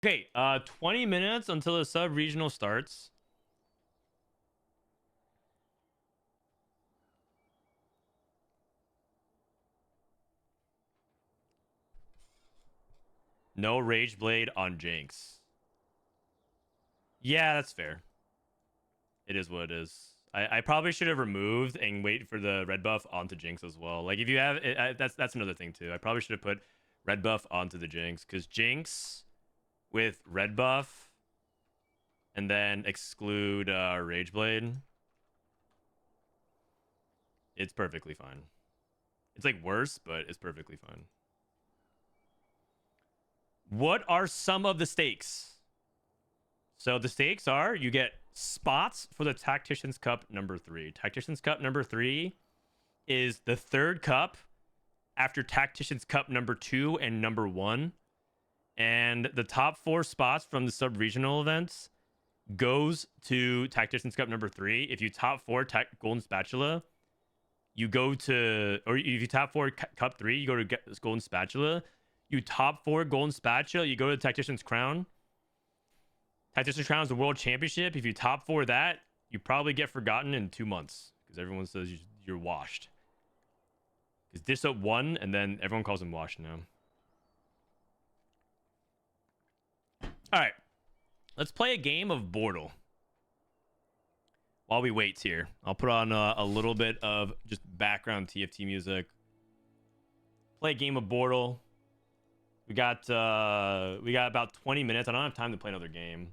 Okay, 20 minutes until the sub-regional starts. No Rage Blade on Jinx. Yeah, that's fair. It is what it is. I probably should have removed and wait for the red buff onto Jinx as well. Like if you have it, that's another thing too. I probably should have put red buff onto the Jinx because Jinx with red buff and then exclude Rage Blade. It's perfectly fine. It's like worse, but it's perfectly fine. What are some of the stakes? So the stakes are you get spots for the Tactician's Cup number 3. Tactician's Cup number 3 is the third cup after Tactician's Cup number 2 and number 1. And the top 4 spots from the sub-regional events goes to Tactician's Cup number 3. If you top 4 Golden Spatula, you go to, or if you top 4 Cup 3, you go to Golden Spatula. You top 4 Golden Spatula, you go to Tactician's Crown. Tactician's Crown is the World Championship. If you top 4 that, you probably get forgotten in 2 months because everyone says you're washed. Because Disop won, and then everyone calls him washed now. All right, let's play a game of Bortle. While we wait here, I'll put on a little bit of just background TFT music. Play a game of Bortle. We got about 20 minutes. I don't have time to play another game.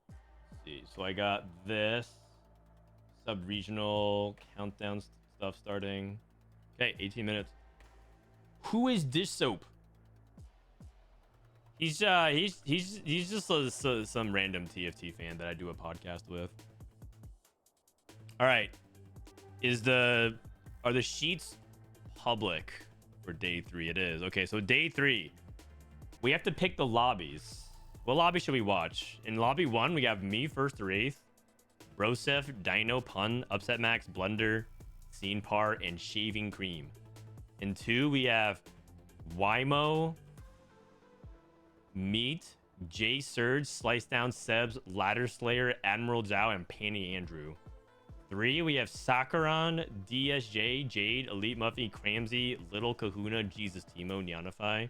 Let's see, so I got this sub-regional countdown stuff starting. Okay, 18 minutes. Who is Disop? He's just some random TFT fan that I do a podcast with. All right, are the sheets public for day 3? It is. Okay, so day 3, we have to pick the lobbies. What lobby should we watch? In lobby 1, we have me first to Wraith, Broseph, Dino, Pun, Upsetmax, Blunder, Scene Par, and Shaving Cream. In 2, we have Wymo, Meat, J Surge, Slice Down, Sebs, LadderSlayer, Admiral Zhao, and Pannyandrew. 3, we have Sakaran, DSJ, Jade, Elite Muffy, Cramsy, Little Kahuna, JesusTeemo, Nyanify.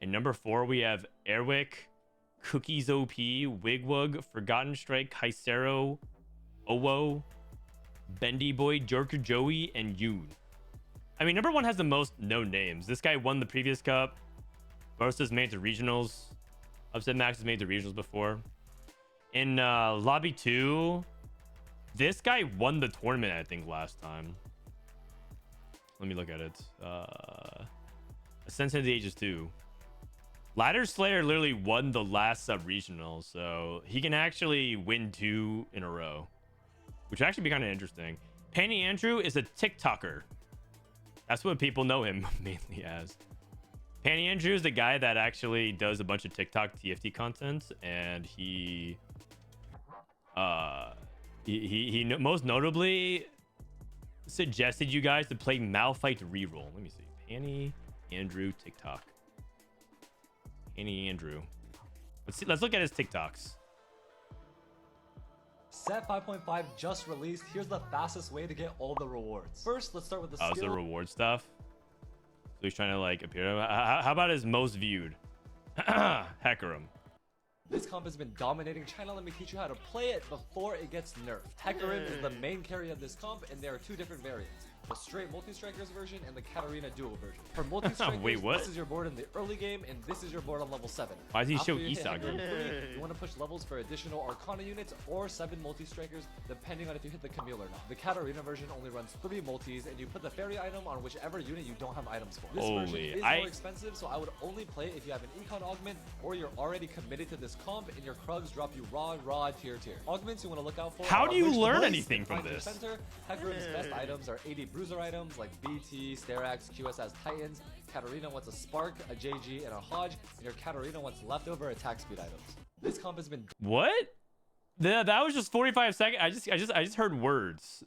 And number 4, we have Airwick, CookiesOP, Wigwug, Forgotten Strike, Kaisero, Owo, Bendy Boy, Jerker Joey, and yoohn. I mean, number 1 has the most known names. This guy won the previous cup. Most has made the regionals. Upsetmax has made the regionals before. In lobby 2, this guy won the tournament, I think, last time. Let me look at it. Ascent to the Ages 2. LadderSlayer literally won the last sub-regional, so he can actually win 2 in a row, which would actually be kind of interesting. Pannyandrew is a TikToker. That's what people know him mainly as. Pannyandrew is the guy that actually does a bunch of TikTok TFT content, and he most notably suggested you guys to play Malphite reroll. Let me see. Pannyandrew TikTok. Pannyandrew. Let's look at his TikToks. Set 5.5 just released. Here's the fastest way to get all the rewards. First, let's start with the skill. The reward stuff. So he's trying to like appear. How about his most viewed? Hecarim. This comp has been dominating China. Let me teach you how to play it before it gets nerfed. Hecarim is the main carry of this comp, and there are 2 different variants. The straight multi-strikers version and the Katarina duo version. For multi-strikers, wait, what? This is your board in the early game, and this is your board on level 7. Why does he After show you hit Isaga? Hecarim 3, you want to push levels for additional Arcana units or 7 multi-strikers, depending on if you hit the Camille or not. The Katarina version only runs 3 multis, and you put the fairy item on whichever unit you don't have items for. This version is more expensive, so I would only play it if you have an Econ Augment or you're already committed to this comp and your Krugs drop you raw tier. Augments you want to look out for. How do you learn anything from this? Center. Hecarim's best items are 80 bruiser items like BT, Starax, QSS Titans. Katarina wants a Spark, a JG, and a Hodge, and your Katarina wants leftover attack speed items. This comp has been what? That was just 45 seconds. I just heard words.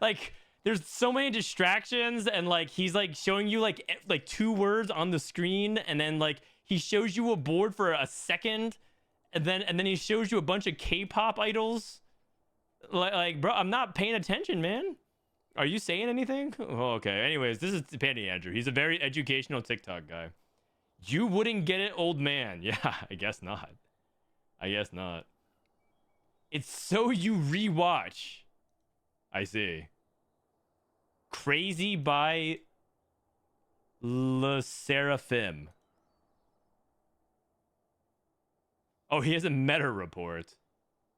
Like there's so many distractions, and like he's like showing you like 2 words on the screen, and then like he shows you a board for a second, and then he shows you a bunch of K-pop idols. Like bro, I'm not paying attention, man. Are you saying anything? Oh, okay. Anyways, this is Pannyandrew. He's a very educational TikTok guy. You wouldn't get it, old man. Yeah, I guess not. I guess not. It's so you rewatch. I see. Crazy by Le Seraphim. Oh, he has a meta report.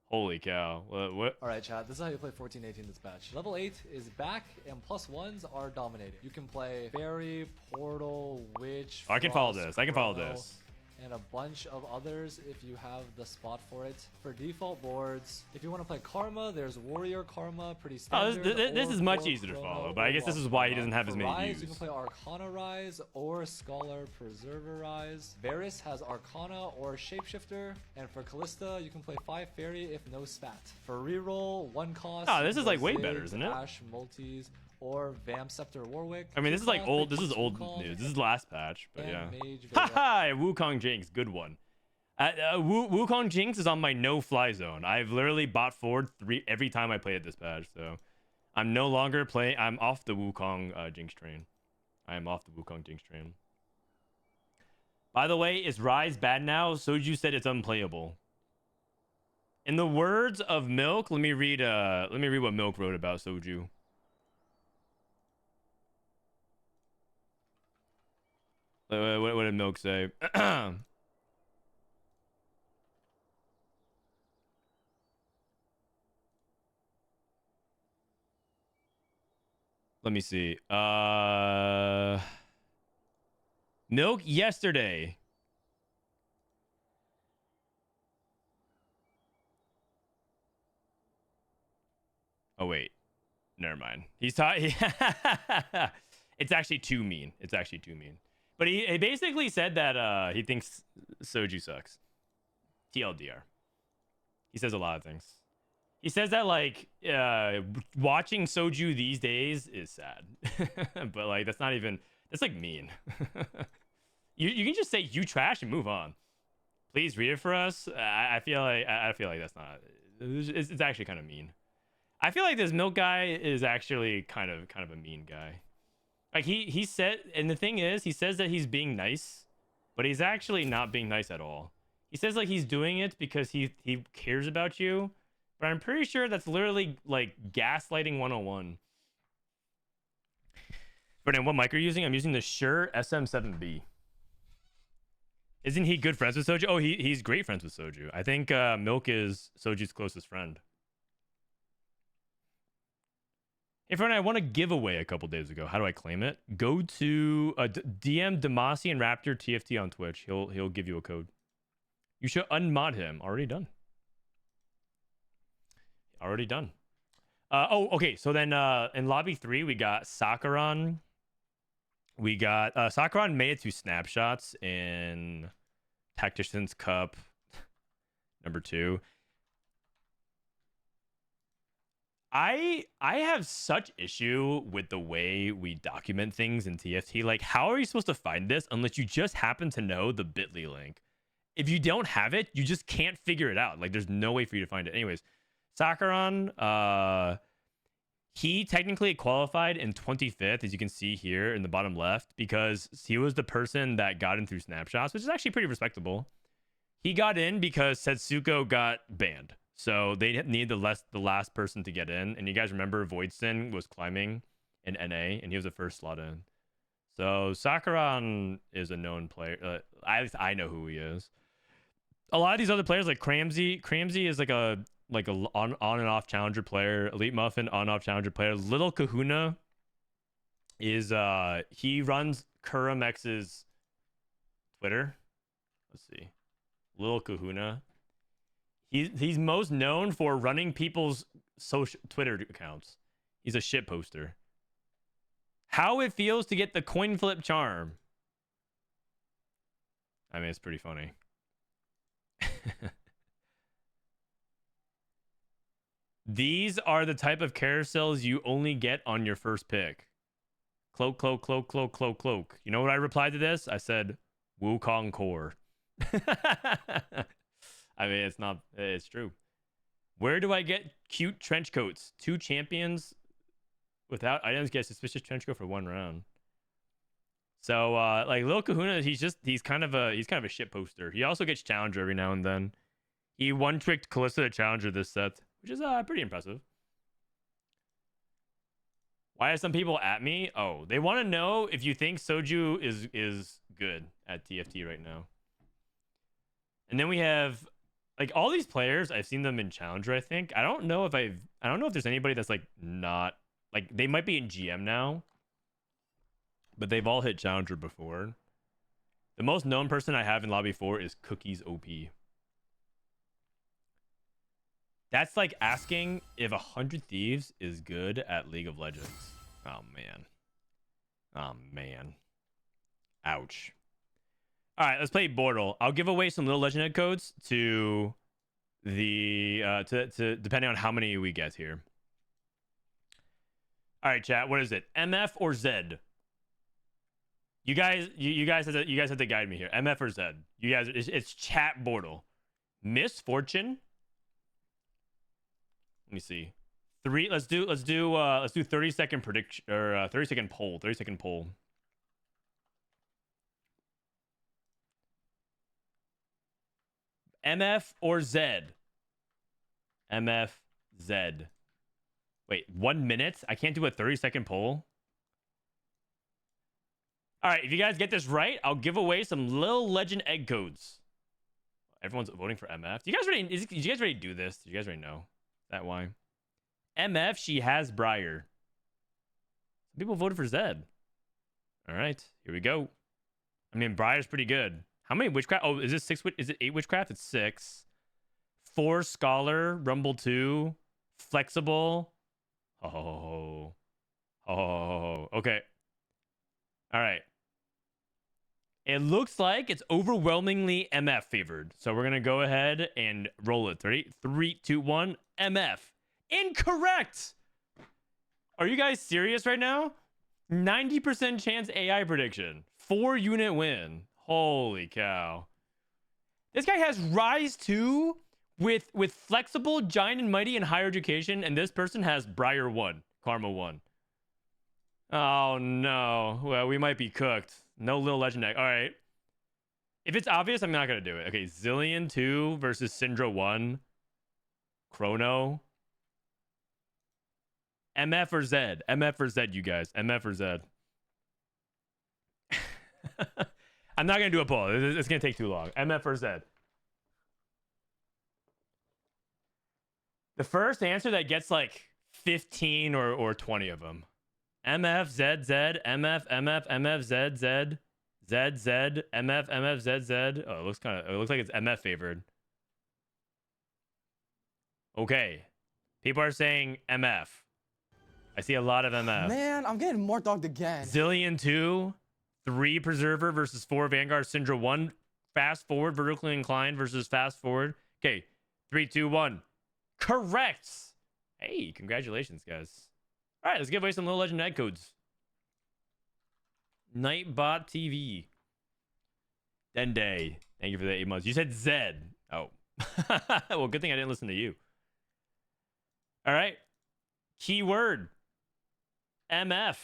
Holy cow. What? Alright, chat, this is how you play 14-18 dispatch. Level 8 is back, and +1s are dominating. You can play Fairy, Portal, Witch, I can follow Frost, this. I can follow Chrono, this. and a bunch of others if you have the spot for it. For default boards, if you want to play Karma, there's Warrior Karma, pretty Oh, standard. this is much or easier to Chrono, follow, but I or guess this is Lost why he Karma. doesn't have as For many Rise, views. you can play Arcana Rise or Scholar Preserver Rise. Varus has Arcana or Shapeshifter, and for Callista, you can play 5 Fairy if no spat. For reroll, 1 cost. Oh, this you is can like play way better, Ziggs, isn't it? Ash, Multis, or Vamp Scepter Warwick. I mean, this is like Cost, old. This is Wukong, old news. This is last patch, but and yeah. Mage Vega. Haha, Wukong Jinx, good one. Wukong Jinx is on my no-fly zone. I've literally bought forward every time I play it this patch, so I'm no longer playing. I'm off the Wukong Jinx train. I am off the Wukong Jinx train. By the way, is Rise bad now? Soju said it's unplayable. In the words of Milk, let me read what Milk wrote about Soju. What did Milk say? Let me see. Milk yesterday. Oh wait. Never mind. He's talking. It's actually too mean. It's actually too mean. But he basically said that he thinks Soju sucks. TLDR. He says a lot of things. He says that like watching Soju these days is sad. But like that's not even, that's like mean. You can just say you trash and move on. Please read it for us. I feel like that's not, it's actually kind of mean. I feel like this Milk guy is actually kind of a mean guy. Like he said, and the thing is, he says that he's being nice, but he's actually not being nice at all. He says like he's doing it because he cares about you, but I'm pretty sure that's literally like gaslighting 101. But then what mic are you using? I'm using the Shure SM7B. Isn't he good friends with Soju? Oh, he's great friends with Soju. I think Milk is Soju's closest friend. Hey, friend, I won a giveaway a couple days ago. How do I claim it? Go to DM Demasi and Raptor TFT on Twitch. He'll give you a code. You should unmod him. Already done. Already done. Oh, okay. So then in lobby 3, we got Sakharon. We got Sakharon made it to snapshots in Tactician's Cup number 2. I have such issue with the way we document things in TFT. Like, how are you supposed to find this unless you just happen to know the bit.ly link? If you don't have it, you just can't figure it out. Like, there's no way for you to find it. Anyways, Sakharon, he technically qualified in 25th, as you can see here in the bottom left, because he was the person that got in through snapshots, which is actually pretty respectable. He got in because Setsuko got banned. So they need the last person to get in. And you guys remember Voidson was climbing in NA, and he was the first slot in. So Sakharon is a known player. At least I know who he is. A lot of these other players, like Cramsey is like a on and off challenger player. Elite Muffin, on and off challenger player. Little Kahuna is he runs Kuramex's Twitter. Let's see. Little Kahuna. He's most known for running people's social Twitter accounts. He's a shit poster. How it feels to get the coin flip charm. I mean, it's pretty funny. These are the type of carousels you only get on your first pick. Cloak, cloak, cloak, cloak, cloak, cloak. You know what I replied to this? I said, Wukong Core. I mean, it's true. Where do I get cute trench coats? 2 champions without items get suspicious trench coat for 1 round. So, like Lil Kahuna, he's kind of a shit poster. He also gets challenger every now and then. He one-tricked Kalista to challenger this set, which is pretty impressive. Why are some people at me? Oh, they want to know if you think Soju is good at TFT right now. And then we have like all these players. I've seen them in challenger. I think I don't know if there's anybody that's like not like they might be in GM now, but they've all hit challenger before. The most known person I have in lobby 4 is CookiesOP. That's like asking if 100 Thieves is good at League of Legends. Oh, man. Oh, man. Ouch. All right, let's play Bortle. I'll give away some little Legend Egg codes to the to depending on how many we get here. All right, chat. What is it? MF or Z? You guys have to guide me here. MF or Z? You guys, it's chat Bortle. Misfortune. Let me see. Let's do 30-second prediction or 30-second poll. 30-second poll. MF or Z? MF, Z. Wait, 1 minute? I can't do a 30-second poll? All right, if you guys get this right, I'll give away some little Legend Egg codes. Everyone's voting for MF. Do you guys already do this? Do you guys already know? That why? MF, she has Briar. Some people voted for Zed. All right, here we go. I mean, Briar's pretty good. How many witchcraft? Oh, is it 6? Is it 8 witchcraft? It's 6. 4 scholar, Rumble 2, flexible. Oh. Okay. All right. It looks like it's overwhelmingly MF favored. So we're going to go ahead and roll it. 3, 2, 1. MF. Incorrect. Are you guys serious right now? 90% chance AI prediction. 4-unit win. Holy cow. This guy has Rise 2 with flexible, giant and mighty and higher education. And this person has Briar 1, Karma 1. Oh no. Well, we might be cooked. No little Legend Egg. All right. If it's obvious, I'm not going to do it. Okay, Zillion 2 versus Syndra 1. Chrono. MF or Z? MF or Z, you guys. MF or Z? I'm not going to do a poll. It's going to take too long. MF or Z? The first answer that gets like 15 or 20 of them. MF, Z, Z, MF, MF, MF, Z, Z, Z, Z, MF, MF, Z, Z. Oh, it looks like it's MF favored. Okay. People are saying MF. I see a lot of MF. Man, I'm getting more dogged again. Zillion 2, 3 Preserver versus 4 Vanguard, Syndra 1. Fast forward, vertically inclined versus fast forward. Okay, 3, 2, 1. Correct. Hey, congratulations, guys. All right, let's give away some little Legend Egg codes. Nightbot TV. Dende. Thank you for the 8 months. You said Z. Oh. Well, good thing I didn't listen to you. All right. Keyword. MF.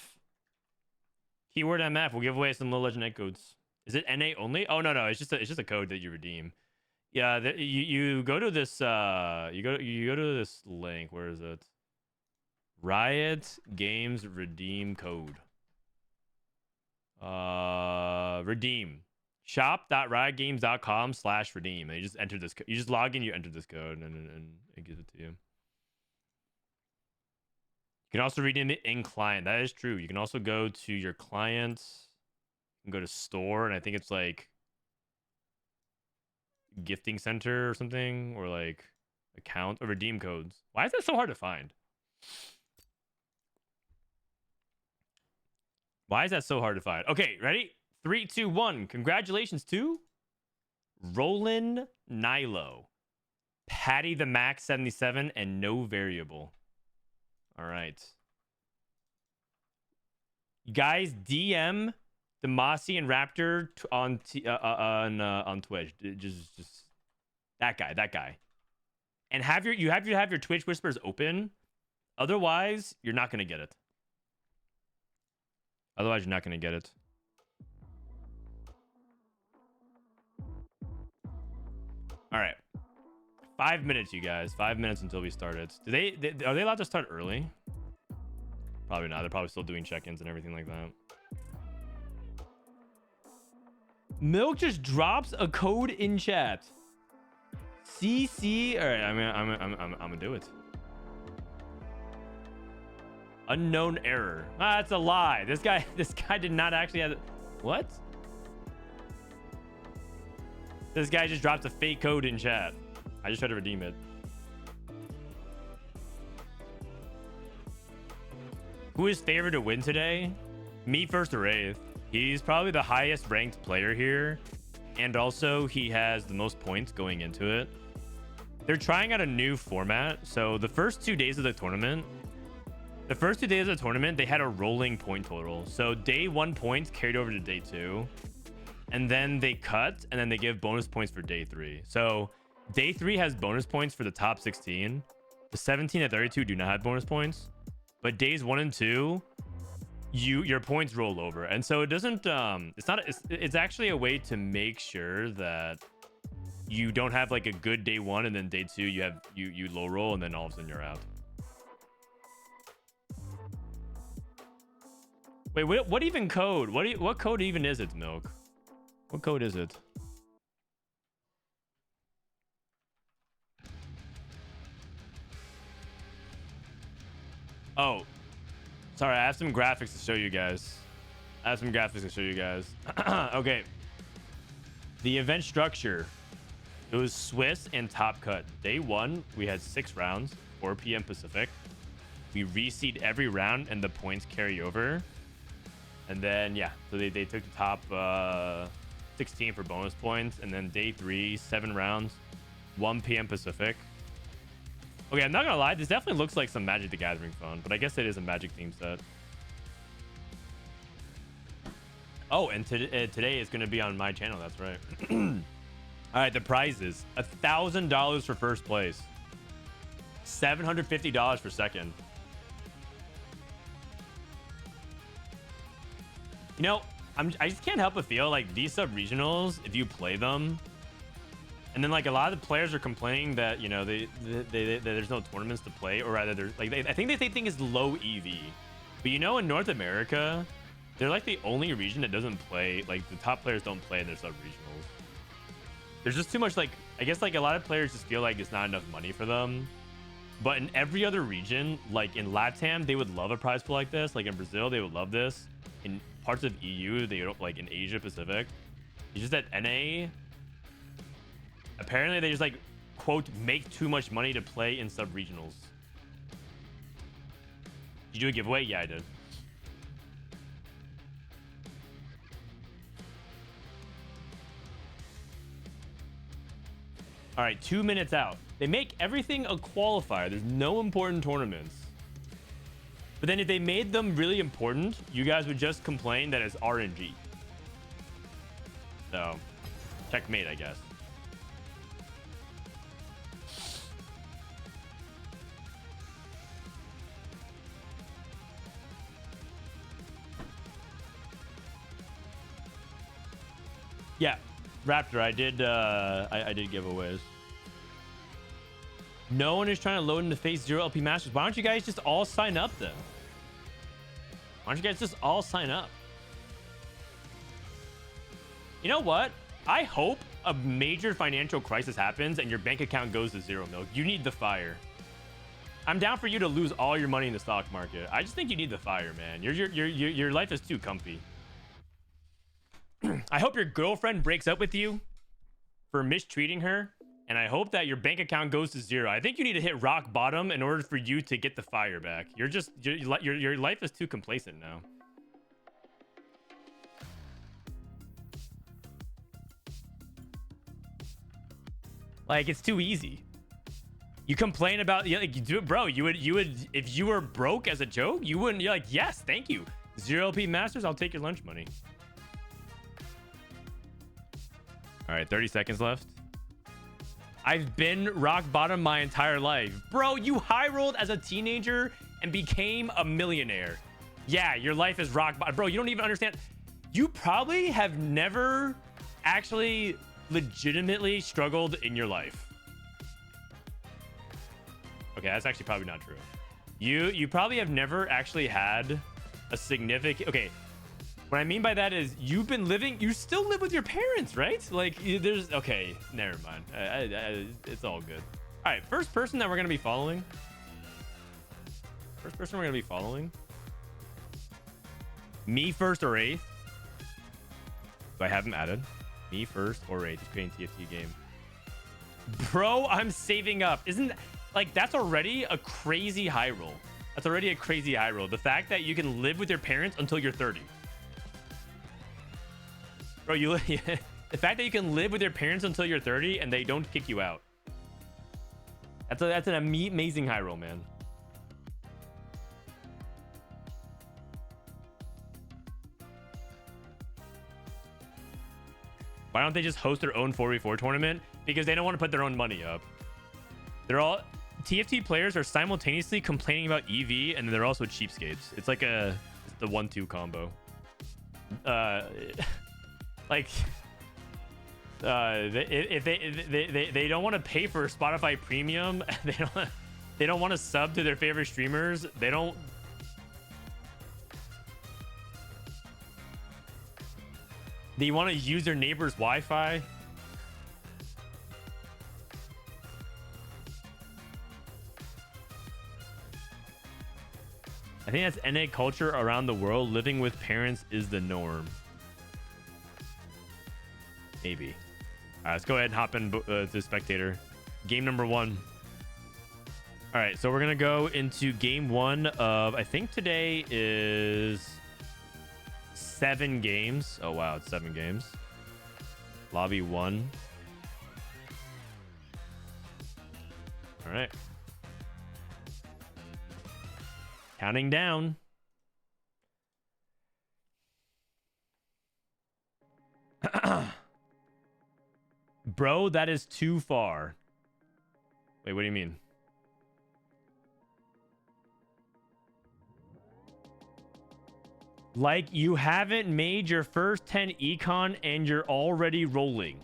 Keyword MF. We'll give away some little Legend Egg codes. Is it NA only? Oh, no. It's just a code that you redeem. Yeah, you go to this you go to this link. Where is it? Riot Games redeem code. Redeem. shop.riotgames.com/redeem. And you just enter this you just log in, you enter this code, and it gives it to you. You can also redeem it in client. That is true. You can also go to your client. You can go to store, and I think it's like gifting center or something, or like account or redeem codes. Why is that so hard to find? Why is that so hard to find? Okay, ready? 3, 2, 1. Congratulations to Roland Nilo. Patty the Max 77, and no variable. All right. You guys, DM Demasi and Raptor on Twitch. Just that guy. And you have to have your Twitch whispers open. Otherwise, you're not gonna get it. Otherwise, you're not gonna get it. All right. 5 minutes, you guys. 5 minutes until we start it. Are they allowed to start early? Probably not. They're probably still doing check-ins and everything like that. Milk just drops a code in chat. CC. All right, I'm gonna do it. Unknown error. Ah, that's a lie. This guy did not actually have. What? This guy just dropped a fake code in chat. I just tried to redeem it. Who is favored to win today? Me first or Wraith. He's probably the highest ranked player here. And also he has the most points going into it. They're trying out a new format. So the first 2 days of the tournament, they had a rolling point total. So day 1 points carried over to day 2. And then they cut, and then they give bonus points for day 3. So day 3 has bonus points for the top 16. The 17 and 32 do not have bonus points. But days 1 and 2, your points roll over. And so it doesn't it's actually a way to make sure that you don't have like a good day 1 and then day 2 you low roll and then all of a sudden you're out. Wait, what even code? What code even is it, Milk? What code is it? Oh, sorry. I have some graphics to show you guys. Okay. The event structure. It was Swiss and Top Cut. Day 1, we had 6 rounds, 4 p.m. Pacific. We reseed every round and the points carry over. And then, yeah, so they took the top 16 for bonus points. And then day 3, 7 rounds, 1 p.m. Pacific. Okay, I'm not gonna lie, this definitely looks like some Magic the Gathering fun, but I guess it is a Magic theme set. Oh, and today is gonna be on my channel, that's right. All right, the prizes: $1,000 for first place, $750 for second. You know, I just can't help but feel like these sub-regionals, if you play them, and then like a lot of the players are complaining that, you know, there's no tournaments to play, or rather they're like, I think they think it's low EV. But you know, in North America, they're like the only region that doesn't play, like the top players don't play in their sub-regionals. There's just too much, like, I guess like a lot of players just feel like it's not enough money for them. But in every other region, like in LATAM, they would love a prize pool like this. Like in Brazil, they would love this. In parts of EU, they don't, like in Asia Pacific. It's just that NA, apparently they just like, quote, make too much money to play in sub-regionals. Did you do a giveaway? Yeah, I did. All right, 2 minutes out. They make everything a qualifier. There's no important tournaments. But then if they made them really important, you guys would just complain that it's RNG. So, checkmate, I guess. Yeah, Raptor, I did giveaways. No one is trying to load into Phase 0 LP Masters. Why don't you guys just all sign up then? Why don't you guys just all sign up? You know what? I hope a major financial crisis happens and your bank account goes to zero, Milk. You need the fire. I'm down for you to lose all your money in the stock market. I just think you need the fire, man. Your life is too comfy. I hope your girlfriend breaks up with you for mistreating her, and I hope that your bank account goes to zero. I think you need to hit rock bottom in order for you to get the fire back. Your life is too complacent now. Like, it's too easy. You complain about, yeah, like, you do it, bro. You would, if you were broke as a joke, you wouldn't. You're like, yes, thank you. 0 LP Masters, I'll take your lunch money. All right, 30 seconds left. I've been rock bottom my entire life. Bro, you high rolled as a teenager and became a millionaire. Yeah, your life is rock bottom. Bro, you don't even understand. You probably have never actually legitimately struggled in your life. Okay, that's actually probably not true. You probably have never actually had a significant... Okay, what I mean by that is you've been living... You still live with your parents, right? Like, there's... Okay, never mind. It's all good. All right, first person that we're going to be following. First person we're going to be following. Me first or eighth. So I have him added. Me first or eighth. He's creating TFT game. Bro, I'm saving up. Isn't... Like, that's already a crazy high roll. That's already a crazy high roll. The fact that you can live with your parents until you're 30. Bro, the fact that you can live with your parents until you're 30 and they don't kick you out. That's an amazing high roll, man. Why don't they just host their own 4v4 tournament? Because they don't want to put their own money up. They're all... TFT players are simultaneously complaining about EV and they're also cheapskates. It's like it's the 1-2 combo. Like, if they don't want to pay for Spotify Premium, they don't want to sub to their favorite streamers. They want to use their neighbor's Wi-Fi. I think that's NA culture around the world. Living with parents is the norm. Maybe. All right, let's go ahead and hop in to spectator. Game number 1. All right, so we're going to go into game 1 of, I think today is 7 games. Oh, wow, it's 7 games. Lobby 1. All right. Counting down. Bro, that is too far. Wait, what do you mean? Like, you haven't made your first 10 econ and you're already rolling.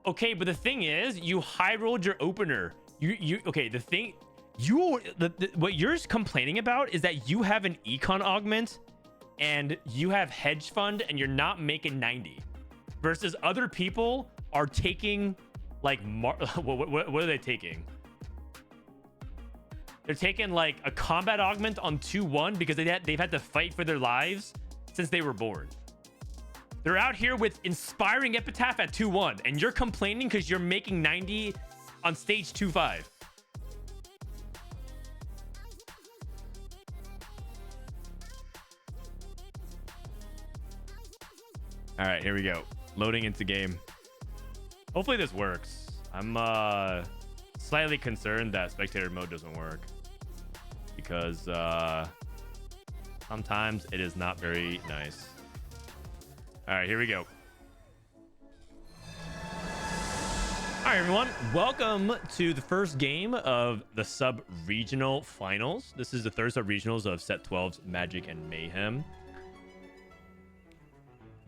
Okay, but the thing is, you high rolled your opener. Okay, the thing what you're complaining about is that you have an econ augment and you have hedge fund and you're not making 90 versus other people are taking like what are they taking? They're taking like a combat augment on 2-1 because they've had to fight for their lives since they were born. They're out here with inspiring epitaph at 2-1 and you're complaining because you're making 90 on stage 2-5. All right, here we go. Loading into game. Hopefully this works. I'm slightly concerned that spectator mode doesn't work because sometimes it is not very nice. All right, here we go. All right, everyone. Welcome to the first game of the sub-regional finals. This is the third sub-regionals of Set 12's Magic and Mayhem.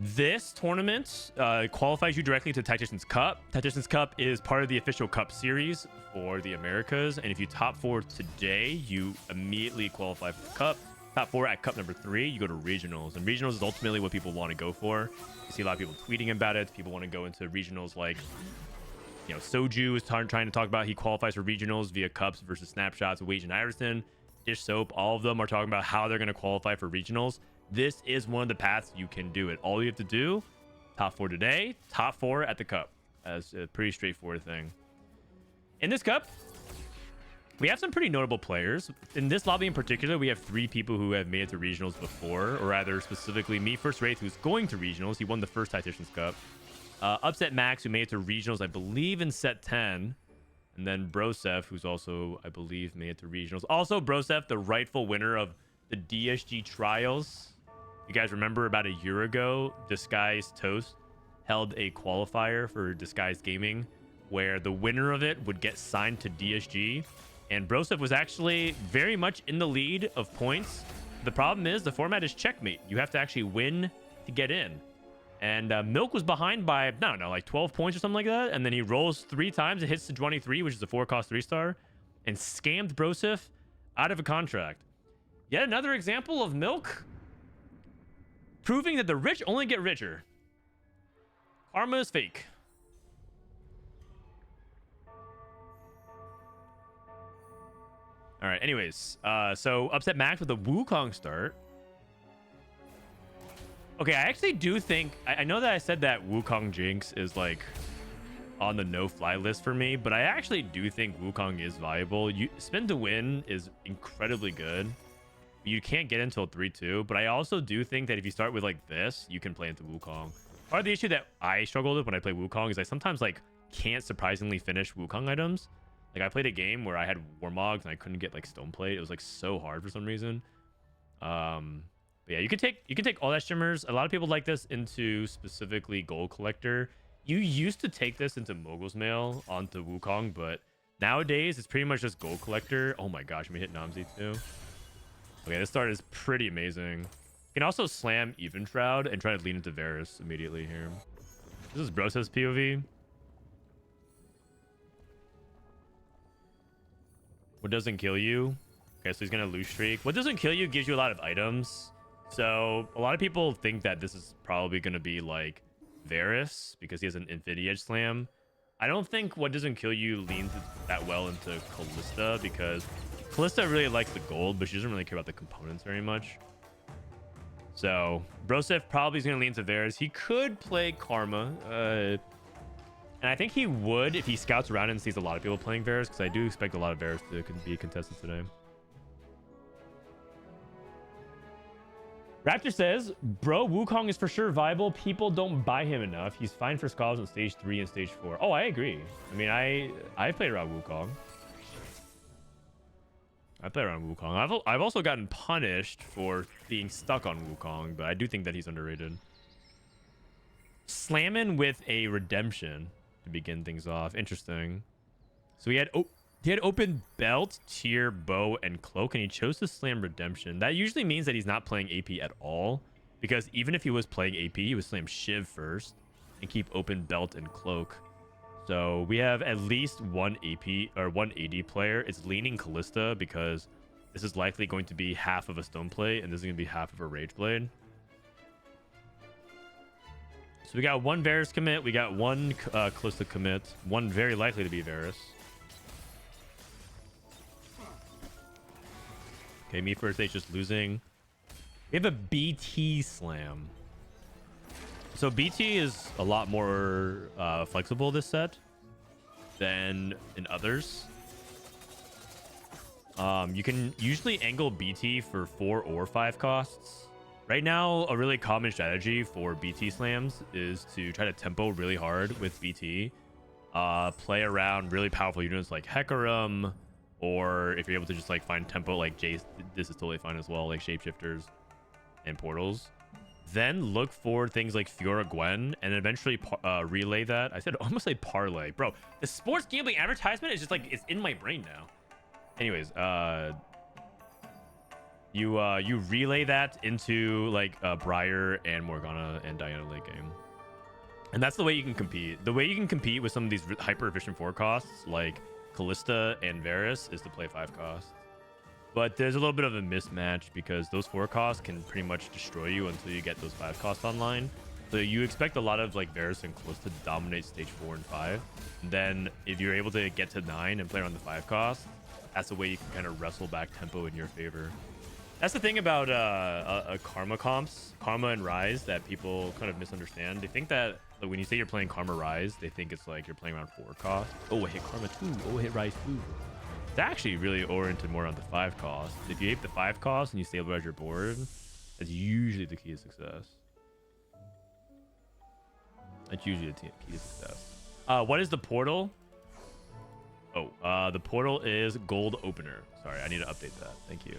This tournament qualifies you directly to Tactician's Cup. Tactician's Cup is part of the official Cup series for the Americas. And if you top 4 today, you immediately qualify for the Cup. Top 4 at Cup number 3, you go to Regionals. And Regionals is ultimately what people want to go for. You see a lot of people tweeting about it. People want to go into Regionals like... You know, Soju is trying to talk about he qualifies for regionals via cups versus snapshots. Wage and Iverson, Dish Soap, all of them are talking about how they're going to qualify for regionals. This is one of the paths you can do it. All you have to do, top 4 today, top 4 at the cup. That's a pretty straightforward thing. In this cup, we have some pretty notable players. In this lobby in particular, we have 3 people who have made it to regionals before, or rather specifically Me First Wraith, who's going to regionals. He won the first Tactician's Cup. Upsetmax, who made it to regionals, I believe, in set 10. And then Broseph, who's also, I believe, made it to regionals. Also, Broseph, the rightful winner of the DSG trials. You guys remember about a year ago, Disguised Toast held a qualifier for Disguised Gaming where the winner of it would get signed to DSG. And Broseph was actually very much in the lead of points. The problem is the format is checkmate. You have to actually win to get in. And Milk was behind by, I don't know, like 12 points or something like that. And then he rolls 3 times. It hits to 23, which is a 4-cost 3-star. And scammed Broseph out of a contract. Yet another example of Milk proving that the rich only get richer. Karma is fake. All right, anyways. So Upsetmax with a Wukong start. Okay, I actually do think... I know that I said that Wukong Jinx is, like, on the no-fly list for me, but I actually do think Wukong is viable. Spin to win is incredibly good. You can't get until 3-2, but I also do think that if you start with, like, this, you can play into Wukong. Part of the issue that I struggled with when I play Wukong is I sometimes, like, can't surprisingly finish Wukong items. Like, I played a game where I had Warmogs and I couldn't get, like, Stoneplate. It was, like, so hard for some reason. But yeah, you can take all that shimmers. A lot of people like this into specifically Gold Collector. You used to take this into Mogul's Mail onto Wukong, but nowadays it's pretty much just Gold Collector. Oh my gosh, we hit Namzi too. Okay, this start is pretty amazing. You can also slam Even Shroud and try to lean into Varus immediately here. This is Broseth's POV. What doesn't kill you? Okay, so he's gonna lose streak. What doesn't kill you gives you a lot of items. So a lot of people think that this is probably going to be like Varus because he has an Infinity Edge Slam. I don't think what doesn't kill you leans that well into Callista because Callista really likes the gold, but she doesn't really care about the components very much. So Broseph probably is going to lean to Varus. He could play Karma. And I think he would if he scouts around and sees a lot of people playing Varus because I do expect a lot of Varus to be contested today. Raptor says, bro, Wukong is for sure viable. People don't buy him enough. He's fine for scholars on stage 3 and stage 4. Oh, I agree. I mean, I played around Wukong. I play around Wukong. I've also gotten punished for being stuck on Wukong, but I do think that he's underrated. Slamming with a redemption to begin things off. Interesting. So he had open belt, tier, bow, and cloak, and he chose to slam redemption. That usually means that he's not playing AP at all, because even if he was playing AP, he would slam Shiv first and keep open belt and cloak. So we have at least one AP or one AD player. It's leaning Callista because this is likely going to be half of a Stoneplate, and this is going to be half of a Rage Blade. So we got one Varus commit, we got one Callista commit, one very likely to be Varus. Okay, me first stage just losing. We have a BT slam. So BT is a lot more flexible this set than in others. You can usually angle BT for 4 or 5 costs. Right now, a really common strategy for BT slams is to try to tempo really hard with BT. Play around really powerful units like Hecarim, or if you're able to just like find tempo like Jace, this is totally fine as well, like shapeshifters and portals. Then look for things like Fiora Gwen and eventually relay that. I said almost like parlay. Bro, the sports gambling advertisement is just like, it's in my brain now. Anyways, you relay that into like Briar and Morgana and Diana late game. And that's the way you can compete. The way you can compete with some of these hyper efficient 4 costs like Callista and Varus is to play 5 costs. But there's a little bit of a mismatch because those 4 costs can pretty much destroy you until you get those 5 costs online. So you expect a lot of like Varus and Callista to dominate stage 4 and 5. And then if you're able to get to 9 and play around the 5 costs, that's the way you can kind of wrestle back tempo in your favor. That's the thing about Karma comps, Karma and Rise, that people kind of misunderstand. They think that like, when you say you're playing Karma Rise, they think it's like you're playing around 4 cost. Oh, I hit Karma 2. Oh, I hit Rise 2. It's actually really oriented more on the 5 cost. If you hit the 5 cost and you stabilize your board, that's usually the key to success. That's usually a key to success. What is the portal? Oh, the portal is gold opener. Sorry, I need to update that. Thank you.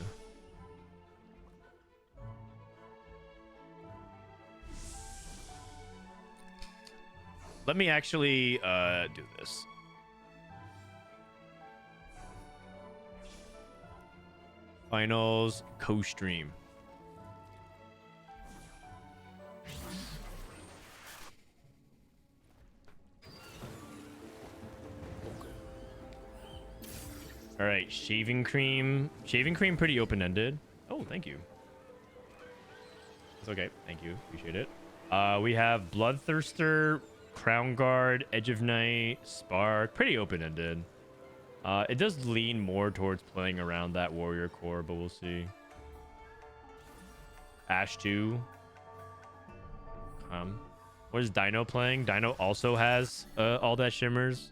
Let me actually do this. Finals co-stream. All right, shaving cream. Shaving cream pretty open-ended. Oh, thank you. It's okay. Thank you. Appreciate it. We have Bloodthirster, Crown Guard, Edge of Night, Spark. Pretty open-ended. It does lean more towards playing around that warrior core, but we'll see. Ash 2. What is Dino playing? Dino also has all that shimmers.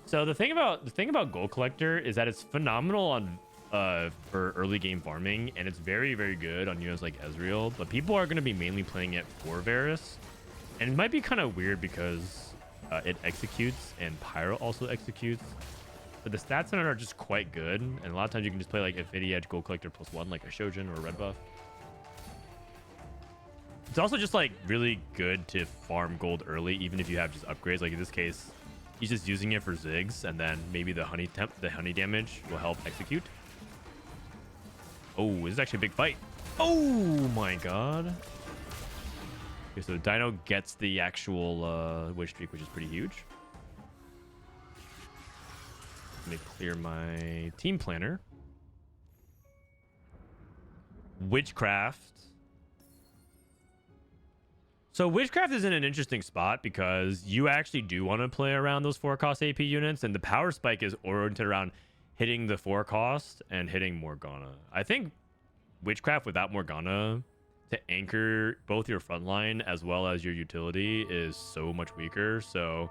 So the thing about Gold Collector is that it's phenomenal on for early game farming, and it's very, very good on units like Ezreal, but people are going to be mainly playing it for Varus. And it might be kind of weird because it executes and Pyro also executes. But the stats on it are just quite good. And a lot of times you can just play like Infinity Edge Gold Collector +1 like a Shojin or a Red Buff. It's also just like really good to farm gold early, even if you have just upgrades. Like in this case, he's just using it for Ziggs, and then maybe the honey damage will help execute. Oh, this is actually a big fight. Oh my god. Okay, so Dino gets the actual witch streak, which is pretty huge. Let me clear my team planner. Witchcraft. So Witchcraft is in an interesting spot because you actually do want to play around those 4-cost AP units, and the power spike is oriented around hitting the 4-cost and hitting Morgana. I think Witchcraft without Morgana to anchor both your front line as well as your utility is so much weaker. So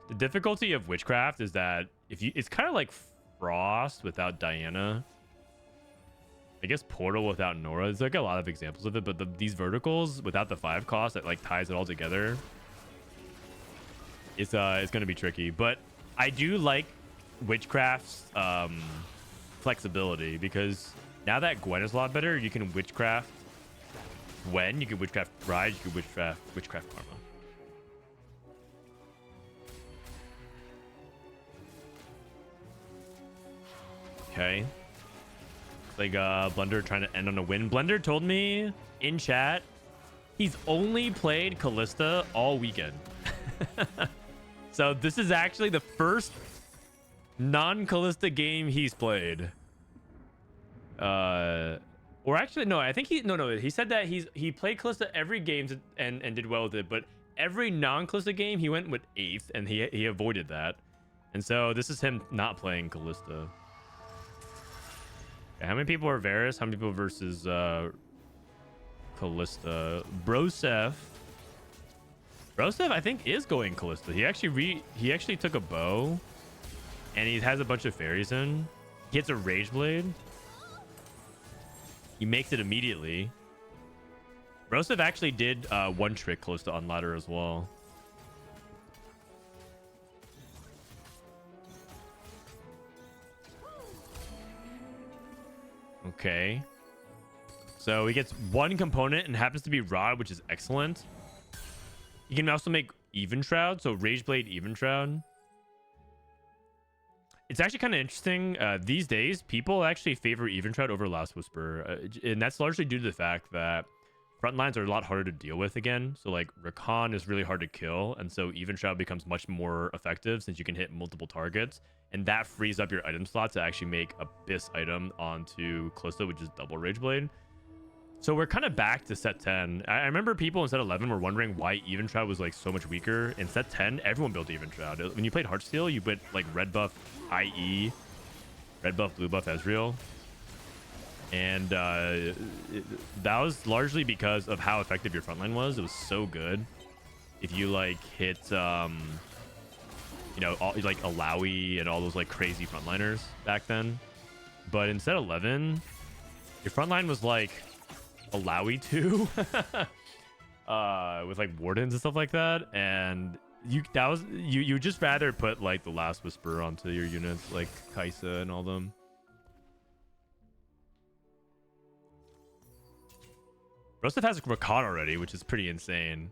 the difficulty of Witchcraft is that it's kind of like Frost without Diana. I guess Portal without Nora. There's like a lot of examples of it, but these verticals without the 5-cost that like ties it all together, it's gonna be tricky. But I do like Witchcraft's flexibility, because now that Gwen is a lot better, you can Witchcraft Gwen, you can Witchcraft Ride, you can Witchcraft Karma. Okay. Like Blender trying to end on a win. Blender told me in chat he's only played Callista all weekend. So this is actually the first non-Callista game he's played. Or actually no, I think he said that he played Callista every game and did well with it, but every non-Callista game he went with 8th, and he avoided that. And so this is him not playing Callista. How many people are Varus? How many people versus Callista? Broseph, I think, is going Callista. He actually took a bow, and he has a bunch of fairies in. He hits a Rage Blade. He makes it immediately. Broseph actually did one trick Callista on ladder as well. Okay. So he gets one component and happens to be Rod, which is excellent. You can also make Even Shroud, so Rage Blade Even Shroud. It's actually kind of interesting. These days, people actually favor Even Shroud over Last Whisper. And that's largely due to the fact that front lines are a lot harder to deal with again. So like Rakan is really hard to kill, and so Even Shroud becomes much more effective since you can hit multiple targets, and that frees up your item slot to actually make Abyss item onto Callista, which is double Rage Blade. So we're kind of back to set 10. I remember people in set 11 were wondering why Even Shroud was like so much weaker. In set 10, everyone built Even Shroud. When you played Heartsteel, you went like red buff IE, red buff, blue buff Ezreal. And that was largely because of how effective your frontline was. It was so good. If you like hit, you know, all, like Alawi and all those like crazy frontliners back then. But in set 11, your frontline was like Alawi 2. with like wardens and stuff like that, and you just rather put like the Last Whisper onto your units, like Kaisa and all them. Broseph has Rakan already, which is pretty insane.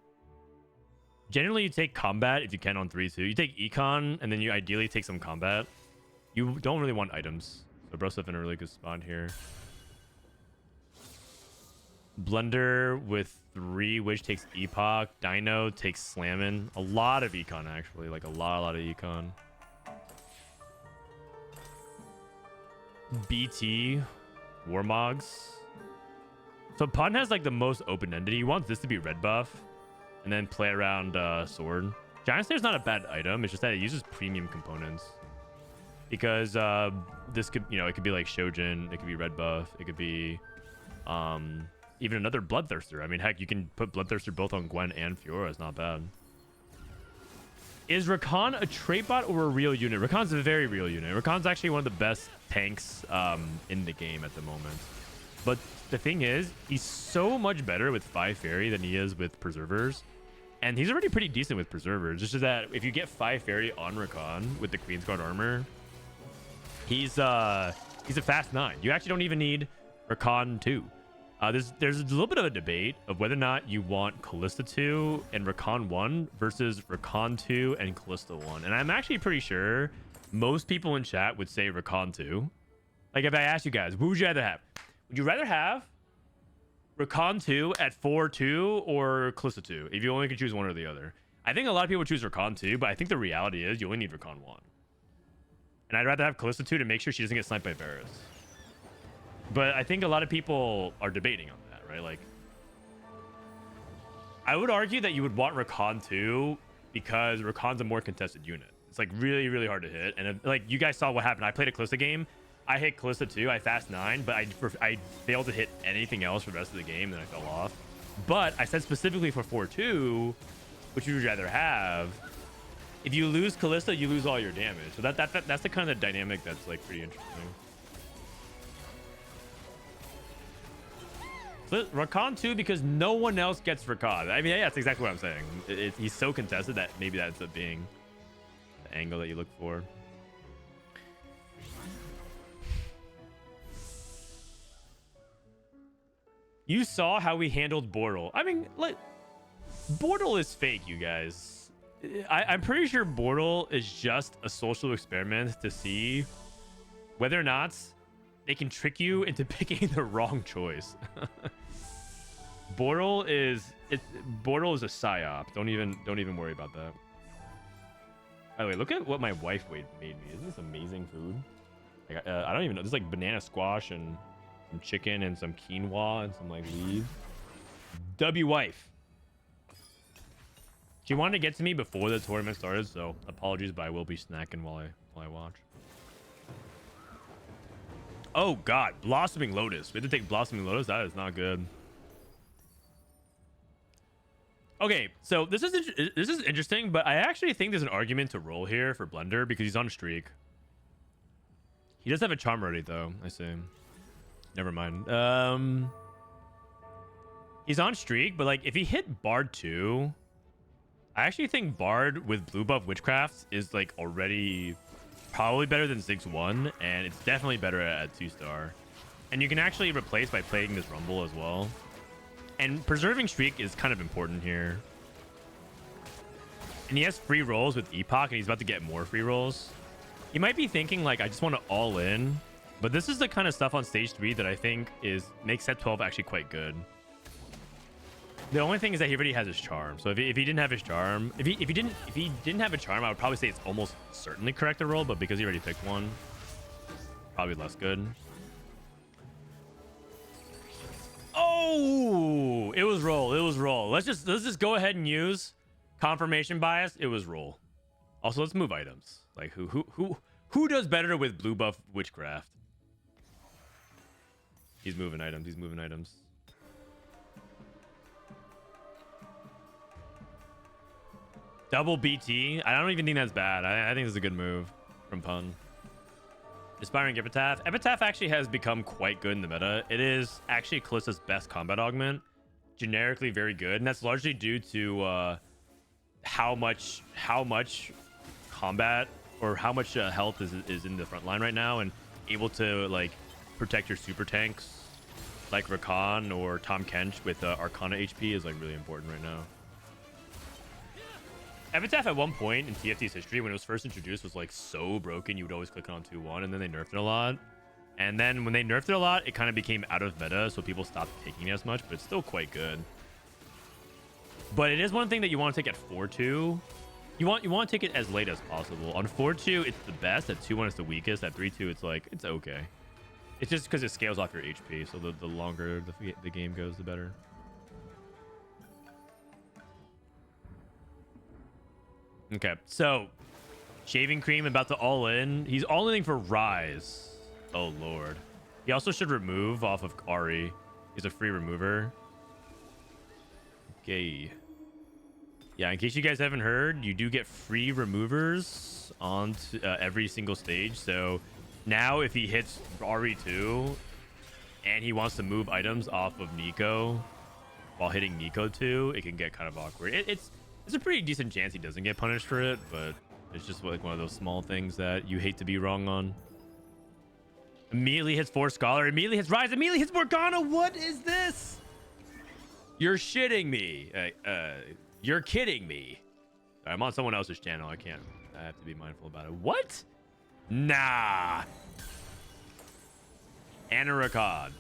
Generally, you take combat if you can on 3-2. You take econ, and then you ideally take some combat. You don't really want items. So Broseph in a really good spot here. Blunder with 3, which takes Epoch. Dino takes Slammin'. A lot of econ, actually. Like, a lot of econ. BT. Warmogs. So Pun has, like, the most open-ended. He wants this to be red buff. And then play around Sword. Giant Slayer's not a bad item. It's just that it uses premium components. Because this could, you know, it could be like Shojin. It could be red buff. It could be even another Bloodthirster. I mean, heck, you can put Bloodthirster both on Gwen and Fiora. It's not bad. Is Rakan a trait bot or a real unit? Rakan's a very real unit. Rakan's actually one of the best tanks in the game at the moment. But the thing is, he's so much better with 5 Fairy than he is with Preservers. And he's already pretty decent with Preservers. It's just that if you get 5 Fairy on Rakan with the Queen's Guard armor, he's a fast 9. You actually don't even need Rakan 2. There's a little bit of a debate of whether or not you want Callista 2 and Rakan 1 versus Rakan 2 and Callista 1. And I'm actually pretty sure most people in chat would say Rakan 2. Like, if I asked you guys, who would you rather have? Would you rather have Rakan 2 at 4-2 or Callista 2 if you only could choose one or the other? I think a lot of people would choose Rakan 2, but I think the reality is you only need Rakan 1. And I'd rather have Callista 2 to make sure she doesn't get sniped by Varus. But I think a lot of people are debating on that, right? Like, I would argue that you would want Rakan 2 because Rakan's a more contested unit. It's like really hard to hit. And like you guys saw what happened. I played a Callista game. I hit Callista 2. I fast 9, but I failed to hit anything else for the rest of the game. Then I fell off. But I said specifically for 4-2, which you would rather have. If you lose Callista, you lose all your damage. So that's the kind of dynamic that's like pretty interesting. So Rakan 2 because no one else gets Rakan. I mean, yeah, that's exactly what I'm saying. He's so contested that maybe that ends up being the angle that you look for. You saw how we handled Bortle. I mean, like, Bortle is fake, you guys. I'm pretty sure Bortle is just a social experiment to see whether or not they can trick you into picking the wrong choice. Bortle is a psyop. Don't even worry about that. By the way, look at what my wife made me. Isn't this amazing food? Like, I don't even know. There's like banana squash and some chicken and some quinoa and some like leaves. Wife. She wanted to get to me before the tournament started, so apologies, but I will be snacking while I watch. Oh god, Blossoming Lotus. We have to take Blossoming Lotus. That is not good. Okay, so this is interesting, but I actually think there's an argument to roll here for Blender because he's on a streak. He does have a charm already, though. I see. Never mind. He's on streak, but like if he hit Bard 2, I actually think Bard with blue buff Witchcraft is like already probably better than Ziggs 1, and it's definitely better at 2-star. And you can actually replace by playing this Rumble as well. And preserving streak is kind of important here. And he has free rolls with Epoch, and he's about to get more free rolls. You might be thinking like, I just want to all in, but this is the kind of stuff on stage 3 that I think makes set 12 actually quite good. The only thing is that he already has his charm. So if he didn't have his charm, if he didn't have a charm, I would probably say it's almost certainly correct to roll, but because he already picked one, probably less good. Oh, it was roll. It was roll. Let's just go ahead and use confirmation bias. It was roll. Also, let's move items. Like who does better with blue buff Witchcraft? He's moving items. He's moving items. Double BT. I don't even think that's bad. I think it's a good move from Pun. Aspiring Epitaph. Epitaph actually has become quite good in the meta. It is actually Callista's best combat augment. generically very good, and that's largely due to how much combat or how much health is in the front line right now, and able to like protect your super tanks like Rakan or Tom Kench with Arcana HP is like really important right now. Epitaph at one point in TFT's history, when it was first introduced, was like so broken you would always click on 2-1, and then they nerfed it a lot. And then when they nerfed it a lot, it kind of became out of meta, so people stopped taking it as much, but it's still quite good. But it is one thing that you want to take at 4-2. You want to take it as late as possible. On 4-2, it's the best. At 2-1, it's the weakest. At 3-2, it's like, it's okay. It's just because it scales off your HP, so the longer the game goes, the better. Okay, so Shaving Cream about to all in. He's all in for Rise. Oh, Lord. He also should remove off of Ari. He's a free remover. Okay. Yeah, in case you guys haven't heard, you do get free removers on every single stage. So now if he hits RE2 and he wants to move items off of Nico while hitting Nico 2, it can get kind of awkward. It's a pretty decent chance he doesn't get punished for it, but it's just like one of those small things that you hate to be wrong on. Immediately hits 4 Scholar, immediately hits Rise, immediately hits Morgana. What is this? You're shitting me. You're kidding me. I'm on someone else's channel. I have to be mindful about it. What? Nah. Anarakan.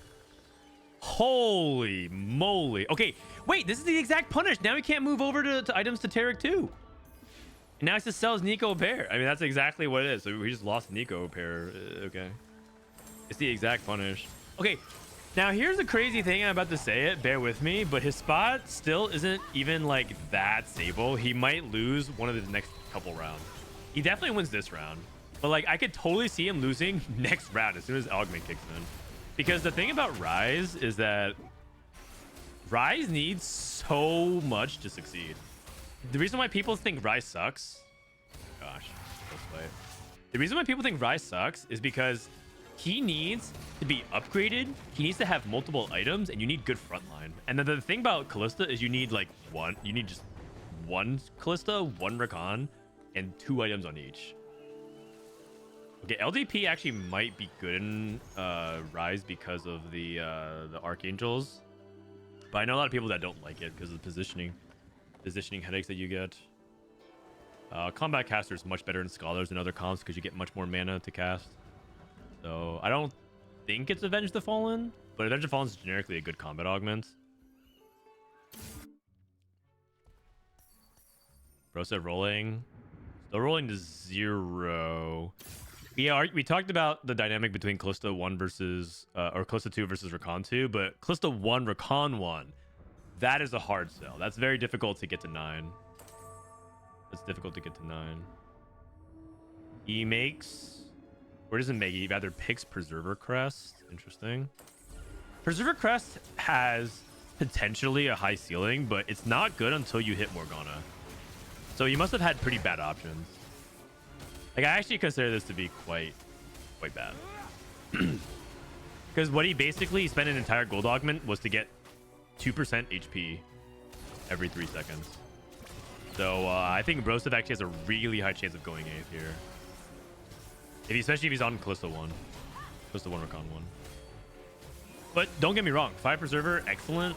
Holy moly. Okay, wait, this is the exact punish. Now he can't move over to items to Tarek 2. And now he just sells Nico pair. I mean, that's exactly what it is. So we just lost Nico pair. Okay. It's the exact punish. Okay, now here's the crazy thing. I'm about to say it. Bear with me. But his spot still isn't even like that stable. He might lose one of the next couple rounds. He definitely wins this round. But like, I could totally see him losing next round as soon as Augment kicks in. Because the thing about Rise is that Rise needs so much to succeed. The reason why people think Rise sucks... Gosh, the reason why people think Rise sucks is because he needs to be upgraded. He needs to have multiple items, and you need good frontline. And then the thing about Kalista is you need like one. You need just one Kalista, one Rakan, and 2 items on each. Okay, LDP actually might be good in Rise because of the Archangels, but I know a lot of people that don't like it because of the positioning headaches that you get. Combat Caster is much better in Scholars and other comps because you get much more mana to cast. So I don't think it's Avenge the Fallen, but Avenge the Fallen is generically a good combat augment. Broseph rolling. Still rolling to 0. We talked about the dynamic between Kalista 1 versus or Kalista 2 versus Rakan 2, but Kalista 1, Rakan 1, that is a hard sell. That's very difficult to get to 9. It's difficult to get to 9. He makes... Or doesn't make it. He either picks Preserver Crest. Interesting. Preserver Crest has potentially a high ceiling, but it's not good until you hit Morgana. So you must have had pretty bad options. Like, I actually consider this to be quite bad. Because what he basically spent an entire gold augment was to get 2% HP every 3 seconds. So I think Broseph actually has a really high chance of going 8th here. Especially if he's on Kalista 1. Kalista 1, Rakan 1. But don't get me wrong, 5 Preserver, excellent.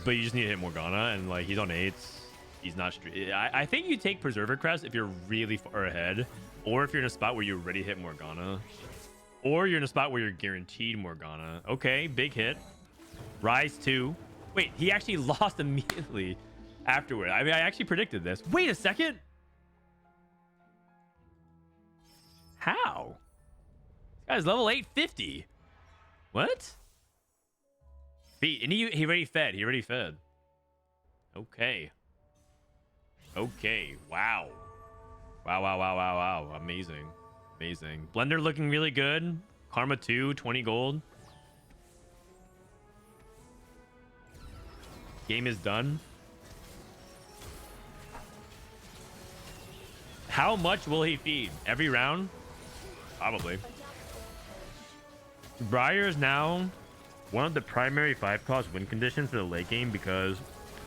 But you just need to hit Morgana, and like he's on 8s. He's not street. I think you take Preserver Crest if you're really far ahead, or if you're in a spot where you already hit Morgana, or you're in a spot where you're guaranteed Morgana. Okay, big hit. Rise 2. Wait, he actually lost immediately afterward. I mean, I actually predicted this. Wait a second. How? This guy's level 850. What? And he already fed. He already fed. Okay. Okay. Wow. Wow. Amazing. Amazing. Blender looking really good. Karma 2, 20 gold. Game is done. How much will he feed? Every round? Probably. Briar is now one of the primary 5-cost win conditions for the late game because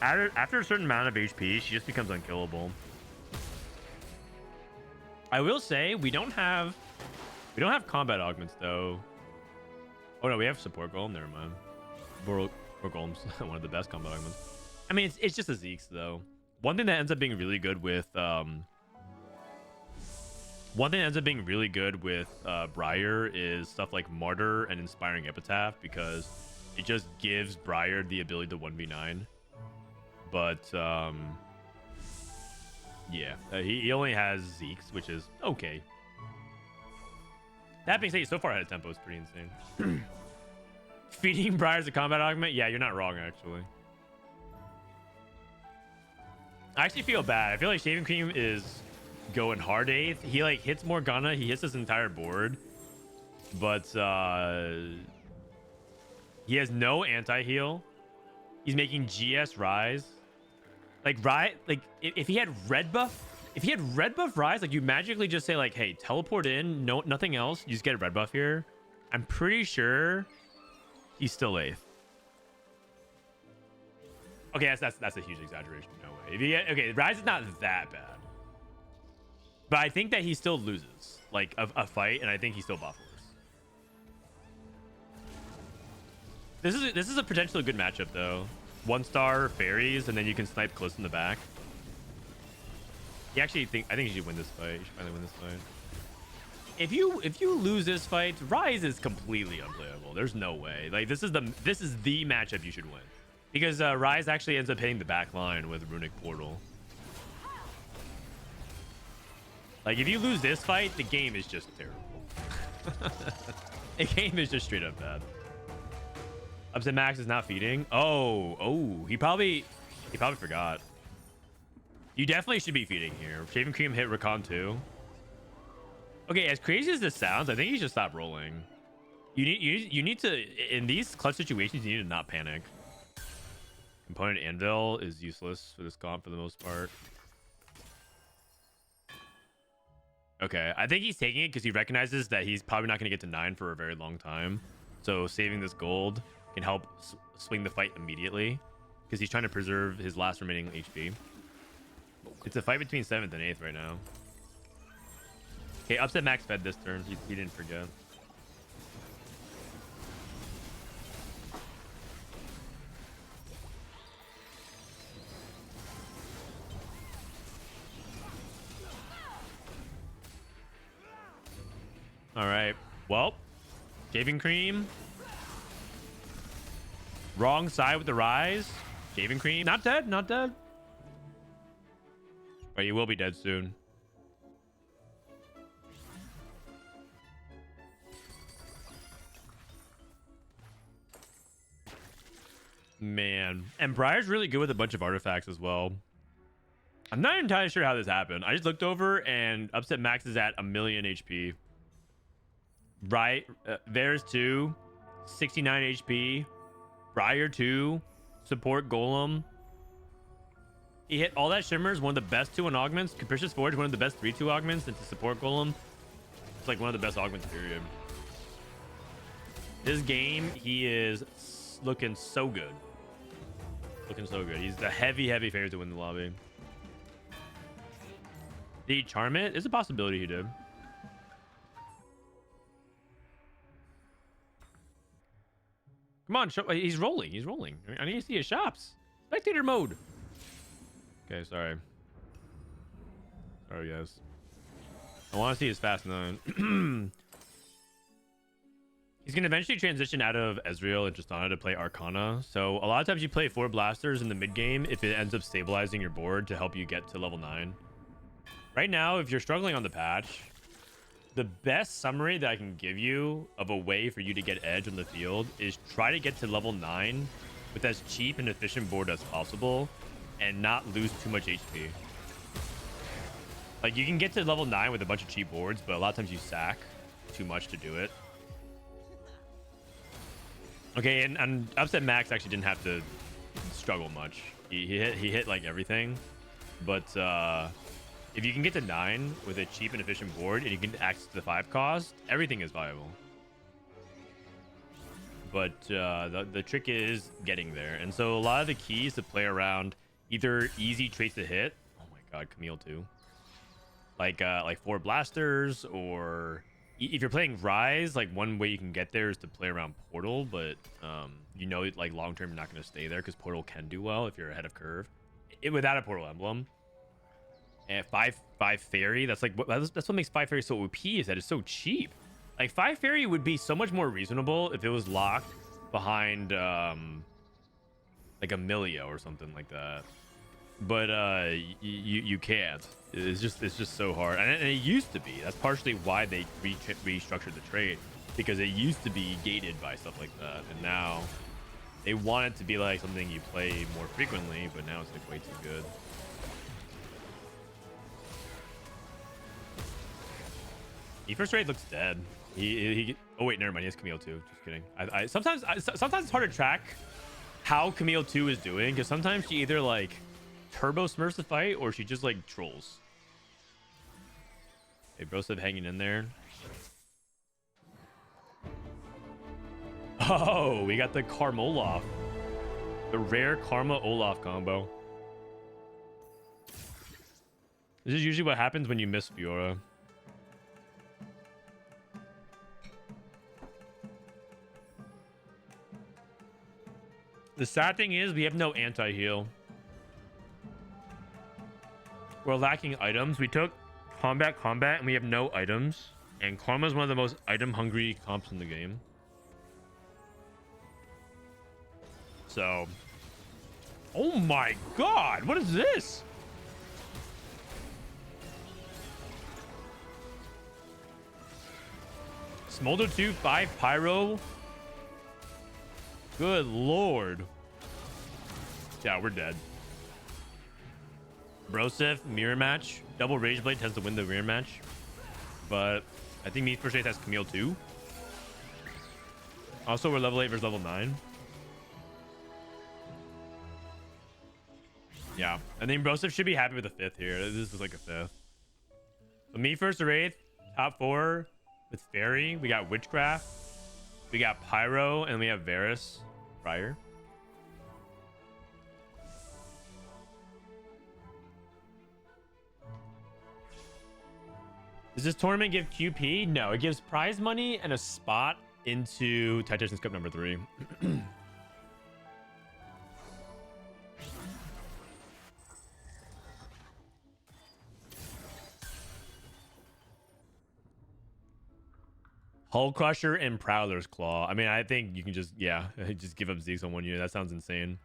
after a certain amount of HP, she just becomes unkillable. I will say we don't have combat augments though. Oh no, we have support golem. Never mind. Or golems, one of the best combat augments. I mean, it's just a Zeke's though. One thing that ends up being really good with Briar is stuff like Martyr and Inspiring Epitaph because it just gives Briar the ability to 1v9. But yeah, he only has Zeke's, which is okay. That being said, so far ahead of tempo is pretty insane. Feeding Briar's a combat augment? Yeah, you're not wrong, actually. I actually feel bad. I feel like Shaving Cream is going hard 8th. He like hits Morgana. He hits his entire board. But he has no anti-heal. He's making GS Rise. Like, if he had red buff, Rise, like you magically just say like, hey, teleport in, no, nothing else. You just get a red buff here. I'm pretty sure he's still 8th. Okay, that's a huge exaggeration. No way. If you get, okay, Rise is not that bad. But I think that he still loses like a fight, and I think he's still buff worse. This is a potentially good matchup though. 1-star fairies, and then you can snipe close in the back. I think you should win this fight. You should finally win this fight. If you lose this fight, Rise is completely unplayable. There's no way. Like this is the matchup you should win. Because Rise actually ends up hitting the back line with Runic Portal. Like if you lose this fight, the game is just terrible. The game is just straight up bad. Upsetmax is not feeding. Oh, he probably forgot. You definitely should be feeding here. Shaving Cream hit Recon too. Okay, as crazy as this sounds, I think you should stop rolling. You need to, in these clutch situations, you need to not panic. Component Anvil is useless for this comp for the most part. Okay, I think he's taking it because he recognizes that he's probably not going to get to 9 for a very long time. So saving this gold can help swing the fight immediately because he's trying to preserve his last remaining HP. It's a fight between 7th and 8th right now. Okay, Upsetmax fed this turn. He didn't forget. All right. Well, Shaving Cream. Wrong side with the Rise. Shaving Cream. Not dead. Not dead. But you will be dead soon. Man. And Briar's really good with a bunch of artifacts as well. I'm not entirely sure how this happened. I just looked over and Upsetmax is at 1,000,000 HP. Right. There's 2. 69 HP. Briar 2. Support Golem. He hit all that shimmers, one of the best 2 on augments. Capricious Forge, one of the best 3/2 augments. And to support Golem, it's like one of the best augments, period. This game, he is looking so good. Looking so good. He's the heavy favorite to win the lobby. Did he charm it? There's a possibility he did. Come on, he's rolling. He's rolling. I need to see his shops. Spectator mode. Okay, sorry. Sorry, guys. I want to see his fast 9. He's going to eventually transition out of Ezreal and Tristana to play Arcana. So a lot of times you play 4 blasters in the mid game if it ends up stabilizing your board to help you get to level 9. Right now, if you're struggling on the patch, the best summary that I can give you of a way for you to get edge on the field is try to get to level 9 with as cheap and efficient board as possible and not lose too much HP. Like you can get to level 9 with a bunch of cheap boards, but a lot of times you sack too much to do it. Okay, and Upsetmax actually didn't have to struggle much. He hit like everything, but if you can get to 9 with a cheap and efficient board and you can access the 5 cost, everything is viable. but the trick is getting there. And so a lot of the keys to play around either easy traits to hit. Oh my god, Camille too. Like 4 blasters, or if you're playing Rise, like one way you can get there is to play around Portal, but you know, like long term you're not going to stay there because Portal can do well if you're ahead of curve. Without a Portal emblem. And 5 Fairy, that's what makes 5 Fairy so OP, is that it's so cheap. Like 5 Fairy would be so much more reasonable if it was locked behind like Amelia or something like that. But you can't. It's just so hard, and it used to be. That's partially why they restructured the trade, because it used to be gated by stuff like that, and now they want it to be like something you play more frequently. But now it's like way too good. First Raid looks dead. Oh wait, never mind. He has Camille too. Just kidding. Sometimes it's hard to track how Camille 2 is doing, because sometimes she either like turbo smurfs the fight or she just like trolls. Hey, Broseph hanging in there. Oh, we got the Karma Olaf. The rare Karma Olaf combo. This is usually what happens when you miss Fiora. The sad thing is we have no anti-heal. We're lacking items. We took combat, and we have no items. And Karma is one of the most item-hungry comps in the game. So... Oh my god! What is this? Smolder 2, 5 Pyro. Good lord. Yeah, we're dead. Broseph, mirror match. Double Rage Blade tends to win the mirror match. But I think First Raid has Camille too. Also, we're level 8 versus level 9. Yeah. I think Broseph should be happy with a 5th here. This is like a 5th. So First Raid, top 4 with Fairy. We got Witchcraft. We got Pyro. And we have Varus prior. Does this tournament give QP? No, it gives prize money and a spot into Tactician's Cup number 3. Hull Crusher and Prowler's Claw. I mean, I think you can just, yeah, just give up Zeke's on 1 unit. That sounds insane.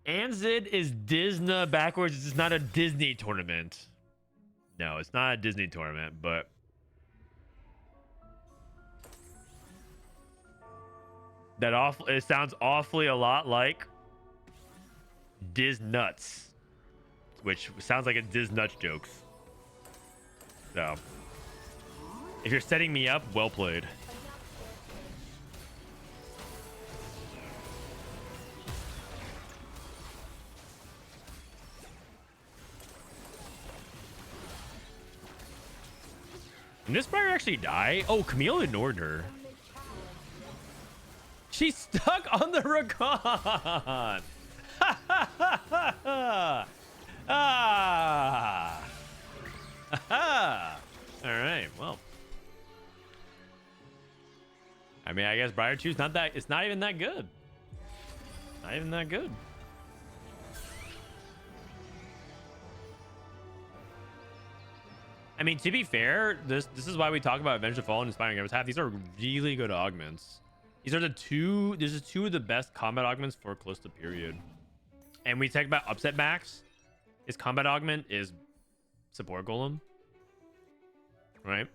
Anzid is Disney backwards. It's just not a Disney tournament. No, it's not a Disney tournament, but it sounds awfully a lot like Disnuts, which sounds like a Disnuts jokes. So, if you're setting me up, well played. Did this Briar actually die? Oh, Camille ignored her. She's stuck on the Rakan. Ah. All right, well. I mean, I guess Briar 2's not that, it's not even that good. Not even that good. I mean, to be fair, this is why we talk about Avenge the Fallen and Inspiring Gamers Half. These are really good augments. These are this is 2 of the best combat augments for close to period. And we talk about Upsetmax. His combat augment is support golem. Right?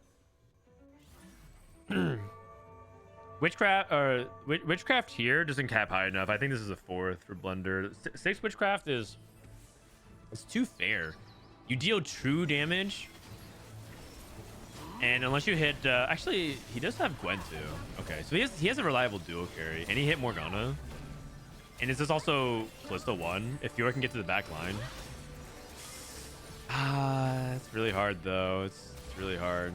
Witchcraft here doesn't cap high enough. I think this is a 4th for Blunder. 6 Witchcraft it's too fair. You deal true damage. And unless you hit, actually, he does have Gwen too. Okay, so he has a reliable duo carry, and he hit Morgana. And is this also Callisto 1? If Fiora can get to the back line. It's really hard though. It's really hard.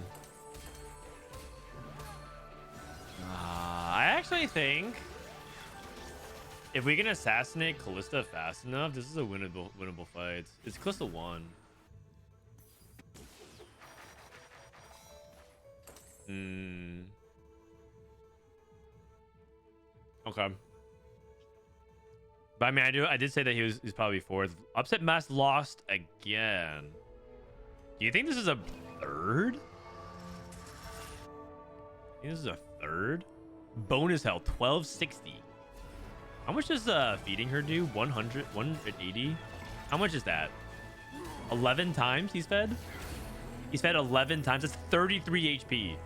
actually think if we can assassinate Callista fast enough, this is a winnable fight. It's Callista 1. Okay. But I mean, I did say that he's probably fourth. Upsetmax lost again. Do you think this is a third? I think this is a third? Bonus health, 1260. How much does feeding her do? 180? How much is that? 11 times he's fed? He's fed 11 times. That's 33 HP.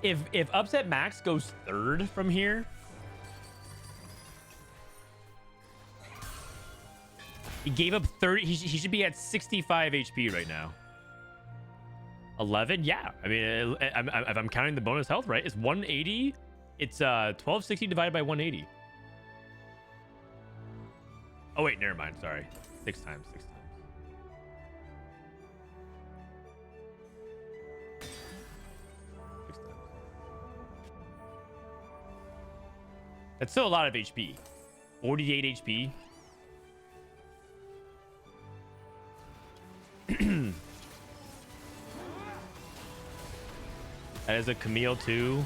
If Upsetmax goes third from here, he gave up 30. He should be at 65 HP right now. 11? Yeah. I mean, if I'm counting the bonus health, right? It's 180. It's 1260 divided by 180. Oh, wait. Never mind. Sorry. 6 times. 6 times. 6 times. That's still a lot of HP. 48 HP. That is a Camille too.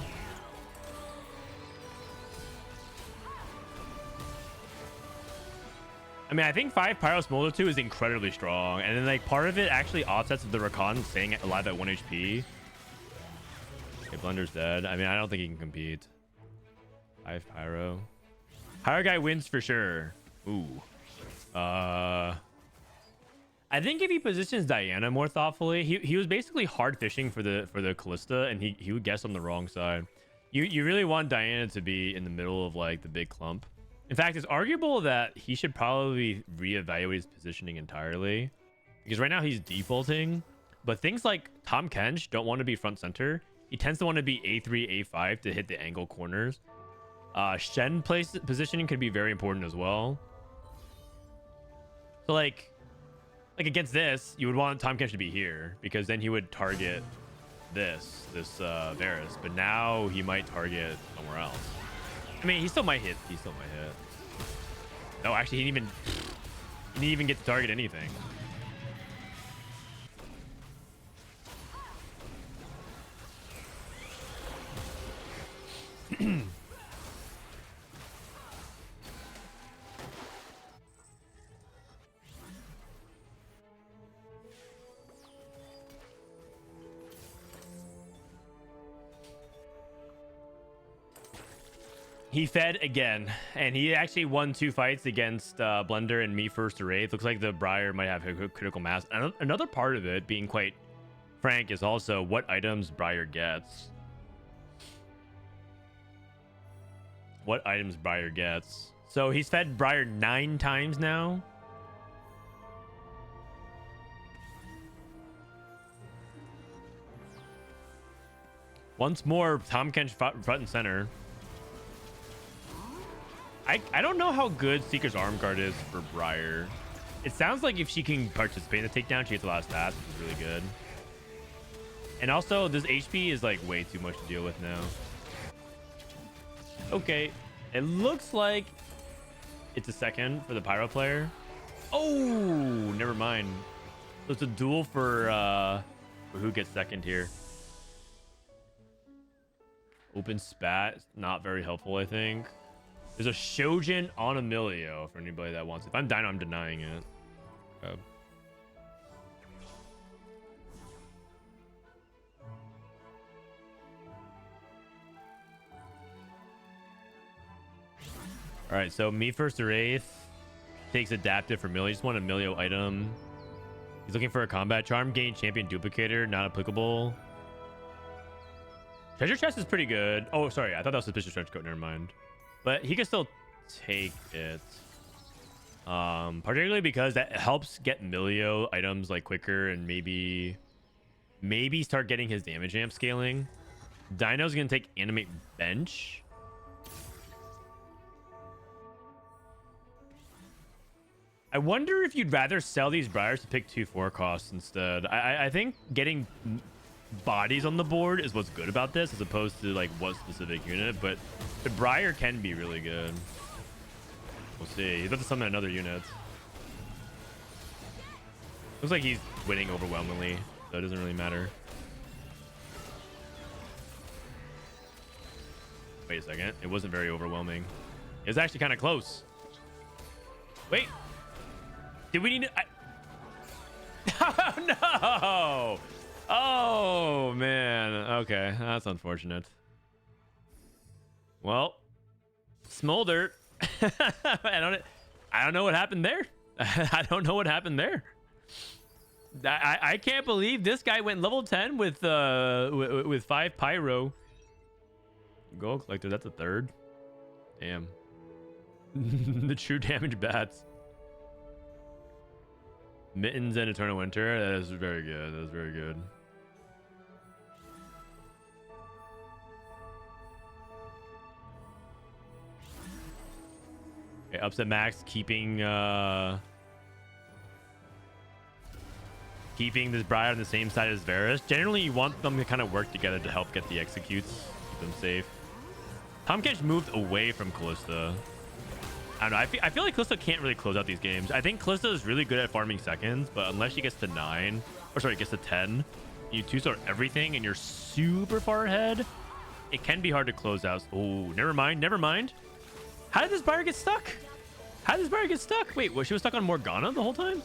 I mean, I think 5 Pyro Smolder 2 is incredibly strong. And then, like, part of it actually offsets the Rakan staying alive at 1 HP. Okay, Blunder's dead. I mean, I don't think he can compete. 5 Pyro. Pyro guy wins for sure. Ooh. I think if he positions Diana more thoughtfully, he was basically hard fishing for the Callista, and he would guess on the wrong side. You really want Diana to be in the middle of like the big clump. In fact, it's arguable that he should probably reevaluate his positioning entirely, because right now he's defaulting. But things like Tahm Kench don't want to be front center. He tends to want to be A3, A5 to hit the angle corners. Shen positioning could be very important as well. So like against this, you would want Tahm Kench to be here, because then he would target this Varus. But now he might target somewhere else. I mean, he still might hit. He still might hit. No, actually, he didn't even get to target anything. He fed again, and he actually won 2 fights against Blender and me first to Wraith. Looks like the Briar might have a critical mass. And another part of it, being quite frank, is also what items Briar gets. What items Briar gets. So he's fed Briar 9 times now. Once more, Tahm Kench front and center. I don't know how good Seeker's Arm Guard is for Briar. It sounds like if she can participate in the takedown, she gets a lot of stats, which is really good. And also, this HP is like way too much to deal with now. Okay, it looks like it's a second for the Pyro player. Oh, never mind. So it's a duel for who gets second here. Open spat, not very helpful, I think. There's a Shojin on Emilio for anybody that wants it. If I'm Dino, I'm denying it. All right, so me first to Wraith takes adaptive for Emilio. Just want a Emilio item. He's looking for a combat charm. Gain champion duplicator, not applicable. Treasure chest is pretty good. Oh, sorry, I thought that was suspicious trench coat. Never mind. But he can still take it. Particularly because that helps get Emilio items like quicker, and maybe start getting his damage amp scaling. Dino's gonna take animate bench. I wonder if you'd rather sell these Briars to pick 2 4 costs instead. I think getting bodies on the board is what's good about this, as opposed to like what specific unit. But the Briar can be really good. We'll see. He's about to summon another unit. Looks like he's winning overwhelmingly, so it doesn't really matter. Wait a second. It wasn't very overwhelming. It was actually kind of close. Wait. Did we need to... Oh, no. Oh, man. Okay. That's unfortunate. Well, Smolder. I don't know what happened there. I don't know what happened there. I can't believe this guy went level 10 with 5 pyro. Gold collector, that's a third. Damn. The true damage bats. Mittens and Eternal Winter. That is very good. That is very good. Okay, Upsetmax keeping keeping this Briar on the same side as Varus. Generally, you want them to kind of work together to help get the executes, keep them safe. Tomkench moved away from Callista. I don't know. I feel like Callista can't really close out these games. I think Callista is really good at farming seconds, but unless she gets to 9, or sorry, gets to 10, you two-star everything and you're super far ahead, it can be hard to close out. Oh, never mind. Never mind. How did this Briar get stuck? How did this Briar get stuck? Wait, was she stuck on Morgana the whole time?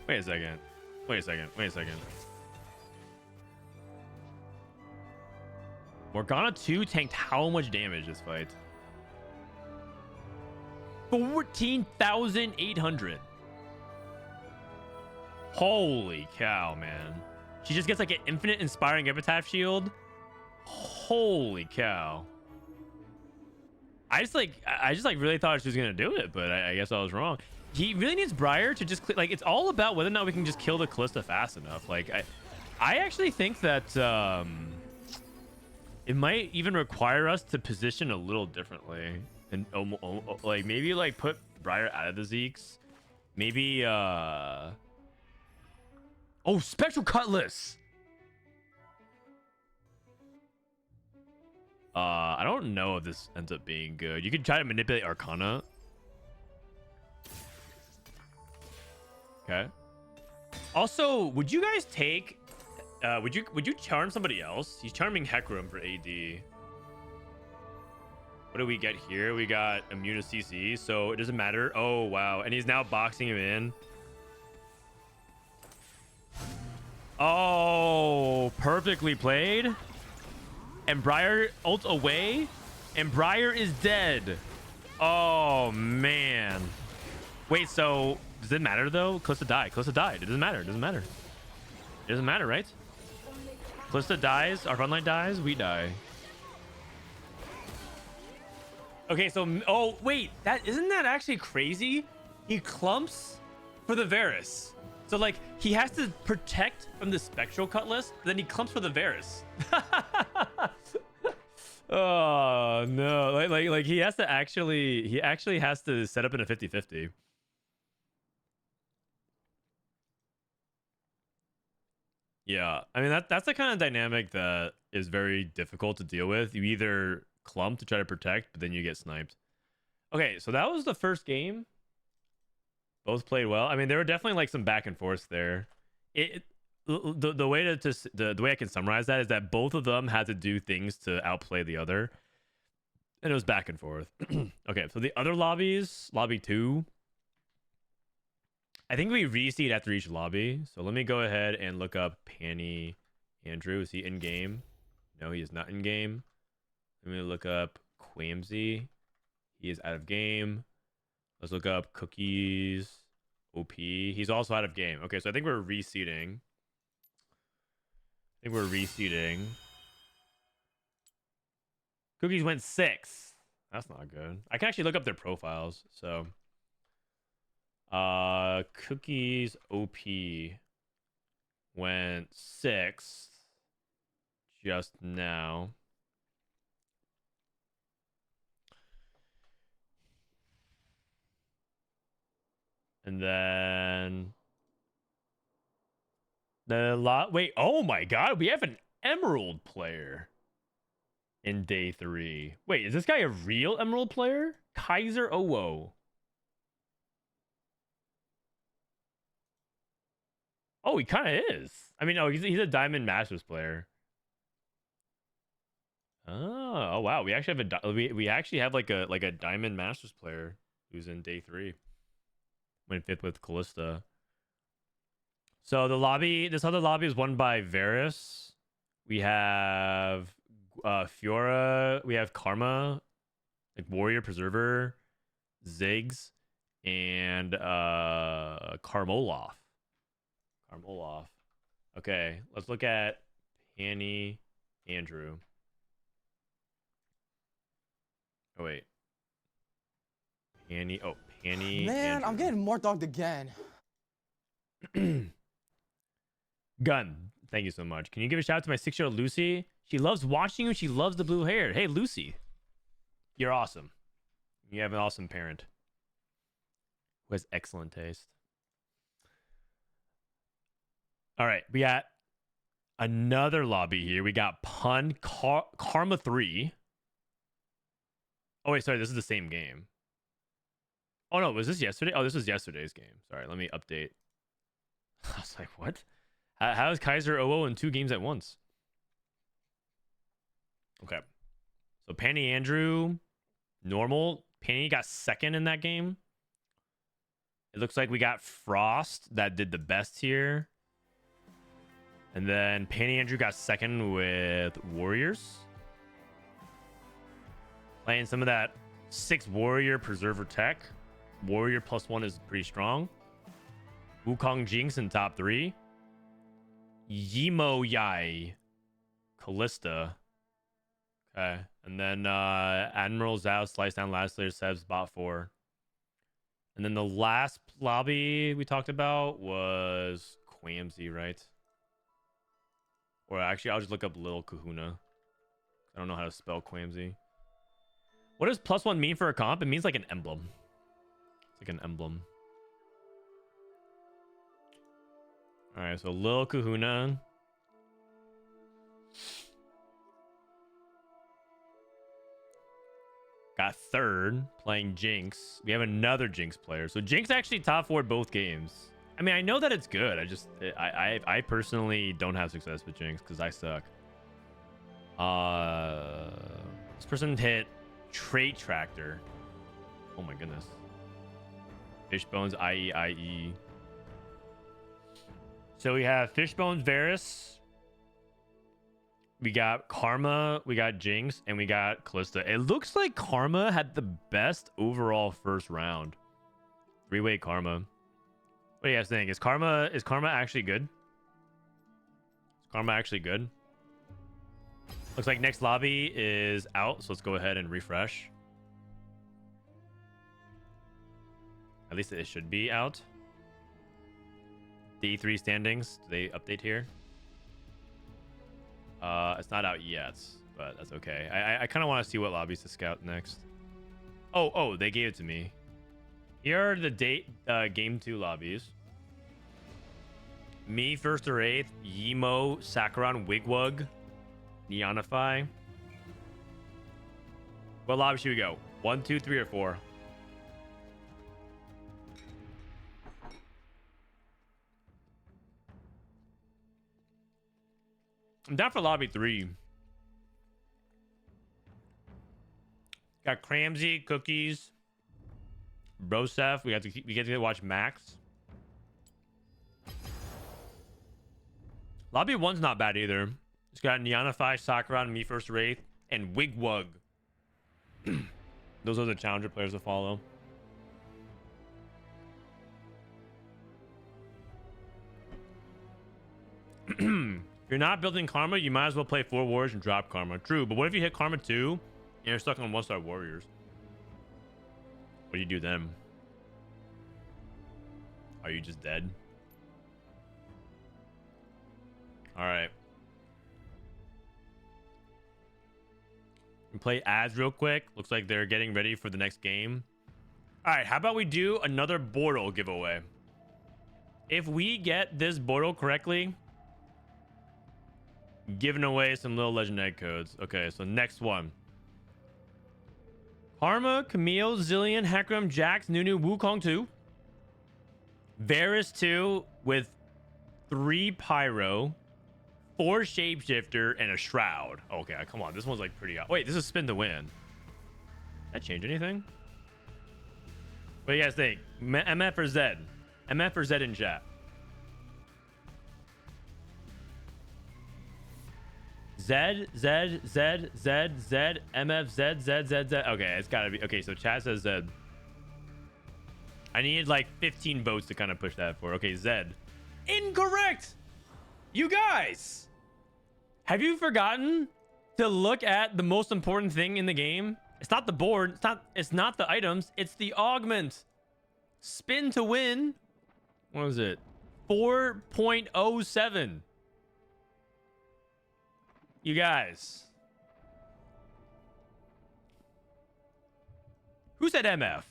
Wait a second. Wait a second. Wait a second. Morgana 2 tanked how much damage this fight? 14,800. Holy cow, man. She just gets like an infinite inspiring epitaph shield. Holy cow. I just really thought she was gonna do it, but I guess I was wrong. He really needs Briar to just like, it's all about whether or not we can just kill the Callista fast enough. Like I actually think that it might even require us to position a little differently, and like maybe like put Briar out of the Zeeks. Maybe oh, Spectral Cutlass. I don't know if this ends up being good. You could try to manipulate Arcana. Okay. Also, would you guys take would you charm somebody else? He's charming Hecarim for AD. What do we get here? We got immune to CC, so it doesn't matter. Oh wow, and he's now boxing him in. Oh, perfectly played. And Briar ult away, and Briar is dead. Oh man. Wait, so does it matter though? Callista died. Callista died. It doesn't matter. It doesn't matter. It doesn't matter, right? Callista dies. Our frontline dies. We die. Okay, so oh wait, isn't that actually crazy? He clumps for the Varus. So like he has to protect from the Spectral Cutlass, then he clumps for the Varus. Oh no, like he actually has to set up in a 50-50. Yeah, I mean that's the kind of dynamic that is very difficult to deal with. You either clump to try to protect, but then you get sniped. Okay, so that was the first game. Both played well. I mean, there were definitely like some back and forth there. The way the way I can summarize that is that both of them had to do things to outplay the other, and it was back and forth. Okay, so the other lobbies, lobby 2. I think we reseed after each lobby. So let me go ahead and look up Pannyandrew. Is he in game? No, he is not in game. Let me look up Quamsy. He is out of game. Let's look up CookiesOP. He's also out of game. Okay, so I think we're reseeding. Cookies went 6. That's not good. I can actually look up their profiles. So, CookiesOP went 6 just now. And then wait, oh my god, we have an Emerald player in day 3. Wait, is this guy a real Emerald player? Kaiser Owo. Oh, he kind of is. I mean, no, he's a Diamond Masters player. Oh wow, we actually have we actually have like a Diamond Masters player who's in day 3. Went 5th with Callista. So the lobby, this other lobby is won by Varus. We have Fiora, we have Karma, like Warrior Preserver, Ziggs, and Karmoloff. Okay, let's look at Pannyandrew. Oh wait. Panny Man, I'm getting more dogged again. Gun, thank you so much. Can you give a shout out to my 6-year-old Lucy? She loves watching you. She loves the blue hair. Hey, Lucy, you're awesome. You have an awesome parent who has excellent taste. All right, we got another lobby here. We got Karma 3. Oh wait, sorry, this is the same game. Oh no, was this yesterday? Oh, this was yesterday's game. Sorry, let me update. I was like, what? How is Kaiser OO in 2 games at once? Okay. So Pannyandrew, normal. Panny got 2nd in that game. It looks like we got Frost that did the best here. And then Pannyandrew got 2nd with Warriors. Playing some of that 6 Warrior Preserver tech. Warrior +1 is pretty strong. Wukong Jinx in top 3. Yimo Yai. Callista. Okay. And then Admiral Zhao, Slice Down, LadderSlayer, Sebs, Bot 4. And then the last lobby we talked about was Quamsy, right? Or actually, I'll just look up Lil Kahuna. I don't know how to spell Quamsy. What does +1 mean for a comp? It means like an emblem. It's like an emblem. All right, so Lil Kahuna. Got 3rd playing Jinx. We have another Jinx player. So Jinx actually top 4 both games. I mean, I know that it's good. I personally don't have success with Jinx because I suck. This person hit Trait Tractor. Oh my goodness. Fishbones, IE. So we have Fishbones, Varus. We got Karma, we got Jinx, and we got Callista. It looks like Karma had the best overall first round. 3-way Karma. What do you guys think? Is Karma actually good? Is Karma actually good? Looks like next lobby is out, so let's go ahead and refresh. At least it should be out. D3 standings, do they update here? It's not out yet, but that's okay. I kind of want to see what lobbies to scout next. Oh, they gave it to me. Here are the game 2 lobbies. Me, 1st or 8th. Yimo, Sakaron, Wigwug, Neonify. What lobby should we go? 1, 2, 3, or 4? I'm down for lobby 3. Got Cramsy, Cookies, Broseph. We get to watch Max. Lobby 1's not bad either. It's got Neonify, Sakaran, Me, 1st or 8th, and Wigwug. Those are the challenger players to follow. If you're not building Karma, you might as well play 4 Warriors and drop Karma. True, but what if you hit Karma 2 and you're stuck on 1-star Warriors? What do you do then? Are you just dead? All right. We play ads real quick. Looks like they're getting ready for the next game. All right, how about we do another Bortle giveaway? If we get this Bortle correctly, giving away some little legend egg codes. Okay, so next one. Karma, Camille, Zillion, Hecarim, Jax, Nunu, Wukong 2. Varus 2 with 3 Pyro, 4 Shapeshifter, and a Shroud. Okay, come on. This one's like pretty... Wait, this is spin to win. Did that change anything? What do you guys think? MF or Z? MF or Z in chat? Z, Z, Z, Z, Z, MF, Z, Z, Z, Z. Okay, it's gotta be. Okay, so chat says Z. I needed like 15 votes to kind of push that for. Okay, Z. Incorrect! You guys! Have you forgotten to look at the most important thing in the game? It's not the board. It's not the items. It's the augment. Spin to win. What was it? 4.07. You guys. Who said MF?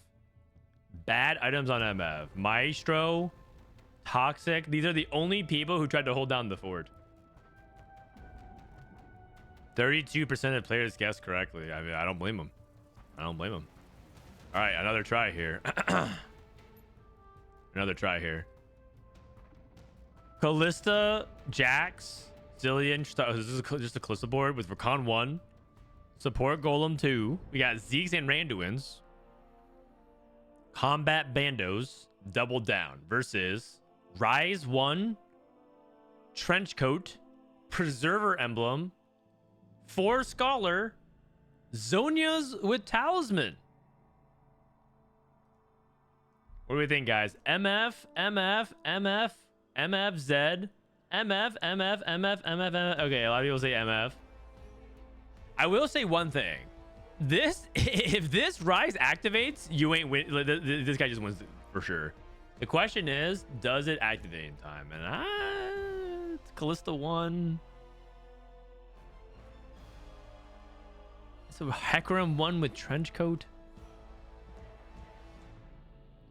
Bad items on MF. Maestro. Toxic. These are the only people who tried to hold down the fort. 32% of players guessed correctly. I mean, I don't blame them. I don't blame them. All right, another try here. Another try here. Callista, Jax, Zillion. This is just a Callista board with Rakan 1. Support Golem 2. We got Zeeks and Randuins. Combat Bandos. Double Down versus Rise 1. Trenchcoat. Preserver Emblem. 4 Scholar. Zonia's with Talisman. What do we think, guys? MF, MF, MF, MF, Z, MF, MF, MF, MF. Okay, a lot of people say MF. I will say one thing. If this Rise activates, you ain't win. This guy just wins for sure. The question is, does it activate in time? And it's Callista 1. It's a Hecarim 1 with Trenchcoat.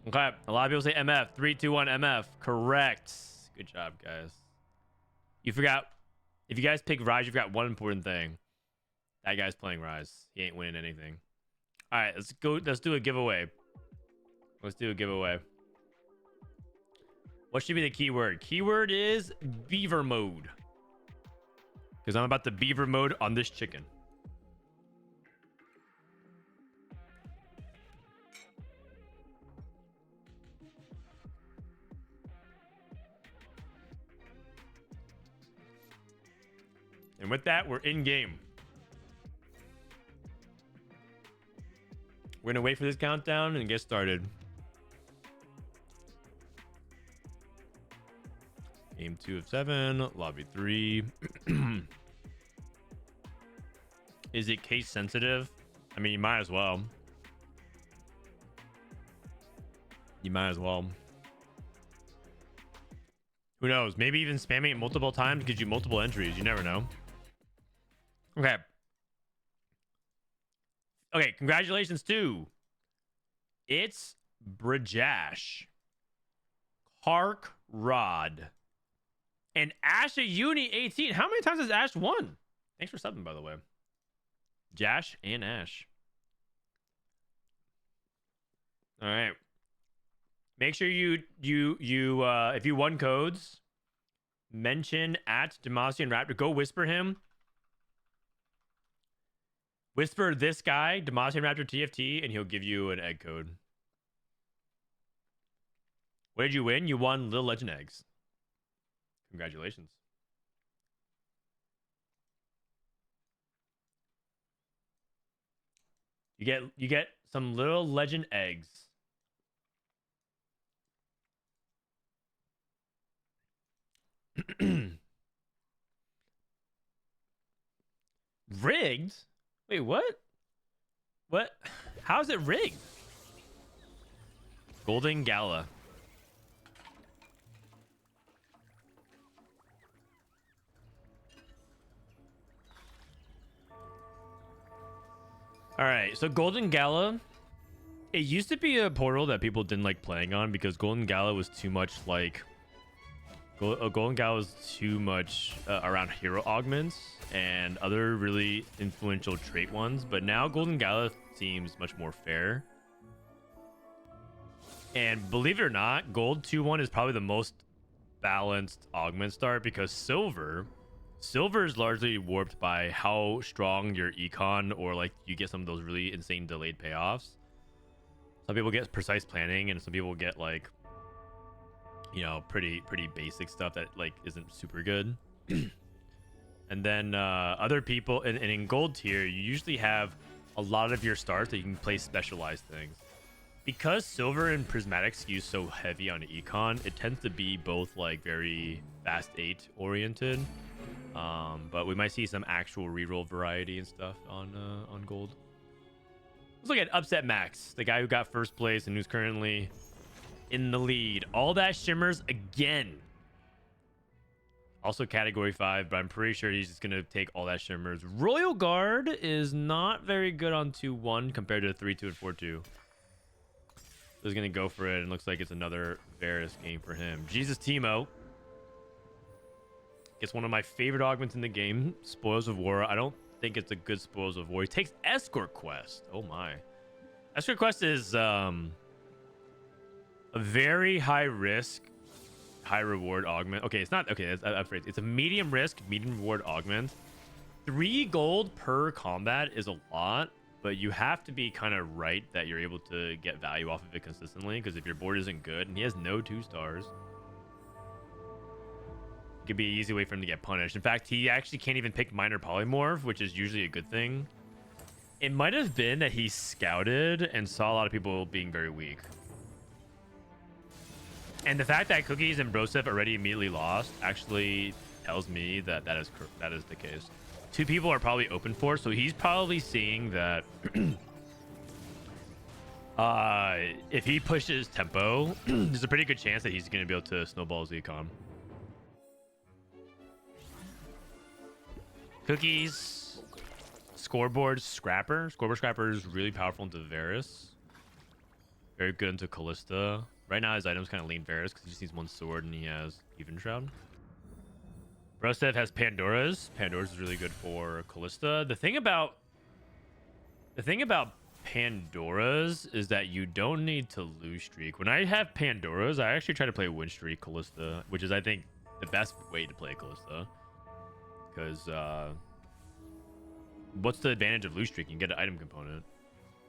Okay, a lot of people say MF. 3, 2, 1, MF. Correct. Good job, guys. You forgot. If you guys pick Rise, you forgot one important thing. That guy's playing Rise. He ain't winning anything. All right, let's go. Let's do a giveaway. Let's do a giveaway. What should be the keyword? Keyword is beaver mode. Because I'm about to beaver mode on this chicken. And with that, we're in game. We're going to wait for this countdown and get started. Game 2 of 7, lobby 3. Is it case sensitive? I mean, you might as well. You might as well. Who knows? Maybe even spamming it multiple times gives you multiple entries. You never know. Okay. Okay, congratulations to It's Brajash, Hark Rod, and Asha Uni 18. How many times has Ash won? Thanks for subbing, by the way. Jash and Ash. All right. Make sure you if you won codes, mention at Demacian Raptor. Go whisper him. Whisper this guy, Demacian Raptor TFT, and he'll give you an egg code. What did you win? You won Little Legend Eggs. Congratulations. You get some Little Legend Eggs. Rigged? Wait, what? What? How's it rigged? Golden Gala. All right, so Golden Gala It used to be a portal that people didn't like playing on because Golden Gala was too much like Golden Gala was too much around hero augments and other really influential trait ones, but now Golden Gala seems much more fair. And believe it or not, Gold 2-1 is probably the most balanced augment start because Silver is largely warped by how strong your econ or like you get some of those really insane delayed payoffs. Some people get precise planning and some people get like, you know, pretty basic stuff that like isn't super good. And then other people and in gold tier, you usually have a lot of your starts that you can play specialized things. Because Silver and Prismatic skew so heavy on econ, it tends to be both like very fast 8 oriented. But we might see some actual reroll variety and stuff on gold. Let's look at Upsetmax, the guy who got first place and who's currently in the lead. All that shimmers again. Also category 5, but I'm pretty sure he's just gonna take all that shimmers. Royal Guard is not very good on 2-1 compared to 3-2 and 4-2. He's gonna go for it, and looks like it's another Varus game for him. JesusTeemo gets one of my favorite augments in the game, Spoils of War. I don't think it's a good Spoils of War. He takes Escort Quest. Oh my. Escort Quest is a very high risk, high reward augment. Okay, it's not okay. I'm afraid it's a medium risk, medium reward augment. 3 gold per combat is a lot, but you have to be kind of right that you're able to get value off of it consistently. Because if your board isn't good and he has no 2 stars, it could be an easy way for him to get punished. In fact, he actually can't even pick minor polymorph, which is usually a good thing. It might have been that he scouted and saw a lot of people being very weak. And the fact that Cookies and Broseph already immediately lost actually tells me that that is the case. 2 people are probably open for, so he's probably seeing that if he pushes tempo, there's a pretty good chance that he's going to be able to snowball his econ. Cookies, Scoreboard Scrapper. Scoreboard Scrapper is really powerful into Varus. Very good into Callista. Right now his items kind of lean Varus because he just needs 1 sword and he has Even Shroud. Broseph has Pandora's. Pandora's is really good for Callista. The thing about Pandora's is that you don't need to lose streak. When I have Pandora's, I actually try to play win streak Callista, which is I think the best way to play Callista. Because what's the advantage of lose streak? You can get an item component.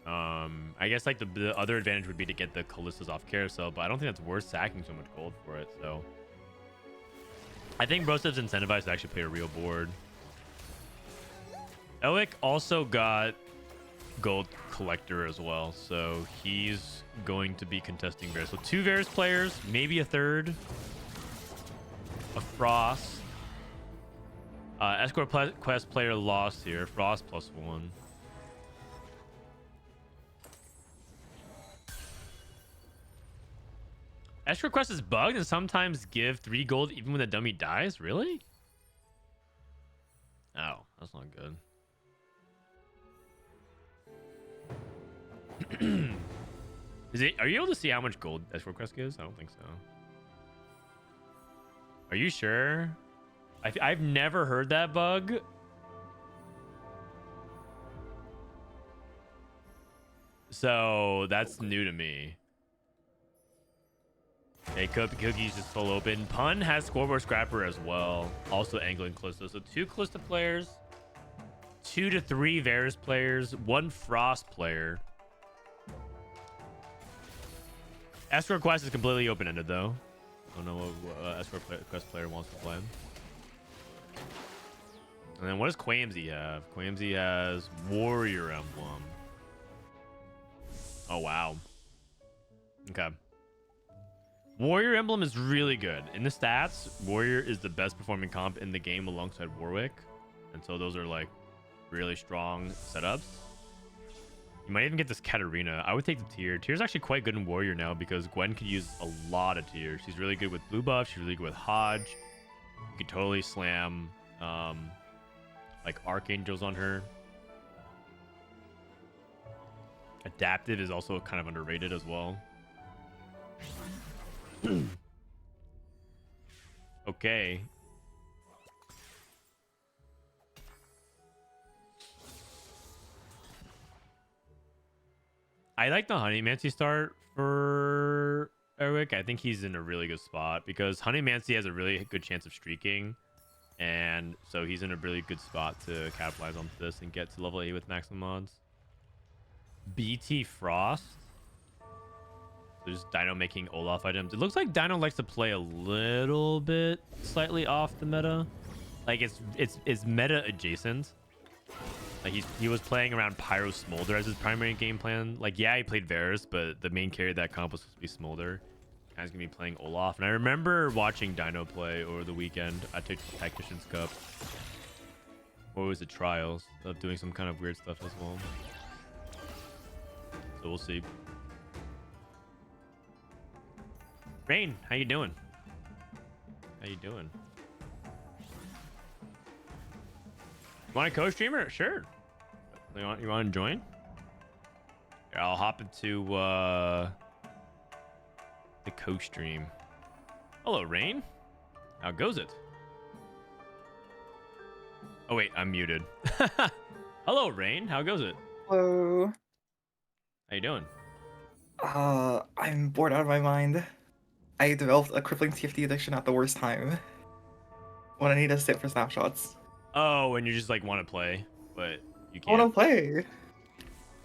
I guess like the other advantage would be to get the Callistas off carousel, but I don't think that's worth sacking so much gold for it. So I think Brosev's incentivized to actually play a real board. Elik also got gold collector as well, so he's going to be contesting Varus. So 2 Varus players, maybe a third. A Frost. Escort Quest player lost here. Frost +1. Escort Quest is bugged and sometimes give 3 gold even when the dummy dies? Really? Oh, that's not good. Are you able to see how much gold Escort Quest gives? I don't think so. Are you sure? I've never heard that bug. So that's new to me. Okay, Cookies just full open. Pun has Scoreboard Scrapper as well. Also angling Callista. So 2 Callista players, 2 to 3 Varus players, 1 Frost player. Escort Quest is completely open-ended though. I don't know what Escort Quest player wants to play. And then what does Quamsy have? Quamsy has Warrior Emblem. Oh, wow. Okay. Warrior Emblem is really good. In the stats, Warrior is the best performing comp in the game alongside Warwick. And so those are like really strong setups. You might even get this Katarina. I would take the tier. Tier's actually quite good in Warrior now because Gwen could use a lot of tiers. She's really good with blue buff. She's really good with Hodge. You could totally slam like Archangels on her. Adaptive is also kind of underrated as well. Okay. I like the Honeymancy start for Eric. I think he's in a really good spot because Honeymancy has a really good chance of streaking. And so he's in a really good spot to capitalize on this and get to level 8 with maximum mods. BT Frost. There's Dino making Olaf items. It looks like Dino likes to play a little bit slightly off the meta. Like it's meta adjacent. Like he was playing around Pyro Smolder as his primary game plan. Like yeah, he played Varus, but the main carry of that comp was supposed to be Smolder. And he's gonna be playing Olaf. And I remember watching Dino play over the weekend at Tactician's Cup. Or was it Trials of doing some kind of weird stuff as well. So we'll see. Rain, how you doing? How you doing? You want a co-streamer? Sure. You want to join? Here, I'll hop into the co-stream. Hello, Rain. How goes it? Oh wait, I'm muted. Hello, Rain. How goes it? Hello. How you doing? I'm bored out of my mind. I developed a crippling TFT addiction at the worst time. When I need to sit for snapshots. Oh, and you just like want to play, but you I can't. want to play.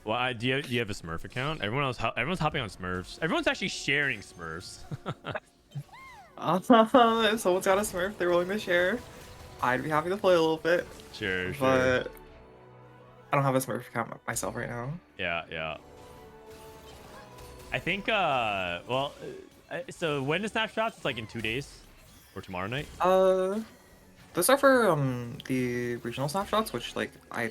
Well, do you have a Smurf account? Everyone's hopping on Smurfs. Everyone's actually sharing Smurfs. If someone's got a Smurf they're willing to share, I'd be happy to play a little bit. Sure. But I don't have a Smurf account myself right now. Yeah. I think so when the snapshots? It's like in 2 days or tomorrow night. Those are for the regional snapshots, which like I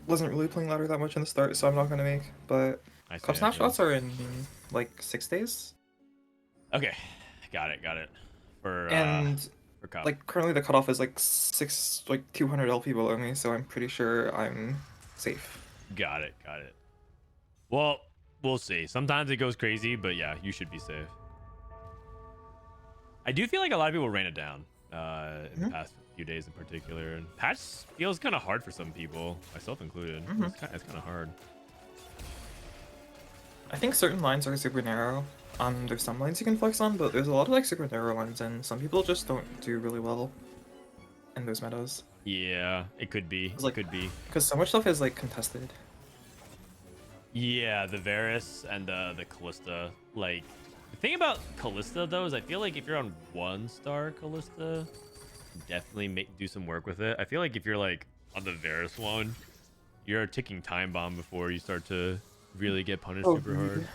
wasn't really playing ladder that much in the start, so I'm not gonna make. But cup snapshots are in like 6 days. Okay, got it. For cup. Like currently the cutoff is like 200 LP below me, so I'm pretty sure I'm safe. Got it. Well, we'll see. Sometimes it goes crazy, but yeah, you should be safe. I do feel like a lot of people ran it down in the past few days in particular. And patch feels kind of hard for some people, myself included. It's kind of hard. I think certain lines are super narrow. There's some lines you can flex on, but there's a lot of like super narrow lines, and some people just don't do really well in those meadows. Yeah, it could be. Like, it could be. Because so much stuff is like contested. Yeah, the Varus and the Callista. Like, the thing about Callista though is I feel like if you're on 1-star Callista, definitely do some work with it. I feel like if you're like on the Varus one, you're a ticking time bomb before you start to really get punished super hard.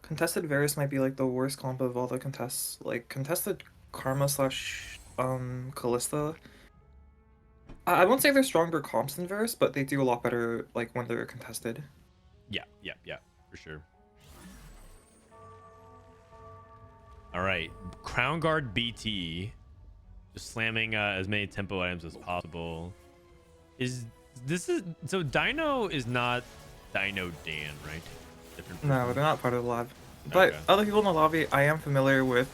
Contested Varus might be like the worst comp of all the contests. Like contested Karma / Callista. I won't say they're stronger comps than Varus, but they do a lot better like when they're contested. Yeah, for sure. All right, Crown Guard BT, just slamming as many tempo items as possible. So Dino is not Dino Dan, right? Different No, they're not part of the lab. But okay. Other people in the lobby, I am familiar with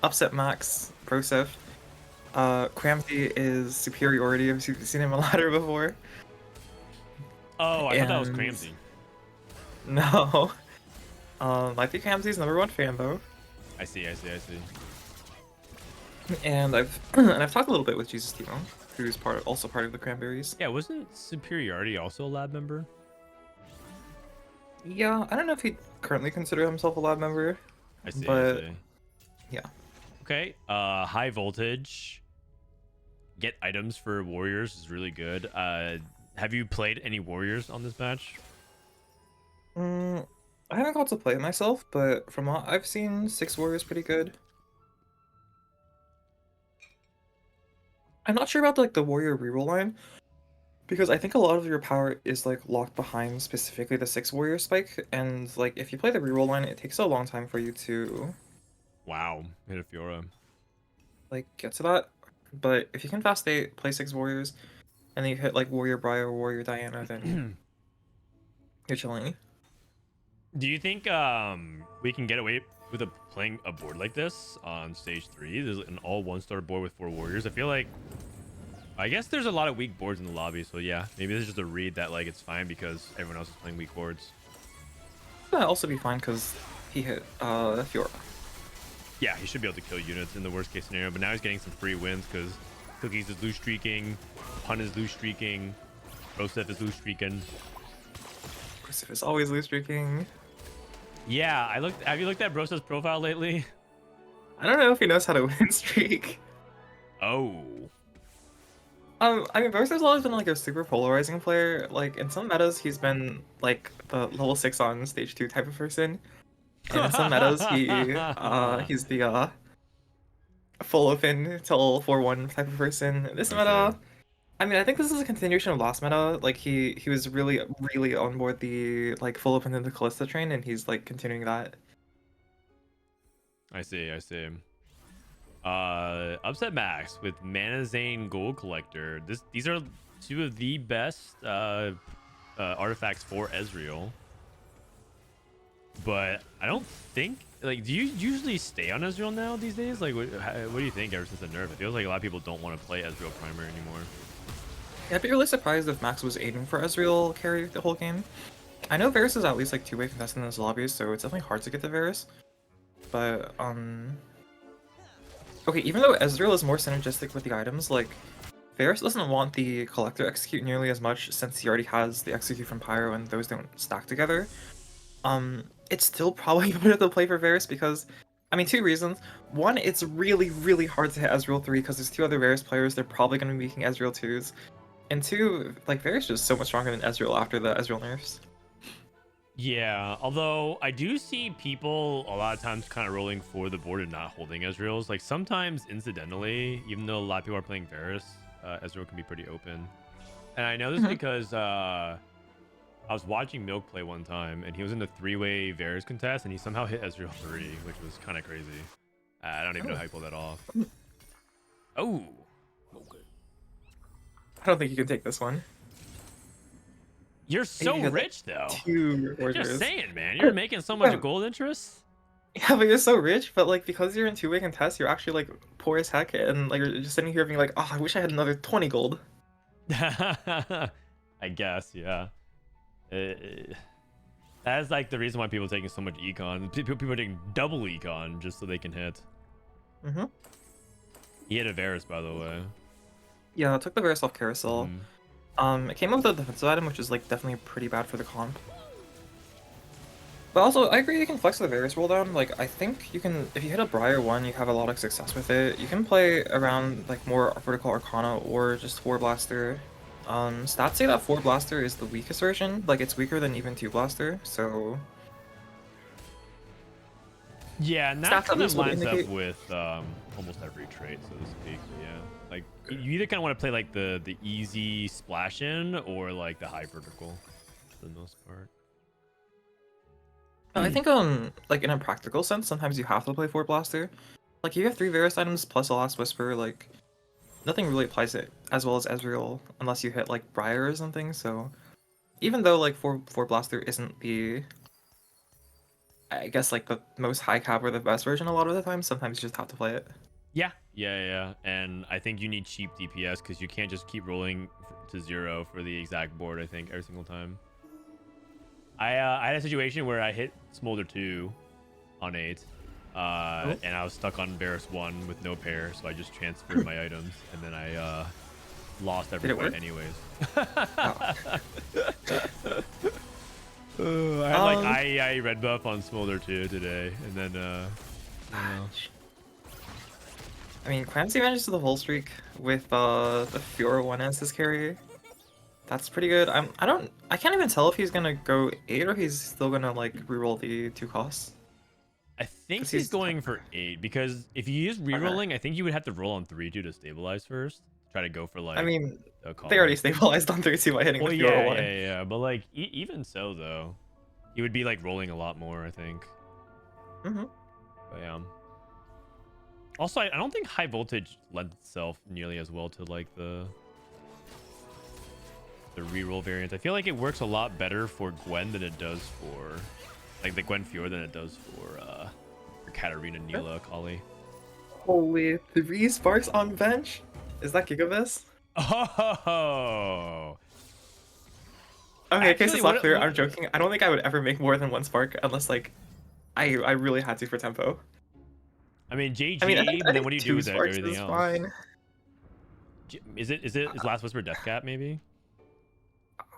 Upsetmax, Broseph. Cramsey is superiority. I've seen him a ladder before. Oh, I thought that was Cramsey. No. I think Cramsey's #1 fan though. I see. And I've talked a little bit with JesusTeemo, who's also part of the Cranberries. Yeah, wasn't Superiority also a lab member? Yeah, I don't know if he'd currently consider himself a lab member. I see. Yeah. Okay. High voltage. Get items for warriors is really good. Have you played any warriors on this batch? I haven't got to play it myself, but from what I've seen, 6 warriors pretty good. I'm not sure about like the warrior reroll line, because I think a lot of your power is like locked behind specifically the 6 warrior spike, and like if you play the reroll line, it takes a long time for you to hit a Fiora. Like get to that. But if you can fast 8, play 6 warriors, and then you hit like warrior Briar or warrior Diana, then You're chilling. Do you think we can get away with playing a board like this on stage 3? There's an all 1-star board with 4 warriors. I feel like, I guess there's a lot of weak boards in the lobby, so yeah, maybe this is just a read that like it's fine because everyone else is playing weak boards. That'd also be fine because he hit Fiora. Yeah, he should be able to kill units in the worst case scenario, but now he's getting some free wins because Cookies is loose streaking, Pun is loose streaking, Broseph is loose streaking. Broseph is always loose streaking. Yeah, have you looked at Broseth's profile lately? I don't know if he knows how to win streak. Oh. I mean, Broseth's always been like a super polarizing player. Like in some metas, he's been like the level 6 on stage 2 type of person, and in some metas, he's the full open till 4-1 type of person. This meta, I mean, I think this is a continuation of last meta. Like he was really on board the like full open to the Callista train, and he's like continuing that. I see. Upsetmax with Mana Zane Gold Collector. These are 2 of the best artifacts for Ezreal. But I don't think, like, do you usually stay on Ezreal now these days? Like, what do you think ever since the nerf? It feels like a lot of people don't want to play Ezreal Primer anymore. Yeah, I'd be really surprised if Max was aiming for Ezreal carry the whole game. I know Varus is at least like 2-way contestant in this lobby, so it's definitely hard to get the Varus. But okay, even though Ezreal is more synergistic with the items, like Varus doesn't want the Collector execute nearly as much since he already has the execute from Pyro and those don't stack together. It's still probably better to play for Varus because, I mean, 2 reasons. One, it's really hard to hit Ezreal 3 because there's 2 other Varus players, they're probably going to be making Ezreal 2s. And 2, like, Varus is just so much stronger than Ezreal after the Ezreal nerfs. Yeah, although I do see people a lot of times kind of rolling for the board and not holding Ezreals. Like sometimes incidentally, even though a lot of people are playing Varus, Ezreal can be pretty open. And I know this because I was watching Milk play one time, and he was in the 3-way Varus contest, and he somehow hit Ezreal 3, which was kind of crazy. I don't even know how he pulled that off. Oh. I don't think you can take this one. You're so rich, though. 2 I'm orders. just saying, man. You're making so much gold interest. Yeah, but you're so rich, but like because you're in 2-way contests, you're actually like poor as heck, and like you're just sitting here being like, oh, I wish I had another 20 gold. I guess, yeah. That's like the reason why people are taking so much econ. People are taking double econ just so they can hit. He hit a Varus, by the way. Yeah, I took the Varus off Carousel. It came up with a defensive item, which is like definitely pretty bad for the comp. But also, I agree you can flex the Varus roll down. Like, I think you can, if you hit a Briar 1, you have a lot of success with it. You can play around like more Vertical Arcana or just 4 Blaster. Stats say that 4 Blaster is the weakest version. Like, it's weaker than even 2 Blaster, so... Yeah, and that kind of lines up with almost every trait, so to speak. Yeah, like you either kind of want to play like the easy splash in or like the high vertical, for the most part. I think like in a practical sense, sometimes you have to play 4 Blaster. Like you have 3 Varus items plus a Last Whisper. Like nothing really applies it as well as Ezreal unless you hit like Briar or something. So even though like 4 Blaster isn't the, I guess, like the most high cap or the best version a lot of the time, sometimes you just have to play it. Yeah. And I think you need cheap DPS because you can't just keep rolling to 0 for the exact board, I think, every single time. I had a situation where I hit Smolder 2 on 8, and I was stuck on Varus 1 with no pair, so I just transferred my items, and then I lost every fight anyways. I had like I red buff on Smolder 2 today, and then I mean, Clancy manages the whole streak with the Fiora 1 as his carry. That's pretty good. I can't even tell if he's gonna go 8 or he's still gonna like reroll the 2 costs. I think he's going for 8 because if you use rerolling, I think you would have to roll on 3-2 to stabilize first. Try to go for like. I mean, they already stabilized on 3-2 by hitting the Fiora 1. Yeah. But like even so though, he would be like rolling a lot more, I think. But yeah. Also, I don't think high voltage lends itself nearly as well to like the the reroll variant. I feel like it works a lot better for Gwen than it does for like the Gwen Fjord than it does for Katarina, Neela, Kali. Holy 3 sparks on bench? Is that Gigavis? Oh. Okay, in case Actually, it's not clear, I'm joking. I don't think I would ever make more than 1 spark unless like I really had to for tempo. I mean, JG, I mean, but then what do you do 2 with sparks everything is else? fine. Is Last Whisper Death Cap maybe?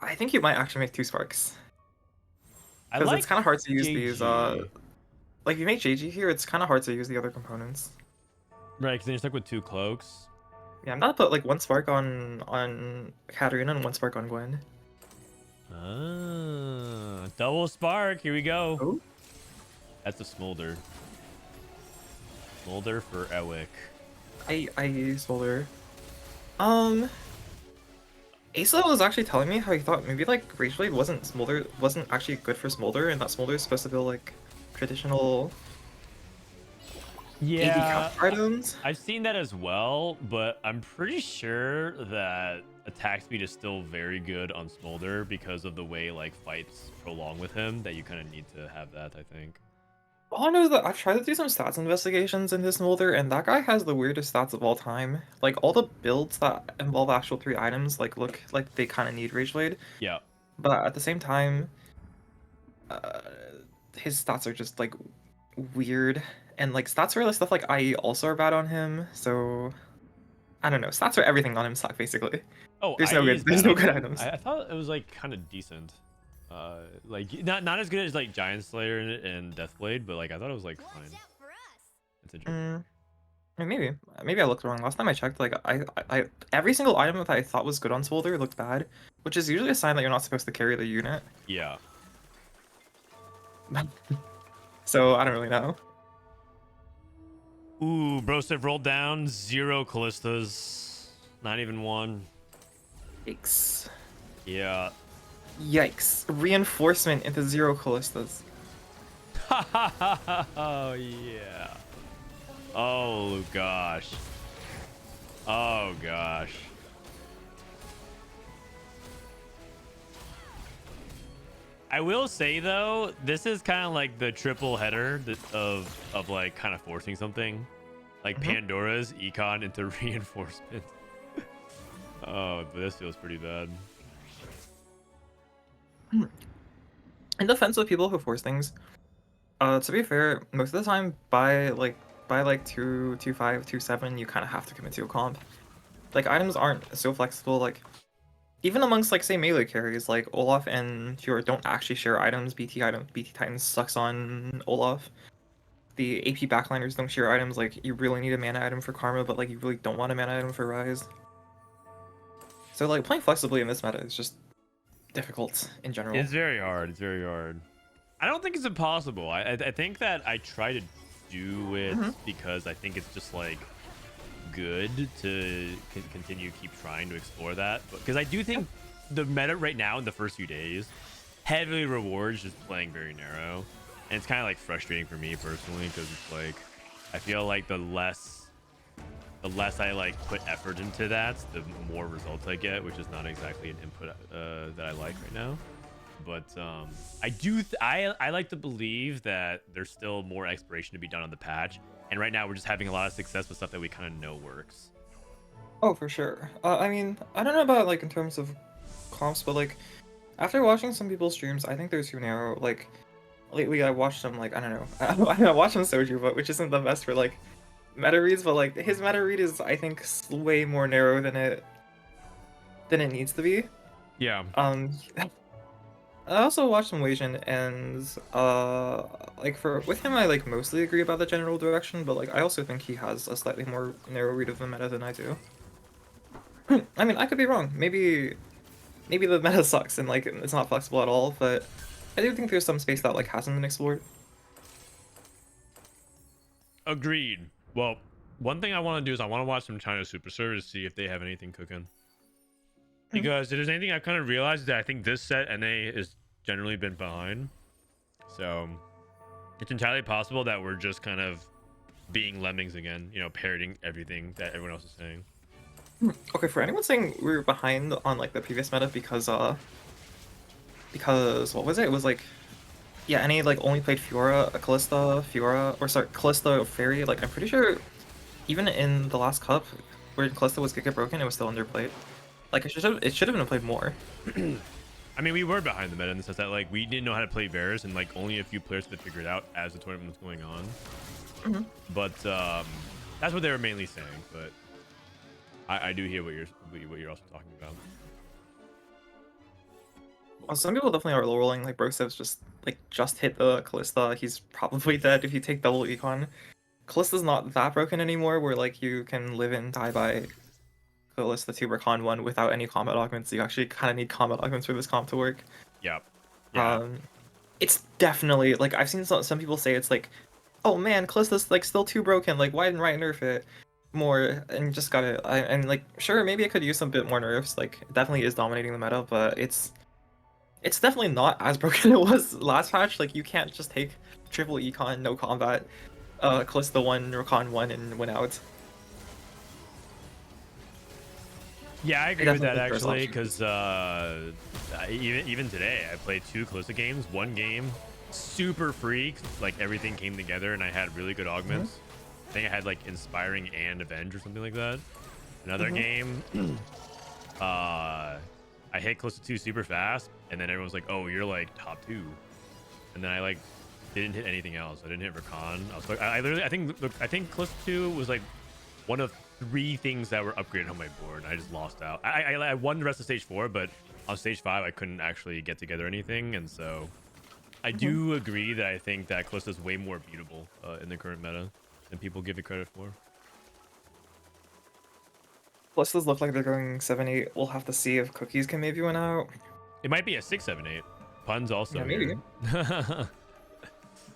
I think you might actually make 2 sparks. I Because like it's kind of hard to use JG. these. Like if you make JG here, it's kind of hard to use the other components. Right, because then you're stuck with 2 cloaks. Yeah, I'm not put like 1 spark on Katarina and 1 spark on Gwen. Ah, double spark. Here we go. Oh. That's a smolder. Smolder for Ewick. I use Smolder. Asa was actually telling me how he thought maybe like Rage Blade wasn't actually good for Smolder, and that Smolder is supposed to build like traditional AD counter items. I've seen that as well, but I'm pretty sure that attack speed is still very good on Smolder because of the way like fights prolong with him, that you kind of need to have that, I think. All I know is that I've tried to do some stats investigations in this Smolder, and that guy has the weirdest stats of all time. Like all the builds that involve actual 3 items like look like they kind of need Rage Blade. Yeah. But at the same time, his stats are just like weird, and like stats for stuff like IE also are bad on him. So I don't know. Stats for everything on him suck basically. Oh, There's no good items. I thought it was like kind of decent. Like not as good as like Giant Slayer and Deathblade, but like I thought it was like fine. That's interesting. Maybe I looked wrong. Last time I checked, like I every single item that I thought was good on Smolder looked bad, which is usually a sign that you're not supposed to carry the unit. Yeah. So I don't really know. Ooh, Broseph rolled down 0 Callistas. Not even 1. Yikes. Yeah. Yikes. Reinforcement into 0 Callistas. Oh, yeah. Oh, gosh. Oh, gosh. I will say, though, this is kind of like the triple header of like kind of forcing something. Like Pandora's econ into reinforcement. Oh, this feels pretty bad. In defense of people who force things, to be fair, most of the time by 2.5, 2.7, you kind of have to commit to a comp. Like items aren't so flexible. Like even amongst like say melee carries, like Olaf and Fjord don't actually share items. BT Titans sucks on Olaf. The AP backliners don't share items. Like you really need a mana item for Karma, but like you really don't want a mana item for Rise. So like playing flexibly in this meta is just difficult in general. It's very hard. It's very hard. I don't think it's impossible. I think that I try to do it because I think it's just like good to keep trying to explore that. Because I do think the meta right now in the first few days heavily rewards just playing very narrow, and it's kind of like frustrating for me personally because it's like I feel like the less I like put effort into that, the more results I get, which is not exactly an input that I like right now. But I like to believe that there's still more exploration to be done on the patch, and right now we're just having a lot of success with stuff that we kind of know works. Oh, for sure. I mean, I don't know about like in terms of comps, but like after watching some people's streams, I think they're too narrow. Like lately, I watched them like I don't know. I watched him Soju, but which isn't the best for like meta reads, but like his meta read is I think way more narrow than it needs to be. Yeah. I also watched some Legion, and like with him I like mostly agree about the general direction, but like I also think he has a slightly more narrow read of the meta than I do. I mean, I could be wrong. Maybe the meta sucks and like it's not flexible at all, but I do think there's some space that like hasn't been explored. Agreed. Well, one thing I want to do is I want to watch some China Super Servers to see if they have anything cooking. Because if there's anything I've kind of realized, that I think this set NA has generally been behind. So it's entirely possible that we're just kind of being lemmings again, you know, parroting everything that everyone else is saying. Okay, for anyone saying we were behind on like the previous meta because what was it? It was like, yeah, any like only played Fiora, Callista, Fiora, or sorry, Callista or Fairy. Like I'm pretty sure even in the last cup where Callista was Giga broken, it was still underplayed. Like it should have been played more. I mean, we were behind the meta in the sense that like we didn't know how to play Varus, and like only a few players could figure it out as the tournament was going on. But that's what they were mainly saying. But I do hear what you're also talking about. Well, some people definitely are low rolling. Like Broseph just hit the Callista. He's probably dead if you take double econ. Callista's not that broken anymore, where like you can live and die by Callista 2 or Con 1 without any combat augments. You actually kind of need combat augments for this comp to work. Yep. Yeah. It's definitely like I've seen some people say it's like, oh man, Callista's like still too broken. Like why didn't Riot nerf it more? And just got it. And like sure, maybe I could use some bit more nerfs. Like it definitely is dominating the meta, but it's definitely not as broken as it was last patch. Like you can't just take triple econ, no combat, Callista 1 or Con 1 and win out. Yeah, I agree with that actually, because even today I played 2 Callista games. One game, super free, like everything came together, and I had really good augments. I think I had like Inspiring and Avenge or something like that. Another game, I hit Callista 2 super fast, and then everyone's like, "Oh, you're like top 2," and then I like didn't hit anything else. I didn't hit Rakan. I was like, I think Callista 2 was like one of 3 things that were upgraded on my board, and I just lost out. I won the rest of stage 4, but on stage 5 I couldn't actually get together anything, and so I do agree that I think that Callista's way more beatable in the current meta than people give it credit for. Callistas look like they're going 7-8. We'll have to see if Cookies can maybe win out. It might be a 6-7-8. Pun's also Yeah, maybe. here.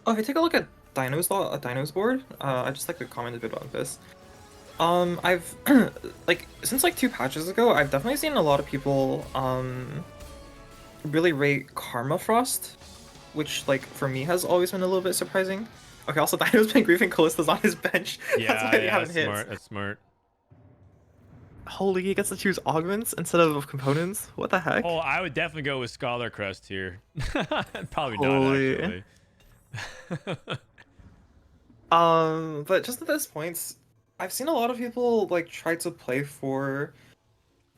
Oh, if you take a look at Dino's board, I just like to comment a bit on this. I've like since like 2 patches ago, I've definitely seen a lot of people really rate Karma Frost, which like for me has always been a little bit surprising. Okay, also Dino's been griefing Callista's on his bench. Yeah, That's why they haven't hit. Smart. That's smart. Holy, he gets to choose augments instead of components. What the heck? Oh, I would definitely go with Scholar Crest here. Probably Holy. not actually. But just at this point, I've seen a lot of people like try to play for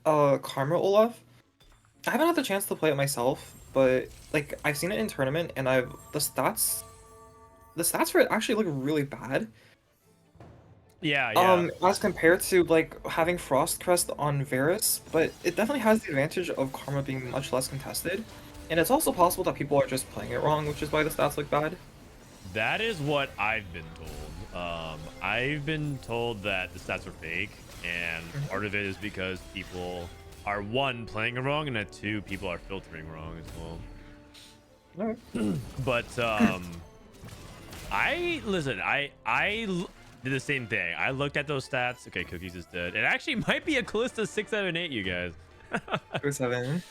Karma Olaf. I haven't had the chance to play it myself, but like I've seen it in tournament, and the stats for it actually look really bad. Yeah. As compared to like having Frost Crest on Varus, but it definitely has the advantage of Karma being much less contested, and it's also possible that people are just playing it wrong, which is why the stats look bad. That is what I've been told. I've been told that the stats are fake, and part of it is because people are 1 playing it wrong, and that 2 people are filtering wrong as well. But I did the same thing. I looked at those stats. Okay, Cookies is dead. It actually might be a Callista 6-7-8, you guys. 7.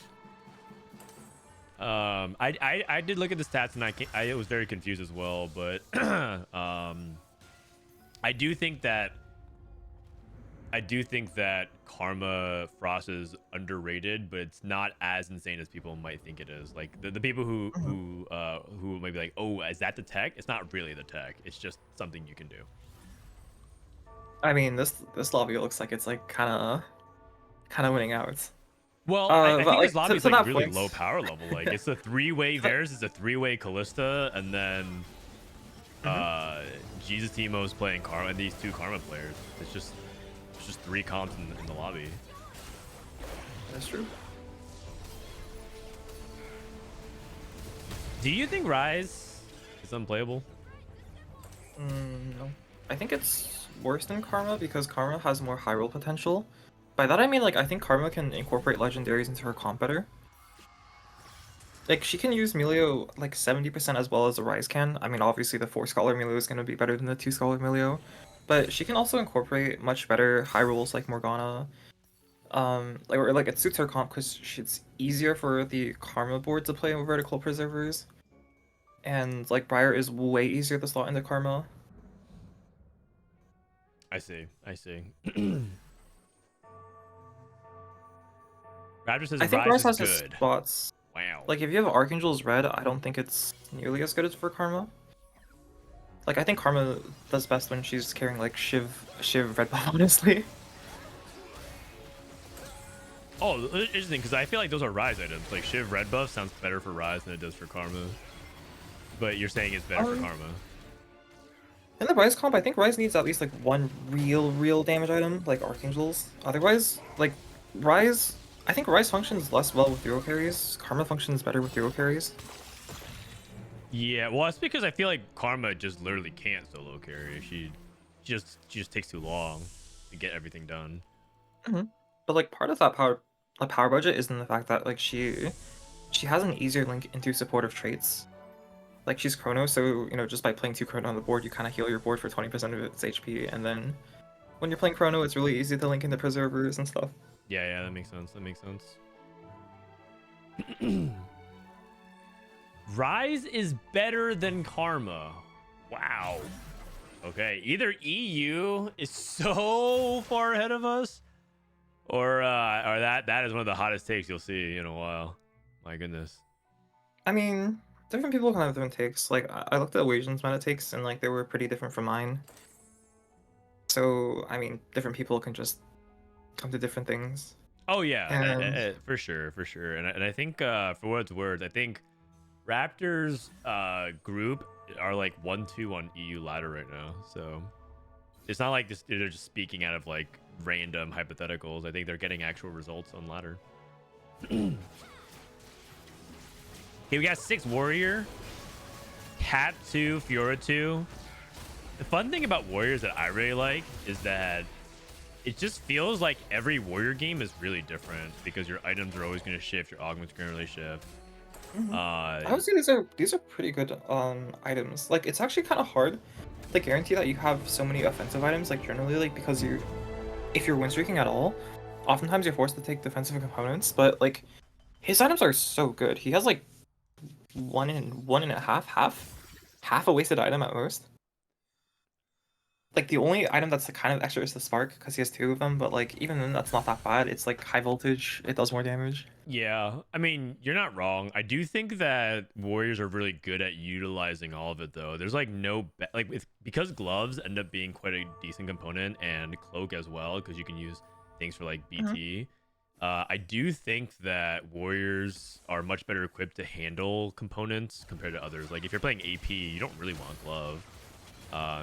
I did look at the stats, and I was very confused as well, but I do think that Karma Frost is underrated, but it's not as insane as people might think it is. Like the people who might be like, "Oh, is that the tech?" It's not really the tech. It's just something you can do. I mean, this lobby looks like it's like kind of winning out. Well, I think like, this lobby is to like that really point- low power level. Like it's a 3-way Varus, it's a 3-way Callista, and then JesusTeemo is playing Karma, and these 2 Karma players. It's just 3 comps in the lobby. That's true. Do you think Rise is unplayable? No. I think it's worse than Karma because Karma has more high roll potential. By that I mean like I think Karma can incorporate legendaries into her comp better. Like she can use Melio like 70% as well as the Rise can. I mean obviously the 4 Scholar Melio is going to be better than the 2 Scholar Melio. But she can also incorporate much better high rolls like Morgana. Like it suits her comp because it's easier for the Karma board to play vertical preservers. And like Briar is way easier to slot into Karma. I see. Raptor says I think Rise Rise is has his good. spots. Wow. Like if you have Archangel's Red, I don't think it's nearly as good as for Karma. Like I think Karma does best when she's carrying like Shiv Red buff, honestly. Oh, interesting, because I feel like those are Rise items. Like Shiv red buff sounds better for Rise than it does for Karma. But you're saying it's better for Karma. In the Rise comp, I think Rise needs at least like one real damage item, like Archangels. Otherwise, like Rise, I think Rise functions less well with hero carries. Karma functions better with hero carries. Yeah, well, that's because I feel like Karma just literally can't solo carry. She just takes too long to get everything done. But like part of that power budget is in the fact that like she has an easier link into supportive traits. Like she's Chrono, so you know just by playing 2 Chrono on the board, you kind of heal your board for 20% of its HP, and then when you're playing Chrono, it's really easy to link into Preservers and stuff. Yeah, that makes sense. That makes sense. Rise is better than Karma. Wow. Okay, either EU is so far ahead of us, or that is one of the hottest takes you'll see in a while. My goodness. I mean, different people can have different takes. Like I looked at Wasion's meta takes, and like they were pretty different from mine. So I mean, different people can just come to different things. Oh yeah, And... for sure. And I think for what it's worth, I think Raptors group are like 1-2 on EU ladder right now. So it's not like they're just speaking out of like random hypotheticals. I think they're getting actual results on ladder. Okay, we got 6 warrior, Cat 2, Fiora 2. The fun thing about warriors that I really like is that it just feels like every warrior game is really different because your items are always going to shift, your augments are going to really shift. I would say these are pretty good items. Like it's actually kind of hard to guarantee that you have so many offensive items. Like generally, like because if you're win streaking at all, oftentimes you're forced to take defensive components. But like his items are so good. He has like one and a half a wasted item at most. Like the only item that's kind of extra is the spark because he has 2 of them. But like even then, that's not that bad. It's like high voltage. It does more damage. Yeah, I mean, you're not wrong. I do think that warriors are really good at utilizing all of it, though. There's like because gloves end up being quite a decent component, and cloak as well, because you can use things for like BT. I do think that warriors are much better equipped to handle components compared to others. Like if you're playing AP, you don't really want glove.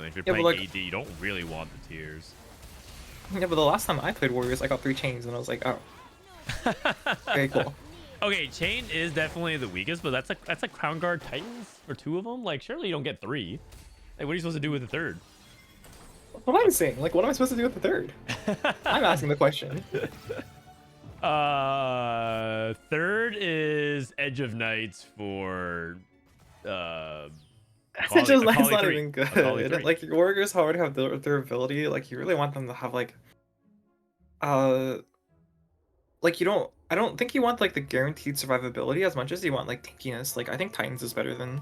If you're playing AD, you don't really want the tiers. Yeah, but the last time I played warriors, I got 3 chains, and I was like, oh. Very cool. Okay, chain is definitely the weakest, but that's a crown guard titans for 2 of them. Like surely you don't get 3. Like what are you supposed to do with the 3rd? What am I saying? Like what am I supposed to do with the 3rd? I'm asking the question. 3rd is Edge of Nights for Edge of Nights not even good. Like your warriors already have their ability. Like you really want them to have like like I don't think you want like the guaranteed survivability as much as you want like tankiness. Like I think Titans is better than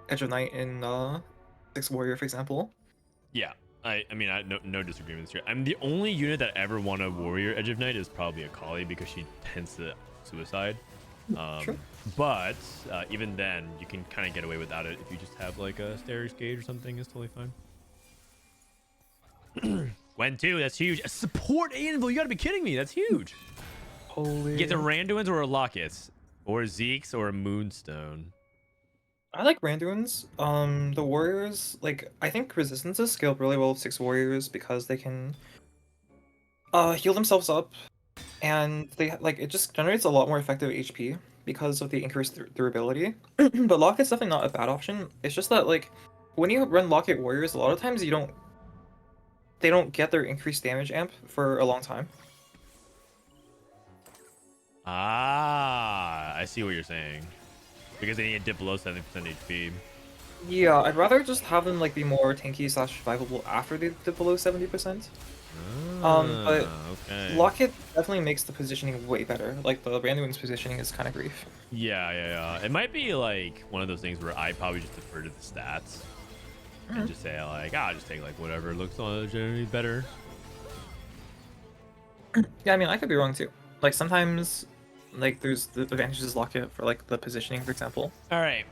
Edge of Night in 6 Warrior, for example. Yeah, I mean no disagreements here. I'm the only unit that ever won a Warrior Edge of Night is probably a Kali because she tends to suicide. True. But even then, you can kind of get away without it if you just have like a Stairs Gauge or something. It's totally fine. Gwen 2, that's huge. A support Anvil, you gotta be kidding me. That's huge. Holy. You get the Randuins or a Lockets, or Zeke's or a Moonstone. I like Randuins. The warriors, like I think resistances scale really well with 6 warriors because they can heal themselves up, and they like it just generates a lot more effective HP because of the increased durability. But Locket's definitely not a bad option. It's just that like when you run Locket warriors, a lot of times they don't get their increased damage amp for a long time. Ah, I see what you're saying. Because they need to dip below 70% HP. Yeah, I'd rather just have them like be more tanky / survivable after they dip below 70%. But okay. Locket definitely makes the positioning way better. Like the Randuin's positioning is kind of grief. Yeah. It might be like one of those things where I probably just defer to the stats and just say like, I'll just take like whatever looks generally better. Yeah, I mean I could be wrong too. Like sometimes, like there's the advantages lock it for like the positioning, for example. All right.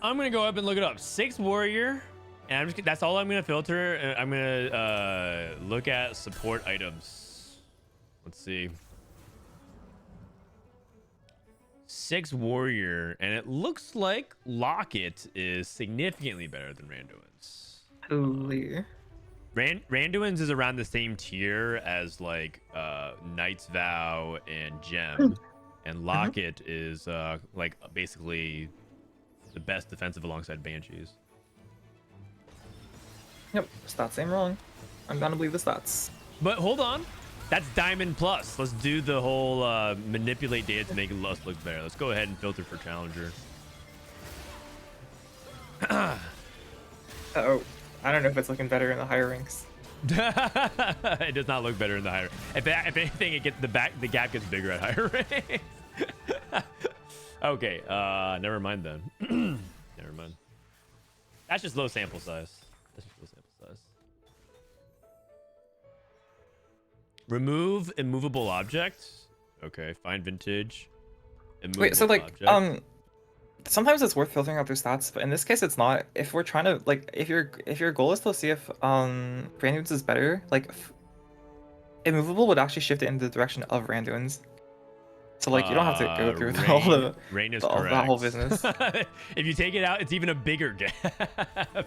I'm gonna go up and look it up. 6 warrior, and I'm just that's all I'm gonna filter. I'm gonna look at support items. Let's see. 6 warrior, and it looks like Locket is significantly better than Randuin's. Holy. Randuin's is around the same tier as like Knight's Vow and Gem, and Locket is like basically the best defensive alongside Banshees. Yep, stats ain't wrong. I'm gonna believe the stats. But hold on, that's Diamond Plus. Let's do the whole manipulate data to make Lust look better. Let's go ahead and filter for Challenger. Uh-oh. I don't know if it's looking better in the higher ranks. It does not look better in the higher. If anything, the gap gets bigger at higher ranks. Okay, never mind then. Never mind. That's just low sample size. That's just low sample size. Remove immovable objects. Okay, find vintage. Wait, so like object. sometimes it's worth filtering out their stats, but in this case it's not. If we're trying to like if your goal is to see if Randuin's is better, like immovable would actually shift it in the direction of Randuin's. So like you don't have to go through Rain is all correct. that whole business. If you take it out, it's even a bigger gap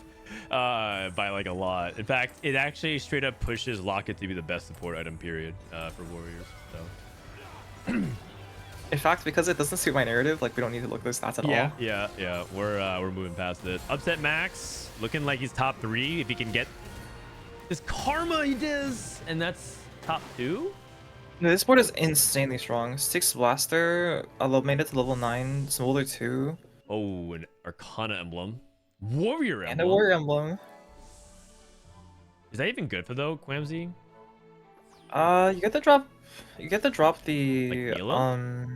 by like a lot. In fact, it actually straight up pushes Locket to be the best support item period for warriors. So In fact, because it doesn't suit my narrative, like we don't need to look at those stats at all. Yeah. We're moving past it. Upsetmax looking like he's top 3. If he can get this karma, he does, and that's top 2. No, this board is insanely strong. 6 blaster, made it to level 9, smolder 2. Oh, an Arcana emblem, warrior emblem, And a warrior emblem. Is that even good for though, Quamsy? You get to drop the Like Nila?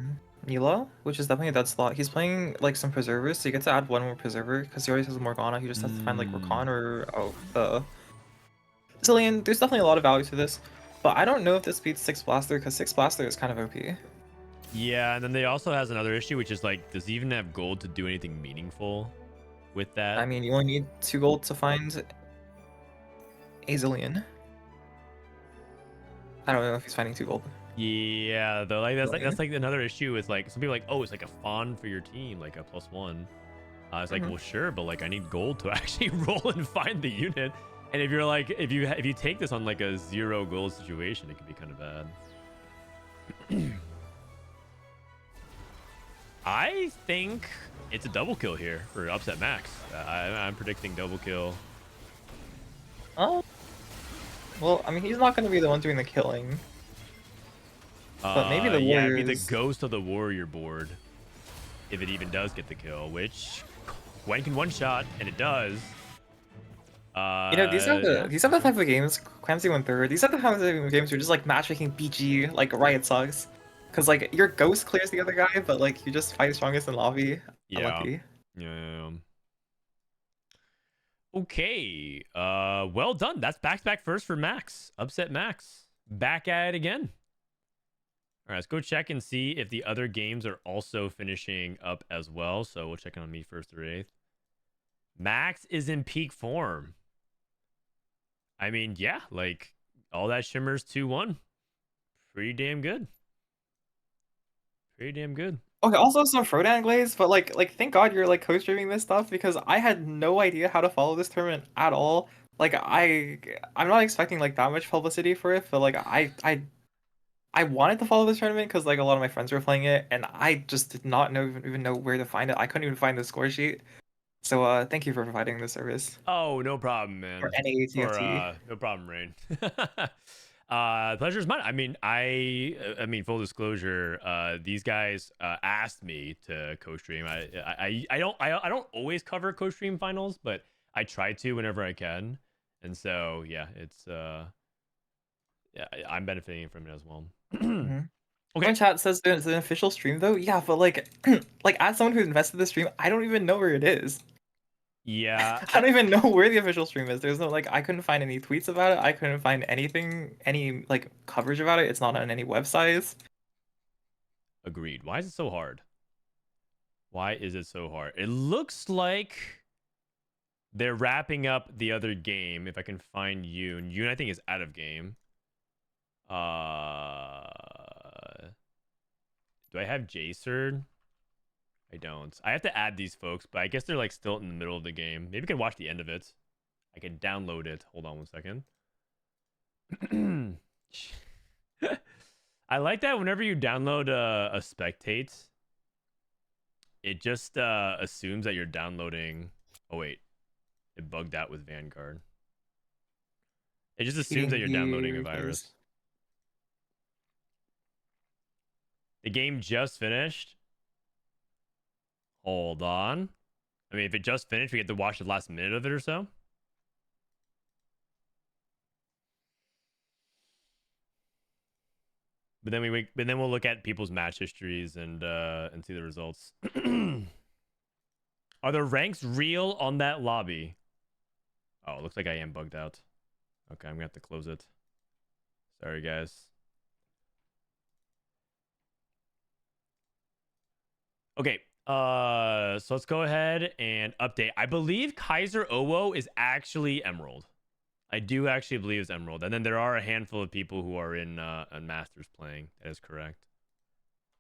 Nila, which is definitely a dead slot. He's playing like some preservers, so you get to add one more preserver because he always has Morgana. He just has to find like Rakan or Zillion. There's definitely a lot of value to this, but I don't know if this beats 6 blaster because 6 blaster is kind of OP. Yeah, and then they also has another issue, which is like, does he even have gold to do anything meaningful with that? I mean, you only need 2 gold to find a Zillion. I don't know if he's finding 2 gold. Yeah, though, like that's like another issue is like some people are like, oh, it's like a fawn for your team, like a +1. It's like, well, sure, but like I need gold to actually roll and find the unit. And if you're like, if you take this on like a 0 gold situation, it can be kind of bad. I think it's a double kill here for Upsetmax. I'm predicting double kill. Oh. Well, I mean, he's not going to be the one doing the killing. But maybe the yeah, warriors... it'd be the ghost of the warrior board if it even does get the kill, which Gwen can one shot, and it does. You know, these are the type of games, Clamsy 1/3, these are the type of games where just like matchmaking BG, like Riot sucks. Cause like your ghost clears the other guy, but like you just fight strongest in lobby. Yeah. Unlucky. Yeah. Okay. Well done. That's back-to-back first for Max. Upset Max. Back at it again. All right, let's go check and see if the other games are also finishing up as well. So we'll check in on me first through 8th. Max is in peak form. I mean, yeah, like all that shimmers 2-1. Pretty damn good. Pretty damn good. Okay, also some Frodan Guides, but like thank God you're like co-streaming this stuff because I had no idea how to follow this tournament at all. Like I'm not expecting like that much publicity for it, but like I wanted to follow this tournament because like a lot of my friends were playing it, and I just did not even know where to find it. I couldn't even find the score sheet. So thank you for providing this service. Oh, no problem, man. For NAATFT. No problem, Rain. Pleasure's mine. I mean, full disclosure, these guys asked me to co-stream. I don't always cover co-stream finals, but I try to whenever I can. And so yeah, it's yeah, I'm benefiting from it as well. Okay. Chat says it's an official stream though. Yeah, but like like as someone who invested in the stream, I don't even know where it is. Yeah. I don't even know where the official stream is. There's no like I couldn't find any tweets about it. I couldn't find anything, any like coverage about it. It's not on any websites. Agreed. Why is it so hard? Why is it so hard? It looks like they're wrapping up the other game. If I can find yoohn. Yoohn, I think, is out of game. Do I have JSerd? I don't. I have to add these folks, but I guess they're like still in the middle of the game. Maybe I can watch the end of it. I can download it. Hold on one second. I like that whenever you download a spectate, it just assumes that you're downloading. Oh wait, it bugged out with Vanguard. It just assumes that you're downloading a virus. The game just finished. Hold on. I mean, if it just finished, we get to watch the last minute of it or so. But then we'll look at people's match histories and see the results. Are the ranks real on that lobby? Oh, it looks like I am bugged out. Okay, I'm gonna have to close it. Sorry, guys. Okay, so let's go ahead and update. I believe Kaiser Owo is actually Emerald. I do actually believe it's Emerald. And then there are a handful of people who are in Masters playing. That is correct.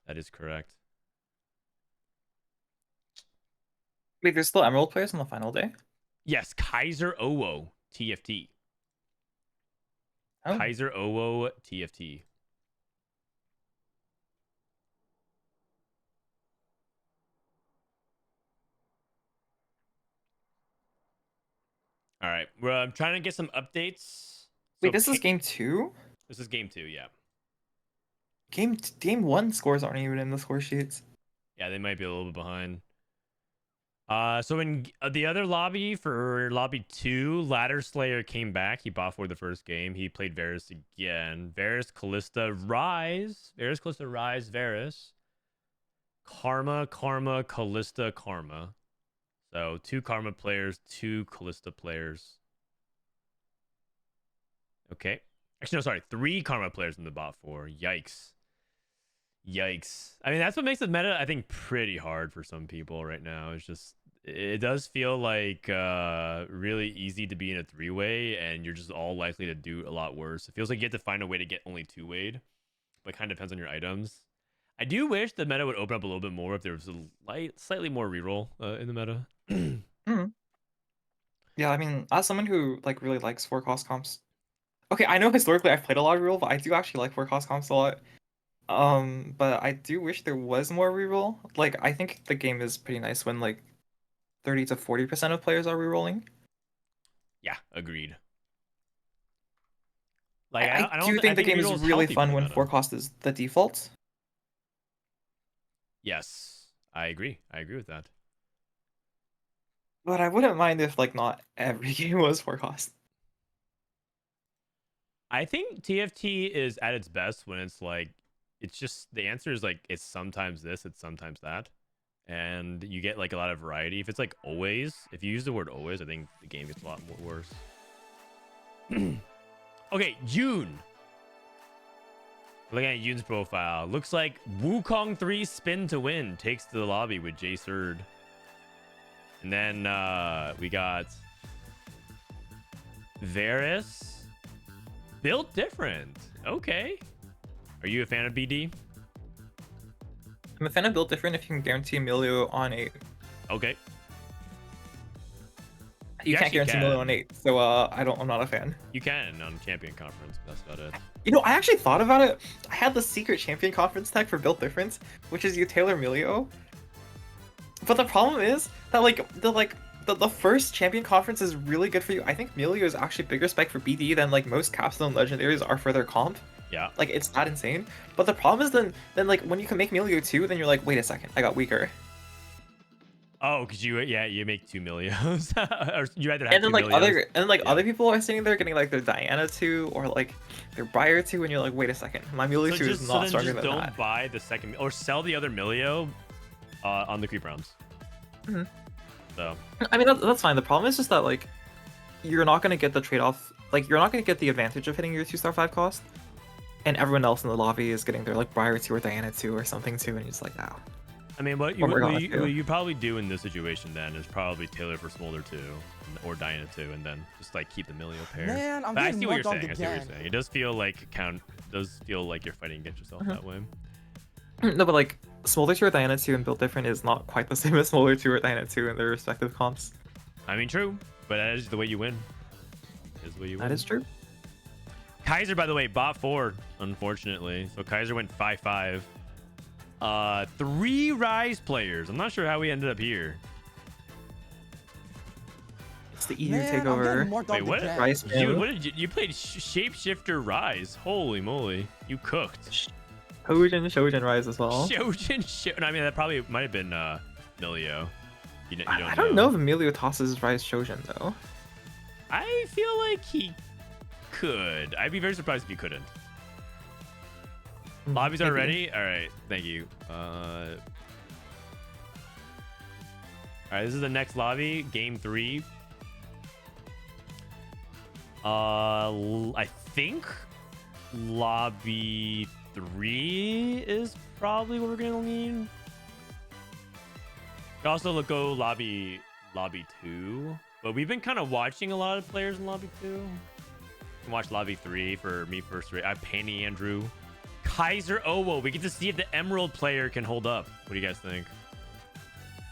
That is correct. Wait, there's still Emerald players on the final day? Yes, Kaiser Owo, TFT. Oh. Kaiser Owo, TFT. All right, I'm trying to get some updates. Wait, this is game 2? This is game 2, yeah. Game 1 scores aren't even in the score sheets. Yeah, they might be a little bit behind. So in the other lobby, for lobby 2, LadderSlayer came back. He bought for the first game. He played Varus again. Varus, Callista, Rise. Varus, Callista, Rise, Varus. Karma, Callista, Karma. So 2 Karma players, 2 Callista players. Okay. Actually, no, sorry. 3 Karma players in the bot 4. Yikes. Yikes. I mean, that's what makes the meta, I think, pretty hard for some people right now. It's just, it does feel like really easy to be in a 3-way, and you're just all likely to do a lot worse. It feels like you have to find a way to get only 2-wayed, but it kind of depends on your items. I do wish the meta would open up a little bit more if there was a slightly more reroll in the meta. Yeah, I mean, as someone who like really likes 4-cost comps, okay, I know historically I've played a lot of reroll, but I do actually like 4-cost comps a lot. But I do wish there was more reroll. Like, I think the game is pretty nice when like 30 to 40% of players are rerolling. Yeah, agreed. Like, I do think the game is really fun when 4-cost is the default. Yes, I agree. I agree with that. But I wouldn't mind if like not every game was 4-cost. I think TFT is at its best when it's like, it's just, the answer is like, it's sometimes this, it's sometimes that. And you get like a lot of variety. If it's like always, if you use the word always, I think the game gets a lot more worse. Okay, yoohn. Looking at yoohn's profile. Looks like Wukong 3 spin to win. Takes to the lobby with JSerd. And then we got Varus. Built different. Okay. Are you a fan of BD? I'm a fan of Built Different if you can guarantee Emilio on 8. Okay. You can't guarantee Emilio on 8, so I'm not a fan. You can on Champion Conference, but that's about it. You know, I actually thought about it. I had the secret Champion Conference tech for Built Difference, which is you tailor Emilio. But the problem is that the first Champion Conference is really good for you. I think Emilio is actually bigger spec for BD than like most Capstone Legendaries are for their comp. Yeah. Like, it's not insane. But the problem is then like when you can make Emilio 2, then you're like, wait a second, I got weaker. Oh, because you make 2 millions. Or you rather have and then 2 like millions. other people are sitting there getting like their Diana 2 or like their Briar 2, and you're like, wait a second, my Emilio 2 is not stronger than that. Don't buy the second or sell the other Milio on the creep rounds. Mm-hmm. So I mean that's fine. The problem is just that like you're not gonna get the trade-off. Like you're not gonna get the advantage of hitting your 2-star 5 cost. and everyone else in the lobby is getting their like Briar 2 or Diana 2 or something too, and you're just like, oh. I mean, what you probably do in this situation then is probably tailor for Smolder 2 or Diana 2, and then just like keep the Milio pair. Man, I'm but I getting see what you're saying. again. I see what you're saying. It does feel like you're fighting against yourself that way. No, but like Smolder 2 or Diana 2 and build different is not quite the same as Smolder 2 or Diana 2 in their respective comps. I mean, true, but that is the way you win. That is true. Kaiser, by the way, bot 4, unfortunately. So Kaiser went 5-5. 3 Rise players. I'm not sure how we ended up here. It's the EU takeover. Wait, what? Rise Dude, what did you played Shapeshifter Rise? Holy moly, you cooked. Shojin Rise as well. Shojin. I mean, that probably might have been Milio. You don't I don't know if Emilio tosses Rise Shojin though. I feel like he could. I'd be very surprised if he couldn't. Lobbies are ready? Alright, thank you. Alright, this is the next lobby, game 3. I think lobby 3 is probably what we're gonna need. We also go lobby 2, but we've been kind of watching a lot of players in lobby 2. You can watch lobby 3 for me first. I have Pannyandrew. Kaiser Owo. We get to see if the Emerald player can hold up. What do you guys think?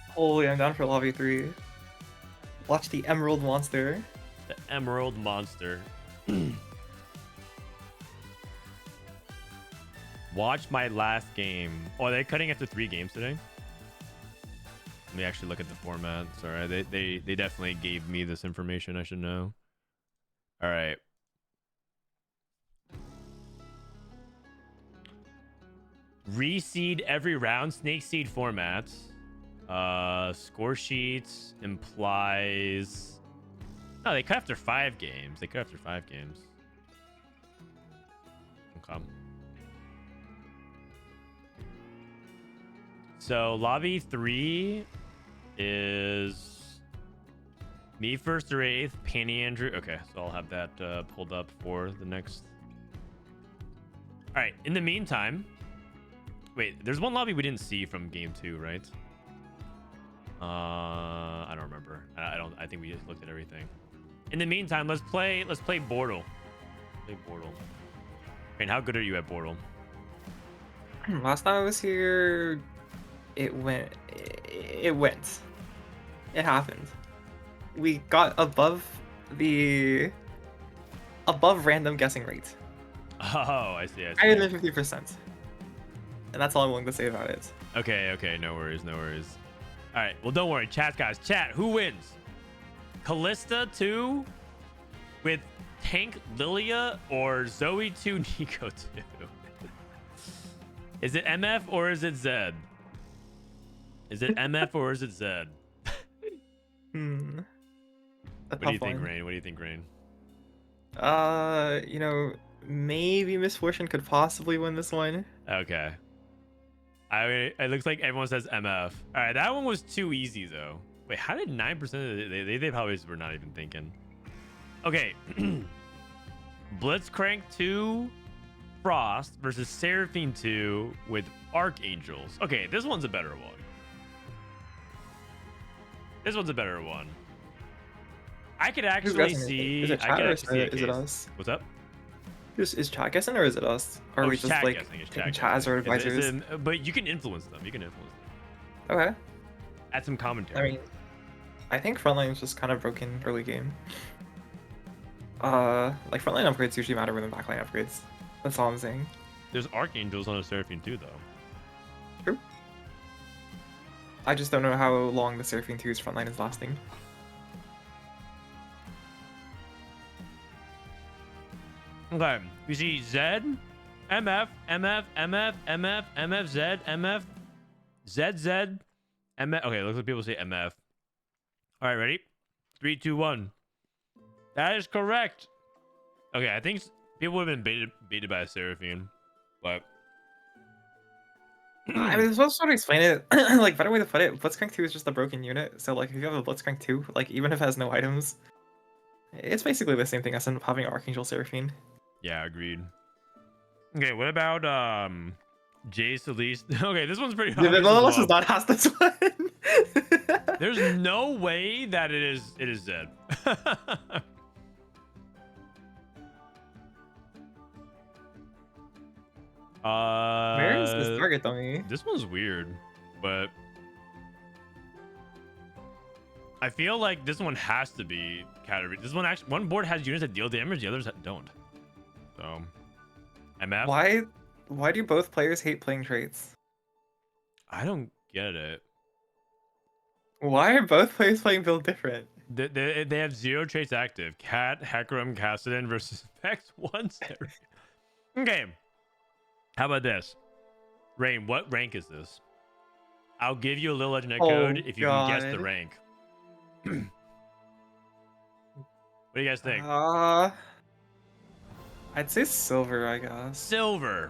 Holy, I'm down for lobby 3. Watch the Emerald Monster. The Emerald Monster. Watch my last game. Oh, are they cutting it to 3 games today? Let me actually look at the format. Sorry, they definitely gave me this information I should know. All right. Reseed every round. Snake seed format. Score sheets implies. No, they cut after 5 games. Okay. So lobby 3 is me first or 8th, Pannyandrew. Okay, so I'll have that pulled up for the next. All right. In the meantime, wait. There's one lobby we didn't see from game 2, right? I don't remember. I think we just looked at everything. In the meantime, let's play Bortle. And how good are you at Bortle? Last time I was here, it went. It happened. We got above random guessing rate. Oh, I see. Higher than 50%. And that's all I'm willing to say about it. Okay. No worries. All right. Well, don't worry. Chat, guys. Chat. Who wins? Callista 2 with Tank Lilia or Zoe 2 Nico 2? Is it MF or is it Zed? Is it MF or is it Zed? What do you think, Rain? Maybe Misfortune could possibly win this one. Okay. I mean, it looks like everyone says MF. All right, that one was too easy though. Wait, how did 9% of they probably were not even thinking? Okay. Blitzcrank 2 Frost versus Seraphine 2 with Archangels. Okay, this one's a better one. I could actually see. Is it chat or is it us? What's up? Is chat guessing or is it us? Or are we just like taking chat as our advisors? But you can influence them. Okay. Add some commentary. I mean, I think frontline is just kind of broken early game. Like frontline upgrades usually matter more than backline upgrades. That's all I'm saying. There's Archangels on a Seraphine too, though. True. I just don't know how long the Seraphine 2's frontline is lasting. Okay, you see Zed, MF, MF, MF, MF, MF, Zed, MF, Zed, Zed, MF. Okay, looks like people say MF. All right, ready? 3, 2, 1. That is correct. Okay, I think people have been baited by a Seraphine, but I mean, supposed to explain it. Like, better way to put it, Blitzcrank 2 is just a broken unit. So, like, if you have a Blitzcrank 2, like, even if it has no items, it's basically the same thing as having Archangel Seraphine. Yeah, agreed. Okay, what about Jace at least? Okay, this one's pretty Yeah, obvious none as of us well. does not ask this one. There's no way that it is Zed. Where is this target dummy? This one's weird, but I feel like this one has to be category. This one actually, one board has units that deal damage, the others don't. So, MF. Why do both players hate playing traits? I don't get it. Why are both players playing build different? They have 0 traits active. Cat, Hecarim, Kassadin versus Vex 1. Okay. How about this? Rain, what rank is this? I'll give you a little legendary code if you can guess the rank. What do you guys think? I'd say silver, I guess. Silver.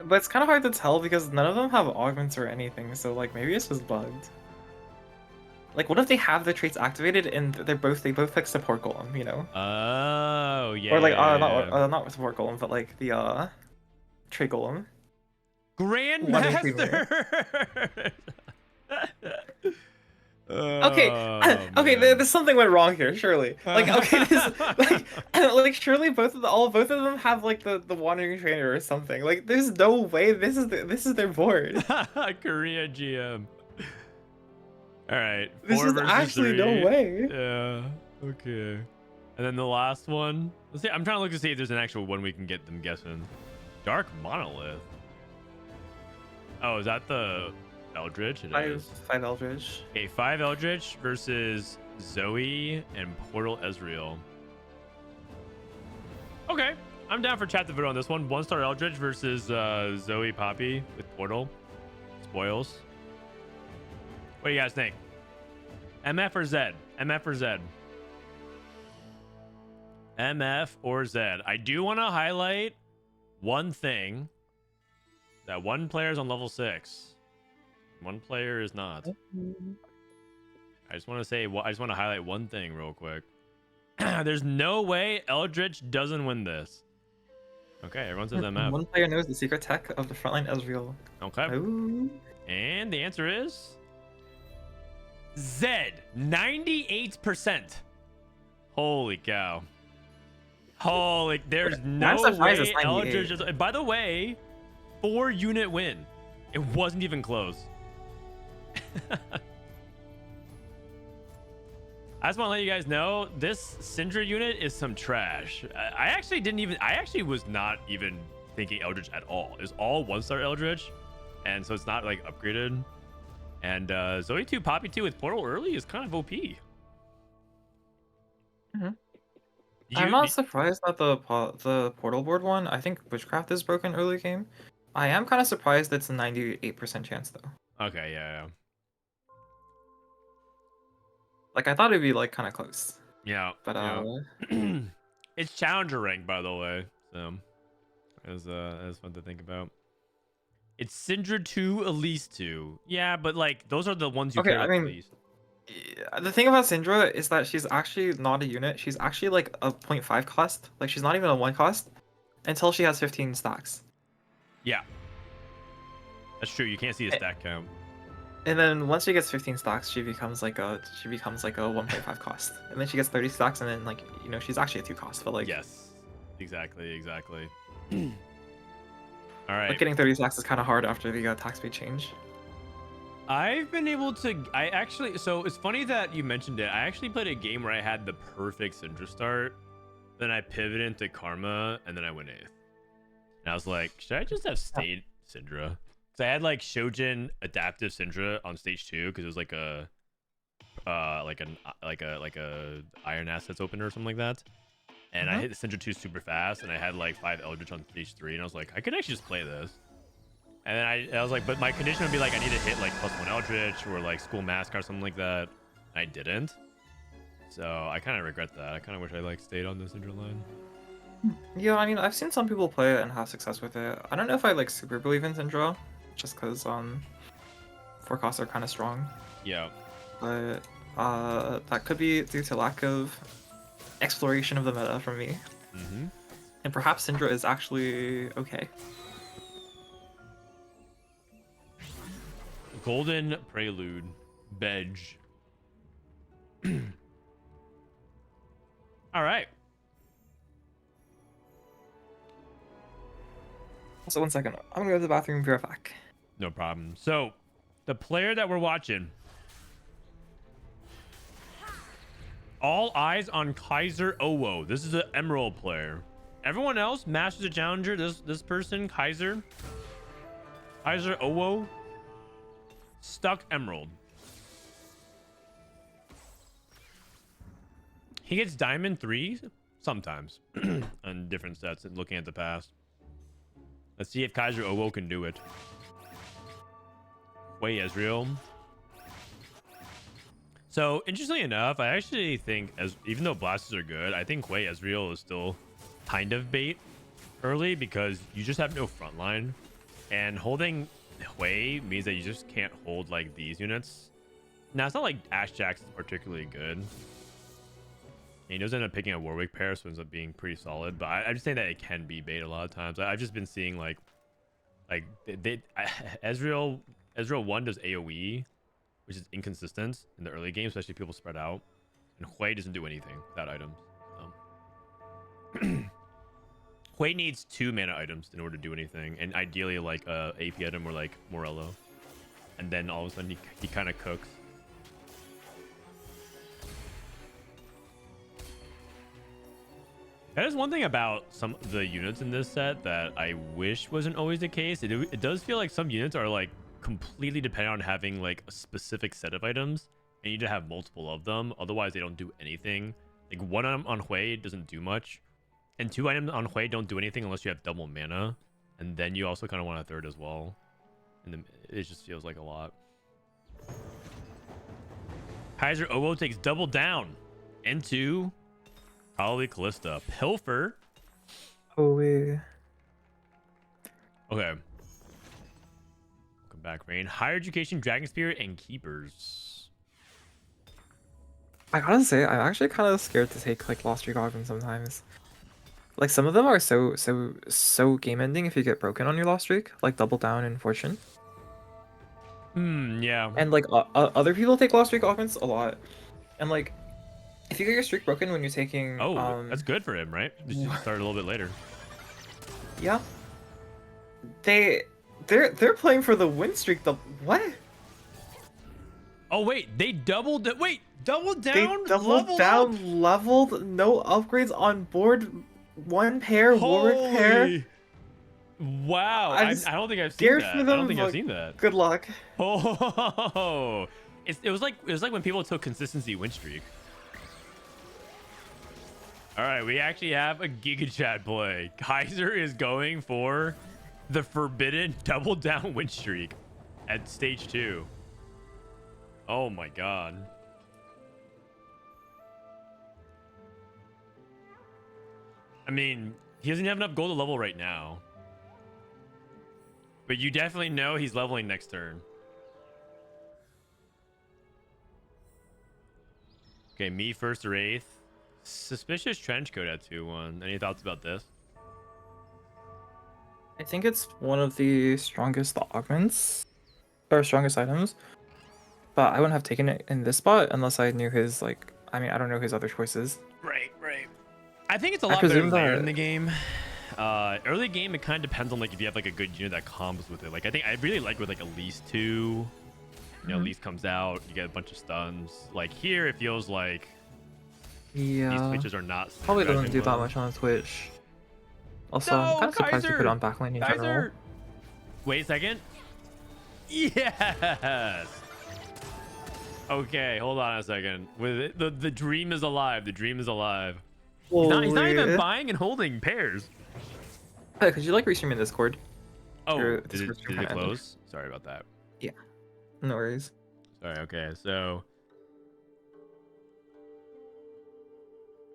But it's kind of hard to tell because none of them have augments or anything, so like maybe it's just bugged. Like, what if they have the traits activated and they both pick support golem, you know? Oh yeah. Or like not support golem, but like the trait golem. Grandmaster. Okay, okay, there's something went wrong here, surely. Like, okay, like surely both of them have like the wandering trainer or something. Like, there's no way this is their board. Korea GM. All right. This is actually 3. no way. Yeah. Okay. And then the last one. Let's see. I'm trying to look to see if there's an actual one we can get them guessing. Dark Monolith. Oh, is that the Eldritch? It is. 5 Eldritch. Okay, 5 Eldritch versus Zoe and Portal Ezreal. Okay, I'm down for chat to vote on this one. 1-star Eldritch versus Zoe Poppy with Portal. Spoils. What do you guys think? MF or Zed? MF or Zed? MF or Zed? I do want to highlight one thing. That one player is on level 6. One player is not. I just want to say, I just want to highlight one thing real quick. There's no way Eldritch doesn't win this. Okay, everyone says MF. One player knows the secret tech of the frontline Ezreal. Okay. Ooh. And the answer is Zed, 98%. Holy cow. Holy, there's no way Eldritch is, by the way, 4-unit win. It wasn't even close. I just want to let you guys know this Syndra unit is some trash. I actually was not even thinking Eldritch at all. It's all 1-star Eldritch, and so it's not like upgraded. And Zoe 2 Poppy 2 with Portal early is kind of OP. Mm-hmm. I'm not surprised that the Portal board one. I think Witchcraft is broken early game. I am kind of surprised it's a 98% chance though. Okay, yeah. Like, I thought it'd be like kind of close. Yeah. But yeah. It's challenger rank, by the way. So that's fun to think about. It's Syndra 2, Elise 2. Yeah, but like those are the ones you care about the least. Yeah, the thing about Syndra is that she's actually not a unit. She's actually like a 0.5 cost. Like, she's not even a 1 cost until she has 15 stacks. Yeah. That's true. You can't see a stack count. And then once she gets 15 stacks, she becomes like a 1.5 cost. And then she gets 30 stacks, and then like, you know, she's actually a 2 cost. But like, yes, exactly. All right. Like, getting 30 stacks is kind of hard after the attack speed change. I've been able to. So it's funny that you mentioned it. I actually played a game where I had the perfect Syndra start, then I pivoted into Karma, and then I went 8th. And I was like, should I just have stayed Syndra? So I had like Shojin adaptive Syndra on stage 2 because it was like a Iron Assets opener or something like that. And I hit Syndra 2 super fast, and I had like 5 Eldritch on stage 3, and I was like, I could actually just play this. And then I was like, but my condition would be like I need to hit like +1 Eldritch or like School Mask or something like that. And I didn't. So I kind of regret that. I kind of wish I like stayed on the Syndra line. Yeah, I mean, I've seen some people play it and have success with it. I don't know if I like super believe in Syndra, just because 4 costs are kind of strong. Yeah. But that could be due to lack of exploration of the meta from me. And perhaps Syndra is actually okay. Golden Prelude. Bedge. All right. So 1 second. I'm gonna go to the bathroom, be right back. No problem. So, the player that we're watching. All eyes on Kaiser Owo. This is an Emerald player. Everyone else, Masters of Challenger. This person, Kaiser Owo, stuck Emerald. He gets Diamond 3 sometimes on different sets and looking at the past. Let's see if Kaiser Owo can do it. Wait, Ezreal. So, interestingly enough, I actually think, even though blasters are good, I think Hui Ezreal is still kind of bait early because you just have no front line. And holding Hui means that you just can't hold like these units. Now, it's not like Ash Jax is particularly good. And he does end up picking a Warwick pair, so it ends up being pretty solid. But I'm just saying that it can be bait a lot of times. I've just been seeing Ezreal 1 does AoE, which is inconsistent in the early game, especially if people spread out. And Hui doesn't do anything without items. Hui needs 2 mana items in order to do anything, and ideally like a AP item or like Morello. And then all of a sudden he kind of cooks. That is one thing about some of the units in this set that I wish wasn't always the case. It does feel like some units are like completely dependent on having like a specific set of items, and you need to have multiple of them. Otherwise, they don't do anything. Like 1 item on Hui doesn't do much, and 2 items on Hui don't do anything unless you have double mana, and then you also kind of want a third as well. And then it just feels like a lot. Kaiser Owo takes double down into probably Callista. Pilfer. Oh, wait. Okay. Welcome back, Rain. Higher Education, Dragon Spirit, and Keepers. I gotta say, I'm actually kind of scared to take like Lost Streak Augments sometimes. Like some of them are so game ending if you get broken on your Lost Streak, like Double Down and Fortune. Yeah. And like other people take Lost Streak Augments a lot, and like if you get your streak broken when you're taking, that's good for him, right? Just start a little bit later. Yeah. They're playing for the win streak. What? Oh wait, they doubled it. Wait, doubled down. They doubled down, up? leveled, no upgrades on board. 1 pair, Warwick pair. Wow, I don't think I've seen that. I don't think I've seen that. Good luck. Oh, it was like when people took consistency win streak. All right, we actually have a Giga Chat play. Kaiser is going for the forbidden double down win streak at stage 2. Oh my god. I mean, he doesn't have enough gold to level right now. But you definitely know he's leveling next turn. Okay, me first or 8th. Suspicious trench coat at 2-1. Any thoughts about this? I think it's one of the strongest augments, or strongest items. But I wouldn't have taken it in this spot unless I knew his, like, I mean, I don't know his other choices. Right. I think it's a lot better later in the game. Early game, it kind of depends on, like, if you have, like, a good unit that combos with it. Like, I think I really like with, like, Elise 2. You know, Elise comes out, you get a bunch of stuns. Like, here, it feels like these switches are not... Probably doesn't do that much on Twitch. Also, I'm kind of surprised you put it on backlane in general. Wait a second. Yes! Okay, hold on a second. With it, the dream is alive. The dream is alive. He's not even buying and holding pairs. Hey, could you like restream in Discord? Oh, did it close? Sorry about that. Yeah, no worries. Sorry. Okay, so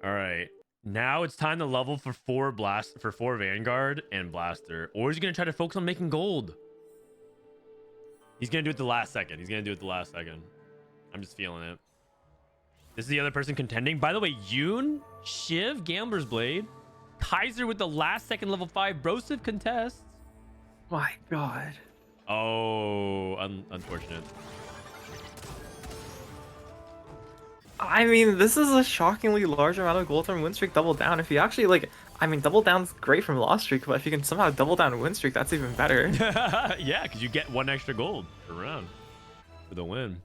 all right, now it's time to level for 4 Vanguard and Blaster, or he's gonna try to focus on making gold. He's gonna do it the last second. I'm just feeling it. This is the other person contending. By the way, Yoohn, Shiv, Gambler's Blade, Kaiser with the last second level 5 Broseph contest. My God. Oh, unfortunate. I mean, this is a shockingly large amount of gold from win streak double down. If you actually like, I mean, double down's great from loss streak, but if you can somehow double down win streak, that's even better. Yeah, because you get 1 extra gold per round for the win.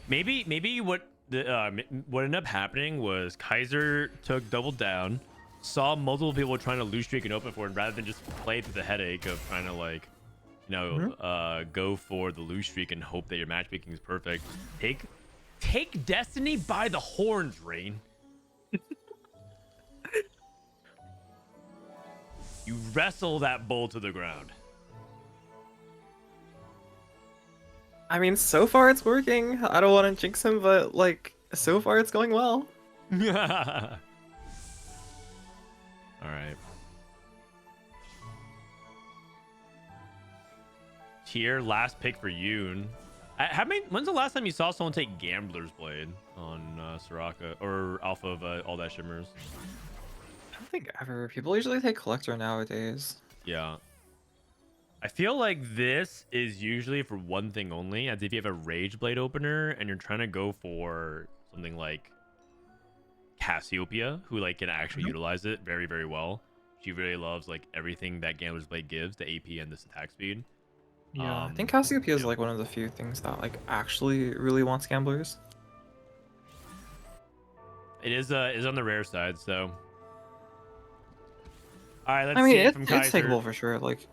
Maybe what ended up happening was Kaiser took double down, saw multiple people trying to lose streak and open for it, rather than just play through the headache of trying to like, you know, go for the lose streak and hope that your matchmaking is perfect. Take Destiny by the horns, Rain. You wrestle that bull to the ground. I mean, so far it's working. I don't want to jinx him, but like, so far it's going well. All right. Tier last pick for Yoon. When's the last time you saw someone take Gambler's Blade on Soraka or Alpha of All That Shimmers? I don't think ever. People usually take Collector nowadays. Yeah. I feel like this is usually for one thing only, as if you have a Rage Blade opener and you're trying to go for something like Cassiopeia, who like can actually utilize it very, very well. She really loves like everything that Gambler's Blade gives, the AP and this attack speed. Yeah, I think Cassiopeia is like one of the few things that like actually really wants gamblers. It is on the rare side, so. All right, let's I mean, see it from Kaiser. it's takeable for sure. Like,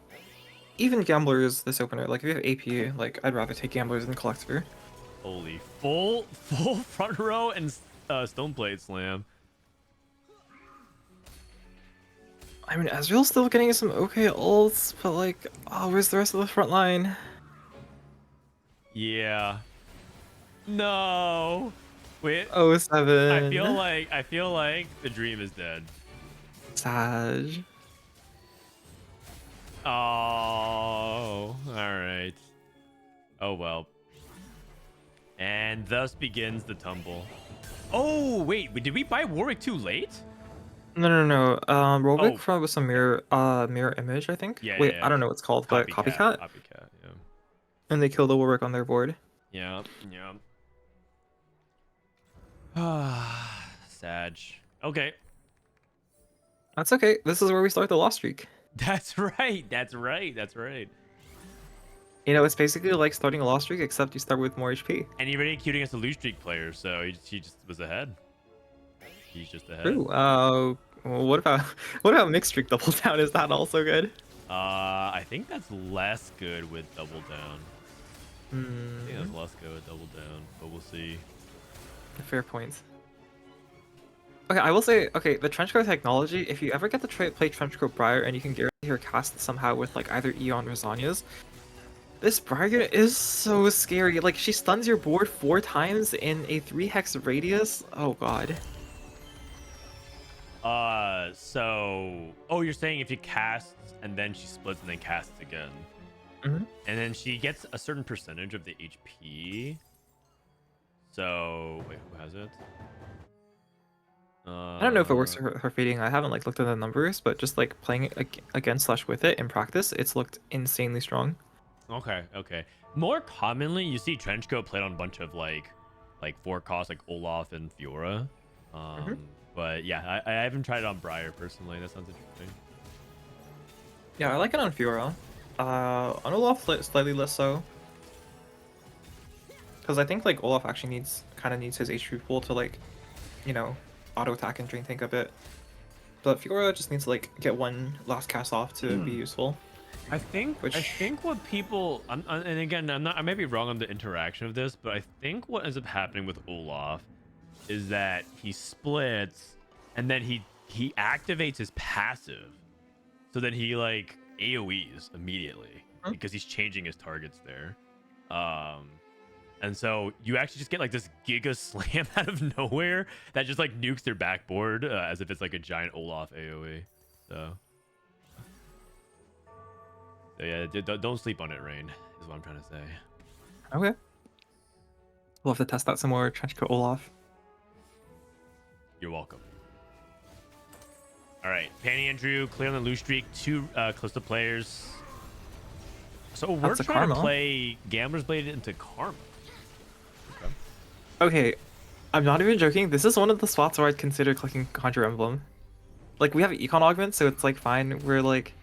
even gamblers this opener. Like, if you have AP, like I'd rather take gamblers than collector. Holy full front row and stone plate slam. I mean, Ezreal's still getting some okay ults, but like, oh, where's the rest of the front line? Yeah. No. Wait. Oh, 7. I feel like the dream is dead. Sag. Oh, all right. Oh well. And thus begins the tumble. Oh wait, did we buy Warwick too late? No. Robic from with some mirror image, I think. Yeah. Wait, Yeah. I don't know what it's called, but copycat. Copycat. Yeah. And they kill the Warwick on their board. Yeah. Sag. Okay. That's okay. This is where we start the loss streak. That's right. You know, it's basically like starting a loss streak, except you start with more HP. And he already queued against a lose streak player, so he just was ahead. He's just ahead. True. Well, what about mixed streak double down? Is that also good? I think that's less good with double down. I think that's less good with double down, but we'll see. Fair point. Okay, I will say, okay, the Trenchcoat technology, if you ever get to play Trenchcoat Briar and you can guarantee her cast somehow with like either Eon or Zhonya's, this Briar unit is so scary. Like, she stuns your board 4 times in a 3-hex radius. Oh god. You're saying if she casts and then she splits and then casts again. Mm-hmm. And then she gets a certain percentage of the HP. So, wait, who has it? I don't know if it works for her fading. I haven't like looked at the numbers, but just like playing it against / with it in practice, it's looked insanely strong. Okay. More commonly, you see Trenchcoat played on a bunch of like 4 costs like Olaf and Fiora. But yeah, I haven't tried it on Briar personally. That sounds interesting. Yeah, I like it on Fiora. On Olaf, slightly less so. Because I think like Olaf actually needs his HP pool to like, you know, auto attack and drain tank a bit. But Fiora just needs to like get one last cast off to be useful. I think what people and again I may be wrong on the interaction of this, but I think what ends up happening with Olaf is that he splits and then he activates his passive, so then he like AoEs immediately because he's changing his targets there. And so you actually just get like this Giga Slam out of nowhere that just like nukes their backboard as if it's like a giant Olaf AoE. So yeah, don't sleep on it, Rain, is what I'm trying to say. Okay. We'll have to test out some more Trenchcoat Olaf. You're welcome. All right, Pannyandrew clear on the lose streak. 2 Callisto players. So we're That's a trying to karma. play Gambler's Blade into Karma. Okay, I'm not even joking. This is one of the spots where I'd consider clicking Conjure Emblem. Like, we have Econ Augment, so it's like fine. We're like,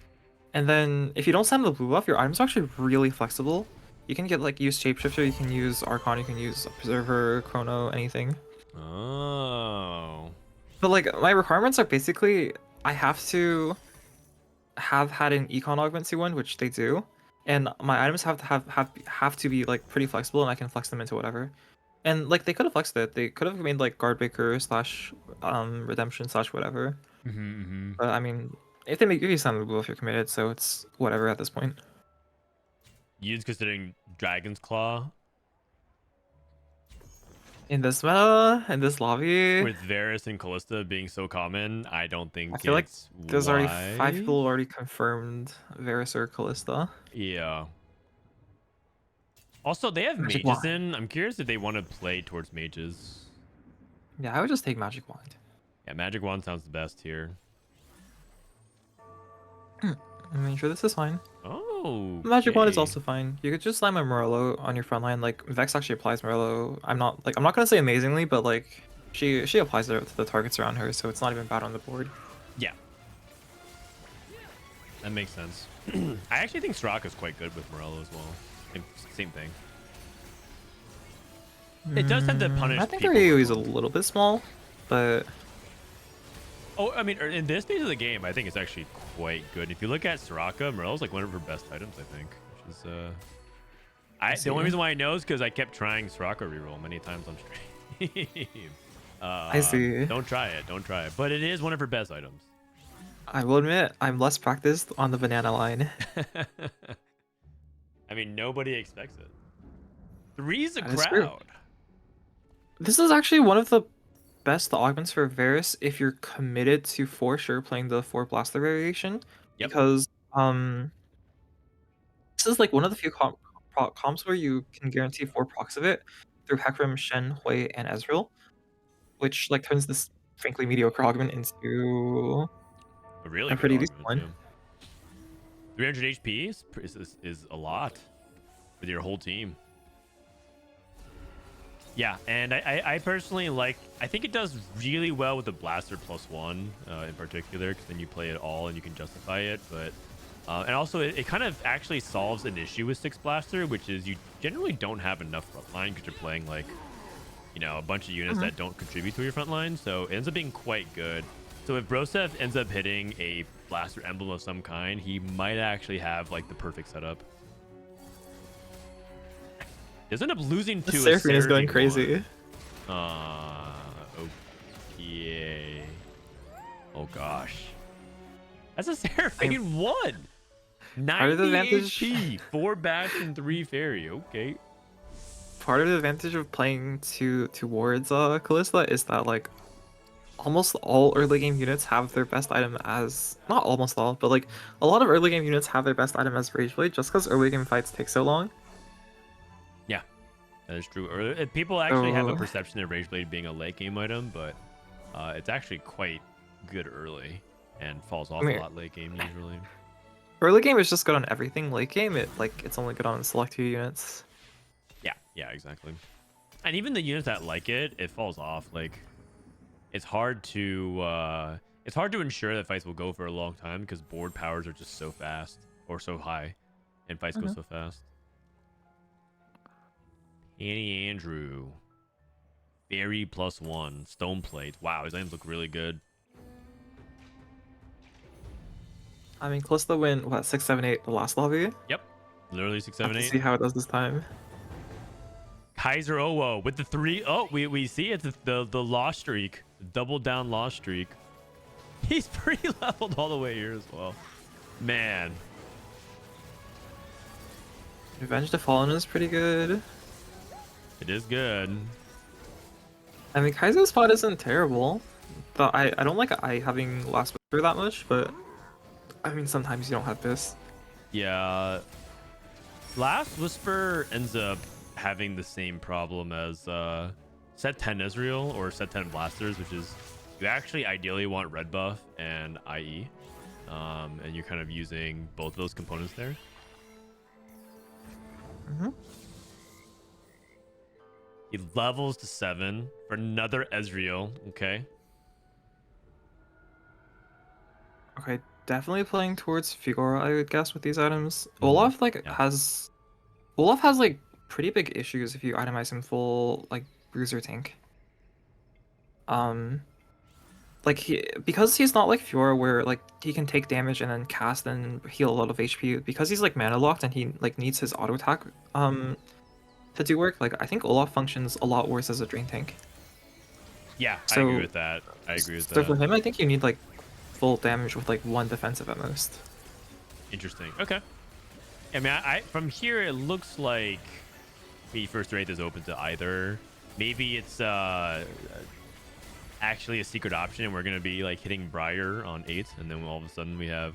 and then if you don't send the blue buff, your items are actually really flexible. You can get like use Shapeshifter, you can use Archon, you can use Preserver, Chrono, anything. Oh. But like my requirements are basically I have to have had an Econ Augment C1, which they do, and my items have to have to be like pretty flexible, and I can flex them into whatever. And like they could have flexed it. They could have made like Guardbreaker slash Redemption slash whatever. Mm-hmm. But I mean, if they make, if you send the blue, if you're committed, so it's whatever at this point. Yoohn's considering Dragon's Claw In this meta, in this lobby, with Varus and Callista being so common. I don't think I feel like it's there's already 5 wise. people already confirmed Varus or Callista. Yeah. Also, they have Magic mages Wand. in. I'm curious if they want to play towards mages. Yeah, I would just take Magic Wand. Yeah, Magic Wand sounds the best here. I mean, sure, this is fine. Oh. Magic Wand is also fine. You could just slam a Morello on your front line. Like Vex actually applies Morello. I'm not gonna say amazingly, but like she applies it to the targets around her, so it's not even bad on the board. Yeah. That makes sense. I actually think Soraka is quite good with Morello as well. Same thing. It does tend to punish I think her people. AoE is a little bit small, but Oh, I mean, in this stage of the game, I think it's actually quite good. If you look at Soraka, Morello's like one of her best items, I think. Which is, the only reason why I know is because I kept trying Soraka reroll many times on stream. I see. Don't try it. Don't try it. But it is one of her best items. I will admit I'm less practiced on the banana line. I mean, nobody expects it. Three's a That is true. crowd. This is actually one of the best augments for Varus if you're committed to for sure playing the 4 blaster variation. Yep. Because this is like one of the few comps where you can guarantee 4 procs of it through Hecarim, Shen, Hui, and Ezreal, which like turns this frankly mediocre augment into A really a good pretty decent augment, one. too. 300 HP is a lot with your whole team. Yeah, and I personally like. I think it does really well with the blaster +1 in particular, because then you play it all and you can justify it. But and also it kind of actually solves an issue with 6 blaster, which is you generally don't have enough frontline because you're playing like, you know, a bunch of units that don't contribute to your front line. So it ends up being quite good. So if Broseph ends up hitting a blaster emblem of some kind, he might actually have like the perfect setup. Does end up losing to The a Seraphine is going Seraphine crazy. one. Okay. Oh gosh. That's a Seraphine one. 90 advantage- HP, 4 bash and 3 fairy. Okay. Part of the advantage of playing towards Callista is that like almost all early game units have their best item as, not almost all, but like a lot of early game units have their best item as Rageblade just because early game fights take so long. Yeah, that is true. People actually have a So- perception of Rageblade being a late game item, but it's actually quite good early and falls off I mean- a lot late game usually. Early game is just good on everything. Late game, it's only good on select few units. Yeah, exactly. And even the units that like it, it falls off. Like, it's hard to ensure that fights will go for a long time because board powers are just so fast or so high, and fights go so fast. Pannyandrew, Fairy +1, Stone Plate. Wow, his items look really good. I mean, Callista win what 6, 7, 8 the last lobby. Yep, literally 6, Have 7, to 8. see how it does this time. Kaiser Owo with the 3. Oh, we see it's the lost streak, double down lost streak. He's pretty leveled all the way here as well. Man, Revenge the Fallen is pretty good. it is good. I mean, Kaiser's spot isn't terrible. But I don't like having Last Whisper that much, but I mean, sometimes you don't have this. Yeah, Last Whisper ends up having the same problem as set 10 Israel or set 10 Blasters, which is You actually ideally want red buff and IE. And you're kind of using both of those components there. He levels to 7 for another Ezreal. Okay. Okay, definitely playing towards Figura, I would guess, with these items. Olaf has like pretty big issues if you itemize him full like bruiser tank. Because he's not like Fiora where like he can take damage and then cast and heal a lot of HP, because he's like mana locked and he like needs his auto attack to do work. Like I think Olaf functions a lot worse as a drain tank. Yeah, So, I agree with that. So for him, I think you need like full damage with like 1 defensive at most. Interesting. Okay. I mean, I from here it looks like the first Wraith is open to either. Maybe it's actually a secret option, and we're gonna be like hitting Briar on 8, and then all of a sudden we have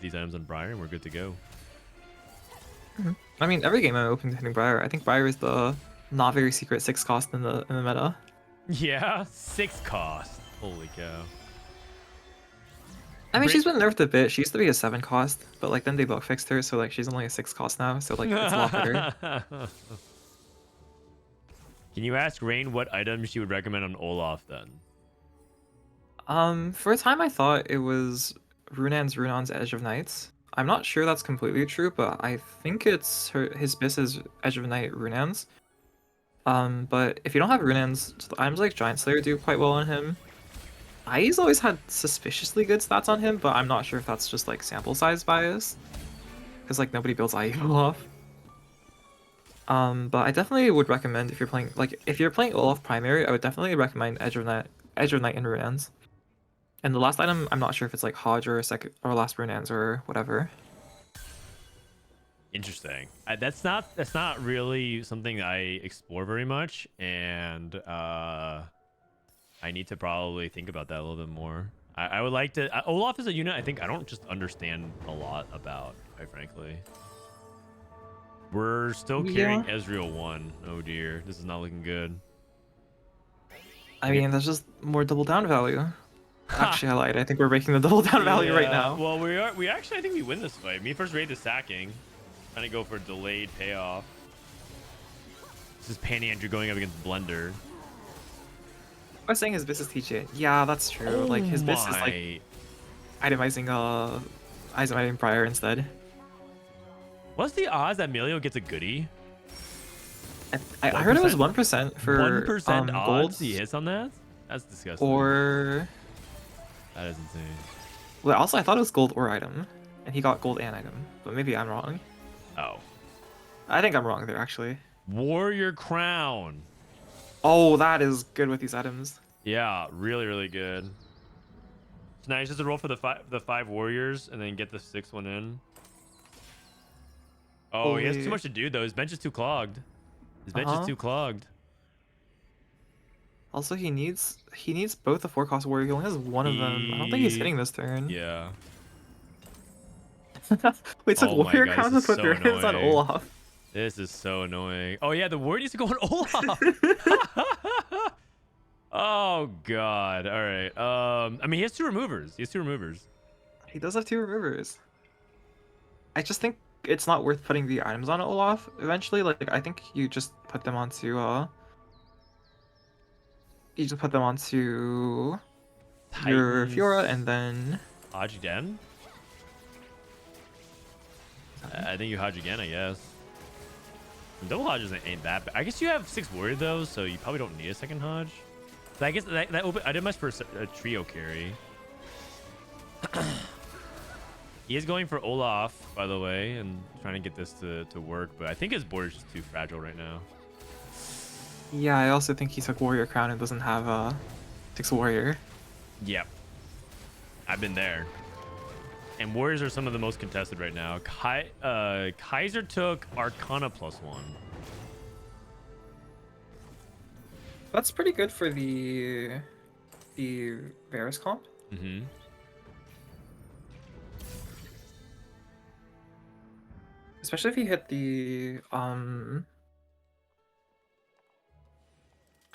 these items on Briar, and we're good to go. I mean, every game I'm open to hitting Briar. I think Briar is the not very secret 6 cost in the meta. Yeah, 6 cost. Holy cow. I mean, she's been nerfed a bit. She used to be a 7 cost, but like then they bug fixed her, so like she's only a 6 cost now. So like it's a lot better. Can you ask Rain what items she would recommend on Olaf then? For a time I thought it was Runan's Edge of Nights. I'm not sure that's completely true, but I think it's his bis is Edge of Night Runan's. But if you don't have Runan's, items like Giant Slayer do quite well on him. I's always had suspiciously good stats on him, but I'm not sure if that's just like sample size bias, because like nobody builds IE Olaf. But I definitely would recommend if you're playing Olaf primary, I would definitely recommend Edge of Night and Runan's. And the last item, I'm not sure if it's like Hodge or last Runan's or whatever. Interesting. That's not really something I explore very much, and I need to probably think about that a little bit more. I would like to. Olaf is a unit I think I don't just understand a lot about, quite frankly. We're still carrying Ezreal 1. Oh dear, this is not looking good. I mean, that's just more double down value. Actually, I lied. I think we're breaking the double down value right now. Well, we actually, I think we win this fight. Me first Wraith is sacking. Trying to go for a delayed payoff. This is Pannyandrew going up against Blender. I was saying his bis is teaching. Yeah, that's true. Oh like his bis is like itemizing prior instead. What's the odds that Melio gets a goodie? I heard it was 1% for 1% odds gold. he hits on that? That's disgusting. Or that is insane. well, also I thought it was gold or item, and he got gold and item, but maybe I'm wrong. Oh. I think I'm wrong there actually. Warrior Crown. Oh, that is good with these items. Yeah, really, really good. So now he's just a roll for the five warriors and then get the 6th one in. Oh, he has too much to do though. His bench is too clogged. His bench is too clogged. Also, he needs both the 4-cost warrior. He only has one of them. I don't think he's hitting this turn. Yeah. Wait, took warrior crown to put their hands on Olaf. This is so annoying. Oh yeah, the warrior needs to go on Olaf. Oh god. All right. I mean, he has 2 removers. He does have 2 removers. I just think it's not worth putting the items on Olaf eventually. Like, I think you just put them onto your Fiora and then Hodge again. I think you Hodge again, I guess. Double Hodge ain't that bad. I guess you have 6 warrior though, so you probably don't need a second Hodge. But I guess that open. I did my first a trio carry. He is going for Olaf, by the way, and trying to get this to work, but I think his board is just too fragile right now. Yeah, I also think he took warrior crown and doesn't have a 6 warrior. Yep. I've been there. And warriors are some of the most contested right now. Kaiser took Arcana +1. That's pretty good for the Varus comp. Mm-hmm. Especially if you hit the I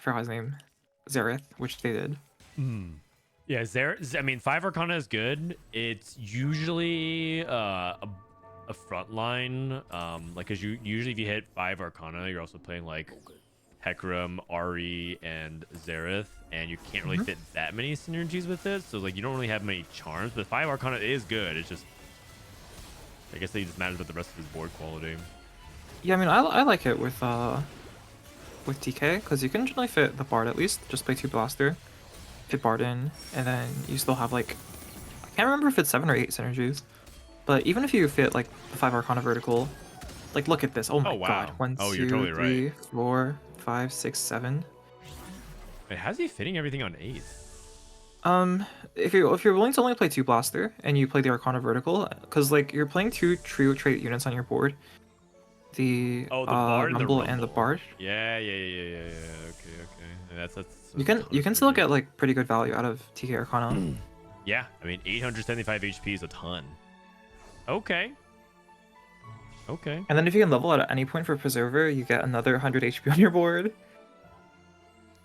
forgot his name, Xerath, which they did. Yeah, I mean, 5 Arcana is good. It's usually a front line. Like, because usually if you hit 5 Arcana, you're also playing like Hecarim, Ari, and Xerath, and you can't really fit that many synergies with it. So like, you don't really have many charms. But 5 Arcana is good. It's just, I guess it just matters about the rest of his board quality. Yeah, I mean, I like it with TK because you can generally fit the Bard at least. Just play 2 Blaster, fit Bard in, and then you still have like, I can't remember if it's 7 or 8 synergies, but even if you fit like the 5 Arcana vertical, like look at this. Oh my wow. god. 1, Oh, 2, you're totally 3, right. 4, 5, 6, 7. Wait, how's he fitting everything on 8? If you're willing to only play 2 Blaster and you play the Arcana vertical, because like you're playing 2 trio trait units on your board, the Bard Rumble and the Bard. Yeah. Okay. And that's You can still get like pretty good value out of TK Arcana. Yeah, I mean 875 HP is a ton. Okay. And then if you can level at any point for Preserver, you get another 100 HP on your board.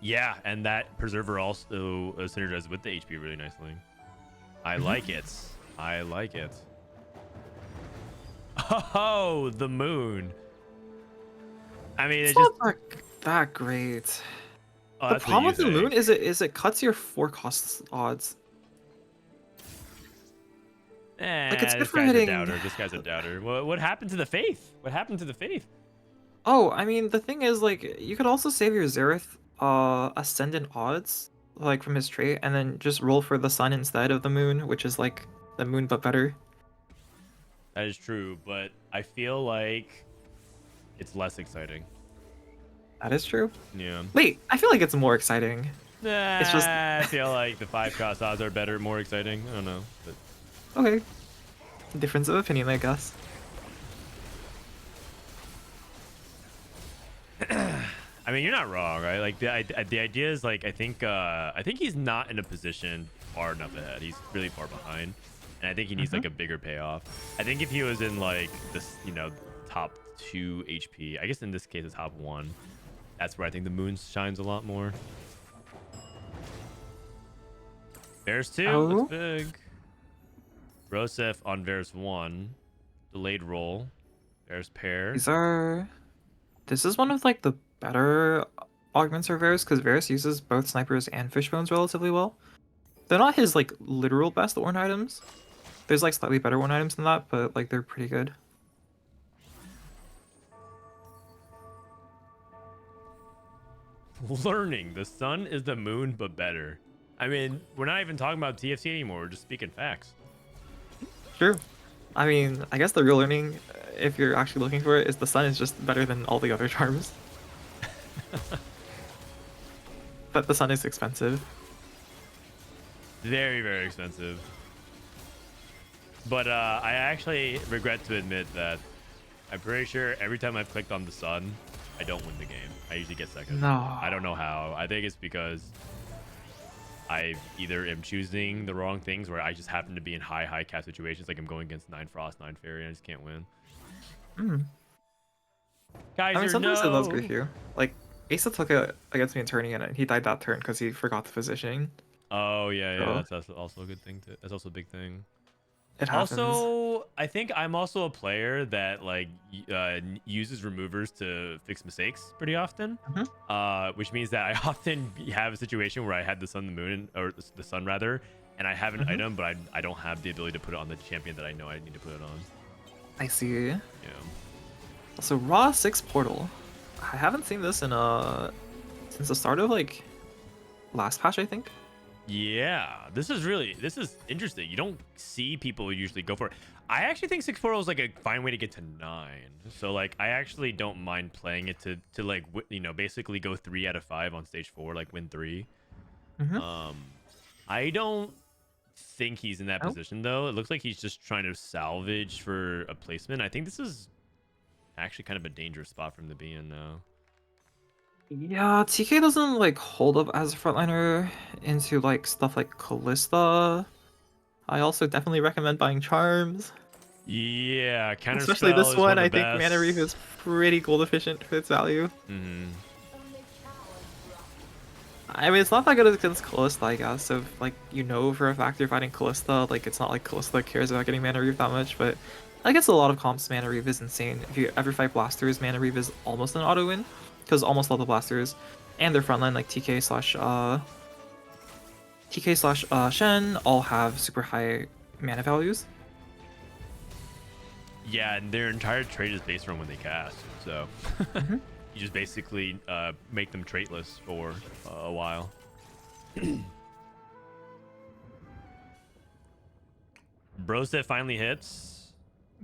Yeah, and that Preserver also synergizes with the HP really nicely. I like it. Oh, the moon. I mean, It's not that great. Oh, The that's what problem you with the think. moon is it cuts your 4 cost odds. Like, it's good This for guy's hitting- a doubter. This guy's a doubter. What happened to the faith? What happened to the faith? Oh, I mean, the thing is, like, you could also save your Xerath Ascendant odds, like, from his trait, and then just roll for the sun instead of the moon, which is, like, the moon but better. That is true, but I feel like it's less exciting. That is true. Yeah. Wait, I feel like it's more exciting. It's just- I feel like the 5 cost odds are better, more exciting. I don't know. But Okay. Difference of opinion, I guess. I mean, you're not wrong, right? Like the idea is like I think he's not in a position far enough ahead. He's really far behind, and I think he needs like a bigger payoff. I think if he was in like this, top 2 HP, I guess in this case, the top 1, that's where I think the moon shines a lot more. Bears 2, Oh. that's big. Broseph on Bears 1, delayed roll. Bears pair. This is one of like the better augments for Varus because Varus uses both snipers and fishbones relatively well. They're not his like literal best Ornn items. There's like slightly better Ornn items than that, but like they're pretty good. Learning the sun is the moon but better. I mean, we're not even talking about TFC anymore, we're just speaking facts. True. I mean, I guess the real learning, if you're actually looking for it, is the sun is just better than all the other charms. But the sun is expensive. Very, very expensive. But I actually regret to admit that I'm pretty sure every time I've clicked on the sun, I don't win the game. I usually get second. No. I don't know how. I think it's because I either am choosing the wrong things where I just happen to be in high cap situations, like I'm going against 9 Frost, 9 Fairy, and I just can't win. Guys, I mean, sometimes it does grief you. Like, Asa took it against me in tourney and he died that turn because he forgot the positioning. Oh yeah, So- that's also a good thing. That's also a big thing. It happens. Also, I think I'm also a player that like uses removers to fix mistakes pretty often, which means that I often have a situation where I had the sun, the moon, or the sun rather, and I have an item, but I don't have the ability to put it on the champion that I know I need to put it on. I see. Yeah. So Raw 6 Portal. I haven't seen this in since the start of like last patch, I think. Yeah, this is interesting. You don't see people usually go for it. I actually think 6 portal is like a fine way to get to 9. So like I actually don't mind playing it to like basically go 3 out of 5 on stage 4, like win 3. I don't think he's in that position though. It looks like he's just trying to salvage for a placement. I think this is actually kind of a dangerous spot for him to be in now. Yeah, TK doesn't like hold up as a frontliner into like stuff like Callista. I also definitely recommend buying charms. Yeah, counter Especially this spell is one, of I the think best. Mana Reef is pretty gold efficient for its value. I mean, it's not that good against Callista, I guess. So, like, you know for a fact you're fighting Callista, like, it's not like Callista cares about getting Mana Reave that much, but I guess a lot of comps Mana Reave is insane. If you ever fight Blasters, Mana Reave is almost an auto win, because almost all the Blasters and their frontline, like TK slash Shen, all have super high mana values. Yeah, and their entire trade is based on when they cast. So you just basically make them traitless for a while. Broseph finally hits.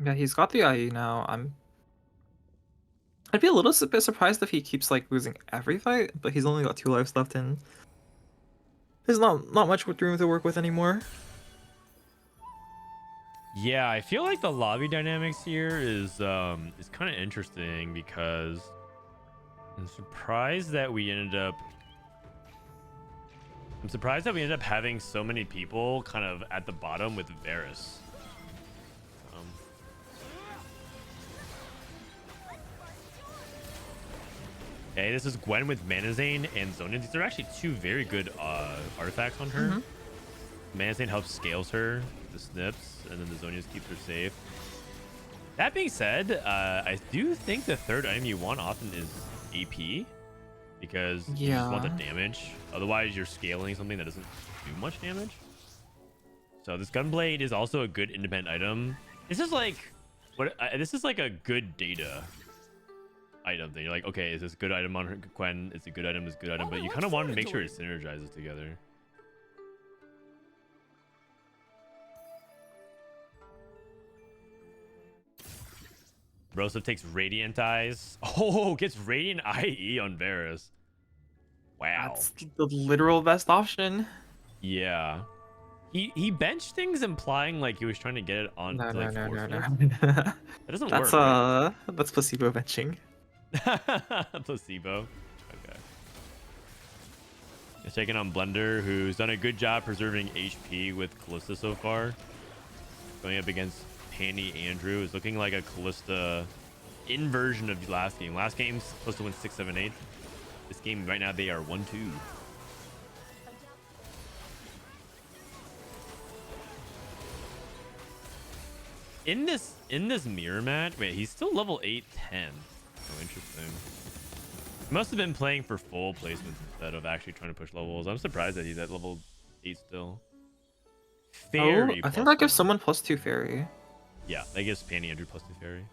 Yeah, he's got the IE now. I'd be a little bit surprised if he keeps like losing every fight, but he's only got 2 lives left and there's not much room to work with anymore. Yeah, I feel like the lobby dynamics here is kind of interesting because I'm surprised that we ended up having so many people kind of at the bottom with Varus. Okay, this is Gwen with Manazane and Zonian. These are actually 2 very good artifacts on her. Manazane helps scales her, the snips, and then the Zonians keeps her safe. That being said, I do think the third item you want often is AP, because you just want the damage. Otherwise, you're scaling something that doesn't do much damage. So this Gunblade is also a good independent item. This is like this is like a good data item thing. You're like, okay, is this a good item on her Gwen? It's a good item, it's a good item, but you kind of want to make sure it synergizes together. Broseph takes Radiant Eyes. Oh, gets Radiant IE on Varus. Wow. That's the literal best option. Yeah. He benched things implying like he was trying to get it on. No. That doesn't That's work. Right? That's placebo benching. Placebo. Okay. He's taking on Blender, who's done a good job preserving HP with Callista so far. Going up against Pannyandrew is looking like a Callista inversion of the last game. Last game's supposed to win 6-7-8. This game right now they are 1-2. In this mirror match, wait, he's still level 8-10. Oh, interesting. He must have been playing for full placements instead of actually trying to push levels. I'm surprised that he's at level 8 still. Fairy. I think that gives someone +2 fairy. Yeah, that gives Pannyandrew +2 fairy.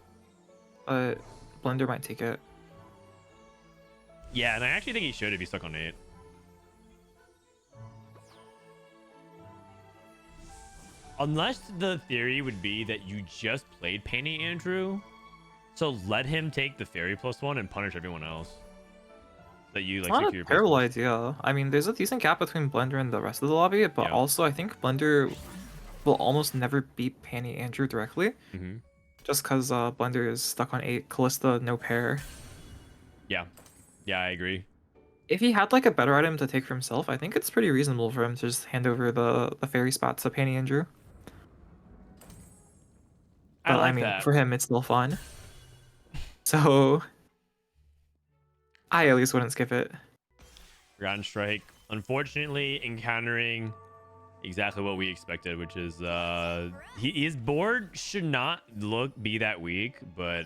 But Blender might take it. Yeah, and I actually think he should if he's stuck on 8. Unless the theory would be that you just played Pannyandrew, so let him take the fairy +1 and punish everyone else. That you like. It's not a terrible idea. I mean, there's a decent gap between Blender and the rest of the lobby, but also I think Blender will almost never beat Pannyandrew directly. Just because Blender is stuck on 8, Callista no pair. Yeah, I agree. If he had like a better item to take for himself, I think it's pretty reasonable for him to just hand over the fairy spot to Pannyandrew. But I mean, for him, it's still fun. So I at least wouldn't skip it. Ground Strike, unfortunately, encountering exactly what we expected, which is his board should not be that weak, but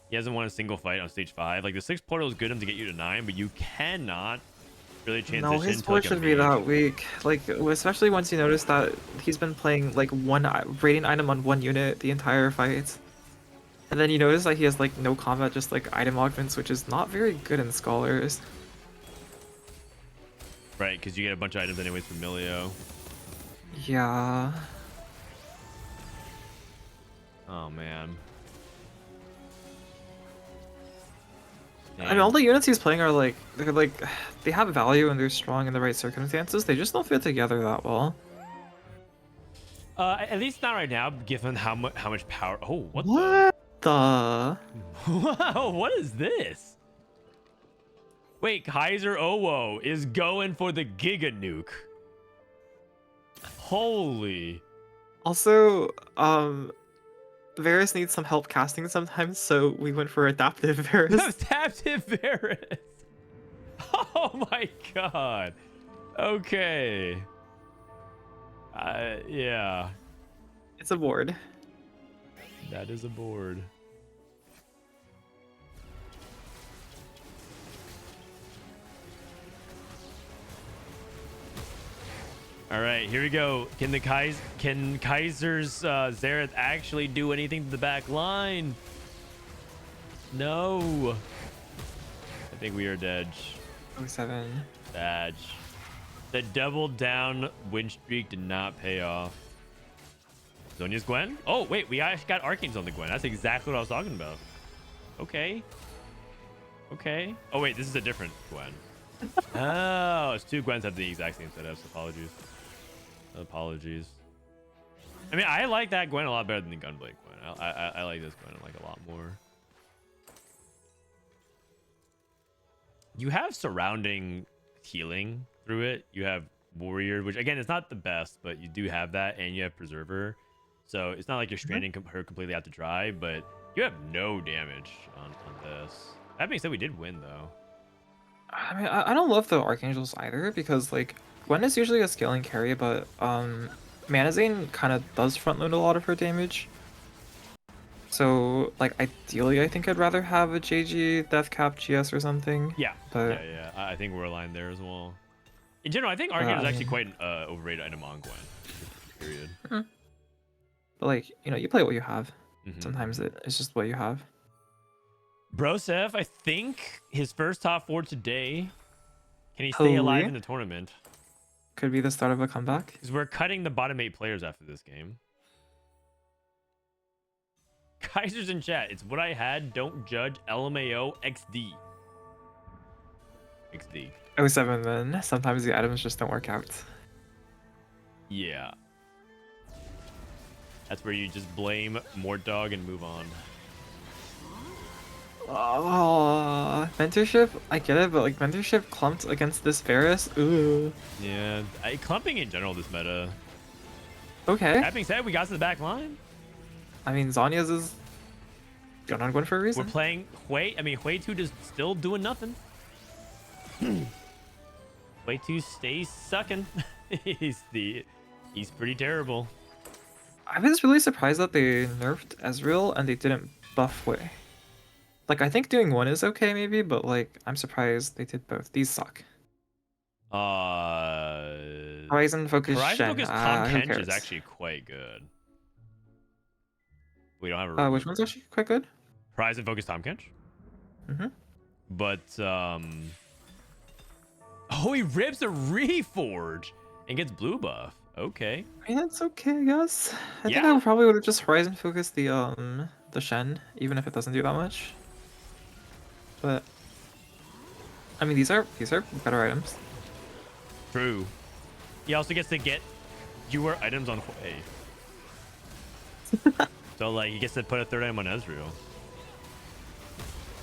he hasn't won a single fight on stage 5. Like the 6 portal is good enough to get you to 9, but you cannot really transition. No, his to board like should be that weak. Like especially once you notice that he's been playing like one rating item on 1 unit the entire fight. And then you notice that he has like no combat, just like item augments, which is not very good in Scholars. Right, because you get a bunch of items anyways from Milio. Yeah. Oh man. I mean, all the units he's playing are like they have value and they're strong in the right circumstances. They just don't fit together that well. At least not right now, given how much power. Oh, what the? Wow, what is this? Wait, Kaiser Owo is going for the Giga Nuke. Holy. Also, Varus needs some help casting sometimes, so we went for Adaptive Varus. Adaptive Varus. Oh my god. Okay. Yeah. It's a board. That is a board. All right, here we go. Can Kaiser's Xerath actually do anything to the back line? No. I think we are dead. 07. Badge. The double down win streak did not pay off. Zhonya's Gwen? Oh, wait, we actually got Arcanes on the Gwen. That's exactly what I was talking about. Okay. Okay. Oh, wait, this is a different Gwen. Oh, it's two Gwens have the exact same setups. Apologies. Apologies. I mean, I like that Gwen a lot better than the Gunblade Gwen. I like this Gwen like a lot more. You have surrounding healing through it. You have Warrior, which again is not the best, but you do have that, and you have Preserver. So it's not like you're stranding her completely out to dry, but you have no damage on this. That being said, we did win though. I mean, I don't love the Archangels either because like Gwen is usually a scaling carry, but Manazane kind of does front load a lot of her damage. So like ideally, I think I'd rather have a JG Deathcap GS or something. Yeah, but yeah. I think we're aligned there as well. In general, I think Arcane is actually quite an overrated item on Gwen. Period. But like, you know, you play what you have. Sometimes it's just what you have. Broseph, I think his first top 4 today. Can he stay alive in the tournament? Could be the start of a comeback. Because we're cutting the bottom 8 players after this game. Kaiser's in chat. It's what I had. Don't judge. LMAO XD. XD. 07 then. Sometimes the items just don't work out. Yeah. That's where you just blame Mortdog and move on. Oh, mentorship, I get it, but like mentorship clumped against this Varus. Ooh. Yeah, clumping in general this meta. Okay. That being said, we got to the back line. I mean, Zhonya's is going on Gwen for a reason. We're playing Hui. I mean, Hui 2 is still doing nothing. Hui 2 stays sucking. He's pretty terrible. I was really surprised that they nerfed Ezreal and they didn't buff Hui. Like, I think doing one is okay maybe, but like, I'm surprised they did both. These suck. Horizon Focus Horizon Focus Tom who Kench is cares? actually quite good. We don't have a Which one's actually quite good? Horizon Focus Tom Kench. But oh, he rips a Reforge and gets blue buff. Okay. I mean, that's okay, I guess. I think Yeah. I probably would have just Horizon focused the Shen, even if it doesn't do that much. But I mean, these are better items. True. He also gets to get fewer items on Hui. So like he gets to put a third item on Ezreal.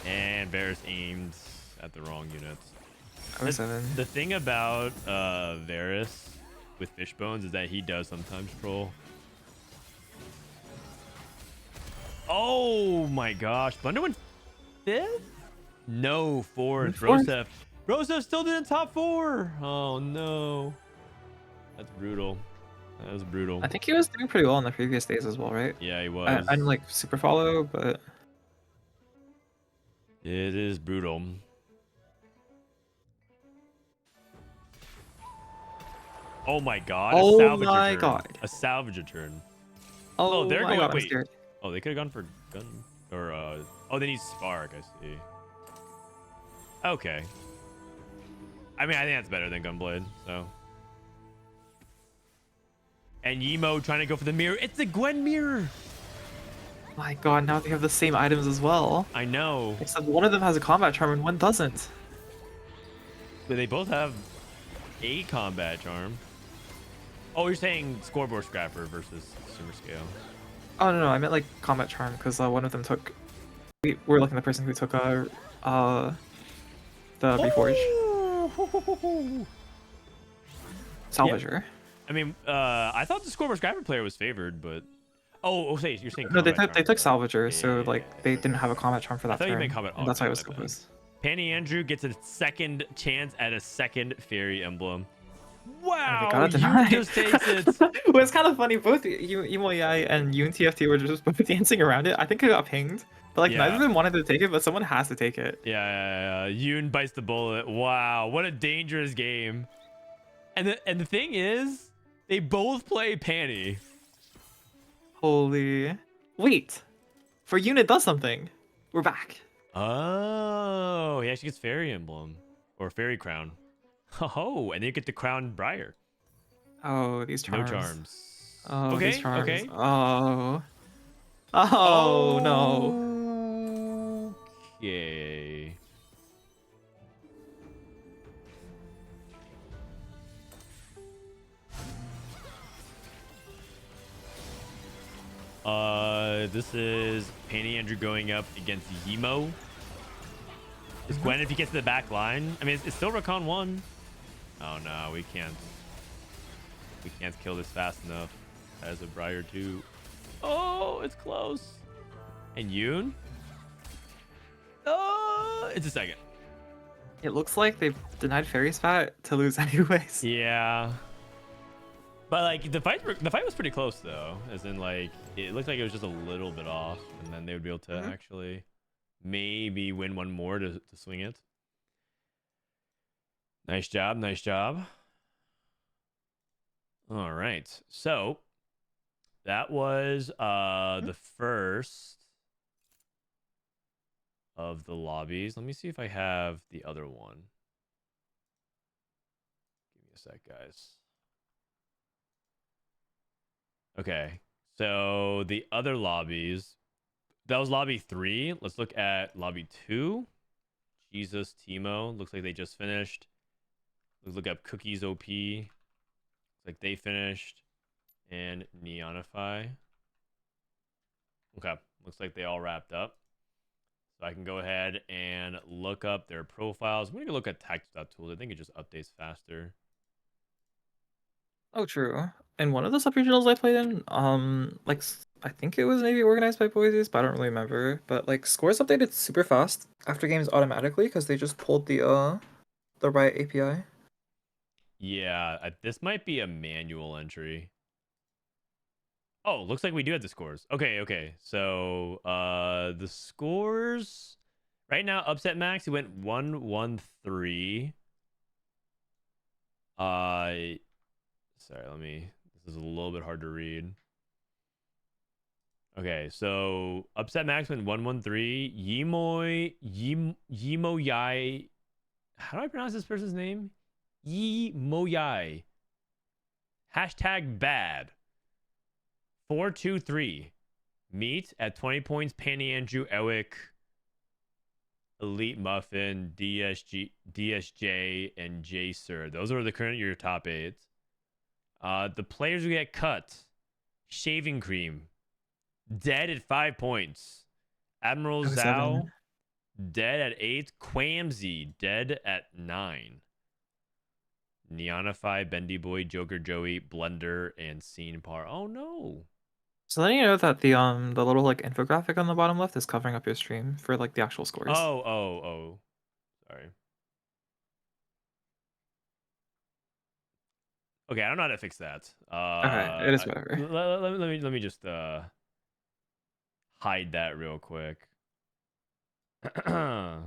And Varus aimed at the wrong units. 07. The thing about Varus with Fishbones is that he does sometimes troll. Oh my gosh. Blunder went 5th? No, 4th. Broseph. Broseph still didn't top 4. Oh no. That's brutal. That was brutal. I think he was doing pretty well on the previous days as well, right? Yeah, he was. I didn't like super follow, but It is brutal. Oh my god. Oh a salvager my turn. god. A salvager turn. oh, they're my going. god, I'm Wait. scared. Oh, they could have gone for gun or oh, they need Spark. I see. Okay. I mean, I think that's better than Gunblade. So. And Yemo trying to go for the mirror. It's the Gwen mirror. My god, now they have the same items as well. I know. Except one of them has a combat charm and one doesn't. But they both have a combat charm. Oh, you're saying scoreboard scrapper versus super scale. Oh no, I meant like combat charm because one of them took. We're looking at the person who took the reforge. Oh! Salvager. I mean, I thought the scoreboard scrapper player was favored, but you're saying No, they combat took charm. Salvager, so Yeah, like they didn't have a combat charm for I that thought you turn. meant combat And that's why it was augment, focused. Pannyandrew gets a second chance at a second fairy emblem. They Wow, got it you denied. just takes it. Well, it's kind of funny. Both Emo Yai and Yoon TFT were just both dancing around it. I think it got pinged, but like neither Yeah. of them wanted to take it, but someone has to take it. Yeah. Yoon bites the bullet. Wow, what a dangerous game. And the thing is, they both play Panny. Holy. Wait. For Yoon, it does something. We're back. Oh, he actually gets fairy emblem or fairy crown. Oh, and then you get the crown briar. Oh, these charms. No charms. Oh, okay, these charms. okay. Oh. Oh, no. Okay. This is Pannyandrew going up against Yemo. Is Gwen if he gets to the back line? I mean, it's still Recon 1. Oh no, we can't. We can't kill this fast enough. As a Briar 2. Oh, it's close. And Yoon? Oh, it's a second. It looks like they've denied Fairy Spat to lose anyways. Yeah. But like the fight was pretty close though. As in like it looked like it was just a little bit off, and then they would be able to actually maybe win one more to swing it. Nice job, nice job. All right. So that was the first of the lobbies. Let me see if I have the other one. Give me a sec, guys. Okay. So the other lobbies, that was lobby 3. Let's look at lobby 2. JesusTeemo. Looks like they just finished. Let's look up CookiesOP. Looks like they finished. And Neonify. Okay. Looks like they all wrapped up. So I can go ahead and look up their profiles. I'm going to look at Tactician. I think it just updates faster. Oh, true. In one of the sub-regionals I played in, I think it was maybe organized by Boise's, but I don't really remember. But like scores updated super fast after games automatically because they just pulled the Riot API. Yeah, this might be a manual entry. Oh, looks like we do have the scores. Okay. So, the scores right now, Upsetmax, he went 1-1-3. Sorry, this is a little bit hard to read. Okay, so Upsetmax went 1-1-3. Yemoyai. How do I pronounce this person's name? Yemoyai. #bad. 4-2-3. Meet at 20 points. Pannyandrew, Ewick, Elite Muffin, DSJ, and J-Sir. Those are the current your top 8. The players who get cut. Shaving Cream. Dead at 5 points. Admiral Zhao. Dead at 8. Quamsy. Dead at 9. Neonify, Bendy Boy, Joker Joey, Blender, and Scene Par. Oh no. So then you know that the little like infographic on the bottom left is covering up your stream for like the actual scores. Oh. Sorry. Okay, I don't know how to fix that. Okay, it is whatever. Let me just hide that real quick. Give me a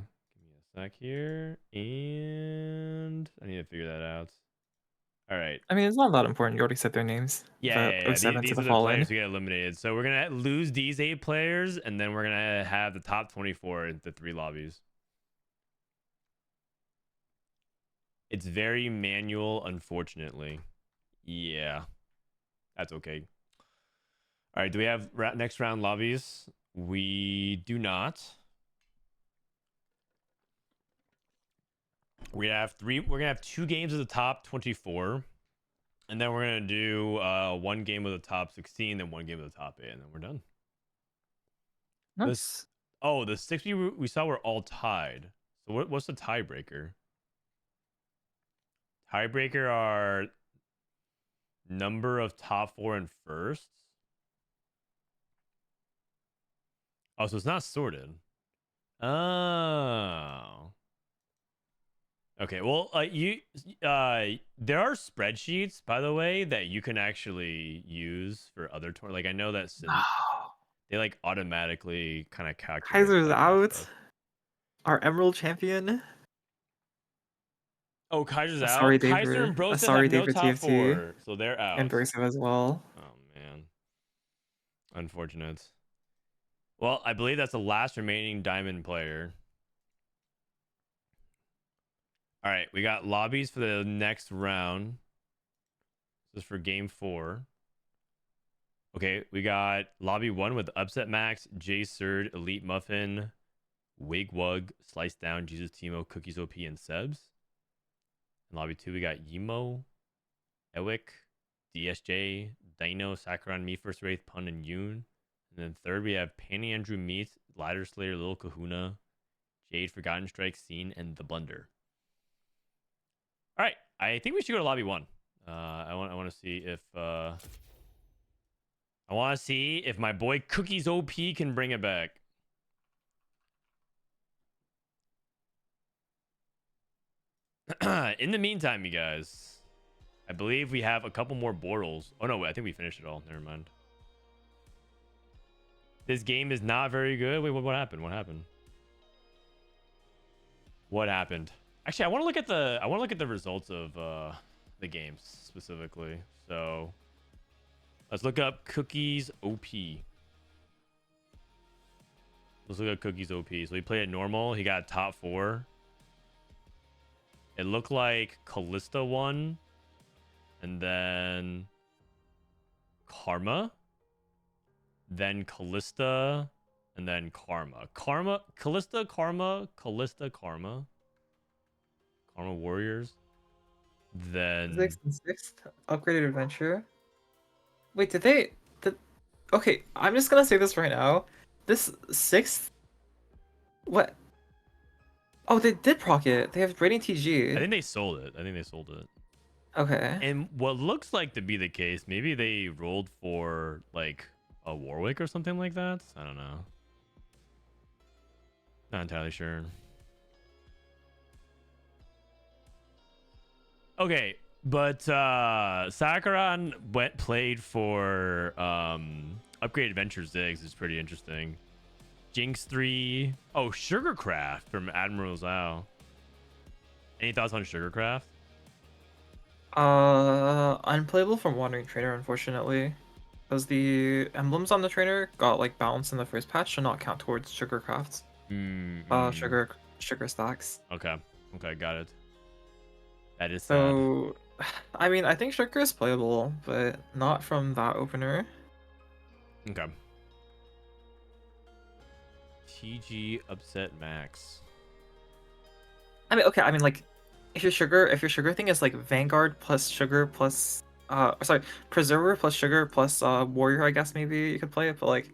sec here, and I need to figure that out. All right. I mean, it's not that important. You already said their names. Yeah. These are the Fallen. players who get eliminated. So we're gonna lose these 8 players, and then we're gonna have the top 24 in the 3 lobbies. It's very manual, unfortunately. Yeah, that's okay. All right. Do we have next round lobbies? We do not. We're gonna have 2 games of the top 24. And then we're going to do 1 game of the top 16, then 1 game of the top 8, and then we're done. Nice. The 6 we saw were all tied. So what's the tiebreaker? Tiebreaker are number of top 4 and firsts. Oh, so it's not sorted. Oh. Okay, well, there are spreadsheets, by the way, that you can actually use for other like I know that they like automatically kind of calculate Kaiser's that kind of out. stuff. Our Emerald champion. Oh, Kaiser's A out. sorry day Kaiser for and Broseph sorry have day no for top TFT 4, so they're out. and Broseph as well. Oh man, unfortunate. Well, I believe that's the last remaining diamond player. All right, we got lobbies for the next round. This is for game 4. Okay, we got lobby 1 with Upsetmax, JSurd, Elite Muffin, Wigwug, Slice Down, JesusTeemo, CookiesOP, and Sebs. In lobby 2, we got Yimo, Ewick, DSJ, Dino, Sakaran, Me First Wraith, Pun, and yoohn. And then third, we have Pannyandrew Meat, LadderSlayer, Little Kahuna, Jade, Forgotten Strike, Scene, and The Blunder. All right, I think we should go to lobby 1. I want to see if my boy CookiesOP can bring it back. In the meantime, you guys, I believe we have a couple more Bortles. Oh no, I think we finished it all. Never mind. This game is not very good. Wait, what happened? What happened? What happened? Actually, I want to look at the results of the games specifically. So let's look up CookiesOP. Let's look at CookiesOP. So he played at normal. He got top 4. It looked like Callista won, and then Karma, then Callista, and then Karma. Callista, Karma, Warriors. Then 6th and 6th upgraded adventure. Wait, did okay, I'm just gonna say this right now. This 6th, what? Oh, they did proc it. They have rating I TG. think they sold it. Okay. And what looks like to be the case, maybe they rolled for like a Warwick or something like that. I don't know. Not entirely sure. Okay, but Sakaran played for Upgrade Adventure Ziggs is pretty interesting. Jinx 3. Oh, Sugarcraft from Admiral Zhao. Any thoughts on Sugarcraft? Unplayable from Wandering Trainer, unfortunately. Because the emblems on the trainer got like balanced in the first patch, should not count towards Sugarcrafts. Sugar stacks. Okay, got it. That is sad. So, I mean, I think Sugar is playable, but not from that opener. Okay. TG Upsetmax. I mean, okay. I mean, like, if your sugar thing is like Vanguard plus Sugar plus sorry, Preserver plus Sugar plus Warrior, I guess maybe you could play it. But like,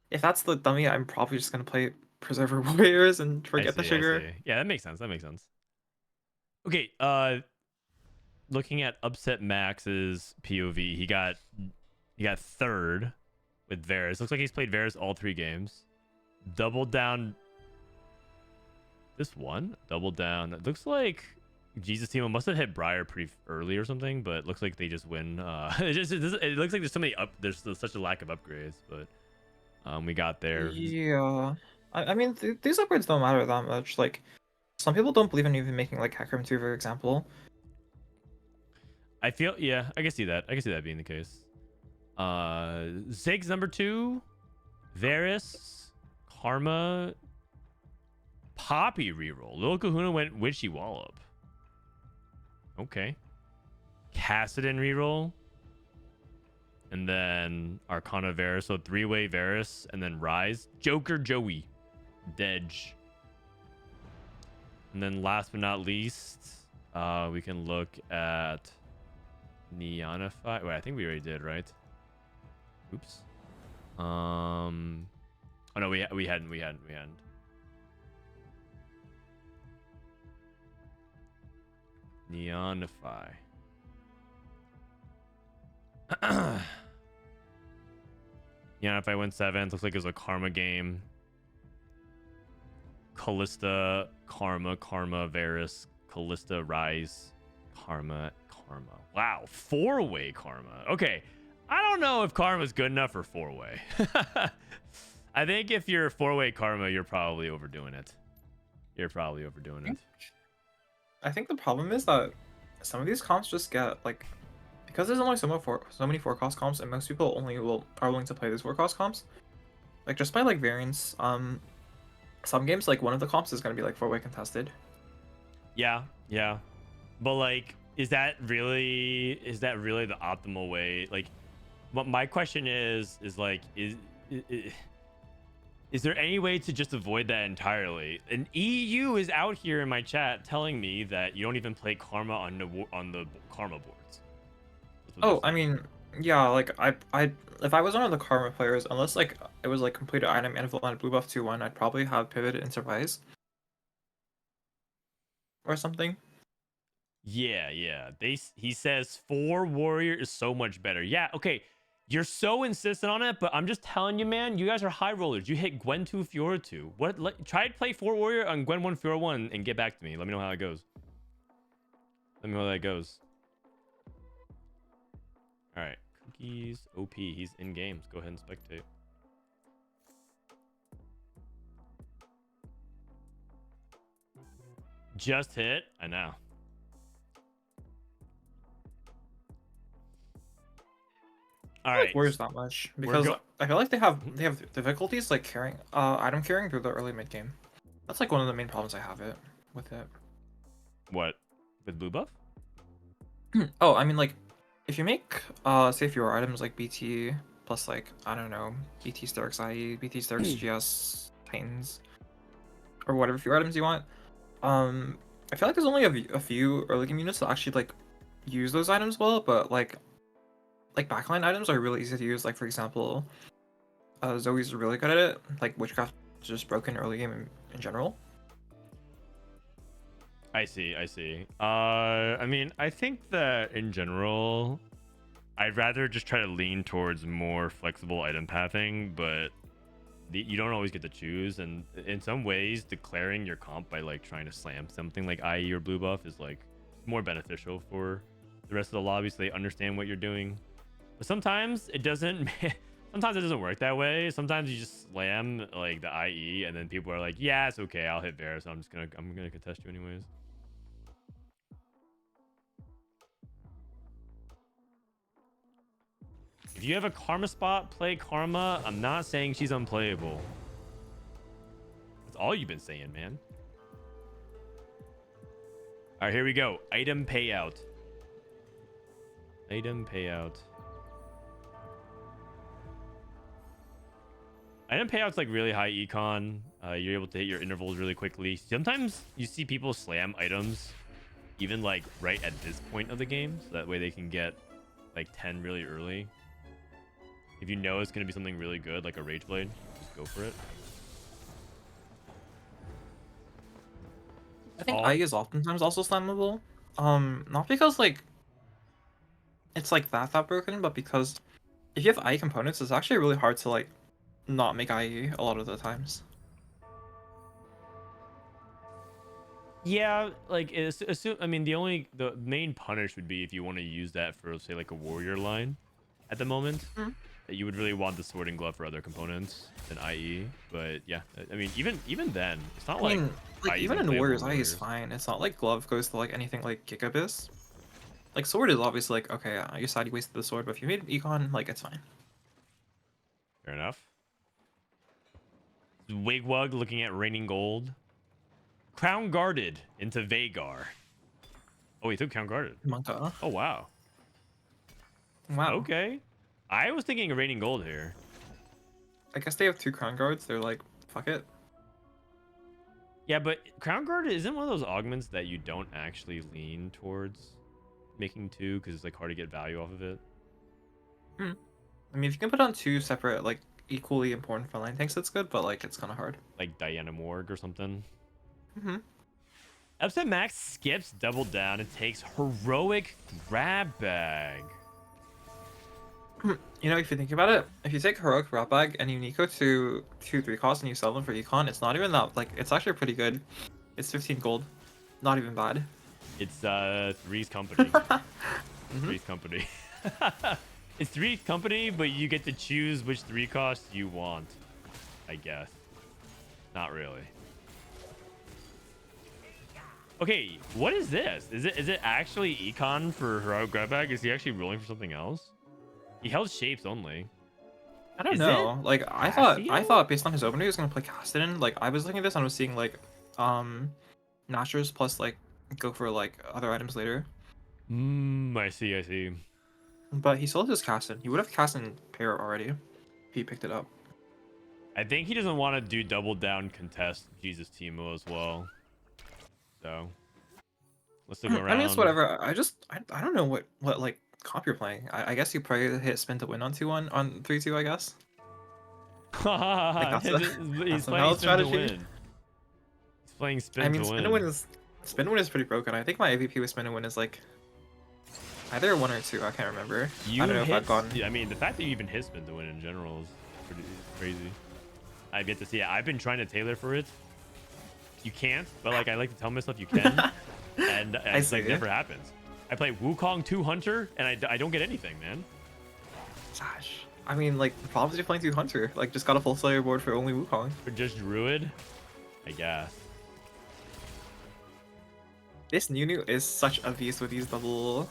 if that's the dummy, I'm probably just gonna play Preserver Warriors and forget the Sugar. Yeah, that makes sense. Okay, looking at Upsetmax's POV, he got 3rd with Varus. Looks like he's played Varus all 3 games. Double down. This one? Double down. It looks like JesusTeemo must have hit Briar pretty early or something, but it looks like they just win. It looks like there's so many there's such a lack of upgrades, but we got there. Yeah. I mean, these upgrades don't matter that much. Like, some people don't believe in even making like Hecarim 2, for example. I can see that. I can see that being the case. Ziggs number 2, Varus, Karma, Poppy reroll. Little Kahuna went Witchy Wallop. Okay. Cassidon reroll. And then Arcana Varus. So 3-way Varus. And then Rise. Joker Joey. Dedge. And then last but not least, we can look at Neonify. Wait, I think we already did, right? Oops. Oh no, we hadn't. Neonify. Neonify went 7th. Looks like it was a Karma game. Callista, Karma, Varus, Callista, Rise, Karma. Wow, 4-way Karma. Okay, I don't know if Karma's good enough for 4-way. I think if you're 4-way Karma, you're probably overdoing it. I think the problem is that some of these comps just get like, because there's only so many 4-cost comps, and most people are willing to play these 4-cost comps. Like just by like variance, some games like one of the comps is gonna be like 4-way contested. Yeah, but like, is that really the optimal way? Like, what my question is like, is there any way to just avoid that entirely? And EU is out here in my chat telling me that you don't even play Karma on the Karma boards. Oh, I mean, yeah, like I if I was one of the Karma players, unless like it was like completed item and blue buff 2/1, I'd probably have pivoted into Rise or something. Yeah. He says 4 warrior is so much better. Yeah, okay. You're so insistent on it, but I'm just telling you, man, you guys are high rollers. You hit Gwen 2, Fiora 2. Try to play 4 warrior on Gwen 1, Fiora 1 and get back to me. Let me know how it goes. Let me know how that goes. All right, CookiesOP. He's in games. Go ahead and spectate. Just hit. I know. All right. Warriors not much because I feel like they have difficulties like carrying item carrying through the early mid game. That's like one of the main problems I have with it. What? With blue buff? Oh, I mean like if you make say if your items like BT plus like I don't know, BT Starks IE, BT Starks GS Titans or whatever few items you want, I feel like there's only a few early game units that actually like use those items well, but like backline items are really easy to use. Like for example, Zoe's really good at it. Like Witchcraft is just broken early game in general. I see. I mean, I think that in general, I'd rather just try to lean towards more flexible item pathing, but you don't always get to choose. And in some ways, declaring your comp by like trying to slam something like IE or blue buff is like more beneficial for the rest of the lobby, so they understand what you're doing. But sometimes it doesn't. Sometimes it doesn't work that way. Sometimes you just slam like the IE, and then people are like, "Yeah, it's okay. I'll hit bear, so I'm gonna contest you anyways." If you have a Karma spot, play Karma. I'm not saying she's unplayable. That's all you've been saying, man. All right, here we go. Item payout. Item payout. Item payout's like really high econ. You're able to hit your intervals really quickly. Sometimes you see people slam items even like right at this point of the game, so that way they can get like 10 really early. If you know it's going to be something really good, like a Rage Blade, just go for it. I think IE is oftentimes also slammable. Not because like it's like that broken, but because if you have IE components, it's actually really hard to like not make IE a lot of the times. Yeah, like I mean, the main punish would be if you want to use that for say like a warrior line at the moment. Mm-hmm. That you would really want the sword and glove for other components than IE. But yeah, I mean, even then, it's not like even in Warriors, IE is fine. It's not like glove goes to like anything like Gigabyss. Like sword is obviously like okay, you decide you wasted the sword, but if you made econ, like it's fine. Fair enough. Wigwug looking at Raining Gold. Crown Guarded into Vagar. Oh, he took Crown Guarded. Monka. Oh, wow. Wow. Okay. I was thinking of Raining Gold here. I guess they have 2 Crown Guards. They're like, fuck it. Yeah, but Crown Guard isn't one of those augments that you don't actually lean towards making 2 because it's like hard to get value off of it. I mean, if you can put on 2 separate, like, equally important frontline tanks, that's good, but like, it's kind of hard. Like Diana Morg or something. Upsetmax skips double down and takes heroic grab bag. You know, if you think about it, if you take heroic grab bag and you Nico to 2/3 cost and you sell them for econ, it's not even that, like, it's actually pretty good. It's 15 gold. Not even bad. It's Three's Company. Three's Company. It's Three's Company, but you get to choose which 3 costs you want. I guess. Not really. Okay, what is this? Is it actually econ for Heroic Grabag? Is he actually rolling for something else? He held shapes only. I don't Is know. it Like I Cassio? thought based on his opener he was gonna play Castellan. Like I was looking at this and I was seeing like Nashers plus like go for like other items later. I see, I see. But he still has Castellan. He would have Castellan pair already if he picked it up. I think he doesn't want to do double down contest JesusTeemo as well. So let's look around. I mean it's whatever. I don't know what like comp you're playing. I guess you probably hit spin to win on 2-1 on 3-2, I guess. Like that's He's that's a playing valid spin to strategy. win. He's playing spin I mean to spin win. to win is pretty broken. I think my AVP with spin to win is like either 1 or 2. I can't remember. You I don't know if I've gone. I mean, the fact that you even hit spin to win in general is pretty crazy. I've yet to see it. I've been trying to tailor for it. You can't, but like I like to tell myself you can, and it's like never happens. I play Wukong 2 Hunter, and I don't get anything, man. Gosh. I mean, like, the problem is you're playing 2 Hunter. Like, just got a full Slayer board for only Wukong. Or just Druid, I guess. This Nunu is such a beast with these double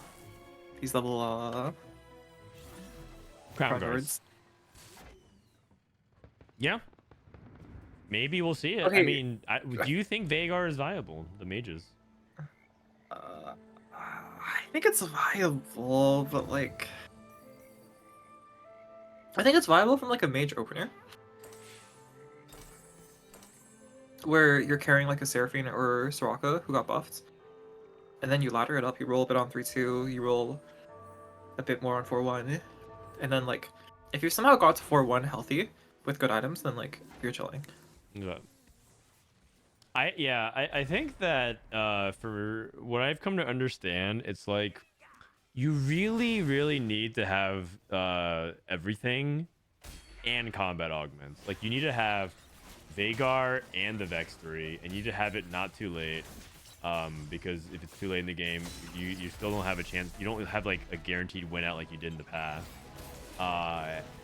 Crown guards. Yeah. Maybe we'll see it. Okay. I mean, do you think Veigar is viable? The mages. I think it's viable, but like, I think it's viable from like a mage opener, where you're carrying like a Seraphine or Soraka who got buffed, and then you ladder it up. You roll a bit on 3-2. You roll a bit more on 4-1, and then like, if you somehow got to 4-1 healthy with good items, then like you're chilling. Yeah. I think that for what I've come to understand, it's like you really need to have everything and combat augments. Like you need to have Veigar and the Vex 3, and you need to have it not too late. Because if it's too late in the game, you still don't have a chance. You don't have like a guaranteed win out like you did in the past.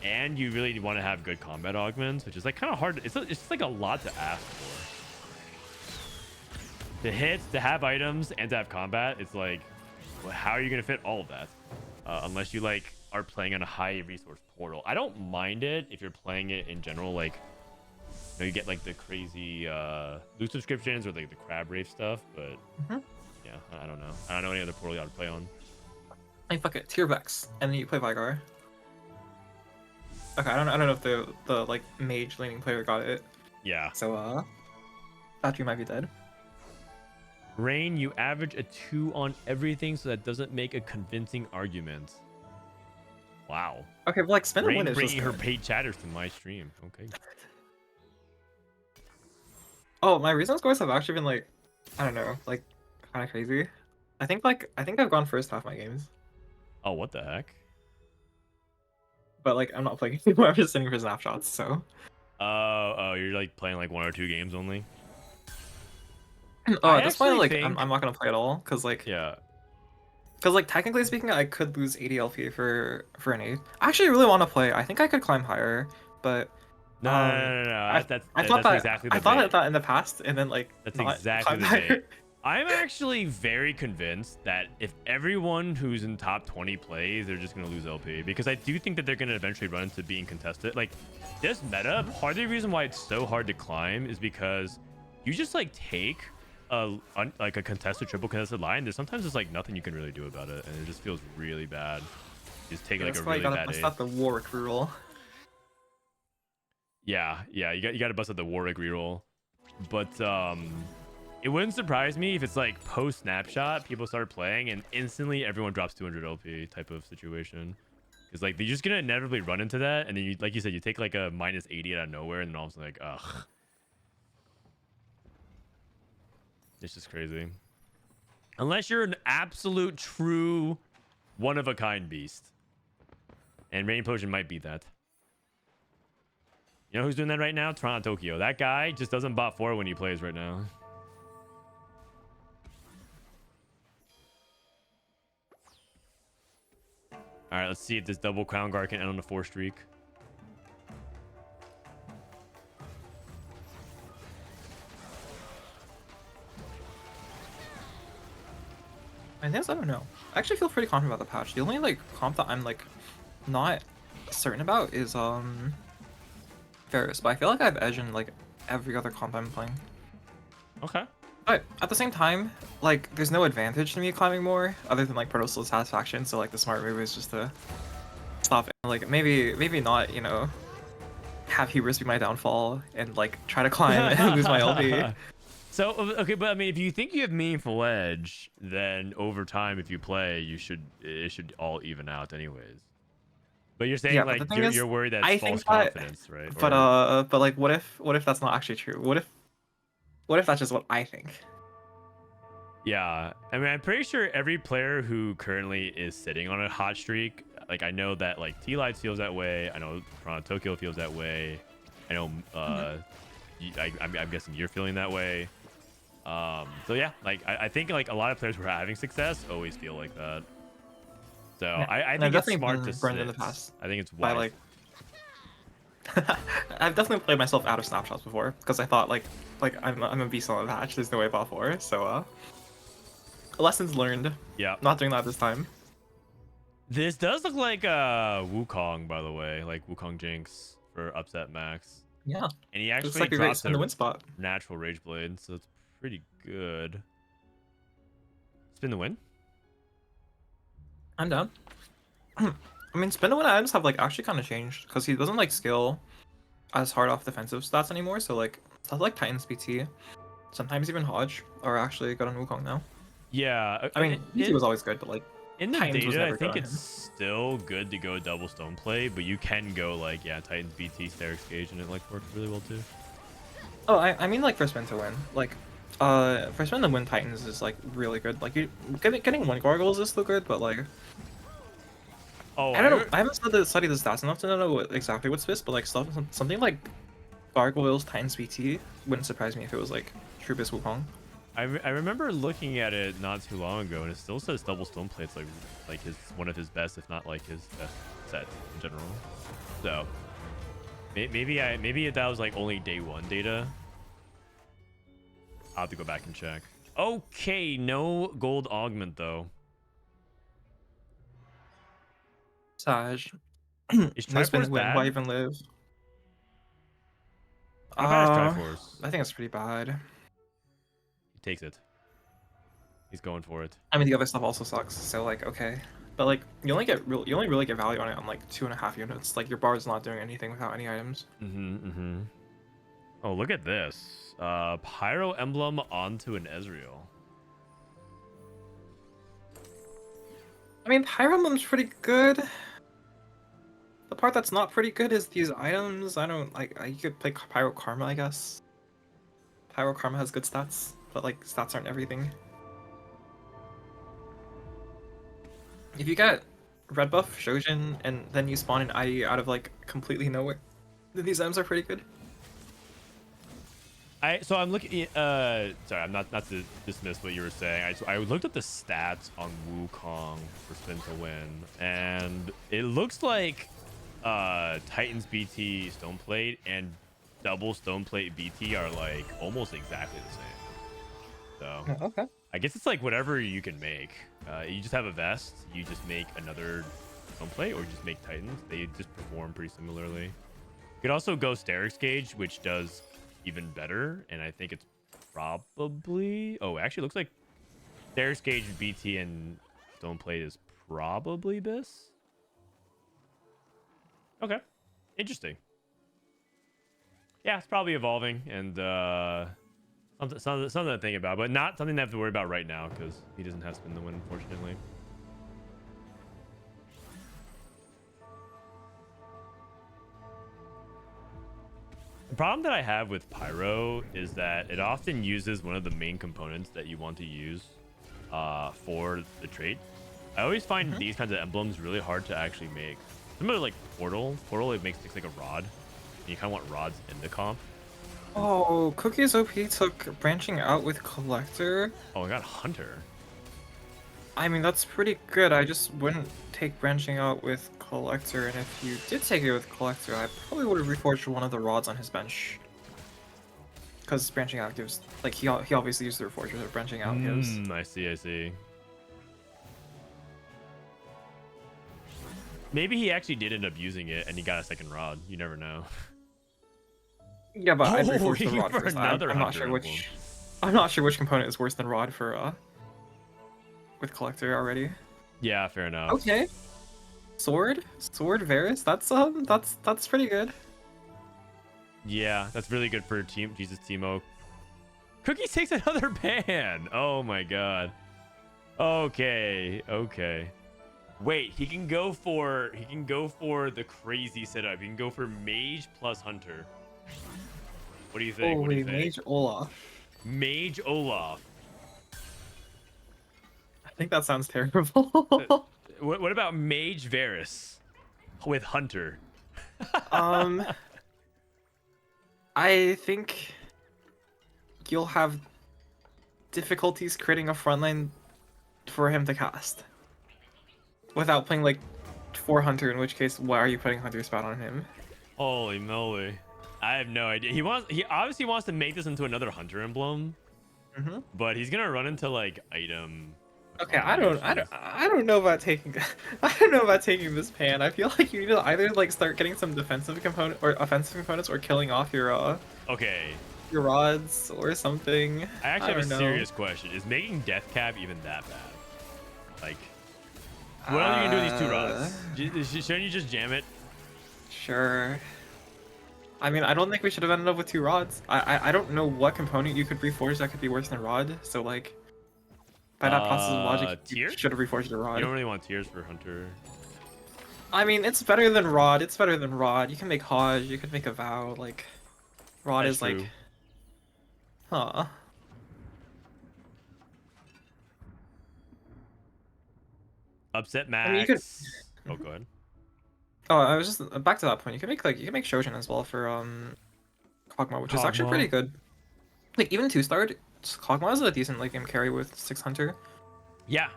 And you really want to have good combat augments, which is like kind of hard. It's just like a lot to ask for. To hit, to have items, and to have combat, it's like, well, how are you gonna fit all of that? Unless you like are playing on a high resource portal. I don't mind it if you're playing it in general. Like, you know, you get like the crazy loot subscriptions or like the crab rave stuff. But yeah, I don't know. I don't know any other portal you ought to play on. I mean, fuck it, tier Vex, and then you play Veigar. Okay, I don't know if the like mage leaning player got it. Yeah. So that you might be dead. Rain, you average a 2 on everything, so that doesn't make a convincing argument. Wow. Okay, but like spin and Rain win is bringing just her good. paid chatters to my stream. Okay. Oh, my recent scores have actually been like, I don't know, like kind of crazy. I think I've gone first half my games, Oh, what the heck? but like I'm not playing anymore. I'm just sitting for snapshots. So. Oh, you're like playing like 1 or 2 games only. Oh, I at this point, actually like think- I'm not gonna play at all, cause like Yeah. technically speaking, I could lose 80 LP for an 8. I actually really want to play. I think I could climb higher, but No. I thought that's that exactly I the thought bait. that in the past, and then like That's not exactly climb the higher. bait. I'm actually very convinced that if everyone who's in top 20 plays, they're just going to lose LP. Because I do think that they're going to eventually run into being contested. Like, this meta, part of the reason why it's so hard to climb is because you just, like, take a contested, triple contested line. There's sometimes there's, like, nothing you can really do about it. And it just feels really bad. You just take, like, a really bad That's ace. not the Warwick reroll. Yeah, you got to bust out the Warwick reroll. But, it wouldn't surprise me if it's like post snapshot, people start playing and instantly everyone drops 200 LP type of situation. Because like they're just gonna inevitably run into that, and then you, like you said, you take like a minus 80 out of nowhere, and then all of a sudden like, ugh, it's just crazy. Unless you're an absolute true one of a kind beast, and Rainplosion might be that. You know who's doing that right now? Toronto Tokyo. That guy just doesn't bot 4 when he plays right now. All right, let's see if this double crown guard can end on a 4 streak. I guess I don't know. I actually feel pretty confident about the patch. The only like comp that I'm like not certain about is Varus, but I feel like I have edge in like every other comp I'm playing. Okay. But at the same time, like there's no advantage to me climbing more other than like personal satisfaction. So like the smart move is just to stop and like maybe not, you know, have hubris be my downfall and like try to climb and lose my LP. So okay, but I mean, if you think you have meaningful edge, then over time, if you play, it should all even out anyways. But you're saying Yeah, like but the thing is, you're worried that's I false think that- confidence, right? But like what if that's not actually true? What if that's just what I think? Yeah, I mean, I'm pretty sure every player who currently is sitting on a hot streak, like I know that like T-Lights feels that way. I know Toronto Tokyo feels that way. I know I'm guessing you're feeling that way. So yeah, like I think like a lot of players who are having success always feel like that. So Yeah. I And think I've it's smart to definitely been burned in sit. the past I think it's by wise. like I've definitely played myself out of snapshots before because I thought like I'm a beast on the patch. There's no way bot 4. So lessons learned. Yeah. Not doing that this time. This does look like Wukong, by the way, like Wukong Jinx for Upsetmax. Yeah. And he Looks actually like a great drops spin the win spot. natural Rage Blade, so it's pretty good. Spin the win? I'm down. I mean, spin to win items have like actually kind of changed because he doesn't like skill as hard off defensive stats anymore. So like stuff like Titan's BT, sometimes even Hodge are actually good on Wukong now. Yeah. I mean, BT was always good, but like in the Titans was data, I never think good on it's him. still good to go double stone play, but you can go like Titans BT Sterix Gauge, and it like works really well too. Oh, I mean like for spin to win. Like for spin to win Titans is like really good. Like you getting one gargoyles is still good, but like Oh, I don't know. I haven't studied the stats enough to know exactly what's this, but like something like gargoyles Titans BT wouldn't surprise me if it was like true Bis Wukong. I remember looking at it not too long ago, and it still says double stone play. It's like his one of his best, if not like his best set in general. So maybe that was like only day 1 data. I'll have to go back and check. Okay, no gold augment though. Saj. Is No spins Triforce win. bad? Why even live? How bad is Triforce? I think it's pretty bad. He takes it. He's going for it. I mean, the other stuff also sucks. So like, okay, but like you only really get value on it on like 2.5 units. Like your bard's not doing anything without any items. Oh, look at this. Pyro emblem onto an Ezreal. I mean, Pyro Emblem's pretty good. The part that's not pretty good is these items. I don't like. You could play Pyro Karma, I guess. Pyro Karma has good stats, but like stats aren't everything. If you get red buff Shojin and then you spawn an ID out of like completely nowhere, then these items are pretty good. So I'm looking. Sorry, I'm not to dismiss what you were saying. I looked at the stats on Wukong for spin to win, and it looks like Titans BT Stoneplate and double Stoneplate BT are like almost exactly the same. So Okay. I guess it's like whatever you can make. You just have a vest. You just make another Stoneplate, or you just make Titans. They just perform pretty similarly. You could also go Sterix Gauge, which does even better, and I think it's probably it actually looks like Sterix Gauge, BT, and Stoneplate is probably Bis. Okay, interesting. Yeah, it's probably evolving, and something to think about, but not something to have to worry about right now because he doesn't have spin the win, unfortunately. The problem that I have with Pyro is that it often uses one of the main components that you want to use for the trait. I always find these kinds of emblems really hard to actually make. Similar to like Portal. Portal, it makes things like a rod. And you kind of want rods in the comp. Oh, CookiesOP took branching out with Collector. Oh, I got Hunter. I mean, that's pretty good. I just wouldn't take branching out with Collector, and if you did take it with Collector, I probably would have reforged one of the rods on his bench. Because branching out gives, like, he obviously used the reforger that branching out gives. I see, I see. Maybe he actually did end up using it and he got a second rod. You never know. Yeah, but I'd Oh, reforge the he rod for first. another I'm not Hunter sure Emblem. which. I'm not sure which component is worse than rod for with Collector already. Yeah, fair enough. Okay. Sword Varus. That's pretty good. Yeah, that's really good for team JesusTeemo. Cookies takes another ban. Oh my god. Okay, okay. Wait, he can go for the crazy setup. He can go for Mage plus Hunter. What do you think? What do you think? Mage Olaf. Mage Olaf. I think that sounds terrible. What about Mage Varus with Hunter? I think you'll have difficulties creating a frontline for him to cast without playing like 4 Hunter, in which case why are you putting Hunter spot on him? Holy moly. I have no idea. He obviously wants to make this into another Hunter emblem, but he's gonna run into like item. Okay, I don't know about taking I don't know about taking this pan. I feel like you need to either like start getting some defensive component or offensive components or killing off your Okay. your rods or something. I actually have a don't know. serious question. Is making death cap even that bad? Like, what are you gonna do with these 2 rods? Shouldn't you just jam it? Sure. I mean, I don't think we should have ended up with 2 rods. I don't know what component you could reforge that could be worse than rod. So like, by that process of logic, you Tears? should have reforged a You rod. don't really want tears for Hunter. I mean, it's better than rod. It's better than rod. You can make Hodge. You could make a vow. Like, rod That's is true. like, huh. Upsetmax. mean, you could- Oh, go ahead. Oh, I was just back to that point. You can make Shojin as well for Kog'Maw, which is actually Kog'Maw. pretty good. Like even 2-starred, Kog'Maw is a decent like game carry with 6 Hunter. Yeah.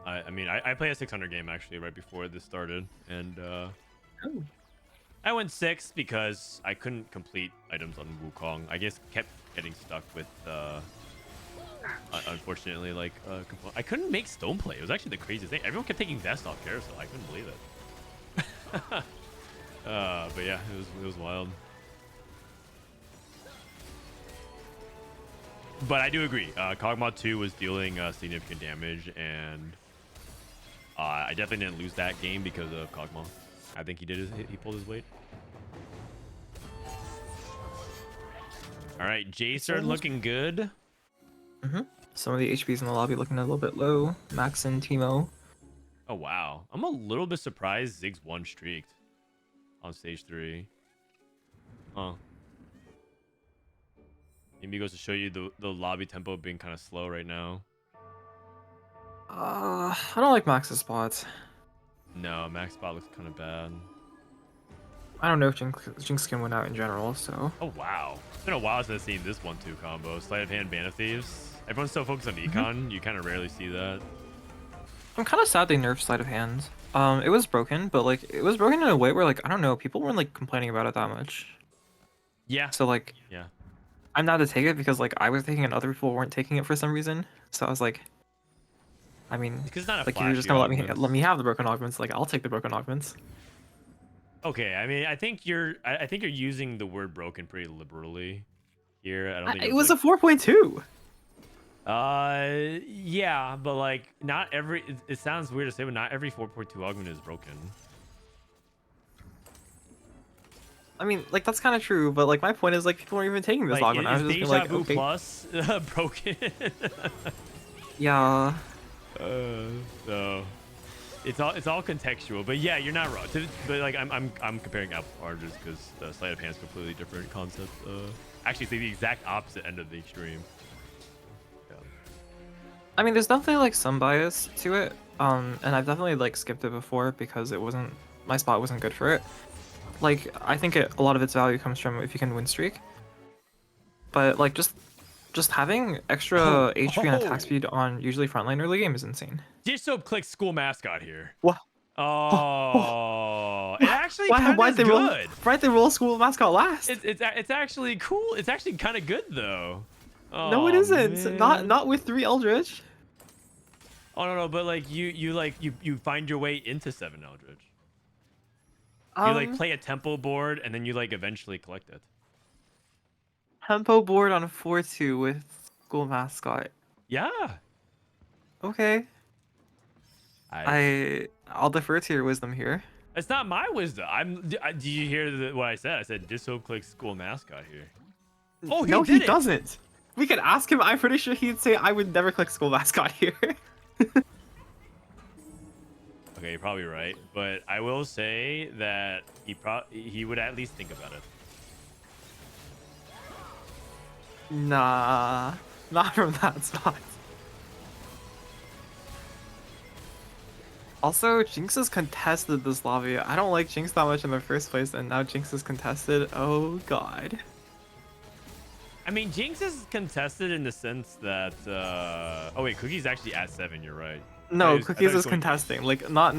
I mean, I played a 600 game actually right before this started, and Oh. I went 6 because I couldn't complete items on Wukong. I just kept getting stuck with, unfortunately, like, I couldn't make Stoneplay. It was actually the craziest thing. Everyone kept taking Vest off Carousel. I couldn't believe it. But yeah, it was wild. But I do agree. Kog'Maw 2 was dealing significant damage, and I definitely didn't lose that game because of Kog'Maw. I think he pulled his weight. All right, Jace started looking good. Some of the HPs in the lobby looking a little bit low. Max and Teemo. Oh wow, I'm a little bit surprised Ziggs 1 streaked on stage 3. Huh. Maybe it goes to show you the lobby tempo being kind of slow right now. I don't like Max's spots. No, Max spot looks kind of bad. I don't know if Jinx skin went out in general, so. Oh wow, it's been a while since I've seen this 1-2 combo. Sleight of hand, Band of Thieves. Everyone's so focused on Econ, you kind of rarely see that. I'm kind of sad they nerfed Sleight of Hand. It was broken, but like it was broken in a way where like I don't know, people weren't like complaining about it that much. Yeah. So like, Yeah. I'm not to take it because like I was taking it and other people weren't taking it for some reason. So I was like, I mean, Because it's not a like you're just flashy gonna augment. let me have the broken augments. Like I'll take the broken augments. Okay, I mean, I think you're using the word broken pretty liberally here. I don't think It was like, a 4.2. yeah, but like not every. It sounds weird to say, but not every 4.2 augment is broken. I mean, like that's kind of true, but like my point is like people weren't even taking this Like, augment. I was is just Deja being like, Vu okay, Plus broken? yeah. So it's all contextual, but yeah, you're not wrong. But like I'm comparing apples to oranges because the sleight of hand is a completely different concept. Actually, it's the exact opposite end of the extreme. Yeah. I mean, there's definitely like some bias to it, and I've definitely like skipped it before because it wasn't my spot wasn't good for it. Like I think a lot of its value comes from if you can win streak, but like just just having extra Oh, HP and attack oh. speed on usually frontline early game is insane. JesusTeemo clicks school mascot here. What? Oh, it actually Why? kind of Why'd is they roll? good. Why'd they roll school mascot last? It's actually cool. It's actually kind of good though. No, it Oh, isn't. man. Not with 3 Eldritch. Oh no, but like you find your way into 7 Eldritch. You like play a tempo board and then you like eventually collect it. Tempo board on 4-2 with school mascot. Yeah. Okay. I'll defer to your wisdom here. It's not my wisdom. Do you hear what I said? I said JesusTeemo clicks school mascot here. Oh, no, did he doesn't. We could ask him. I'm pretty sure he'd say I would never click school mascot here. Okay, you're probably right, but I will say that he would at least think about it. Nah, not from that spot. Also, Jinx has contested this lobby. I don't like Jinx that much in the first place, and now Jinx is contested. Oh god. I mean, Jinx is contested in the sense that oh wait, Cookie's actually at 7. You're right. No, Cookies is contesting. Like not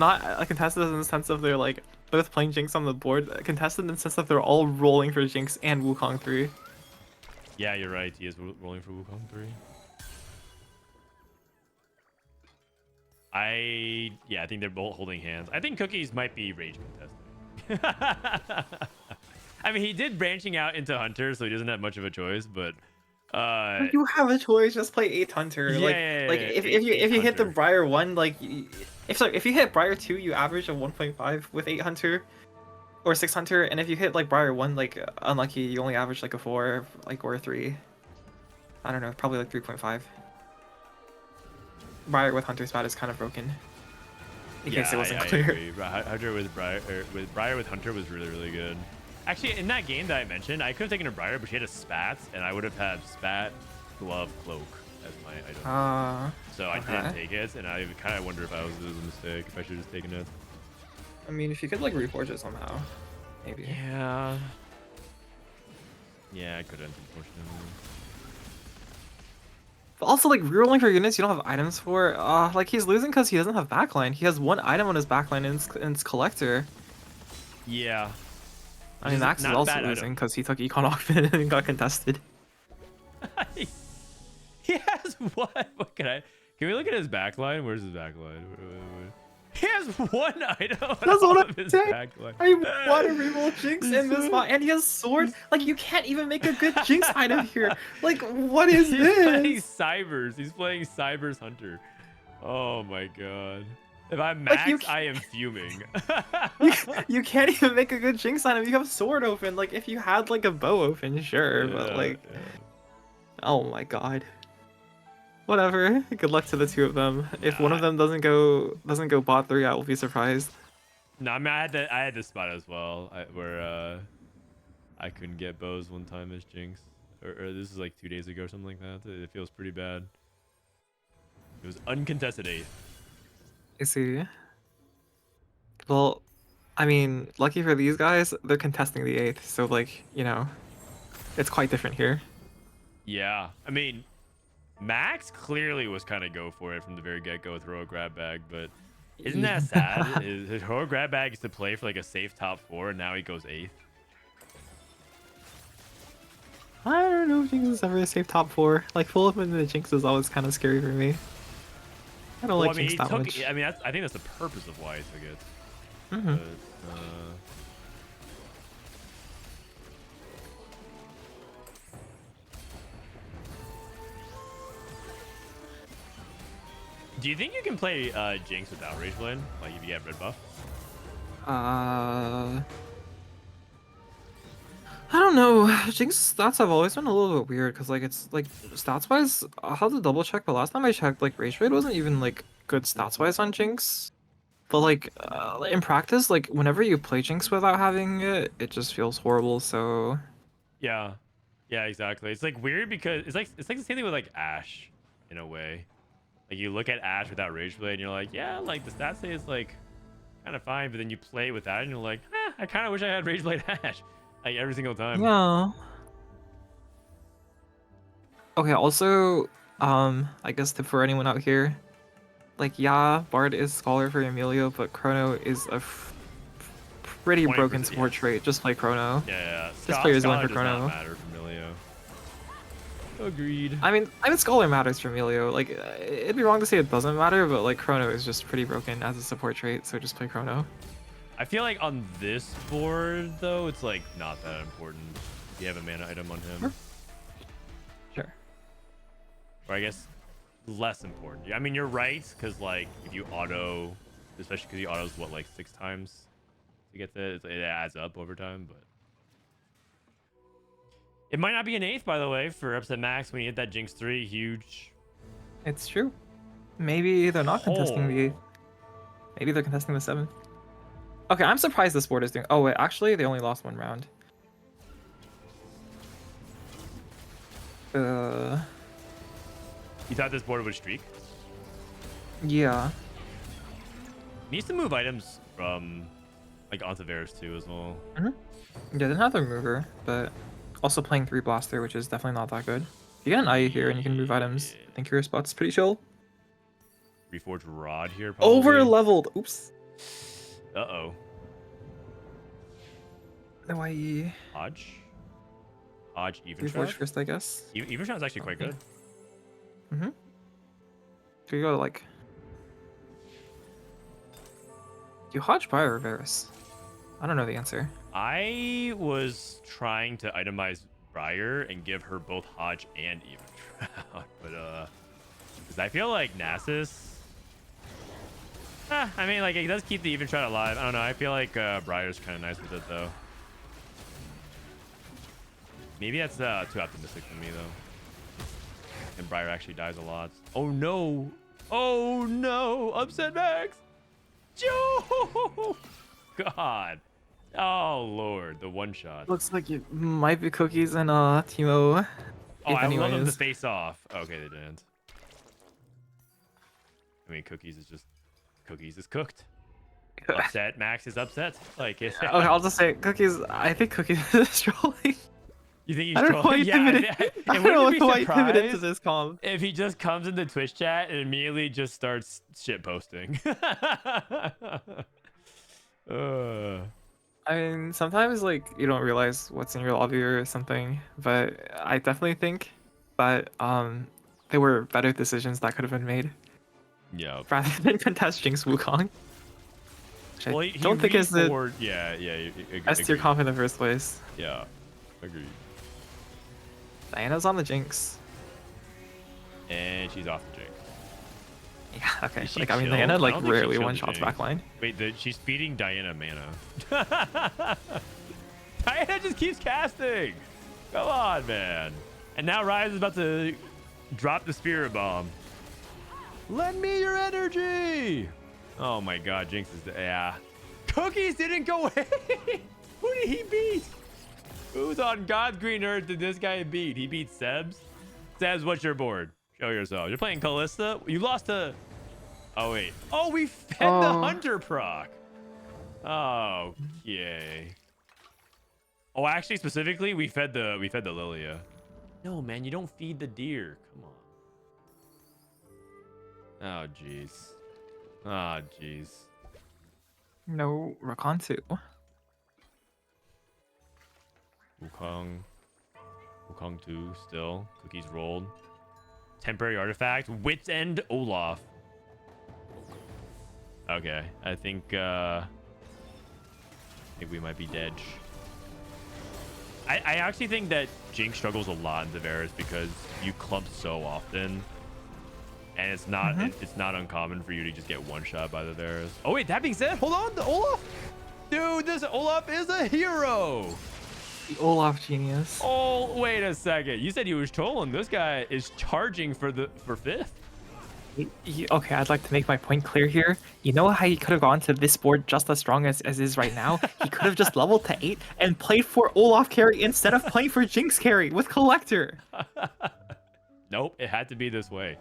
contested in the sense of they're like both playing Jinx on the board. Contested in the sense that they're all rolling for Jinx and Wukong 3. Yeah, you're right. He is rolling for Wukong 3. I think they're both holding hands. I think Cookies might be rage contesting. I mean, he did branching out into Hunter, so he doesn't have much of a choice, but you have a choice, just play 8 Hunter. Yeah, like if you hit the Briar 1, like if you hit Briar 2, you average a 1.5 with 8 Hunter or 6 Hunter, and if you hit like Briar 1, like unlucky, you only average like a 4 like or a 3. I don't know, probably like 3.5. Briar with Hunter spat is kind of broken. In case it wasn't clear. I agree. Hunter with Briar with Hunter was really good. Actually, in that game that I mentioned, I could have taken a Briar, but she had a Spat, and I would have had Spat, Glove, Cloak as my item. So I didn't take it, and I kind of wonder if I was a mistake, if I should have just taken it. I mean, if you could like reforge it somehow, maybe. Yeah. Yeah, I couldn't, unfortunately. But also, like, rerolling for units you don't have items for, like, he's losing because he doesn't have backline. He has 1 item on his backline in his collector. Yeah. I mean, Max is also losing because he took Econ Augment and got contested. He has what? Can we look at his backline? Where's his backline? He has 1 item. That's what I'm saying. Backline. I want to reroll Jinx in this spot, and he has Sword. Like, you can't even make a good Jinx item here. Like, what is this? He's playing Cybers. He's playing Cybers Hunter. Oh my god. If I'm Max, like I am fuming. you can't even make a good Jinx item. You have Sword open. Like, if you had, like, a bow open, sure, but, like... Yeah. Oh my god. Whatever. Good luck to the 2 of them. If one of them doesn't go bot 3, I will be surprised. No, I mean I had this spot as well, where I couldn't get bows one time as Jinx, or this is like 2 days ago or something like that. It feels pretty bad. It was uncontested 8th. I see. Well, I mean, lucky for these guys, they're contesting the 8th, so like, you know, it's quite different here. Yeah, I mean, Max clearly was kind of go for it from the very get-go, throw a grab bag, but isn't that sad? His throw a grab bag is to play for like a safe top 4, and now he goes 8th. I don't know if Jinx is ever a safe top 4. Like, full up into the Jinx is always kind of scary for me. I don't like Jinx that much. I mean, I think that's the purpose of why he took it. Mm-hmm. But, do you think you can play Jinx without Rage Blade? Like if you get red buff? I don't know. Jinx stats have always been a little bit weird because like it's like stats wise, I'll have to double check. But last time I checked, like Rage Blade wasn't even like good stats wise on Jinx. But like in practice, like whenever you play Jinx without having it, it just feels horrible. So yeah, exactly. It's like weird because it's like the same thing with like Ashe in a way. Like you look at Ashe without Rage Blade and you're like, yeah, like the stats say it's like kind of fine, but then you play with that and you're like, I kind of wish I had Rage Blade Ashe like every single time. yeah. Okay, also, I guess for anyone out here, like, yeah, Bard is Scholar for Emilio, but Chrono is a pretty broken 20%, support yeah. trait. Just play Chrono. Yeah. This player is Scholar one for does not Chrono. matter for Milio. Agreed. I mean, Scholar matters for Emilio. Like, it'd be wrong to say it doesn't matter, but like Chrono is just pretty broken as a support trait, so just play Chrono. I feel like on this board though, it's like not that important. If you have a mana item on him. Sure. Or I guess less important. I mean, you're right, because like if you auto, especially because he autos what, like 6 times to get this, it adds up over time. But it might not be an 8th, by the way, for Upsetmax when you hit that Jinx 3. Huge. It's true. Maybe they're not contesting the 8th. Maybe they're contesting the 7th. Okay, I'm surprised this board is doing. Oh wait, actually, they only lost 1 round. You thought this board would streak? Yeah. Needs to move items from like onto Varus too as well. Yeah, they didn't have the remover, but also playing 3 blaster, which is definitely not that good. You get an IE here and you can move items. I think your spot's pretty chill. Reforged Rod here. Probably. Over leveled. Oops. Uh-oh. No IE. Hodge even Reforged shot. first, I guess. Even shot is actually quite good. Mm-hmm. So you go like. You Hodge Pyre or Varus? I don't know the answer. I was trying to itemize Briar and give her both Hodge and even Trout, but because I feel like Nasus. I mean, like it does keep the even shot alive. I don't know. I feel like Briar's kind of nice with it though. Maybe that's too optimistic for me though. And Briar actually dies a lot. Oh no! Oh no! Upsetmax! Joe! God! Oh lord! The one shot. Looks like it might be Cookies and Teemo. Oh, I would love them to face off. Okay, they didn't. I mean, Cookies is cooked. Upset. Max is upset. Like it's. Okay, I'll just say Cookies. I think Cookies is trolling. You think he's I don't know why he pivoted. I don't know why he pivoted into this comp. If he just comes into Twitch chat and immediately just starts shit posting. I mean, sometimes like you don't realize what's in your lobby or something, but I definitely think that there were better decisions that could have been made. Yeah. Rather than contest Jinx Wukong. Well, I don't think it's the yeah. S tier comp in the first place. Yeah, agreed. Diana's on the Jinx. And she's off the Jinx. Yeah, okay. Is she Like, I mean, chilled? Diana I like don't think she rarely chilled one the shots Jinx. backline. Wait, she's feeding Diana mana. Diana just keeps casting. Come on, man. And now Rise is about to drop the Spirit Bomb. Lend me your energy. Oh my God, Jinx is yeah. Cookies didn't go away. Who did he beat? Who's on God's green earth did this guy beat? He beat Sebs. Sebs, what's your board? Show yourself. You're playing Callista. You lost to. Oh wait. Oh, we fed the Hunter proc. Oh, yay. Oh, actually, specifically, we fed the Lilia. No, man, you don't feed the deer. Come on. Oh, jeez. Oh, jeez. No, Rakantu. Wukong 2 still. Cookies rolled. Temporary artifact. Wit's End Olaf. Okay, I think we might be dead. I actually think that Jinx struggles a lot in Tavares because you clump so often, and it's not uncommon for you to just get one shot by the Tavares. Oh wait, that being said, hold on, the Olaf, dude, this Olaf is a hero. The Olaf genius. Oh, wait a second. You said he was trolling. This guy is charging for 5th. Okay, I'd like to make my point clear here. You know how he could have gone to this board just as strong as is right now? He could have just leveled to 8 and played for Olaf carry instead of playing for Jinx carry with Collector. Nope, it had to be this way.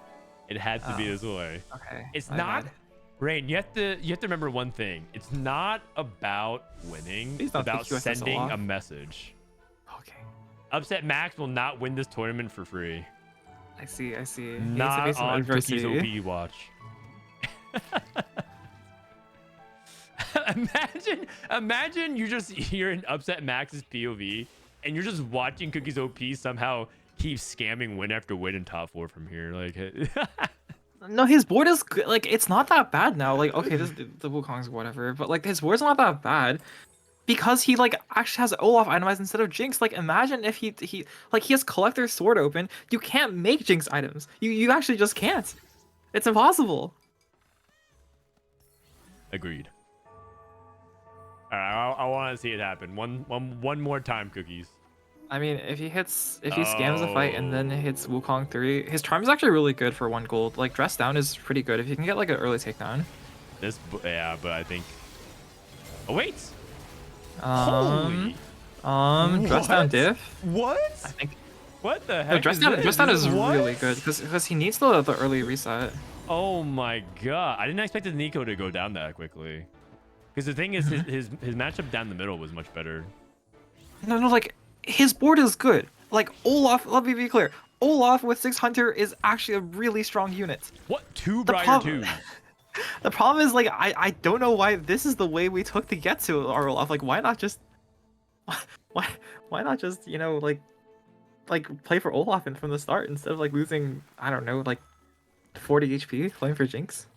It had to be this way. Okay. It's my not bad. Rain, you have to remember one thing. It's not about winning. Please It's don't about take USS sending Olaf. a message. Okay. Upsetmax will not win this tournament for free. I see. He needs to face Not some on adversity. Cookies OP watch. Imagine you're in Upset Max's POV and you're just watching Cookies OP somehow keep scamming win after win in top 4 from here. Like, No, his board is good. Like, it's not that bad now. Like, okay, the Wukong's whatever, but like his board's not that bad because he like actually has Olaf itemized instead of Jinx. Like, imagine if he has Collector's Sword open. You can't make Jinx items. You actually just can't. It's impossible. agreed. All right, I want to see it happen. One more time, Cookies. I mean, if he scams the fight and then hits Wukong 3, his charm is actually really good for 1 gold. Like, Dress Down is pretty good if you can get like an early takedown. Yeah, but I think. Oh wait. Dress What? Down diff. What? I think. What the heck? No, Dress is Down is what? really good because he needs the early reset. Oh my god! I didn't expect the Nico to go down that quickly. Because the thing is, his matchup down the middle was much better. No, like his board is good. Like Olaf, let me be clear. Olaf with 6 Hunter is actually a really strong unit. What? 2 The Briar problem- 2s? The problem is like I don't know why this is the way we took to get to our Olaf. Like why not just you know like play for Olaf from the start instead of like losing, I don't know, like 40 HP playing for Jinx.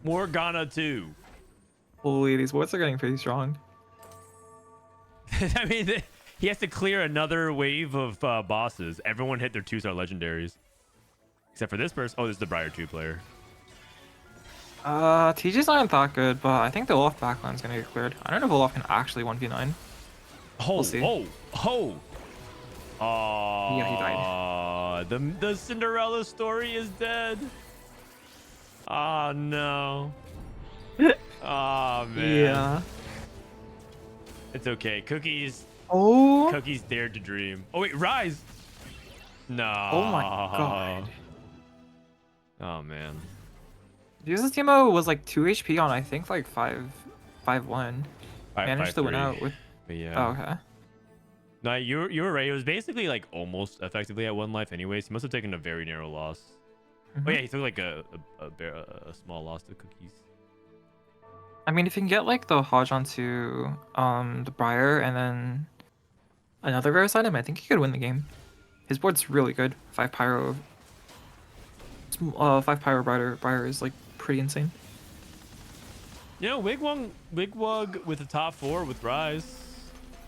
Morgana 2. Holy, these boards are getting pretty strong. I mean, he has to clear another wave of bosses. Everyone hit their 2-star legendaries. Except for this person. Oh, this is the Briar 2 player. TG's not that good, but I think the Olaf backline's gonna get cleared. I don't know if Olaf can actually 1v9. We'll see. Oh. Yeah, he died. The Cinderella story is dead. Oh no. Oh man. Yeah. It's okay. Cookies Oh. dared to dream. Oh wait, Rise. No. Oh my god. Oh man. JesusTeemo was like 2 HP on I think like 5-1. Managed to win 5-3. out with. But yeah. Oh, okay. No, you were right. It was basically like almost effectively at 1 life anyways. He must have taken a very narrow loss. Oh yeah, he took like a small loss to Cookies. I mean, if you can get like the Hodge onto the Briar and then another Varus item, I think he could win the game. His board's really good. 5 Pyro. 5 Pyro Briar is like pretty insane. You know, Wigwug with the top 4 with Rise.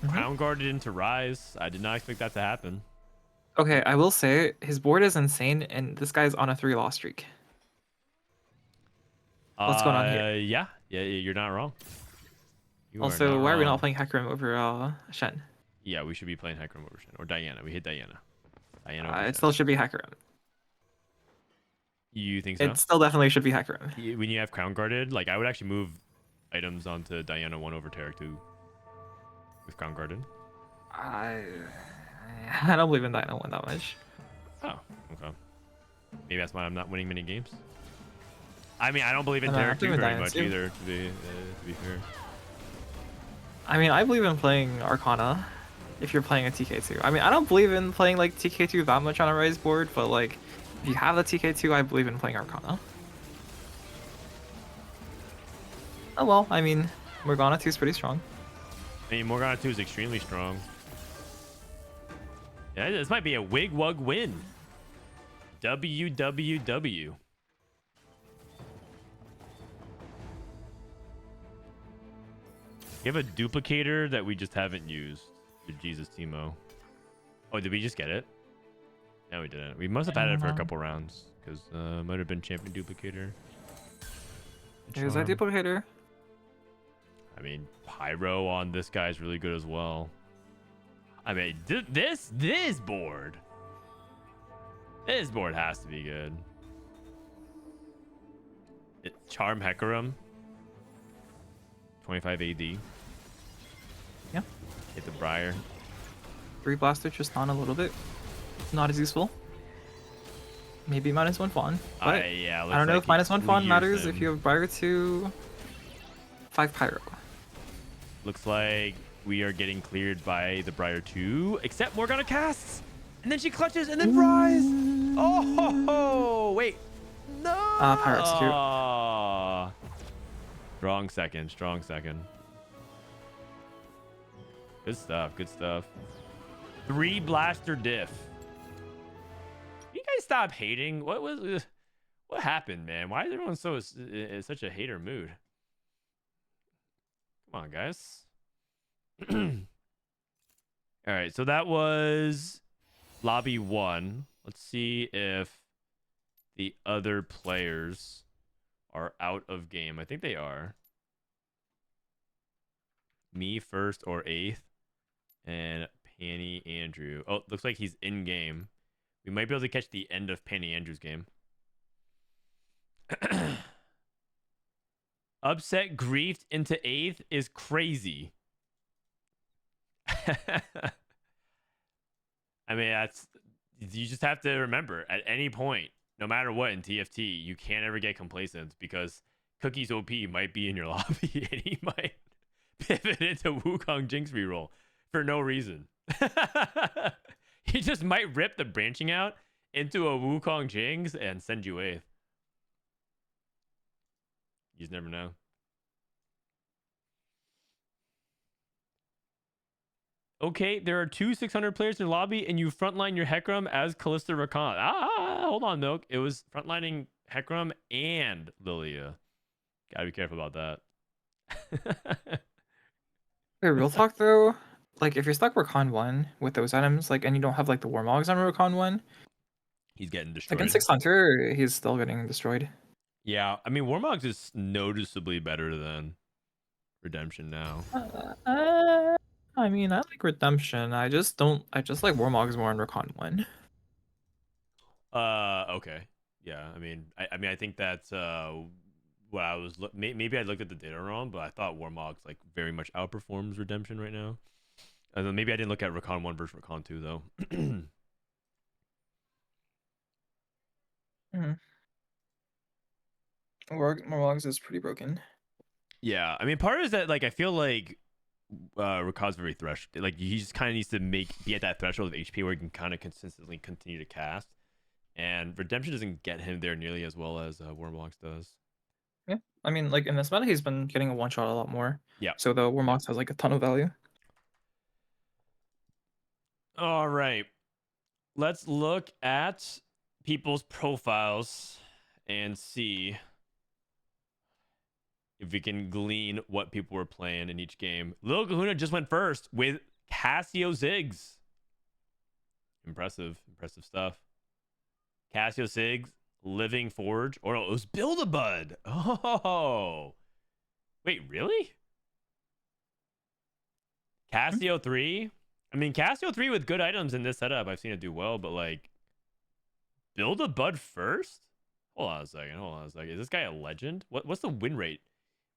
Crown guarded into Rise. I did not expect that to happen. Okay, I will say his board is insane, and this guy's on a 3-loss streak. What's going on here? Yeah, you're not wrong. You are Also, not why are we wrong. not playing Hecarim over Shen? Yeah, we should be playing Hecarim over Shen. Or Diana. We hit Diana. Diana over Shen. It still should be Hecarim. You think so? It still definitely should be Hecarim. When you have Crown guarded, like I would actually move items onto Diana 1 over Tarek 2 with Crown guarded. I don't believe in Diana 1 that much. Oh, okay. Maybe that's why I'm not winning many games. I mean, I don't believe in I Tarek believe 2 in very Diana much too. either, to be fair. I mean, I believe in playing Arcana if you're playing a TK2. I mean, I don't believe in playing like TK2 that much on a Rise board, but like if you have the TK2, I believe in playing Arcana. Oh well, I mean, Morgana 2 is pretty strong. I mean, Morgana 2 is extremely strong. Yeah, this might be a Wigwug win. WWW. You have a duplicator that we just haven't used. The JesusTeemo. Oh, did we just get it? No, we didn't. We must have had it for a couple rounds because might have been champion duplicator. Here's that Charm. duplicator. I mean, Pyro on this guy is really good as well. I mean, this board has to be good. Charm Hecarim, 25 AD. Yeah. Hit the Briar. 3 Blaster just on a little bit. Not as useful. Maybe -1 Fawn. But Yeah, I don't know if -1 Fawn we matters use if him. you have Briar 2. 5 Pyro. Looks like we are getting cleared by the Briar 2, except Morgana casts. And then she clutches and then fries. Oh, wait. No. Pyro execute. Strong second. Strong second. Good stuff. Good stuff. 3 blaster diff. You guys stop hating. What happened, man? Why is everyone so in such a hater mood? Come on, guys. All right, so that was lobby 1. Let's see if the other players are out of game. I think they are. Me first or 8th, and Pannyandrew. Oh, looks like he's in game. We might be able to catch the end of Pannyandrew's game. Upset griefed into 8th is crazy. I mean, you just have to remember at any point, no matter what in TFT, you can't ever get complacent because CookiesOP might be in your lobby and he might pivot into Wukong Jinx reroll for no reason. He just might rip the branching out into a Wukong Jinx and send you 8th. You just never know. Okay, there are 2 600 players in the lobby, and you frontline your Hecarim as Callista Rakan. Hold on, Milk. It was frontlining Hecarim and Lilia. Gotta be careful about that. Wait, real talk though. Like, if you're stuck Rakan 1 with those items, like, and you don't have like the Warmogs on Rakan 1, he's getting destroyed. against 6 Hunter, he's still getting destroyed. Yeah, I mean, Warmogs is noticeably better than Redemption now. I mean, I like Redemption. I just like Warmogs more on Rakan 1. Okay. Yeah, I mean, I think that's what I was maybe I looked at the data wrong, but I thought Warmogs like very much outperforms Redemption right now. And then maybe I didn't look at Rakan 1 versus Rakan 2 though. Warmogs is pretty broken. Yeah, I mean, part is that like I feel like Rakan's very thresh. Like he just kind of needs to be at that threshold of HP where he can kind of consistently continue to cast. And Redemption doesn't get him there nearly as well as Warmogs does. Yeah, I mean, like in this meta, he's been getting a 1-shot a lot more. Yeah. So the Warmogs has like a ton of value. All right. Let's look at people's profiles and see if we can glean what people were playing in each game. Lil Kahuna just went first with Cassio Ziggs. Impressive stuff. Cassio Ziggs, Living Forge, or no, it was Build-A-Bud. Oh, wait, really? Cassio 3? I mean, Cassio 3 with good items in this setup, I've seen it do well, but like, Build-A-Bud first? Hold on a second. Is this guy a legend? What's the win rate?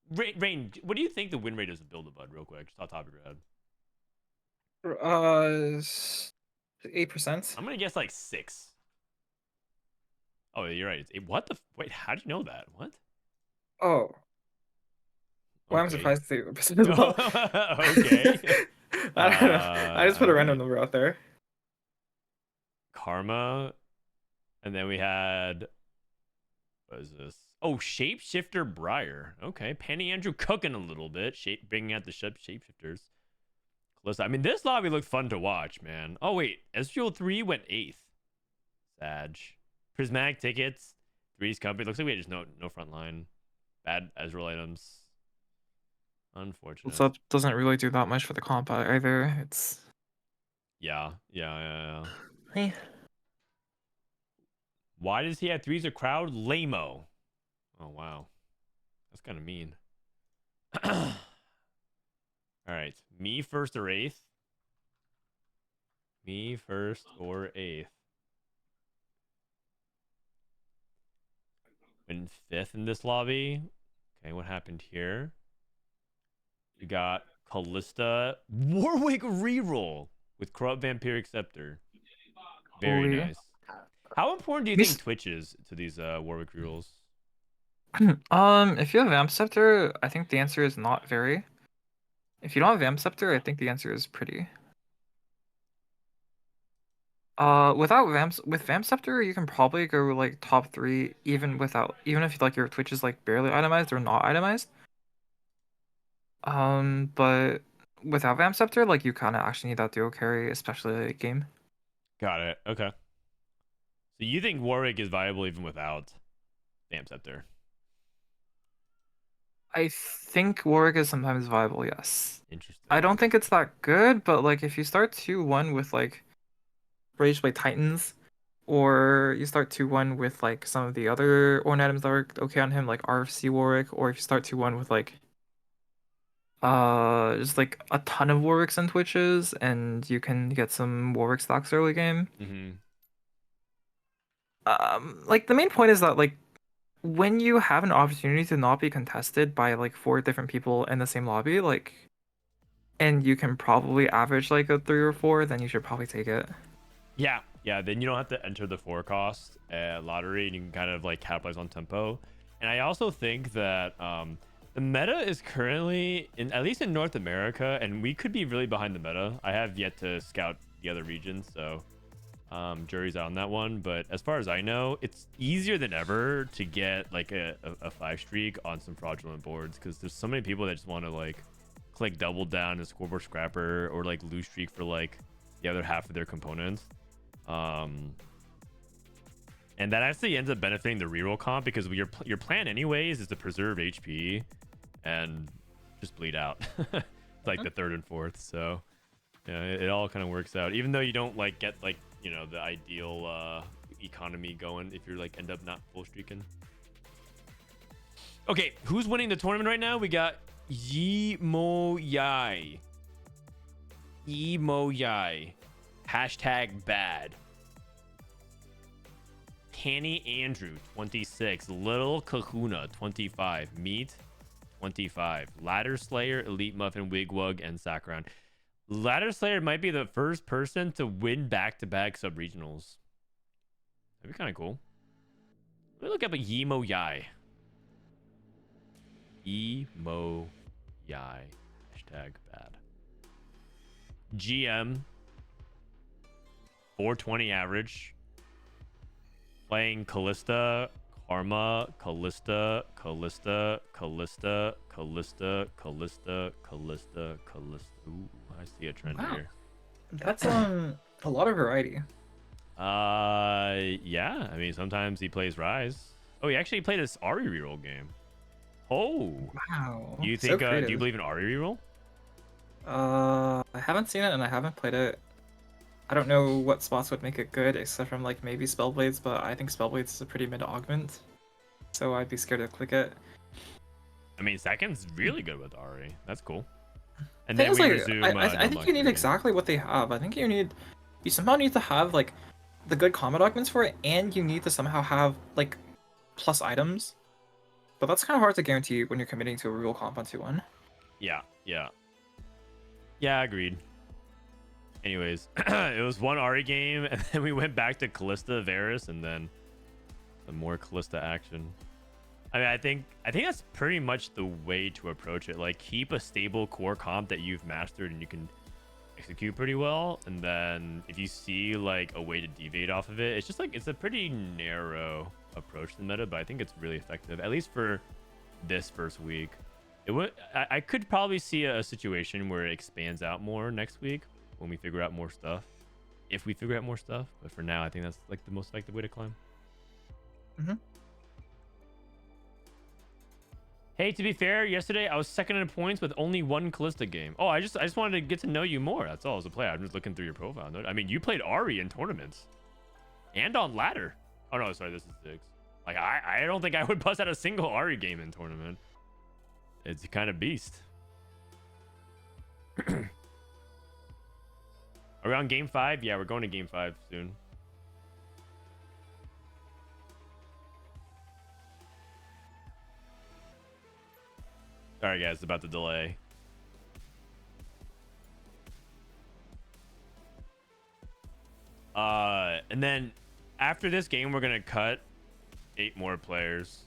Rain, what do you think the win rate is of Build-A-Bud, real quick, just off the top of your head? 8%. I'm gonna guess like 6. Oh, you're right. What the? Wait, how do you know that? What? Oh. Well, I'm Okay. surprised to see 8% as well. Okay. I don't know. I just put a random number out there. Karma. And then we had... What is this? Oh, Shapeshifter Briar. Okay. Pannyandrew cooking a little bit. Bringing out the shapeshifters. Listen, I mean, this lobby looked fun to watch, man. Oh, wait. Ezreal 3 went 8th. Sag. Prismatic tickets. 3's company. Looks like we had just no front line. Bad Ezreal items. Unfortunate. So it doesn't really do that much for the comp either. It's... Yeah. Hey. Why does he have 3s a crowd? Lame-o. Oh, wow. That's kind of mean. All right. Me first or 8th? Me first or 8th? Went 5th in this lobby. Okay, what happened here? You got Callista. Warwick reroll with Corrupt Vampiric Scepter. Very Holy. nice. How important do you think Twitch is to these Warwick rerolls? If you have Vamp Scepter, I think the answer is not very. If you don't have Vamp Scepter, I think the answer is pretty. Without Vamps, with Vamp Scepter, you can probably go like top 3 even without, even if like your Twitch is like barely itemized or not itemized. But without Vamp Scepter, like you kind of actually need that duo carry, especially late game. Got it. Okay. So you think Warwick is viable even without Vamp Scepter? I think Warwick is sometimes viable, yes. Interesting. I don't think it's that good, but like if you start 2-1 with like Rageblade Titans, or you start 2-1 with like some of the other Ornn items that are okay on him, like RFC Warwick, or if you start 2-1 with like just like a ton of Warwicks and Twitches, and you can get some Warwick stocks early game. Mm-hmm. Like the main point is that like when you have an opportunity to not be contested by like 4 different people in the same lobby, like, and you can probably average like a 3 or 4, then you should probably take it. Yeah, yeah. Then you don't have to enter the 4 cost lottery, and you can kind of like capitalize on tempo. And I also think that the meta is currently in, at least in North America, and we could be really behind the meta. I have yet to scout the other regions, so jury's out on that one. But as far as I know, it's easier than ever to get like a 5 streak on some fraudulent boards, because there's so many people that just want to like click double down and scoreboard scrapper, or like lose streak for like the other half of their components. And that actually ends up benefiting the reroll comp, because your plan anyways is to preserve HP and just bleed out. It's like the 3rd and 4th, so yeah, it all kind of works out, even though you don't like get like, you know, the ideal economy going if you're like end up not full streaking. Okay, who's winning the tournament right now? We got Yai. Hashtag bad. Pannyandrew 26, Little Kahuna 25, Meat 25, LadderSlayer, Elite Muffin, Wigwug, and Sakron. LadderSlayer might be the first person to win back-to-back sub-regionals. That'd be kind of cool. Let me look up a Yimo Yai. Yimo Yai. Hashtag bad. GM 420 average. Playing Callista, Karma, Callista. Ooh, I see a trend Wow. here. That's a lot of variety. Yeah. I mean, sometimes he plays Rise. Oh, he actually played this Ari reroll game. Oh, Wow. you So think? Do you creative. believe in Ari reroll? I haven't seen it and I haven't played it. I don't know what spots would make it good, except from like maybe Spellblades, but I think Spellblades is a pretty mid augment, so I'd be scared to click it. I mean, second's really good with Ari. That's cool. And Thing then is, we like, resume. I think you need exactly what they have. I think you somehow need to have like the good combat augments for it, and you need to somehow have like plus items. But that's kind of hard to guarantee when you're committing to a real comp on 2-1. Yeah. Agreed. Anyways, it was one Ari game, and then we went back to Callista Varus, and then some more Callista action. I mean, I think that's pretty much the way to approach it. Like, keep a stable core comp that you've mastered and you can execute pretty well, and then if you see like a way to deviate off of it, it's just like it's a pretty narrow approach to the meta, but I think it's really effective, at least for this first week. I could probably see a situation where it expands out more next week when we figure out more stuff, if we figure out more stuff. But for now, I think that's like the most effective way to climb. Hey, to be fair, yesterday I was second in points with only 1 Callista game. Oh, I just wanted to get to know you more. That's all as a player. I'm just looking through your profile. I mean, you played Ari in tournaments and on ladder. Oh no, sorry, this is 6. Like, I don't think I would bust out a single Ari game in tournament. It's a kind of beast. Are we on game 5? Yeah, we're going to game 5 soon. Sorry guys, about the delay. And then after this game, we're gonna cut 8 more players.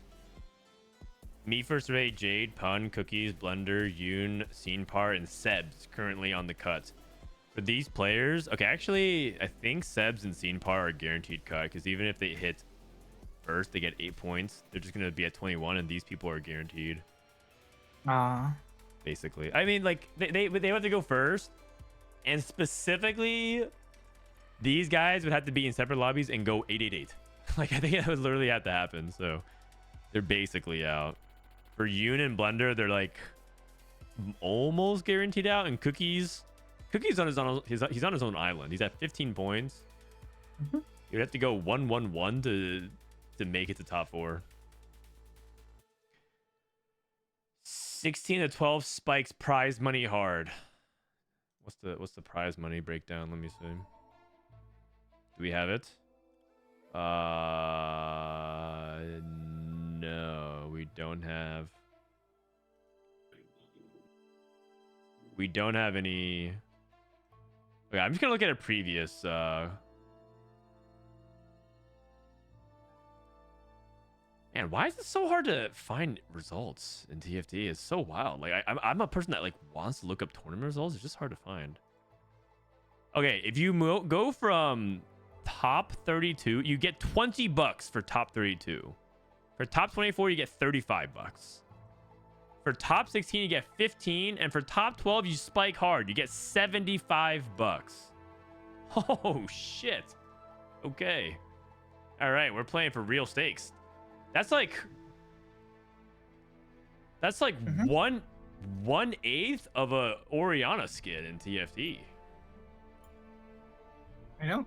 Me First Rate, Jade, Pun, Cookies, Blender, Yoon, Scene Par, and Seb's currently on the cut. For these players, okay, actually, I think Sebs and Scene Par are guaranteed cut because even if they hit first, they get 8 points. They're just gonna be at 21, and these people are guaranteed. Basically, I mean, like they have to go first, and specifically, these guys would have to be in separate lobbies and go 888. Like I think that would literally have to happen. So they're basically out. For yoohn and Blender, they're like almost guaranteed out, and Cookies on his own. He's on his own island. He's at 15 points. You'd have to go 1-1-1 to make it to top 4. 16 to 12 spikes prize money hard. What's the prize money breakdown? Let me see. Do we have it? No, we don't have. We don't have any. Okay, I'm just gonna look at a previous. Man, why is it so hard to find results in TFT? It's so wild. Like I'm a person that like wants to look up tournament results. It's just hard to find. Okay, if you go from top 32, you get $20 for top 32. For top 24, you get $35. For top 16, you get 15, and for top 12, you spike hard. You get $75. Oh shit. Okay. All right, we're playing for real stakes. That's like one eighth of a Oriana skin in TFT. I know.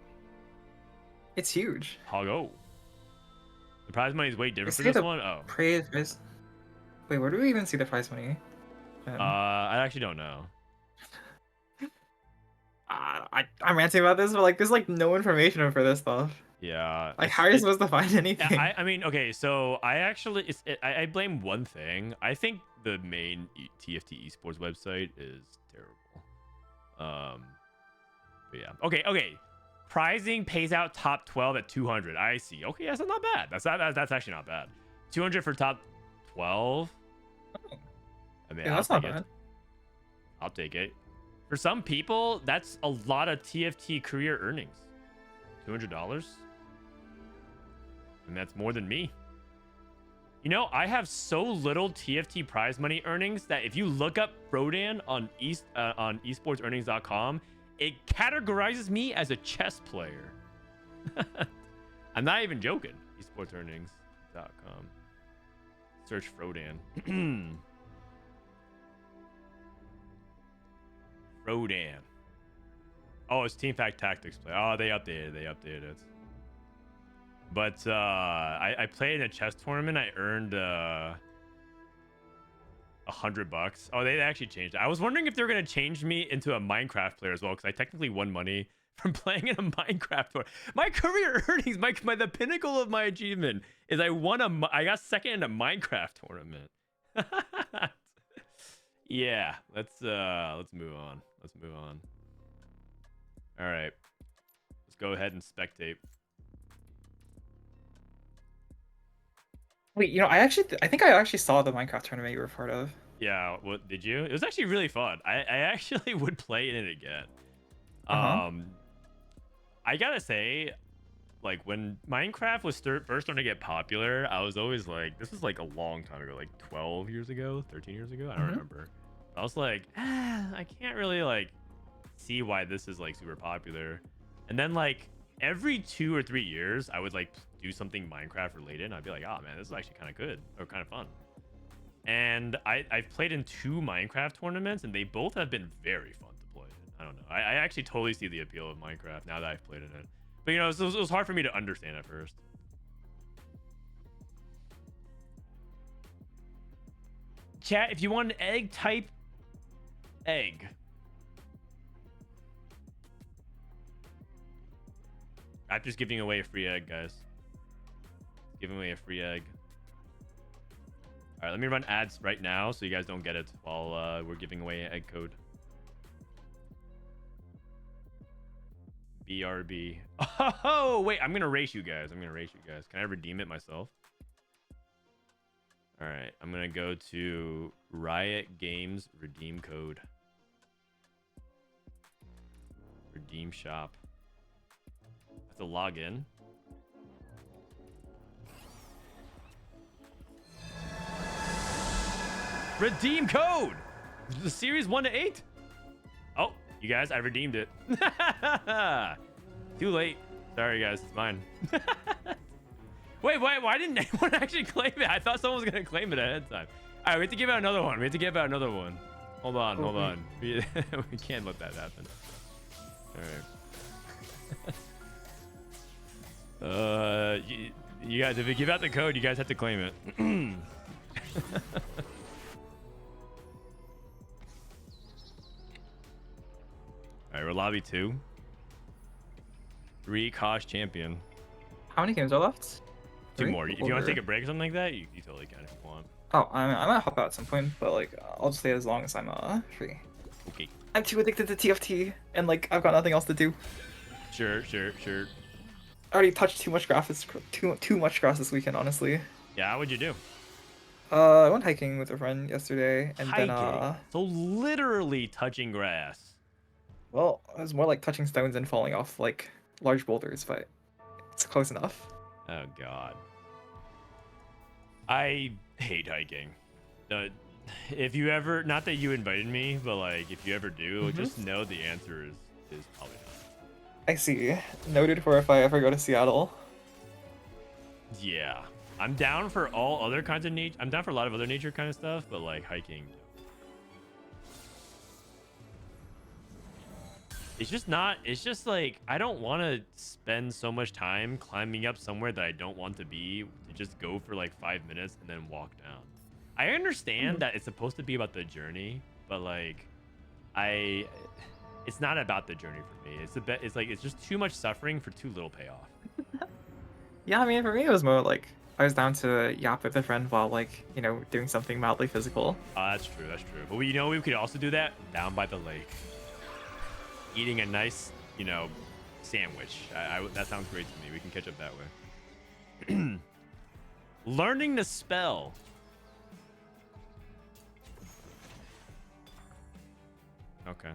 It's huge. Hoggo. The prize money is way different for this one. Oh. Wait, where do we even see the prize money? I actually don't know. I'm ranting about this, but like, there's like no information for this stuff. Yeah. Like, how are you supposed to find anything? I mean, okay, so I actually, I blame one thing. I think the main TFT esports website is terrible. But yeah. Okay. Prizing pays out top 12 at 200. I see. Okay, that's not bad. That's actually not bad. 200 for top 12. I mean, yeah, that's not bad. I'll take it. For some people, that's a lot of TFT career earnings. $200. And that's more than me. You know, I have so little TFT prize money earnings that if you look up Frodan on esportsearnings.com, it categorizes me as a chess player. I'm not even joking. esportsearnings.com. Search Frodan. Frodan. Oh, it's Team Fact Tactics play. Oh, they updated it. But I played in a chess tournament. I earned $100. Oh, they actually changed it. I was wondering if they were gonna change me into a Minecraft player as well, because I technically won money from playing in a Minecraft tournament. My career earnings, the pinnacle of my achievement is I got second in a Minecraft tournament. Yeah, let's move on. All right, let's go ahead and spectate. Wait, you know, I think I actually saw the Minecraft tournament you were part of. Yeah, what did you? It was actually really fun. I actually would play in it again. I gotta say, like when Minecraft was first starting to get popular, I was always like, this was like a long time ago, like 12 years ago, 13 years ago, I don't remember. I was like, I can't really like see why this is like super popular. And then like every 2 or 3 years, I would like do something Minecraft related, and I'd be like, oh man, this is actually kind of good or kind of fun. And I've played in 2 Minecraft tournaments, and they both have been very fun to play. I don't know. I actually totally see the appeal of Minecraft now that I've played in it. But you know, it was hard for me to understand at first. Chat, if you want an egg, type egg. I'm just giving away a free egg, guys. Giving away a free egg. All right, let me run ads right now so you guys don't get it while we're giving away an egg code. BRB. Oh, wait, I'm going to race you guys. Can I redeem it myself? All right, I'm going to go to Riot Games redeem code. Redeem shop. Have to log in. Redeem code. The series 1 to 8. Oh, you guys, I redeemed it. Too late. Sorry, guys, it's mine. Wait, why didn't anyone actually claim it? I thought someone was gonna claim it ahead of time. All right, we have to give out another one. Hold on. We can't let that happen. All right. You guys, if we give out the code, you guys have to claim it. All right, we're lobby 2. 3 cost champion. How many games are left? 2 Three? more. If you want to take a break or something like that, you totally can if you want. Oh, I might hop out at some point, but like I'll just stay as long as I'm free. Okay. I'm too addicted to TFT, and like I've got nothing else to do. Sure. I already touched too much grass this weekend, honestly. Yeah, what'd you do? I went hiking with a friend yesterday, and Hiking. then So literally touching grass. well, it was more like touching stones and falling off like large boulders, but it's close enough. Oh god. I hate hiking. If you ever, not that you invited me, but like if you ever do, just know the answer is probably not. I see. Noted for if I ever go to Seattle. Yeah. I'm down for all other kinds of nature. I'm down for a lot of other nature kind of stuff, but like hiking. It's just like, I don't want to spend so much time climbing up somewhere that I don't want to be to just go for like 5 minutes and then walk down. I understand that it's supposed to be about the journey, but like, it's not about the journey for me. It's just too much suffering for too little payoff. Yeah, I mean, for me, it was more like I was down to yap with a friend while, like, you know, doing something mildly physical. That's true. But we could also do that down by the lake, eating a nice, sandwich. That sounds great to me. We can catch up that way. Learning to spell. Okay.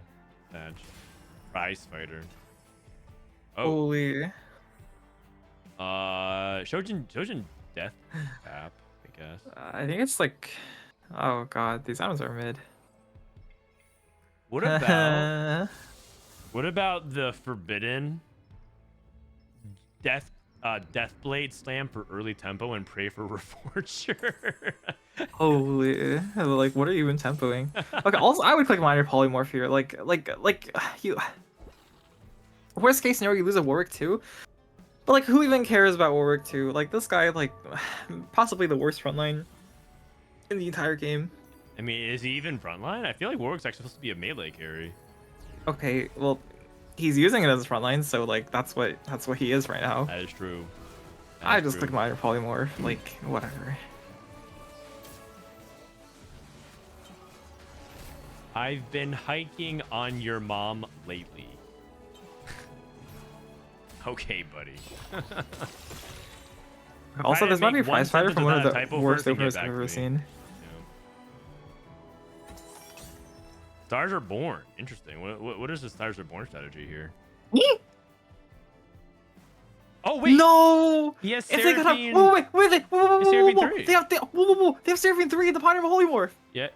Badge. Prize fighter. Oh. Holy. Shojin death app, I guess. I think it's like, oh god, these items are mid. What about the forbidden Deathblade slam for early tempo and pray for reforger? Holy, like, what are you even tempoing? Okay, also, I would click minor polymorph here. Like, you. Worst case scenario, you lose a Warwick too. But like, who even cares about Warwick 2? Like, this guy, like, possibly the worst frontline in the entire game. I mean, is he even frontline? I feel like Warwick's actually supposed to be a melee carry. Okay, well, he's using it as a frontline, so like, that's what he is right now. That is true. I just click minor polymorph, like, whatever. I've been hiking on your mom lately. Okay, buddy. Also, this might be a prize fighter from one of the worst openers I've ever seen. Stars are born. Interesting. What is the Stars are born strategy here? Oh wait! No! He has if they got Seraphine. They have Seraphine 3 in the Pioneer Polymorph. Yeah.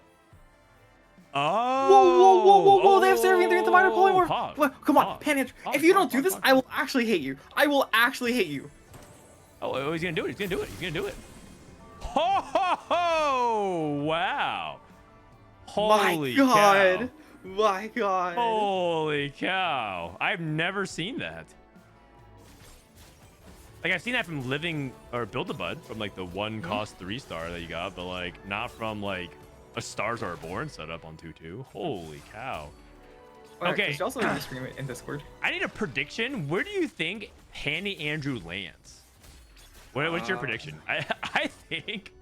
Oh! Whoa! They have Seraphine 3 in the Minor Polymorph. Come on, Pannyandrew. If you don't do this, I will actually hate you. I will actually hate you. Oh, he's gonna do it. He's gonna do it. Ho ho ho! Wow. Holy cow. My god. Holy cow. I've never seen that. Like, I've seen that from Living or Build-A-Bud, from like the 1 cost 3-star that you got, but like not from like a Stars Are Born setup on 2-2. Holy cow. Okay. You also need to stream it in Discord. I need a prediction. Where do you think Pannyandrew lands? What's your prediction? I think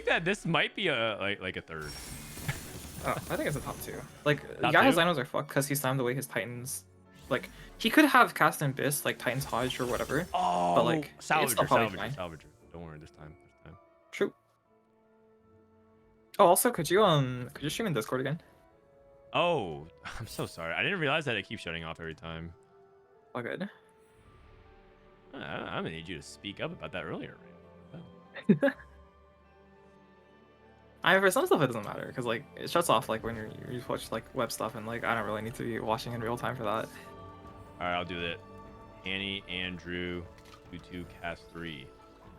that this might be a third. Oh, I think it's a top 2. Like, Top Gala's 2? items are fucked because he slammed away his Titans. Like, he could have cast an Abyss, like Titan's Hodge or whatever. Oh, but like, it's still probably Salvager. fine. Don't worry this time. True. Oh, also, could you stream in Discord again? Oh, I'm so sorry. I didn't realize that it keeps shutting off every time. All good. I'm gonna need you to speak up about that earlier. I mean, for some stuff it doesn't matter because like it shuts off like when you watch like web stuff and like I don't really need to be watching in real time for that. All right, I'll do that. Pannyandrew, 2-2 cast 3.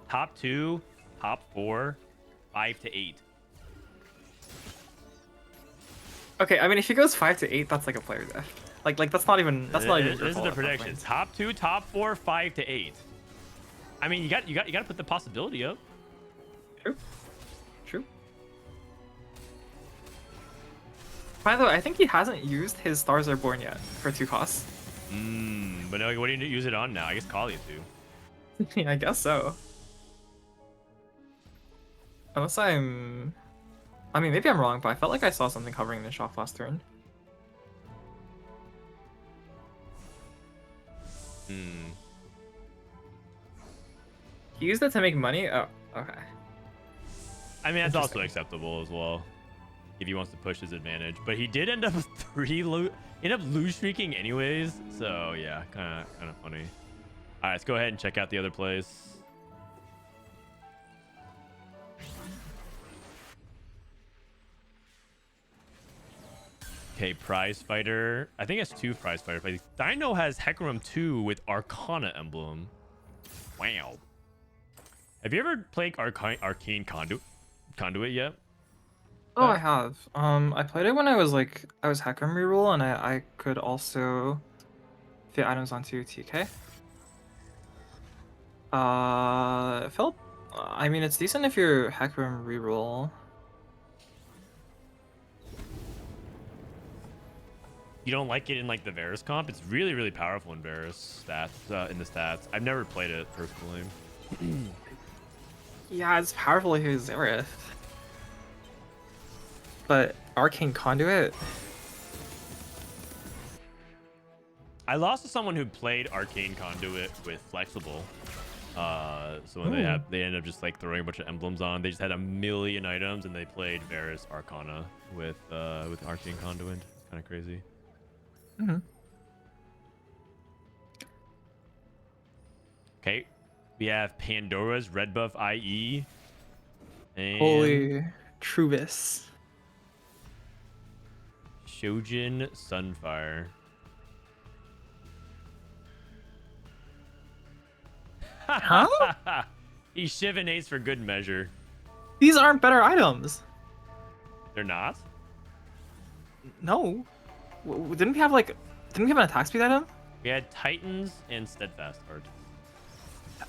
Top 2, top 4, 5 to 8. Okay, I mean if he goes 5 to 8, that's like a player death. Like that's not even your This is fault the at that prediction. point. Top 2, top 4, 5 to 8. I mean, you got to put the possibility up. True. True. By the way, I think he hasn't used his Stars Are Born yet for 2 costs. But no, what do you use it on now? I guess Kalia too. Yeah, I guess so. Unless I mean, maybe I'm wrong, but I felt like I saw something hovering in Shock last turn. He used it to make money? Oh, okay. I mean, that's also acceptable as well, if he wants to push his advantage. But he did end up lose streaking anyways. So yeah, kind of funny. All right, let's go ahead and check out the other plays. Okay, prize fighter. I think it's 2 prize fighter fights. Dino has Hecarim 2 with Arcana emblem. Wow. Have you ever played Arcane Conduit yet? Oh, I have. I played it when I was Hecarim reroll, and I could also fit items onto TK. It felt. I mean, it's decent if you're Hecarim reroll. You don't like it in like the Varus comp? It's really, really powerful in Varus stats, in the stats. I've never played it personally. Yeah, it's powerful if you're Xerath. But Arcane Conduit? I lost to someone who played Arcane Conduit with Flexible. So when they ended up just like throwing a bunch of emblems on, they just had a million items and they played Varus Arcana with Arcane Conduit. Kind of crazy. Okay, we have Pandora's Red Buff IE. And Holy Truvis. Shojin Sunfire. Huh? He shivinates for good measure. These aren't better items. They're not? No. Didn't we have an attack speed item? We had Titans and Steadfast Heart.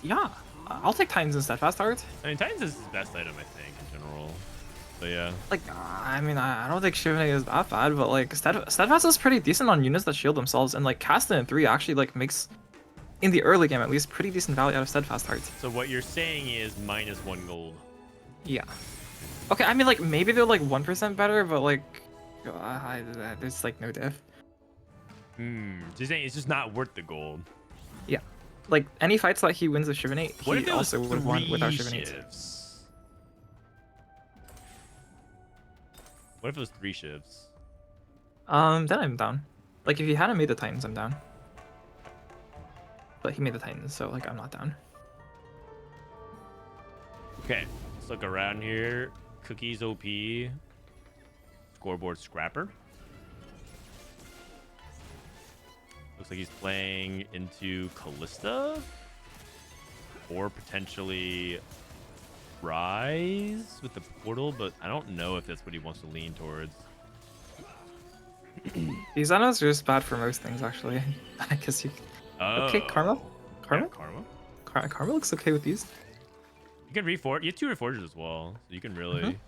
Yeah. I'll take Titans and Steadfast Heart. I mean, Titans is his best item, I think, in general. So yeah. Like, I mean, I don't think Shivanate is that bad, but like Steadfast is pretty decent on units that shield themselves, and like casting in 3 actually like makes, in the early game at least, pretty decent value out of Steadfast Heart. So what you're saying is -1 gold. Yeah. Okay, I mean like maybe they're like 1% better, but like there's like no diff. So you're saying it's just not worth the gold. Yeah. Like any fights that he wins with Shivanate, What if he it was also would have won without 3 Shivanate. shifts? What if it was 3 shifts? Then I'm down. Like if he hadn't made the Titans, I'm down. But he made the Titans, so like I'm not down. Okay, let's look around here. CookiesOP. Scoreboard Scrapper. Looks like he's playing into Callista. Or potentially Rise with the portal, but I don't know if that's what he wants to lean towards. These items are just bad for most things, actually. I guess you. Okay, Karma. Karma. Yeah, Karma. Karma looks okay with these. You can reforge. You have 2 reforges as well, so you can really.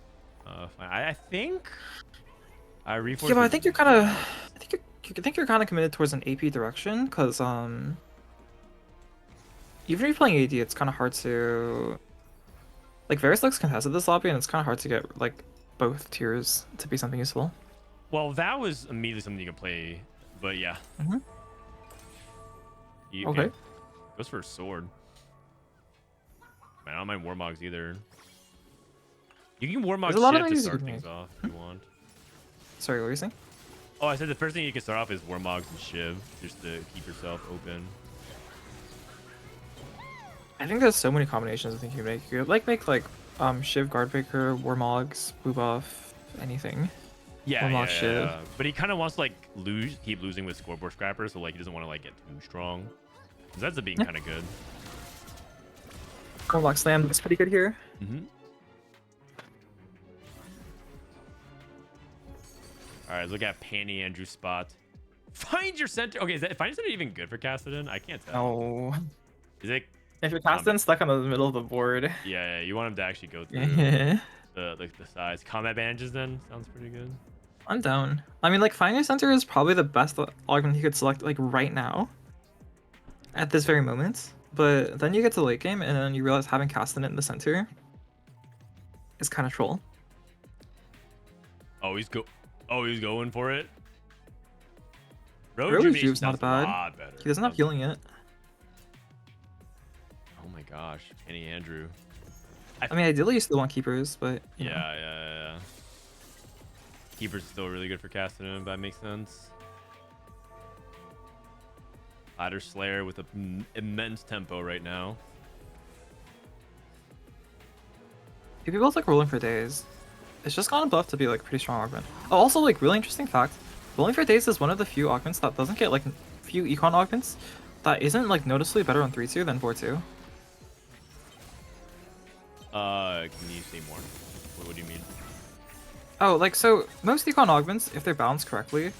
I think. I reforge. Yeah, but I think you're kind of. I think you're kind of committed towards an AP direction, because even if you're playing AD, it's kind of hard to. Like Varus looks contested this lobby, and it's kind of hard to get like both tiers to be something useful. Well, that was immediately something you can play, but yeah. Okay. Goes for a sword. Man, I don't mind Warmogs either. You can Warmog There's a lot of shift to things you start can things make. off if you want. Sorry, what were you saying? Oh, I said the first thing you can start off is Warmogs and Shiv, just to keep yourself open. I think there's so many combinations I think you can make. You could make Shiv Guardbreaker, Warmogs, Blue buff, anything. Yeah, Warmog yeah, Shiv. yeah. But he kind of wants to like keep losing with scoreboard scrappers, so like he doesn't want to like get too strong. Because that's being kind of good. Warlock Slam looks pretty good here. Mm-hmm. All right, look at Pannyandrew spot. Find your center. Okay, is that find your center even good for Cassidy? I can't tell. No. Is it? If you're casting stuck on the middle of the board. Yeah, you want him to actually go through the size. Combat bandages then sounds pretty good. I'm down. I mean, like, Find Your Center is probably the best augment you could select, like, right now. At this very moment. But then you get to late game, and then you realize having Castanet in the center is kind of troll. Oh, he's going for it. Road Juve's not bad. He doesn't have healing yet. Oh my gosh, Pannyandrew. I mean, ideally you still want Keepers, but... you know. Yeah. Keeper's still really good for casting him, if that makes sense. LadderSlayer with an immense tempo right now. People both like Rolling for Days. It's just gotten buffed to be like pretty strong augment. Oh, also like really interesting fact. Rolling for Days is one of the few augments that doesn't get like few econ augments that isn't like noticeably better on 3-2 than 4-2. Can you say more? What do you mean? Oh, like so most econ augments, if they're balanced correctly,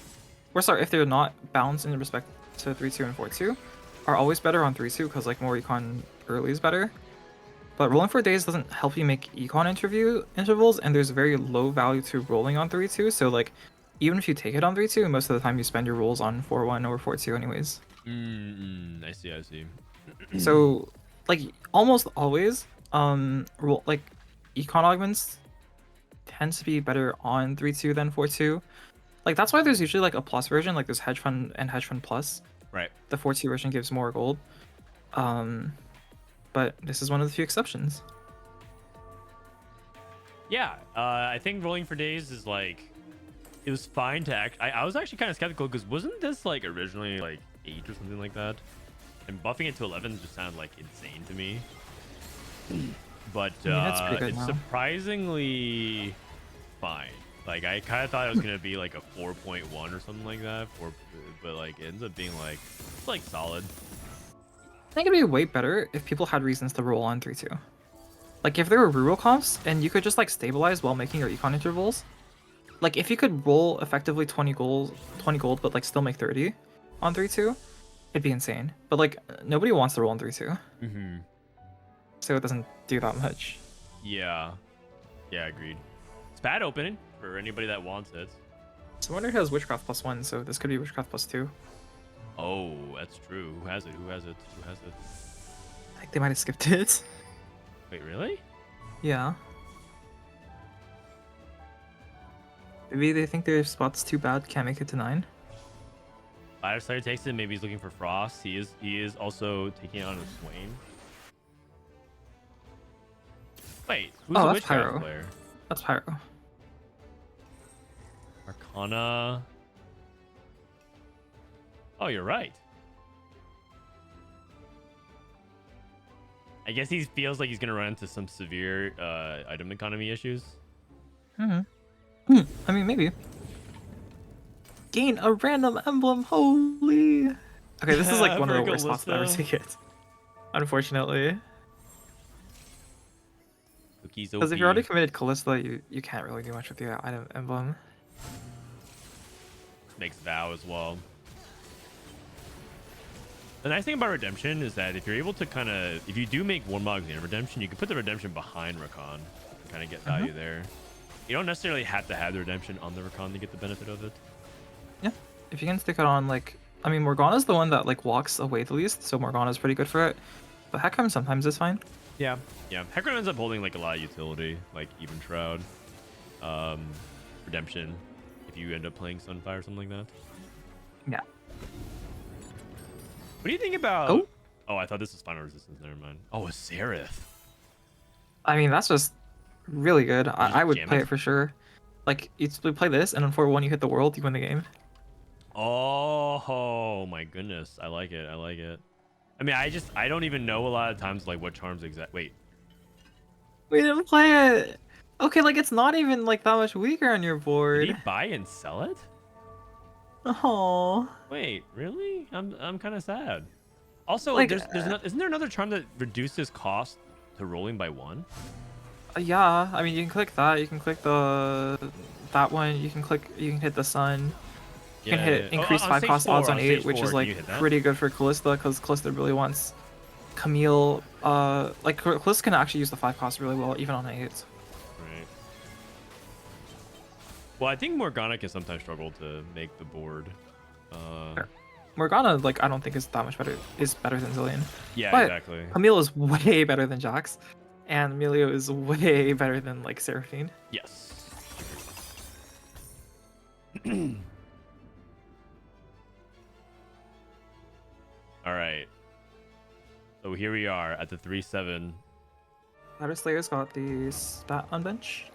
or sorry, if they're not balanced in respect to 3-2 and 4-2, are always better on 3-2 because like more econ early is better. But Rolling for Days doesn't help you make econ intervals, and there's very low value to rolling on 3-2. So like, even if you take it on 3-2, most of the time you spend your rolls on 4-1 or 4-2 anyways. I see. So like almost always, like econ augments tend to be better on 3-2 than 4-2. Like that's why there's usually like a plus version, like there's Hedge Fund and Hedge Fund Plus. Right. The 4-2 version gives more gold. But this is one of the few exceptions. Yeah, I think Rolling for Days is like, it was fine to act. I was actually kind of skeptical because wasn't this like originally like 8 or something like that? And buffing it to 11 just sounded like insane to me. But it's surprisingly fine. Like I kind of thought it was gonna be like a 4.1 or something like that, but like it ends up being like it's like solid. I think it'd be way better if people had reasons to roll on 3-2. Like if there were reroll comps and you could just like stabilize while making your econ intervals. Like if you could roll effectively 20 gold, but like still make 30 on 3-2, it'd be insane. But like nobody wants to roll on 3-2. So it doesn't do that much. Yeah, agreed. It's bad opening for anybody that wants it. So Wonder has Witchcraft +1, so this could be Witchcraft +2. Oh, that's true. Who has it? I think they might have skipped it. Wait, really? Yeah. Maybe they think their spot's too bad, can't make it to 9. LadderSlayer takes it. Maybe he's looking for Frost. He is also taking on a Swain. Wait, who's the Witchcraft player? That's Pyro. Arcana. Oh, you're right. I guess he feels like he's gonna run into some severe item economy issues. I mean, maybe. Gain a random emblem. Holy. Okay, this is like one of the worst spots to ever take it. Unfortunately. CookiesOP. Because if you're already committed Callista, you can't really do much with the item emblem. Makes Vow as well. The nice thing about Redemption is that if you're able to if you do make Warmogs in Redemption, you can put the Redemption behind Rakan and kind of get value there. You don't necessarily have to have the Redemption on the Rakan to get the benefit of it. Yeah, if you can stick it on, like, I mean, Morgana's the one that like walks away the least, so Morgana's pretty good for it. But Hecarim sometimes is fine. Yeah. Hecarim ends up holding like a lot of utility, like Even Shroud, Redemption, if you end up playing Sunfire or something like that. Yeah. What do you think about? Oh, I thought this was Final Resistance. Never mind. Oh, a Seraph. I mean, that's just really good. I would play it for sure. Like, you play this, and on 4-1 you hit the world, you win the game. Oh my goodness. I like it. I like it. I mean, I don't even know a lot of times like what charms exact. Wait. We didn't play it. Okay, like it's not even like that much weaker on your Did board. he buy and sell it? Oh. Wait, really? I'm kind of sad. Also, Like, isn't there another charm that reduces cost to rolling by 1? Yeah, I mean you can click that. You can click that one. You can hit the sun. You can hit increase 5 cost odds on 8, which is like pretty good for Callista because Callista really wants Camille. Like Callista can actually use the 5 cost really well even on 8. Right. Well, I think Morgana can sometimes struggle to make the board. Morgana, like I don't think is that much better. Is better than Zillion. Yeah, But exactly. Camille is way better than Jax, and Emilio is way better than like Seraphine. Yes. All right. So here we are at the 3-7. LadderSlayer's got the stat on bench.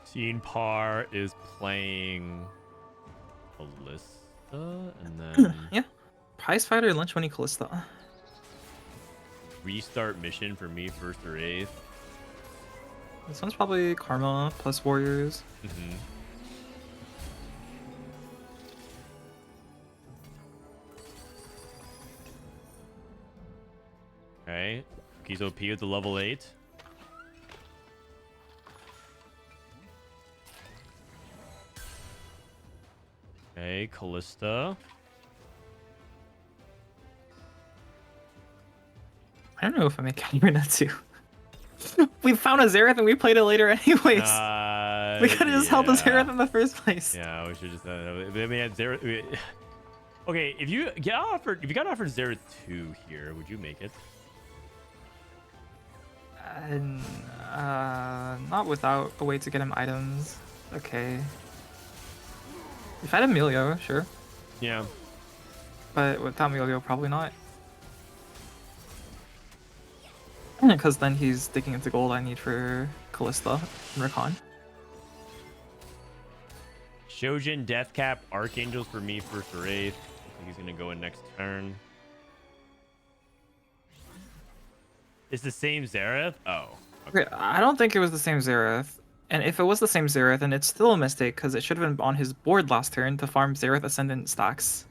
Seeing Par is playing Callista, and then Yeah. Prize Fighter, Lunch Money, Callista. restart mission for me, 1st or 8th. This one's probably Karma plus Warriors. Mm-hmm. Okay. CookiesOP with the level 8. Okay, Callista. I don't know if I make Kahuna too. We found a Zerath and we played it later anyways. We could have just held the Zerath in the first place. Yeah, we should just. I mean, Zerath. Okay, if you got offered Zerath 2 here, would you make it? Not without a way to get him items. Okay. If I had Emilio, sure. Yeah. But without Emilio, probably not. Because then he's digging into gold I need for Callista and Rakan. Shojin, Deathcap, Archangels for me, 1st or 8th. I think he's gonna go in next turn. It's the same Zerath? Oh. Okay, I don't think it was the same Zerath. And if it was the same Zerath, then it's still a mistake because it should have been on his board last turn to farm Zerath Ascendant stacks.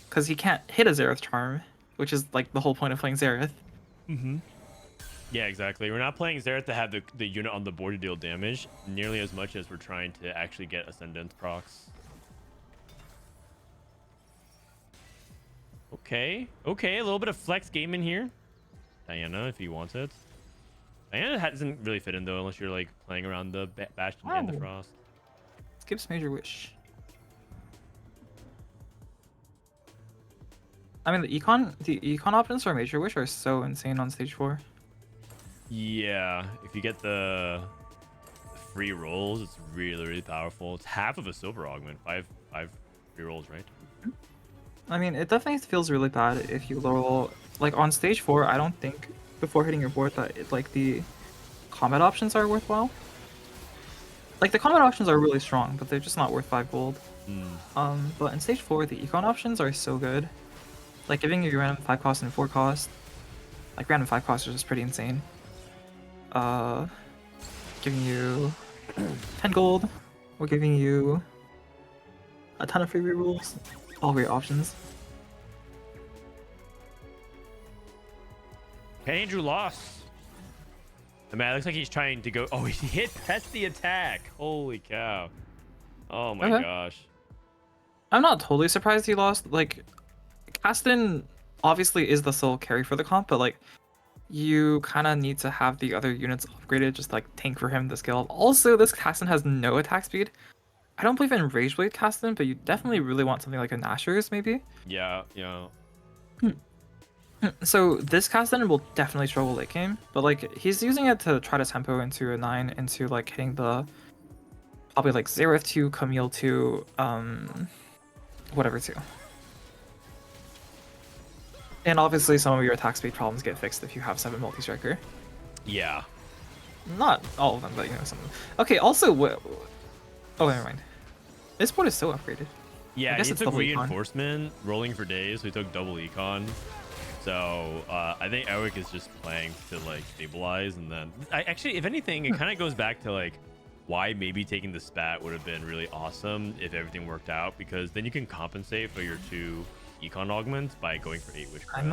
Because he can't hit a Zerath charm, which is like the whole point of playing Zerath. Mm-hmm. Yeah, exactly. We're not playing Zerath to have the unit on the board to deal damage nearly as much as we're trying to actually get Ascendant procs. Okay. Okay, a little bit of flex game in here. Diana, if you want it. Diana doesn't really fit in, though, unless you're, like, playing around the Bastion and the Frost. Skips Major Wish. I mean, the econ options for Major Wish are so insane on stage 4. Yeah, if you get the free rolls, it's really, really powerful. It's half of a silver augment. Five free rolls, right? I mean, it definitely feels really bad if you roll like on stage 4. I don't think before hitting your board that like the combat options are worthwhile. Like the combat options are really strong, but they're just not worth 5 gold. But in stage 4, the econ options are so good. Like giving you random 5 cost and 4 cost. Like random 5 cost is just pretty insane. Giving you 10 gold, or giving you a ton of free rerolls. All great options. Pannyandrew lost. I mean, it looks like he's trying to go. Oh, he pressed the attack. Holy cow. Oh my gosh. I'm not totally surprised he lost. Like, Caston obviously is the sole carry for the comp, but like, you kind of need to have the other units upgraded, just like tank for him to scale up. Also, this Caston has no attack speed. I don't believe in Rageblade Caston, but you definitely really want something like a Nashor's, maybe? Yeah, yeah. So this Caston will definitely struggle late game, but like he's using it to try to tempo into a 9 into like hitting the probably like Zerath 2, Camille 2, whatever 2. And obviously some of your attack speed problems get fixed if you have 7 multi-striker. Yeah. Not all of them, but you know some of them. Okay, also oh never mind. This board is so upgraded. Yeah, guess he it's took double econ. reinforcement, rolling for days, so he took double econ. So I think Eric is just playing to like stabilize, and then actually, if anything, it kind of goes back to like why maybe taking the spat would have been really awesome if everything worked out, because then you can compensate for your 2 econ augments by going for 8 witchcraft.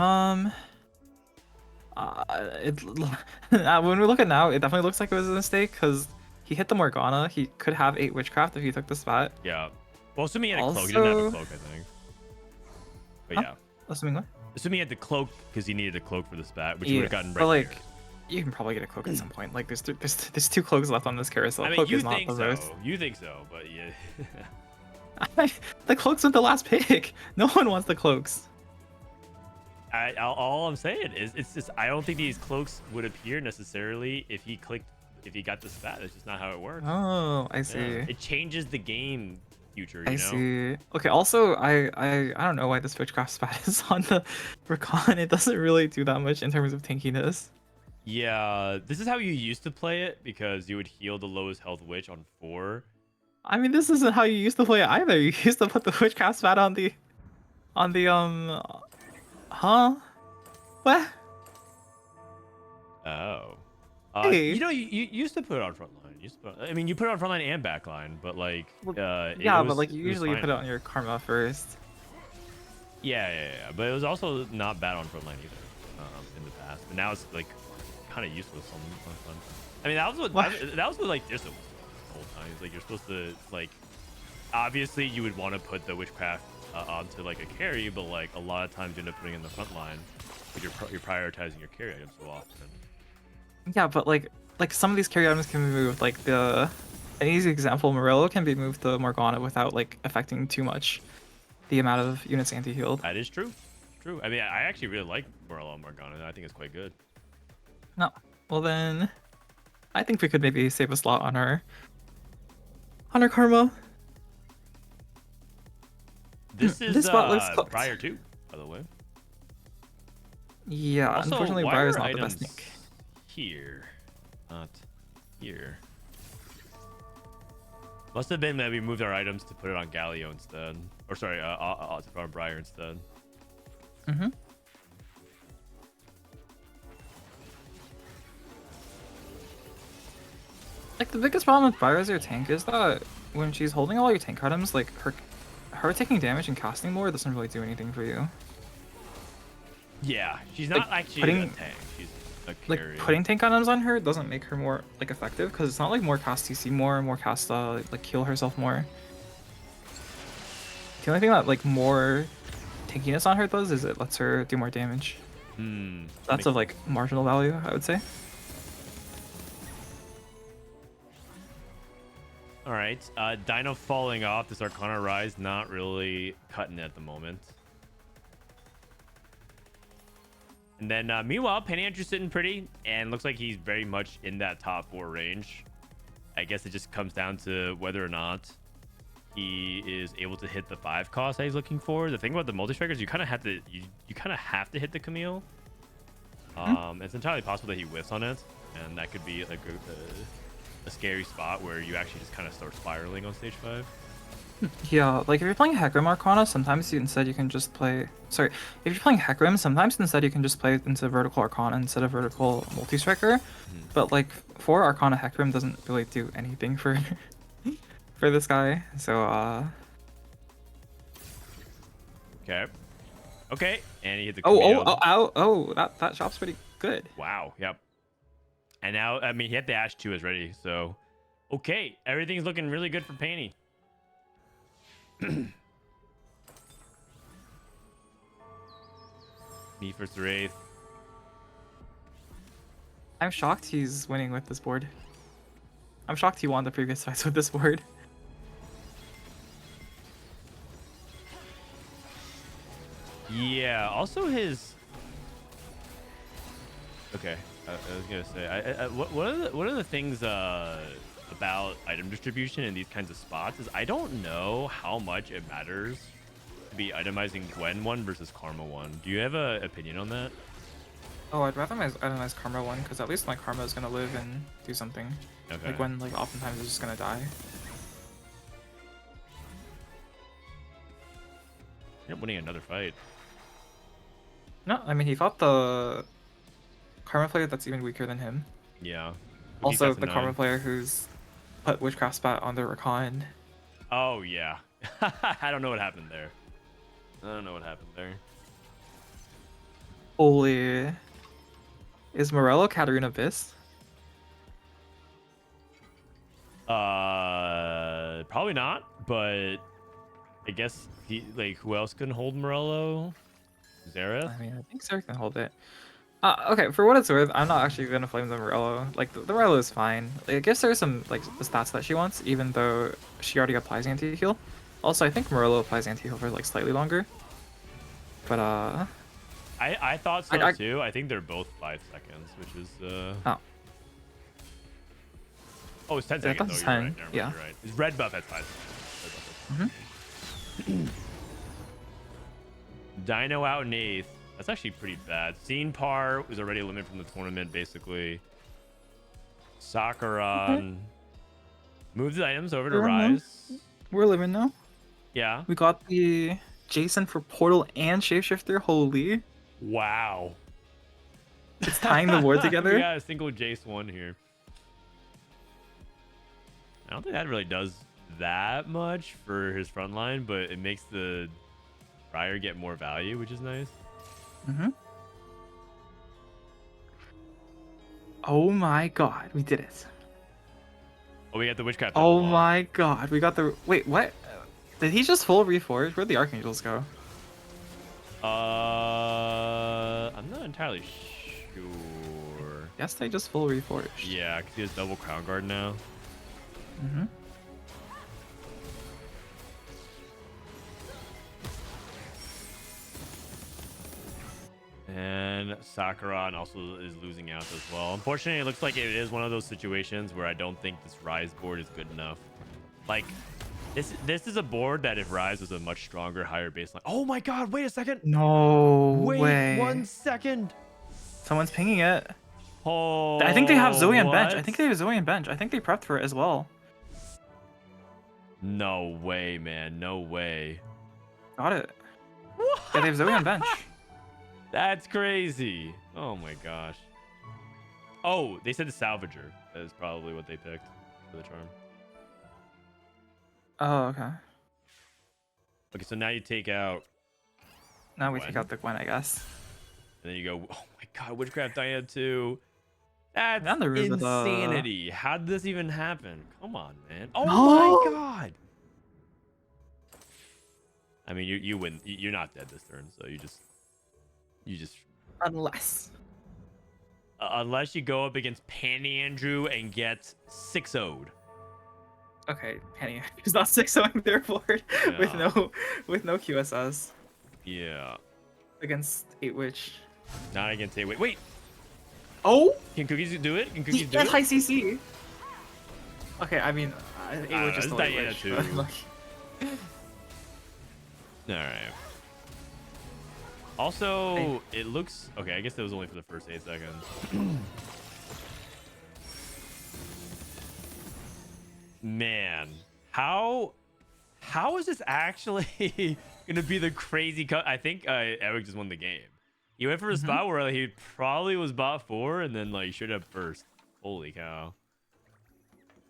When we look at now, it definitely looks like it was a mistake because he hit the Morgana. He could have 8 witchcraft if he took the spat. Yeah. Well, assuming he had a cloak, he didn't have a cloak, I think. But Huh? yeah, Assuming what? assuming he had the cloak because he needed a cloak for the spat, which he would have gotten right but like, here. you can probably get a cloak at some point. Like, there's 2 cloaks left on this carousel. I mean, Cloak you is not think the so. worst. You think so, but yeah. The cloaks with the last pick. No one wants the cloaks. All I'm saying is, it's just I don't think these cloaks would appear necessarily if he got the spat. That's just not how it works. Oh, I see. Yeah. It changes the game future. You I know? see. Okay. Also, I don't know why this witchcraft spat is on the recon. It doesn't really do that much in terms of tankiness. Yeah, this is how you used to play it because you would heal the lowest health witch on 4. I mean, this isn't how you used to play it either. You used to put the witchcraft spat on the huh? What? Oh. Hey. You know, you used to put it on front line. I mean, you put it on front line and back line, but like, Yeah, but like it was usually you fine. put it on your karma first. Yeah. But it was also not bad on front line either in the past. But now it's like kind of useless on fun. I mean, that was what like this was the whole time. It's like you're supposed to like, obviously you would want to put the witchcraft onto like a carry, but like a lot of times you end up putting it in the front line because you're prioritizing your carry items so often. Yeah, but like some of these carry items can be moved. Like an easy example, Morello can be moved to Morgana without like affecting too much the amount of units anti-healed. That is true. True. I mean, I actually really like Morello and Morgana. I think it's quite good. No. Well then, I think we could maybe save a slot on our karma. This is This spot looks cooked. Briar 2, by the way. Yeah, Also, unfortunately, why Briar's are not the best items nick. Here, not here. Must have been that we moved our items to put it on Galio instead, or sorry, to put on Briar instead. Mm-hmm. Like the biggest problem with Briar as your tank is that when she's holding all your tank items, like her taking damage and casting more doesn't really do anything for you. Yeah, she's not actually a tank. She's a carry. Like putting tank items on her doesn't make her more like effective because it's not like more cast TC more cast like heal herself more. The only thing that like more tankiness on her does is it lets her do more damage. That's of like marginal value, I would say. All right, Dino falling off. This Arcana Rise not really cutting it at the moment. And then meanwhile, Pannyandrew sitting pretty, and looks like he's very much in that top 4 range. I guess it just comes down to whether or not he is able to hit the 5 cost that he's looking for. The thing about the multi-strikers, you kind of have to you kind of have to hit the Camille. It's entirely possible that he whiffs on it, and that could be like a scary spot where you actually just kind of start spiraling on stage 5. Yeah, like if you're playing Hecarim Arcana, sometimes you can just play. Sorry, if you're playing Hecarim, sometimes instead you can just play into Vertical Arcana instead of Vertical Multi-Striker. But like for Arcana, Hecarim doesn't really do anything for for this guy. So Okay, and he hit the. That shop's pretty good. Wow. Yep. And now, I mean, he had the Ash 2 is ready, so okay, everything's looking really good for Panny. Me for 3/8. I'm shocked he's winning with this board. I'm shocked he won the previous fights with this board. Yeah. Also, his. Okay, I was gonna say, what are the things about item distribution in these kinds of spots is I don't know how much it matters to be itemizing Gwen 1 versus Karma 1. Do you have an opinion on that? Oh, I'd rather itemize Karma 1 because at least my Karma is gonna live and do something. Okay. Like when oftentimes it's just gonna die. You're winning another fight. No, I mean he fought the Karma player that's even weaker than him. Yeah. Also, Cookies the has a Karma 9. player who's put Witchcraft Spat on the Recon. Oh yeah. I don't know what happened there. I don't know what happened there. Holy. Is Morello Katarina Abyss? Probably not, but I guess he who else can hold Morello? Zareth? I mean, I think Sarah can hold it. Okay, for what it's worth, I'm not actually gonna flame the Morello. Like, the Morello is fine. It gives her some, like, the stats that she wants, even though she already applies anti-heal. Also, I think Morello applies anti-heal for, like, slightly longer. But, I thought so too. I think they're both 5 seconds, which is Oh. Oh, it's 10 Yeah, seconds. that's Oh, 10. you're right. Never mind, Yeah. you're right. It's red buff at 5 seconds. Dino out in 8th. That's actually pretty bad. Scene par was already eliminated from the tournament, basically. Sakuran moved the items over to We're Rise. We're living now. Yeah. We got the Jason for Portal and Shapeshifter. Holy. Wow. It's tying the board together. We got a single Jace one here. I don't think that really does that much for his front line, but it makes the Briar get more value, which is nice. Mm-hmm. Oh my god, we did it. Oh, we got the Witchcraft. Oh my god, we got the... Wait, what? Did he just full reforge? Where'd the Archangels go? I'm not entirely sure. Yes, they just full reforged. Yeah, because he has double Crown Guard now. Mm-hmm. And Sakuran also is losing out as well. Unfortunately, it looks like it is one of those situations where I don't think this Rise board is good enough. Like, this is a board that if Rise was a much stronger, higher baseline. Oh my god, wait a second. No Wait way. 1 second. Someone's pinging it. Oh, I think they have Zoe on bench. I what? think they have Zoe on bench. I think they prepped for it as well. No way, man. No way. Got it. Yeah, they have Zoe on bench. That's crazy. Oh my gosh. Oh, they said the Salvager. That is probably what they picked for the charm. Oh, okay. Okay, so now you take out, Now we Gwen. take out the Gwen, I guess. and then you go, oh my god, Witchcraft Diana 2. That's And the room with, insanity. How did this even happen? Come on, man. Oh No! my god. I mean, you win. You're not dead this turn, so you just Unless. unless you go up against Pannyandrew and get 6-0'd. Okay, Penny is not 6-0 their board with no QSS Yeah. against 8 Witch. Not against 8. Wait. Oh! Can Cookies do it? Can He Cookies do has it? high CC. Okay, I mean, 8 Witch know, is it's still 8 Diana Witch. too. but, like, All right. Also, it looks okay. I guess that was only for the first 8 seconds. Man, how is this actually gonna be the crazy cut? I think Eric just won the game. He went for a spot where he probably was bot 4 and then like should have first. Holy cow!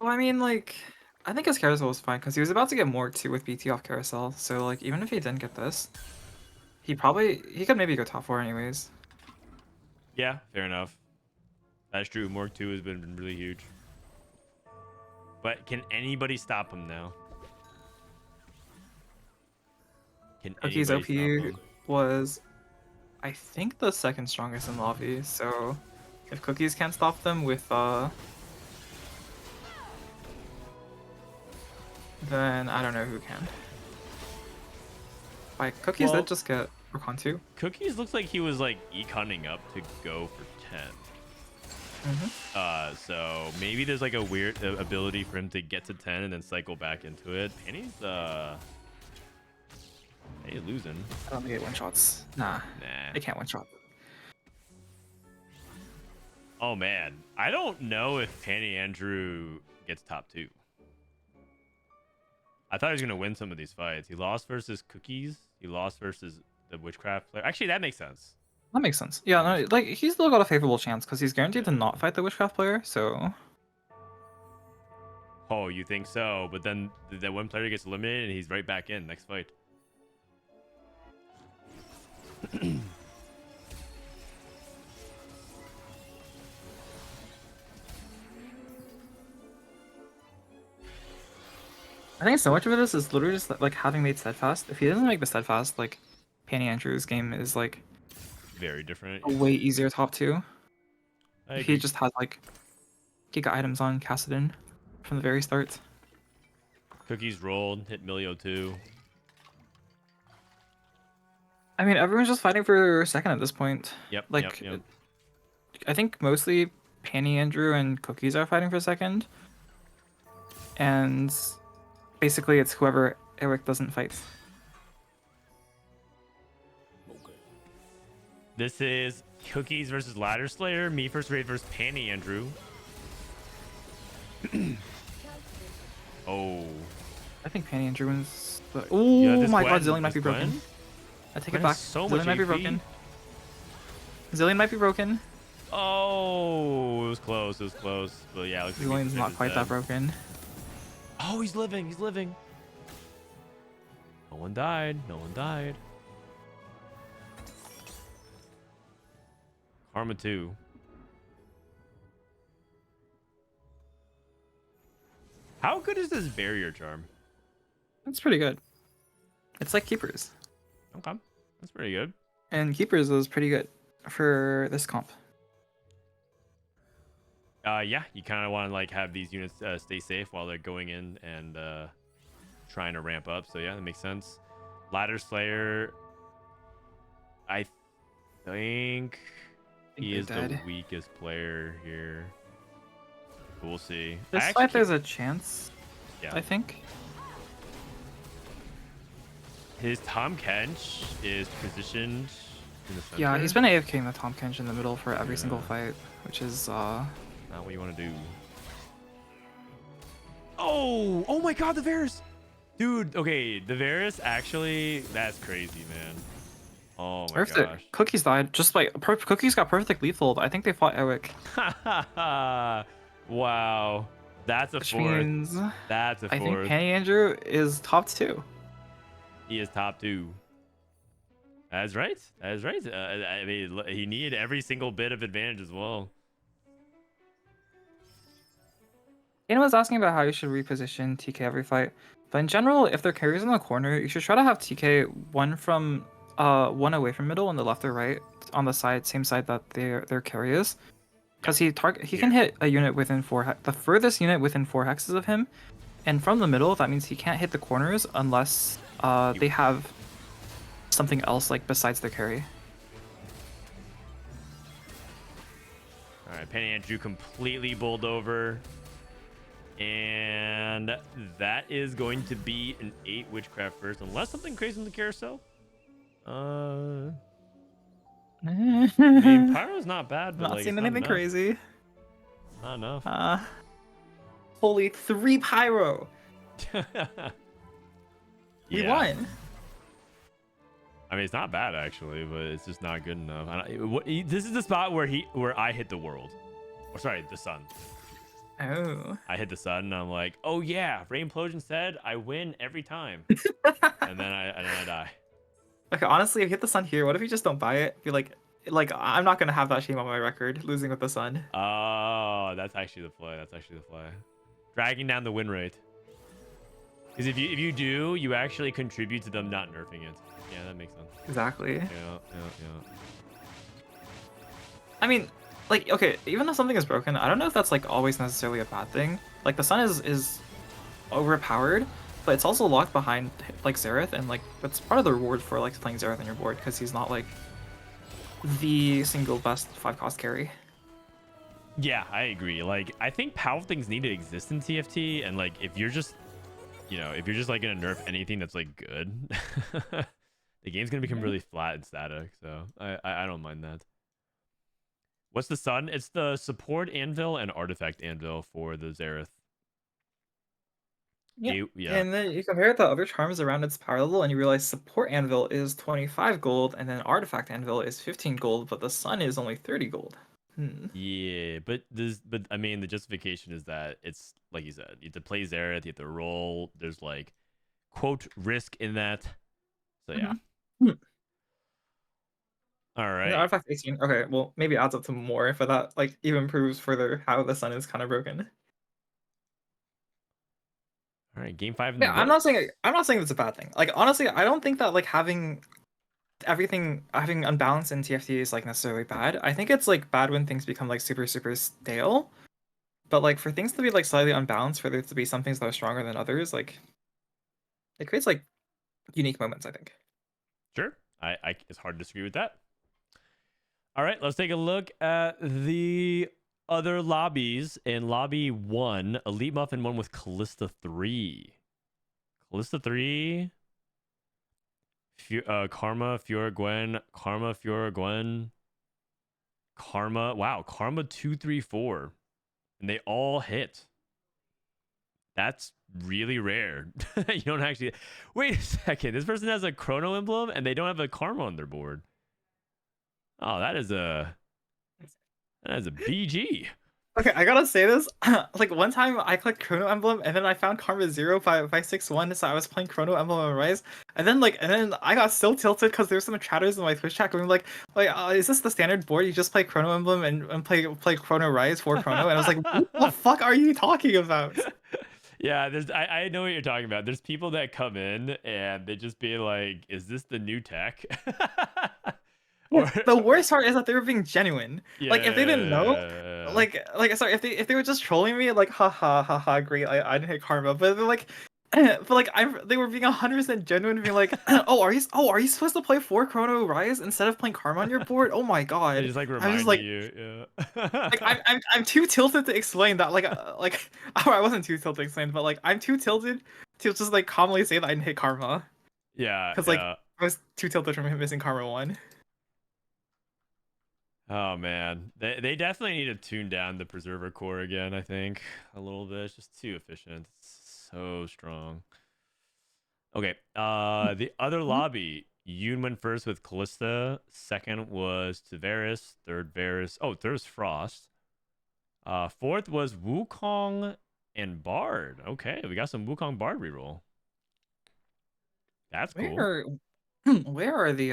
well, I mean, like, I think his carousel was fine because he was about to get more too with BT off carousel. So, like, even if he didn't get this, he could maybe go top 4 anyways. Yeah, fair enough. That's true. Morg 2 has been really huge. But can anybody stop him now? Can Cookies anybody OP stop him? was, I think, the second strongest in lobby. So, if Cookies can't stop them with then I don't know who can. Like, Cookies Well- did just get Recon 2. Cookies looks like he was like econing up to go for 10. So maybe there's like a weird ability for him to get to 10 and then cycle back into it. Penny's he's losing. I don't think it one-shots. Nah, Nah. they can't one-shot. Oh man, I don't know if Pannyandrew gets top 2. I thought he was gonna win some of these fights. He lost versus Cookies. He lost versus the Witchcraft player. Actually, that makes sense. That makes sense. Yeah, no, like he's still got a favorable chance because he's guaranteed to not fight the Witchcraft player. So Oh, you think so? But then that one player gets eliminated and he's right back in next fight. I think so much of this is literally just like having made Steadfast. If he doesn't make the Steadfast, like Pannyandrew's game is like Very different. a way easier top 2. I If agree. he just had like Giga items on Cassidon from the very start. Cookies rolled, hit Milio too. I mean, everyone's just fighting for second at this point. Yep. Like, yep. I think mostly Pannyandrew and Cookies are fighting for second. And basically it's whoever Eric doesn't fight. This is Cookies versus LadderSlayer. Me first raid versus Pannyandrew. Oh. I think Pannyandrew wins. Oh Yeah, this my Gwen- god, Zillion might this be broken. Gwen? I take Gwen it back. has so Zillion much might be AP. broken. Zillion might be broken. Oh, it was close. It was close. But yeah, looks like Zillion's not is quite dead. that broken. Oh, he's living. He's living. No one died. No one died. Karma 2. How good is this barrier charm? That's pretty good. It's like Keepers. Okay. That's pretty good. And Keepers is pretty good for this comp. Yeah, you kind of want to like have these units stay safe while they're going in and trying to ramp up. So yeah, that makes sense. LadderSlayer, I think he they're is the dead. weakest player here. We'll see. This I fight actually there's a chance, yeah. I think. His Tom Kench is positioned in the center. Yeah, he's been AFKing the Tom Kench in the middle for every Yeah. single fight, which is not what you want to do. Oh my god, the Varus! Dude, okay, the Varus actually, that's crazy, man. Oh my perfect. gosh. Cookies died. Just like Cookies got perfect lethal. I think they fought Eric, Wow. That's a which fourth. means That's a I think fourth. Pannyandrew is top 2. He is top 2. That's right. That's right. I mean, he needed every single bit of advantage as well. Dana was asking about how you should reposition TK every fight, but in general, if their carries in the corner, you should try to have TK one away from middle on the left or right on the side, same side that their carry is, because he can hit a unit within the furthest unit within 4 hexes of him, and from the middle that means he can't hit the corners unless they have something else like besides their carry. All right, Pannyandrew completely bowled over. And that is going to be an 8 Witchcraft first, unless something crazy in the carousel. I mean, Pyro's not bad, but Not like, seeing it's not anything enough. crazy. Not enough. Holy 3 pyro. We Yeah. won. I mean, it's not bad actually, but it's just not good enough. This is the spot where I hit the world, or sorry, the sun. Oh. I hit the sun, and I'm like, oh yeah, Rainplosion said I win every time, and then I die. Okay, honestly, if you hit the sun here, what if you just don't buy it? Be like I'm not gonna have that shame on my record, losing with the sun. Oh, that's actually the play. That's actually the play. Dragging down the win rate. Because if you do, you actually contribute to them not nerfing it. Yeah, that makes sense. Exactly. Yeah. I mean, like, okay, even though something is broken, I don't know if that's like always necessarily a bad thing. Like the sun is overpowered, but it's also locked behind like Xerath, and like that's part of the reward for like playing Xerath on your board because he's not like the single best 5-cost carry. Yeah, I agree. Like, I think power things need to exist in TFT, and like if you're just, if you're just like gonna nerf anything that's like good, the game's gonna become really flat and static. So I don't mind that. What's the sun? It's the support anvil and artifact anvil for the Xerath. Yeah. Yeah. And then you compare it to other charms around its power level, and you realize Support Anvil is 25 gold, and then Artifact Anvil is 15 gold, but the Sun is only 30 gold. Yeah, but I mean, the justification is that it's like you said, you have to play Xerath, you have to roll. There's like quote risk in that. So yeah. Hmm. All And the right. Artifact 18. Okay, well maybe adds up to more, but that like even proves further how the Sun is kind of broken. All right. Game 5 in the Yeah, books. I'm not saying it's a bad thing. Like honestly, I don't think that like having everything having unbalance in TFT is like necessarily bad. I think it's like bad when things become like super stale. But like for things to be like slightly unbalanced, for there to be some things that are stronger than others, like it creates like unique moments, I think. Sure. It's hard to disagree with that. All right, let's take a look at the other lobbies. In lobby 1, Elite Muffin 1 with Callista 3. Callista 3. Karma, Fiora, Gwen. Karma, Fiora, Gwen. Karma. Wow, Karma 2, 3, 4. And they all hit. That's really rare. You don't actually... Wait a second. This person has a Chrono Emblem and they don't have a Karma on their board. Oh, that is a BG. Okay, I gotta say this. Like one time I clicked Chrono Emblem and then I found Karma 0 by 6-1, so I was playing Chrono Emblem and Rise. And then I got so tilted because there's some chatters in my Twitch chat going like is this the standard board? You just play Chrono Emblem and play Chrono Rise for Chrono? And I was like, what the fuck are you talking about? Yeah, I know what you're talking about. There's people that come in and they just be like, "Is this the new tech?" Or The worst part is that they were being genuine. Like if they didn't know, yeah, like sorry, if they were just trolling me, like ha, great, I didn't hit Karma, but they're like, but like they were being 100% genuine, being like, are you supposed to play 4 Chrono Rise instead of playing Karma on your board? Oh my they god, just like I'm just reminding like. you. Like Yeah, I'm too tilted to explain that like oh, I wasn't too tilted to explain, but like I'm too tilted to just like calmly say that I didn't hit Karma yeah, because like yeah. I was too tilted from missing Karma 1. Oh man, they definitely need to tune down the Preserver core again. I think a little bit. It's just too efficient. It's so strong. Okay. The other lobby, Yoon went first with Callista. Second was Tavares. Third Varus. Oh, third was Frost. Fourth was Wukong and Bard. Okay, we got some Wukong Bard reroll. That's cool. Where are the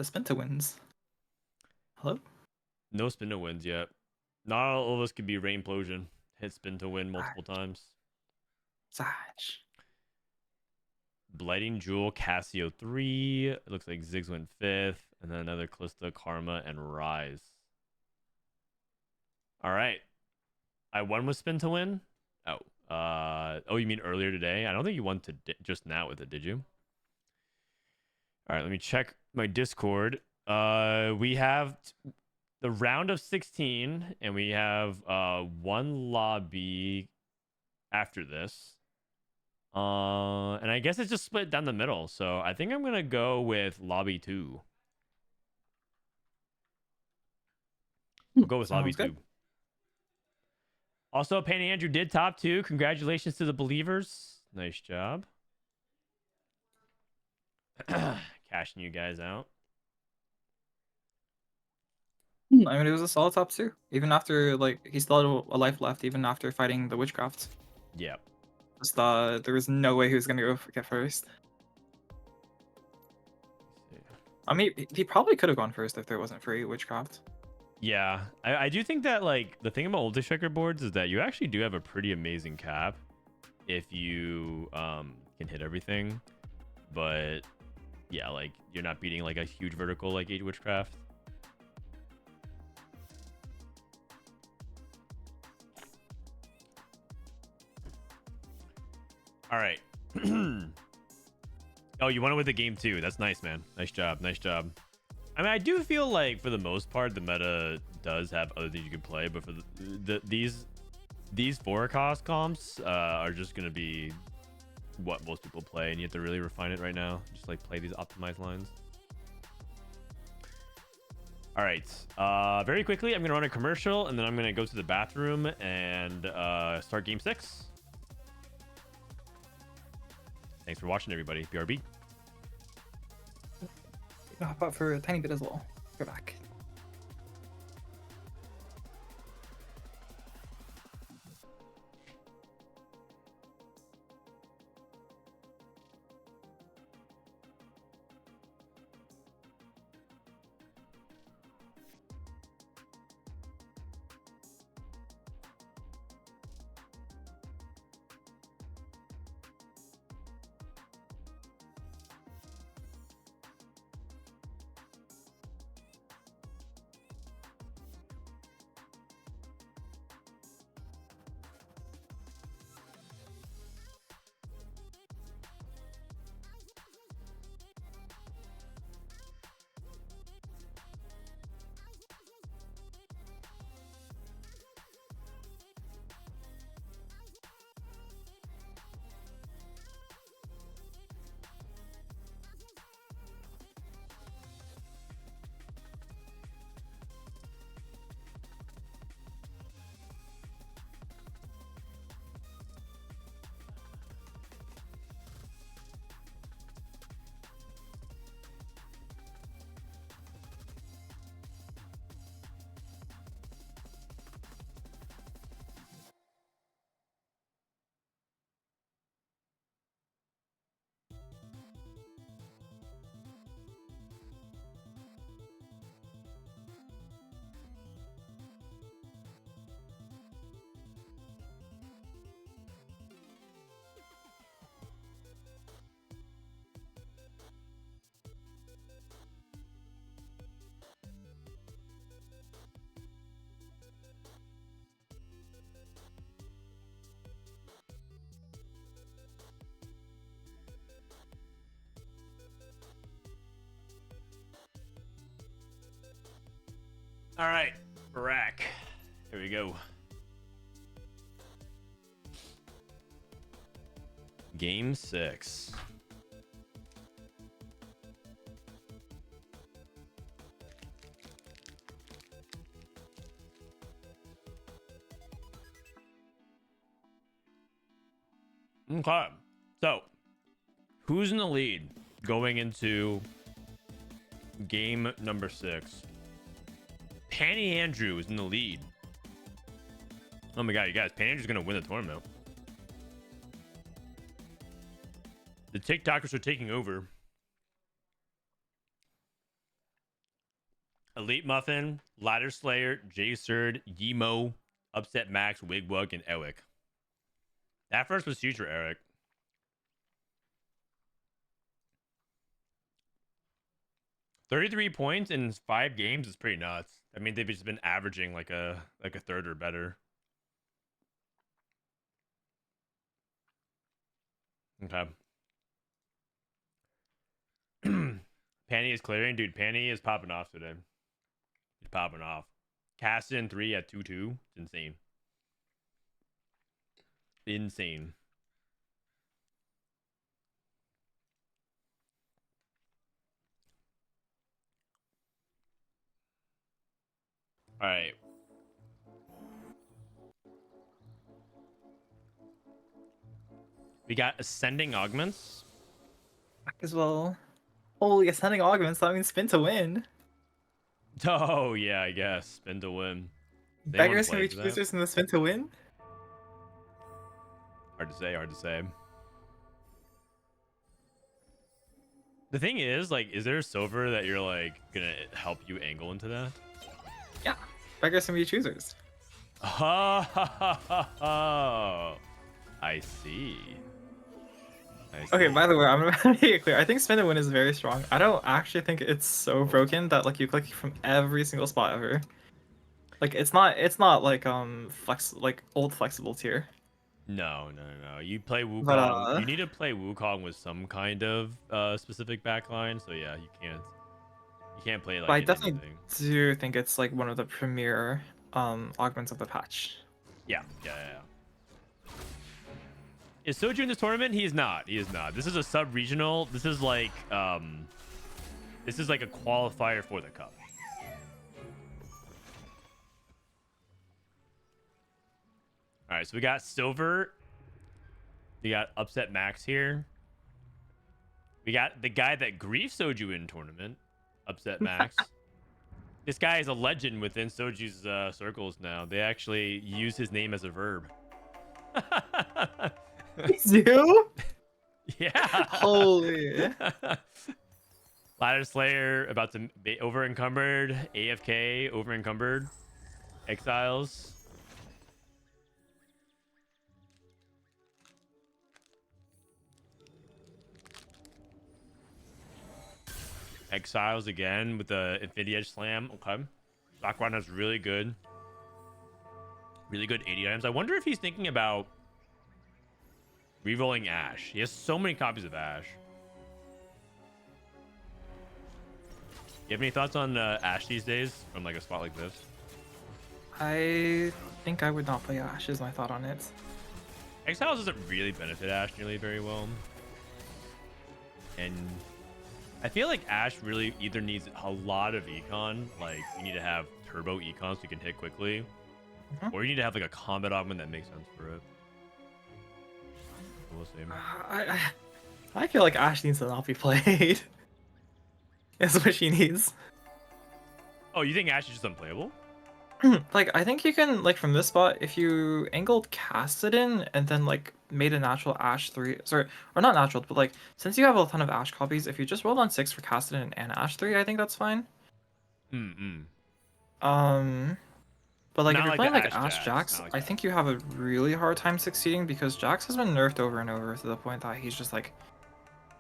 Spinta wins? Hello? No spin to wins yet. Not all of us could be Rainplosion. Hit spin to win multiple times. Saj. Blighting Jewel, Cassio 3. It looks like Ziggs went 5th. And then another Callista, Karma, and Rise. All right. I won with spin to win. Oh, you mean earlier today? I don't think you won to just now with it, did you? All right, let me check my Discord. We have the round of 16, and we have one lobby after this. And I guess it's just split down the middle. So I think I'm gonna go with lobby 2. We'll go with lobby 2. Also, Pannyandrew did top 2. Congratulations to the believers. Nice job. Cashing you guys out. I mean, it was a solid top 2. Even after, like, he still had a life left, even after fighting the Witchcraft. Yep. Just there was no way he was gonna get first. I mean, he probably could have gone first if there wasn't free Witchcraft. Yeah, I do think that, like, the thing about Ulti Striker boards is that you actually do have a pretty amazing cap if you can hit everything. But yeah, like, you're not beating like a huge vertical like Age Witchcraft. All right. Oh, you won it with the game too. That's nice, man. Nice job. Nice job. I mean, I do feel like for the most part, the meta does have other things you can play, but for these 4 cost comps are just gonna be what most people play, and you have to really refine it right now. Just like play these optimized lines. All right. Very quickly, I'm gonna run a commercial, and then I'm gonna go to the bathroom and start game 6. Thanks for watching, everybody. BRB. Hop out for a tiny bit as well. Go back. All right, Barack. Here we go. Game 6. Okay. So, who's in the lead going into game number 6? Pannyandrew is in the lead. Oh my god, you guys, Pannyandrew's gonna win the tournament. The TikTokers are taking over. Elite Muffin, LadderSlayer, JesusTeemo, Upsetmax, Wigwug, and Eric. That first was future Eric. $33 points in 5 games is pretty nuts. I mean, they've just been averaging like a third or better. Okay. Panny is clearing. Dude, Panny is popping off today. He's popping off. Castin 3 at 2-2. It's insane. Insane. All right. We got ascending augments. Back as well. Holy, ascending augments. That means spin to win. Oh yeah, I guess spin to win. Beggars can be choosers in the spin to win. Hard to say. Hard to say. The thing is, like, is there a silver that you're like gonna help you angle into that? Yeah, beggars can be choosers. Oh, I see. Okay, by the way, I'm gonna make it clear. I think spin to win is very strong. I don't actually think it's so broken that like you click from every single spot ever. Like it's not like old flexible tier. No. You play Wukong. But, you need to play Wukong with some kind of specific backline. So yeah, you can't play like. But I definitely anything. do think it's like one of the premier augments of the patch. Yeah. Is Soju in this tournament? He is not. He is not. This is a sub-regional. This is like a qualifier for the cup. All right, so we got silver. We got Upsetmax here. We got the guy that grief Soju in tournament, Upsetmax. This guy is a legend within Soju's circles now. They actually use his name as a verb. You? Yeah. Holy. LadderSlayer about to be over encumbered. AFK over encumbered. Exiles. Exiles again with the Infinity Edge Slam. Okay. Zakwan has really good 80 items. I wonder if he's thinking about rerolling Ash. He has so many copies of Ash. You have any thoughts on Ash these days from like a spot like this? I think I would not play Ash is my thought on it. Exiles doesn't really benefit Ash nearly very well. And I feel like Ash really either needs a lot of econ, like you need to have turbo econ so you can hit quickly, or you need to have like a combat augment that makes sense for it. We'll see. I feel like Ash needs to not be played. That's what she needs. Oh, you think Ash is just unplayable? Like, I think you can, like, from this spot, if you angled Cassidy and then, like, made a natural Ash 3, sorry, or not natural, but, like, since you have a ton of Ash copies, if you just rolled on 6 for Cassidy and Ash 3, I think that's fine. But, like, Not if you're like playing, the like, Ash Ash Jax, Jax, not like I that. think you have a really hard time succeeding because Jax has been nerfed over and over to the point that he's just, like,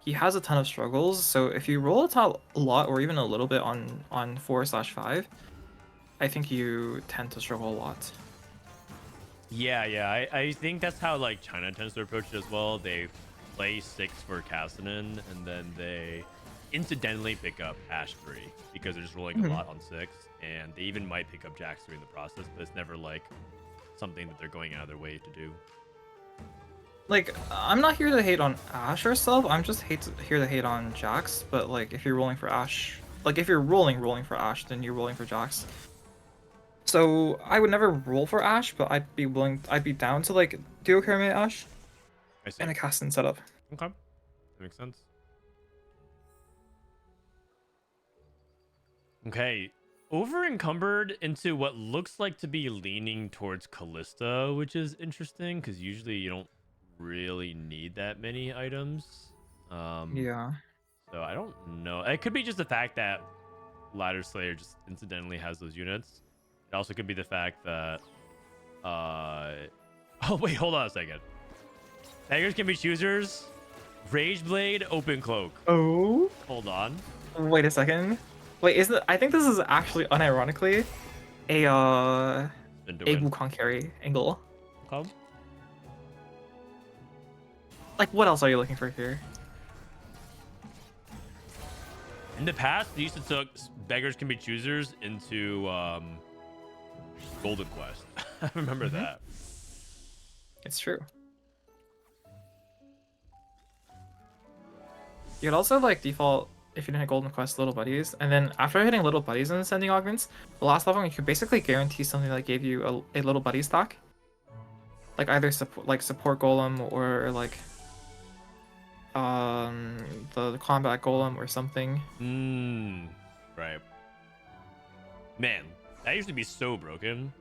he has a ton of struggles, so if you roll it out a lot or even a little bit on 4/5, I think you tend to struggle a lot. Yeah. I think that's how like China tends to approach it as well. They play 6 for Cassidy, and then they incidentally pick up Ash 3 because they're just rolling a lot on 6, and they even might pick up Jax 3 in the process, but it's never like something that they're going out of their way to do. Like, I'm not here to hate on Ash herself, I'm just here to hate on Jax, but like, if you're rolling for Ash, like, if you're rolling for Ash, then you're rolling for Jax. So, I would never roll for Ash, but I'd be down to, like, duo carry Ash I see. and a Caston setup. Okay. That makes sense. Okay. Over encumbered into what looks like to be leaning towards Callista, which is interesting because usually you don't really need that many items. Yeah. So I don't know. It could be just the fact that LadderSlayer just incidentally has those units. It also could be the fact that oh wait, hold on a second. Beggars can be choosers. Rage Blade, Open Cloak. Oh? Hold on. Wait a second. Wait, I think this is actually unironically a Wukong carry angle. Okay. Like, what else are you looking for here? In the past, they used to took Beggars Can Be Choosers into Golden Quest. I remember that. It's true. You could also, like, default, if you didn't hit Golden Quest, Little Buddies, and then after hitting Little Buddies and sending Augments, the last level, you could basically guarantee something that gave you a Little Buddy stock. Like, either support Golem or, like, the combat Golem or something. Right. Man, that used to be so broken.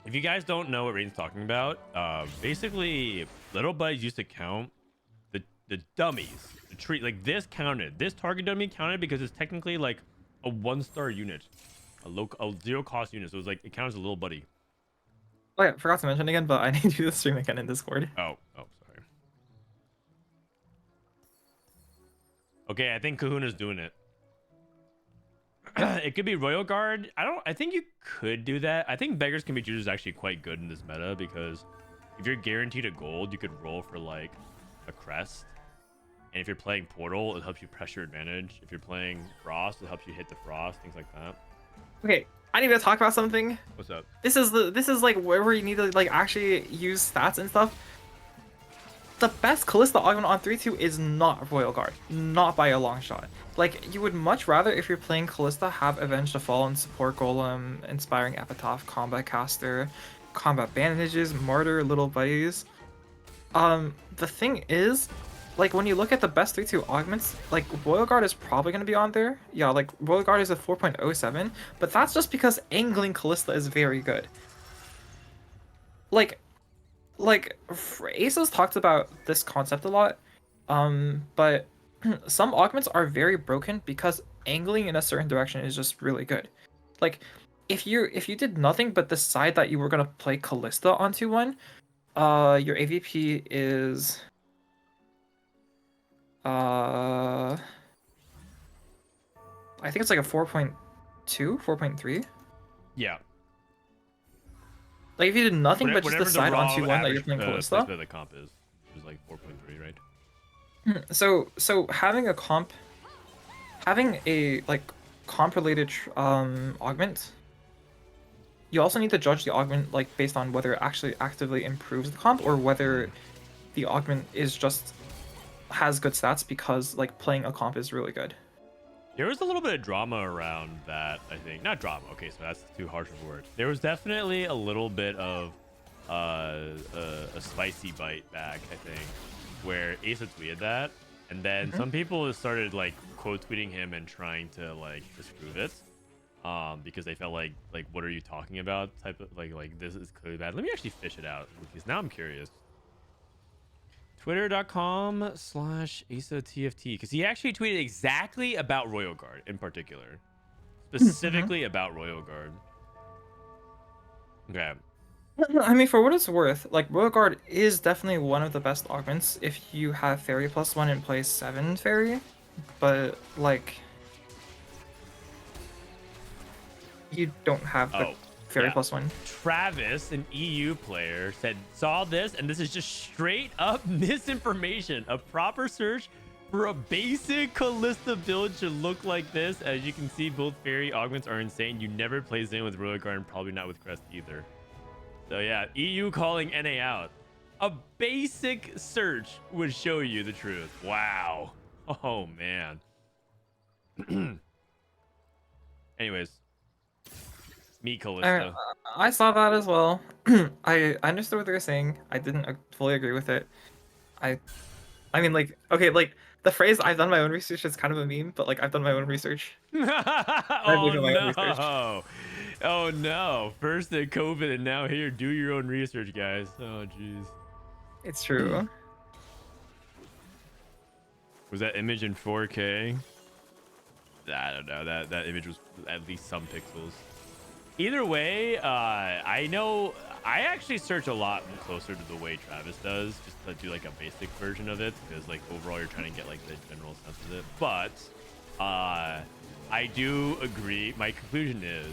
If you guys don't know what Rain's talking about, basically, Little Buddies used to count the dummies. The tree, like this counted. This target dummy counted because it's technically like a 1-star unit, a 0 cost unit. So it's like it counts as a Little Buddy. Oh yeah, forgot to mention again, but I need you to stream again in Discord. Oh, sorry. Okay, I think Kahuna's doing it. It could be Royal Guard. I think you could do that. I think Beggars Can Be Choosers is actually quite good in this meta because if you're guaranteed a gold, you could roll for like a crest. And if you're playing Portal, it helps you pressure advantage. If you're playing Frost, it helps you hit the Frost, things like that. Okay, I need to talk about something. What's up? This is like where you need to like actually use stats and stuff. The best Callista augment on 3-2 is not Royal Guard, not by a long shot. Like, you would much rather, if you're playing Callista, have Avenge the Fallen, Support Golem, Inspiring Epitaph, Combat Caster, Combat Bandages, Martyr, Little Buddies. The thing is, like when you look at the best 3-2 augments, like Royal Guard is probably gonna be on there. Yeah, like Royal Guard is a 4.07, but that's just because angling Callista is very good. Like Aces talked about this concept a lot, but some augments are very broken because angling in a certain direction is just really good. Like if you did nothing but decide that you were gonna play Callista onto one, your AVP is I think it's like a 4.2, 4.3. Yeah. Like if you did nothing but just Whatever the decide raw onto one that you're average playing Callista. placement of the comp is like 4.3, right? So having a like comp related augment, you also need to judge the augment like based on whether it actually actively improves the comp or whether the augment is just has good stats because like playing a comp is really good. There was a little bit of drama around that, I think. Not drama, okay, so that's too harsh of a word. There was definitely a little bit of a spicy bite back, I think, where Asa tweeted that, and then some people started like quote tweeting him and trying to like disprove it, because they felt like what are you talking about type of like this is clearly bad. Let me actually fish it out because now I'm curious. Twitter.com/AsaTFT, because he actually tweeted exactly about Royal Guard in particular, specifically about Royal Guard. Okay. I mean, for what it's worth, like Royal Guard is definitely one of the best augments if you have Fairy +1 and play 7 Fairy, but like you don't have the Fairy +1. Travis, an EU player, saw this, and this is just straight up misinformation. A proper search for a basic Callista build should look like this. As you can see, both Fairy augments are insane. You never play Zen with Royal Guard and probably not with Crest either. So yeah, EU calling NA out. A basic search would show you the truth. Wow. Oh, man. Anyways. Me, Callista. I saw that as well. I understood what they were saying. I didn't fully agree with it. I mean, like, okay, like the phrase "I've done my own research" is kind of a meme, but like I've done my own research. Oh no! Oh no! First the COVID, and now here, do your own research, guys. Oh jeez. It's true. Was that image in 4K? I don't know. That image was at least some pixels. Either way, I know I actually search a lot closer to the way Travis does, just to do like a basic version of it, because like overall you're trying to get like the general sense of it. But I do agree. My conclusion is,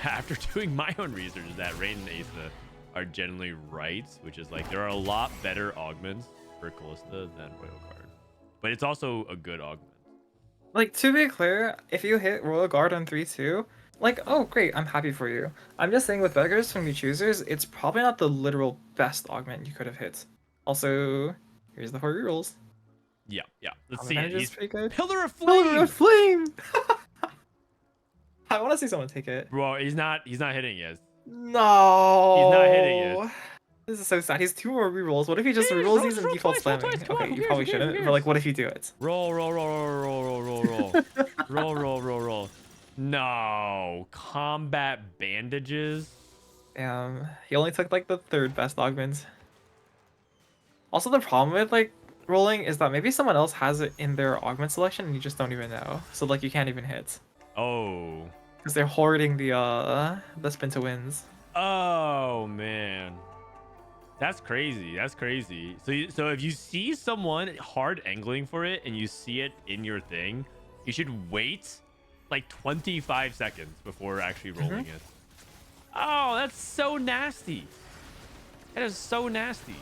after doing my own research, is that Rain and Asa are generally right, which is like there are a lot better augments for Callista than Royal Guard, but it's also a good augment. Like, to be clear, if you hit Royal Guard on 3-2, like, oh great, I'm happy for you. I'm just saying with Beggars from New Choosers, it's probably not the literal best augment you could have hit. Also, here's the 4 rerolls. Yeah. Let's see it. He's pretty good. Pillar of Flame! Pillar of Flame! I want to see someone take it. Bro, he's not hitting it. No! He's not hitting it. This is so sad. He's 2 more rerolls. What if he just rerolls these and default spamming? Okay, you probably shouldn't, but like, what if you do it? Roll. Roll. No. Combat bandages. He only took like the 3rd best augment. Also, the problem with like rolling is that maybe someone else has it in their augment selection and you just don't even know. So like you can't even hit. Oh. Because they're hoarding the spin to wins. Oh man. That's crazy. So if you see someone hard angling for it and you see it in your thing, you should wait like 25 seconds before actually rolling it. Oh, that's so nasty. That is so nasty.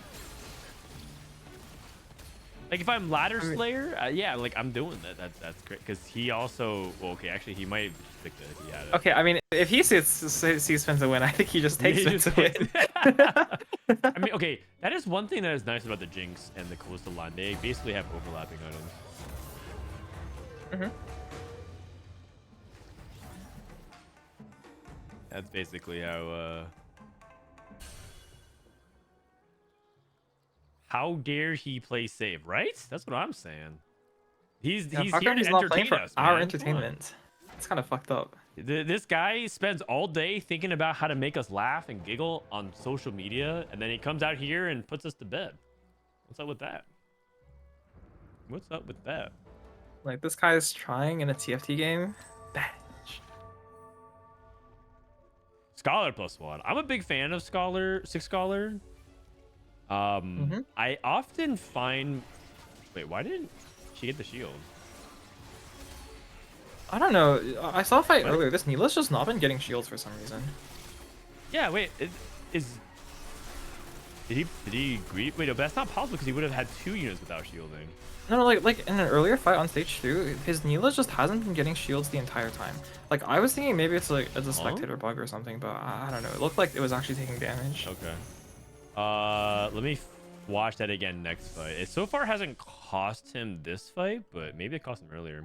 Like if I'm LadderSlayer, yeah, like I'm doing that. That's great because he also. Well, okay, actually, he might stick to it. He had it. Okay, I mean, if he sees spin to win, I think he just takes spin to win. I mean, okay, that is one thing that is nice about the Jinx and the Callista line. They basically have overlapping items. That's basically How dare he play safe, right? That's what I'm saying. He's Yeah, here fuck to he's not playing entertain for us, our man. Come on. entertainment. It's kind of fucked up. This guy spends all day thinking about how to make us laugh and giggle on social media, and then he comes out here and puts us to bed. What's up with that? What's up with that? Like, this guy is trying in a TFT game. Bad. Scholar +1. I'm a big fan of Scholar, 6 Scholar. I often find... Wait, why didn't she get the shield? I don't know. I saw a fight earlier. This Neela's just not been getting shields for some reason. Yeah, wait, Did he greet? Wait, no, but that's not possible because he would have had 2 units without shielding. No, like in an earlier fight on stage 2, his Neela just hasn't been getting shields the entire time. Like, I was thinking maybe it's like it's a spectator bug or something, but I don't know. It looked like it was actually taking damage. Okay. Let me watch that again next fight. It so far hasn't cost him this fight, but maybe it cost him earlier.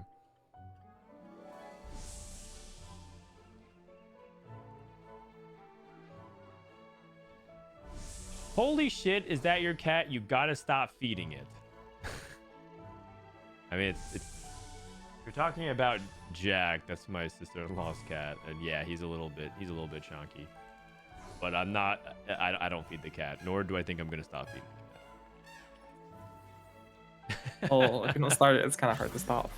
Holy shit, is that your cat? You gotta stop feeding it. I mean, it's you're talking about Jack. That's my sister-in-law's cat, and yeah, he's a little bit chunky. But I'm not. I don't feed the cat, nor do I think I'm gonna stop feeding the cat. Oh, if you don't start it, it's kind of hard to stop.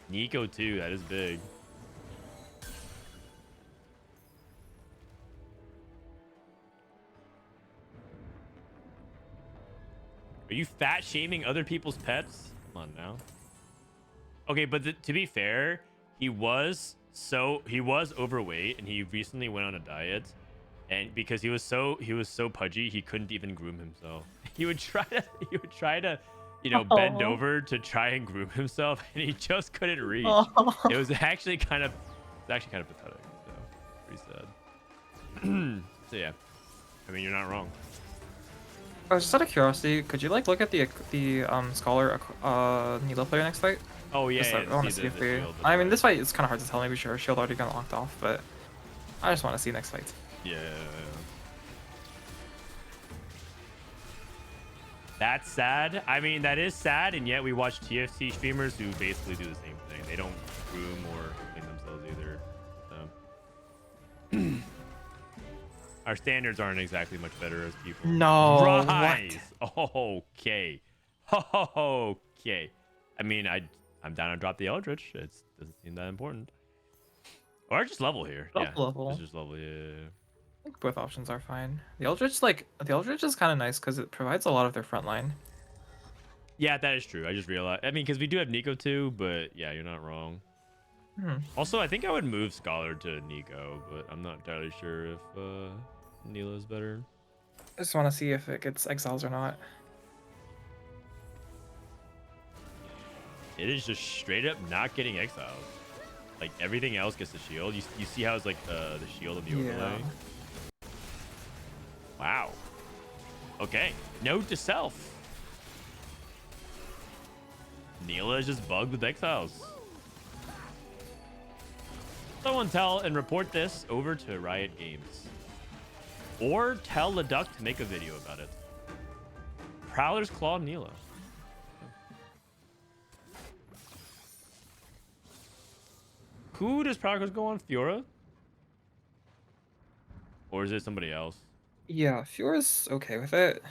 Nico too. That is big. Are you fat shaming other people's pets? Come on now. Okay, but to be fair, he was overweight and he recently went on a diet, and because he was so pudgy, he couldn't even groom himself. He would try to bend over to try and groom himself, and he just couldn't reach. It was actually kind of pathetic. So pretty sad. So yeah, I mean, you're not wrong. Just out of curiosity, could you like look at the Scholar Neela player next fight? Oh yeah, I want to see if they. I mean, this fight is kind of hard to tell. Maybe sure shield already got locked off, but I just want to see next fight. Yeah. That's sad. I mean, that is sad, and yet we watch TFT streamers who basically do the same thing. They don't groom or clean themselves either. So. Our standards aren't exactly much better as people. No. Rise. Okay. Okay. I mean, I'm down to drop the Eldritch. It doesn't seem that important. Or just level here. Level. Just level. Yeah. I think both options are fine. The Eldritch is kind of nice because it provides a lot of their front line. Yeah, that is true. I just realized. I mean, because we do have Nico too, but yeah, you're not wrong. Also, I think I would move Scholar to Nico, but I'm not entirely sure if Neela's better. I just want to see if it gets exiles or not. It is just straight up not getting exiled. Like everything else gets the shield. You see how it's like the shield of the overlay. Wow. Okay. Note to self. Neela is just bugged with exiles. Someone tell and report this over to Riot Games. Or tell Leduc to make a video about it. Prowler's Claw Neela. Who does Prowler's go on? Fiora? Or is it somebody else? Yeah, Fiora's okay with it.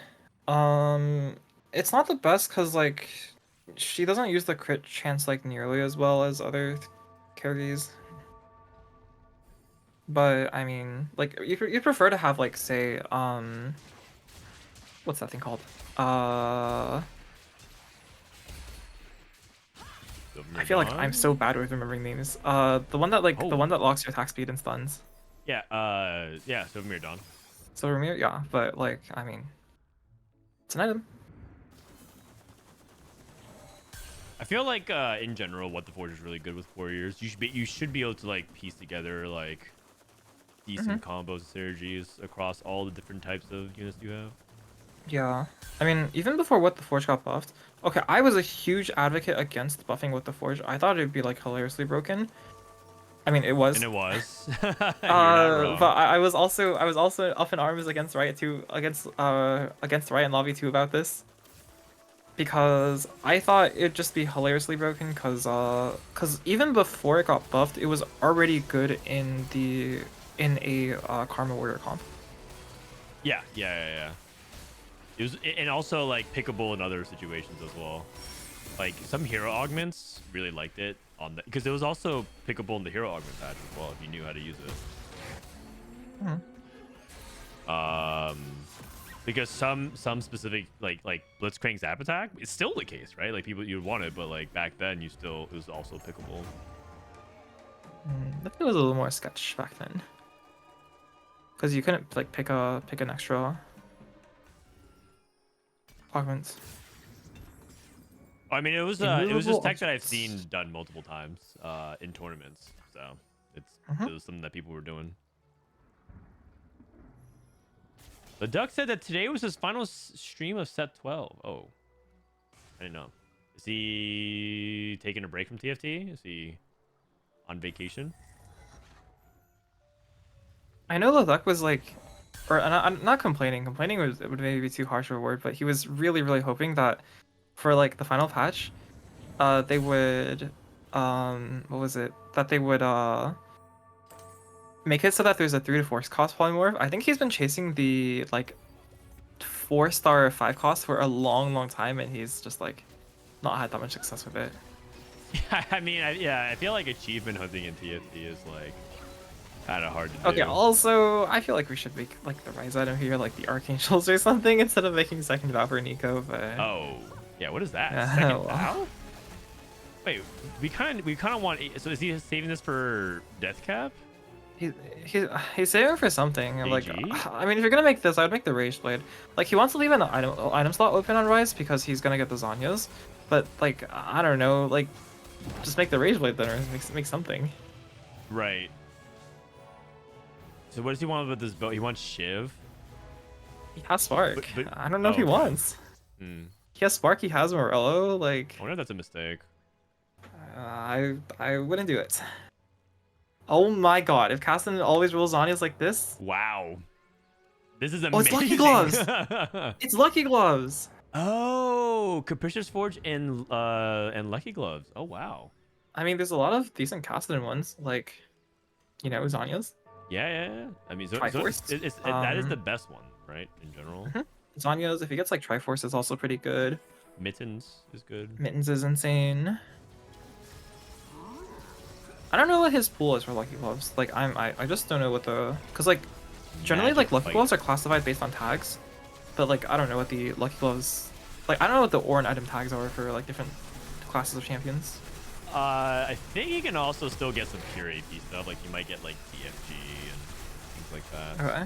It's not the best because like she doesn't use the crit chance like nearly as well as other carries. But I mean, like you prefer to have like say what's that thing called? I feel like I'm so bad with remembering names. The one that the one that locks your attack speed and stuns. Yeah, Silvermere Dawn. Silvermere, yeah, but like I mean, it's an item. I feel like in general, What the Forge is really good with warriors. You should be able to like piece together like decent combos and synergies across all the different types of units you have. Yeah, I mean, even before What the Forge got buffed, okay, I was a huge advocate against buffing What the Forge. I thought it'd be like hilariously broken, I mean, it was. And it was. You're not wrong. But I was also up in arms against Riot 2 against Riot and Lobby 2 about this. Because I thought it'd just be hilariously broken cause even before it got buffed, it was already good in a Karma Warrior comp. Yeah. It was, and also like pickable in other situations as well. Like some hero augments really liked it on the because it was also pickable in the hero augment patch as well if you knew how to use it. Because some specific like Blitzcrank Zap attack, it's still the case, right? Like people you'd want it, but like back then it was also pickable. I think it was a little more sketch back then. Because you couldn't like pick an extra augment. I mean, it was just tech that I've seen done multiple times in tournaments, so it was something that people were doing. The Duck said that today was his final stream of set 12. Oh, I didn't know. Is he taking a break from TFT? Is he on vacation? I know the Duck was like, or I'm not complaining. Complaining would maybe be too harsh of a word, but he was really hoping that for like the final patch, they would, what was it? That they would make it so that there's a 3 to 4 cost polymorph. I think he's been chasing the like 4-star 5 cost for a long time, and he's just like not had that much success with it. Yeah, I mean, I feel like achievement hunting in TFT is like kind of hard to do. Okay, also, I feel like we should make like the Rise item here, like the Archangels or something, instead of making second vow for Nico. But oh, yeah, what is that? Yeah, Second wow. vow? Wait, we kind of want. So is he saving this for death cap? He's saving for something. Like, AG? I mean, if you're gonna make this, I would make the Rage Blade. Like, he wants to leave an item slot open on Rise because he's gonna get the Zanyas. But like, I don't know, like, just make the Rage Blade then, or make something. Right. So what does he want with this boat? He wants Shiv. He has Spark. But I don't know if he wants. He has Spark. He has Morello. Like, I wonder if that's a mistake. I wouldn't do it. Oh my god, if Castan always rolls Zanyas like this. Wow. This is amazing. Oh, it's Lucky Gloves! It's Lucky Gloves! Oh, Capricious Forge and Lucky Gloves. Oh, wow. I mean, there's a lot of decent Castan ones, like, you know, Zanyas. Yeah. I mean, Triforce. That is the best one, right, in general. Zanyas, if he gets like Triforce, is also pretty good. Mittens is good. Mittens is insane. I don't know what his pool is for Lucky Gloves. Like, I just don't know what cause like, generally Magic like Lucky Fight. Gloves are classified based on tags, but like I don't know what the Lucky Gloves, like I don't know what the Orin item tags are for like different classes of champions. I think you can also still get some pure AP stuff. Like you might get like TFG and things like that. Okay.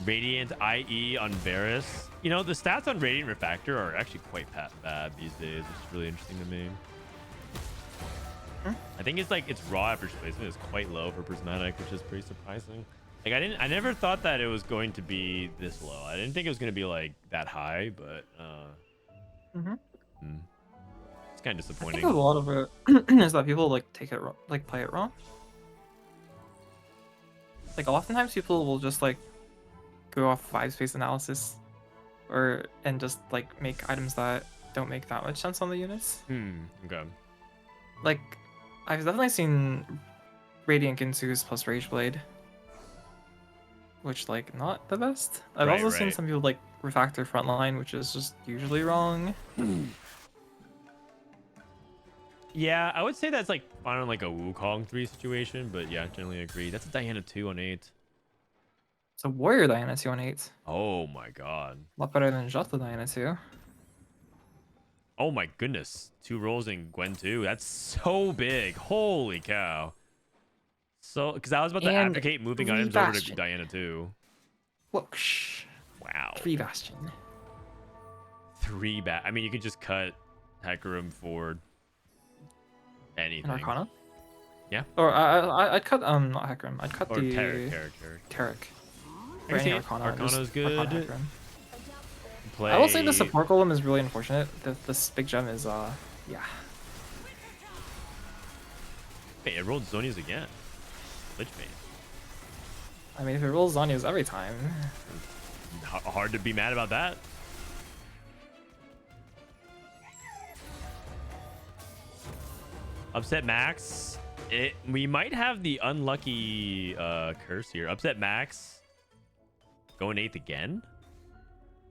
Radiant IE on Varus. You know, the stats on Radiant Refactor are actually quite bad these days, which is really interesting to me. I think it's like its raw average placement is quite low for Prismatic, which is pretty surprising. Like I never thought that it was going to be this low. I didn't think it was going to be like that high, but it's kind of I disappointing. think a lot of it is that people like take it wrong, like play it wrong. Like oftentimes people will just like go off vibe-based analysis, and just like make items that don't make that much sense on the units. Okay. Like, I've definitely seen Radiant Ginsus plus Rage Blade, which like not the best. I've also seen some people like Refactor Frontline, which is just usually wrong. Yeah, I would say that's like on like a Wukong 3 situation, but yeah, generally agree. That's a Diana 2 on 8. It's a Warrior Diana 2 on 8. Oh my god. A lot better than Jota Diana 2. Oh my goodness. 2 rolls in Gwen 2. That's so big. Holy cow. So, because I was about to And advocate moving items over to Diana 2. Whoosh. Wow. 3 Bastion. 3 I mean, you could just cut Hecarim for anything. And Arcana? Yeah. Or I'd cut not Hecarim. I'd cut Or the Tarek. Tarek. I can see it. Arcana. Arcana's just good. Arcana Hecarim. play. I will say the support golem is really unfortunate. This big gem is yeah. Hey, it rolled Zonia's again. Lich Bane. I mean, if it rolls Zonia's every time. Hard to be mad about that. Upsetmax. We might have the unlucky curse here. Upsetmax going 8th again.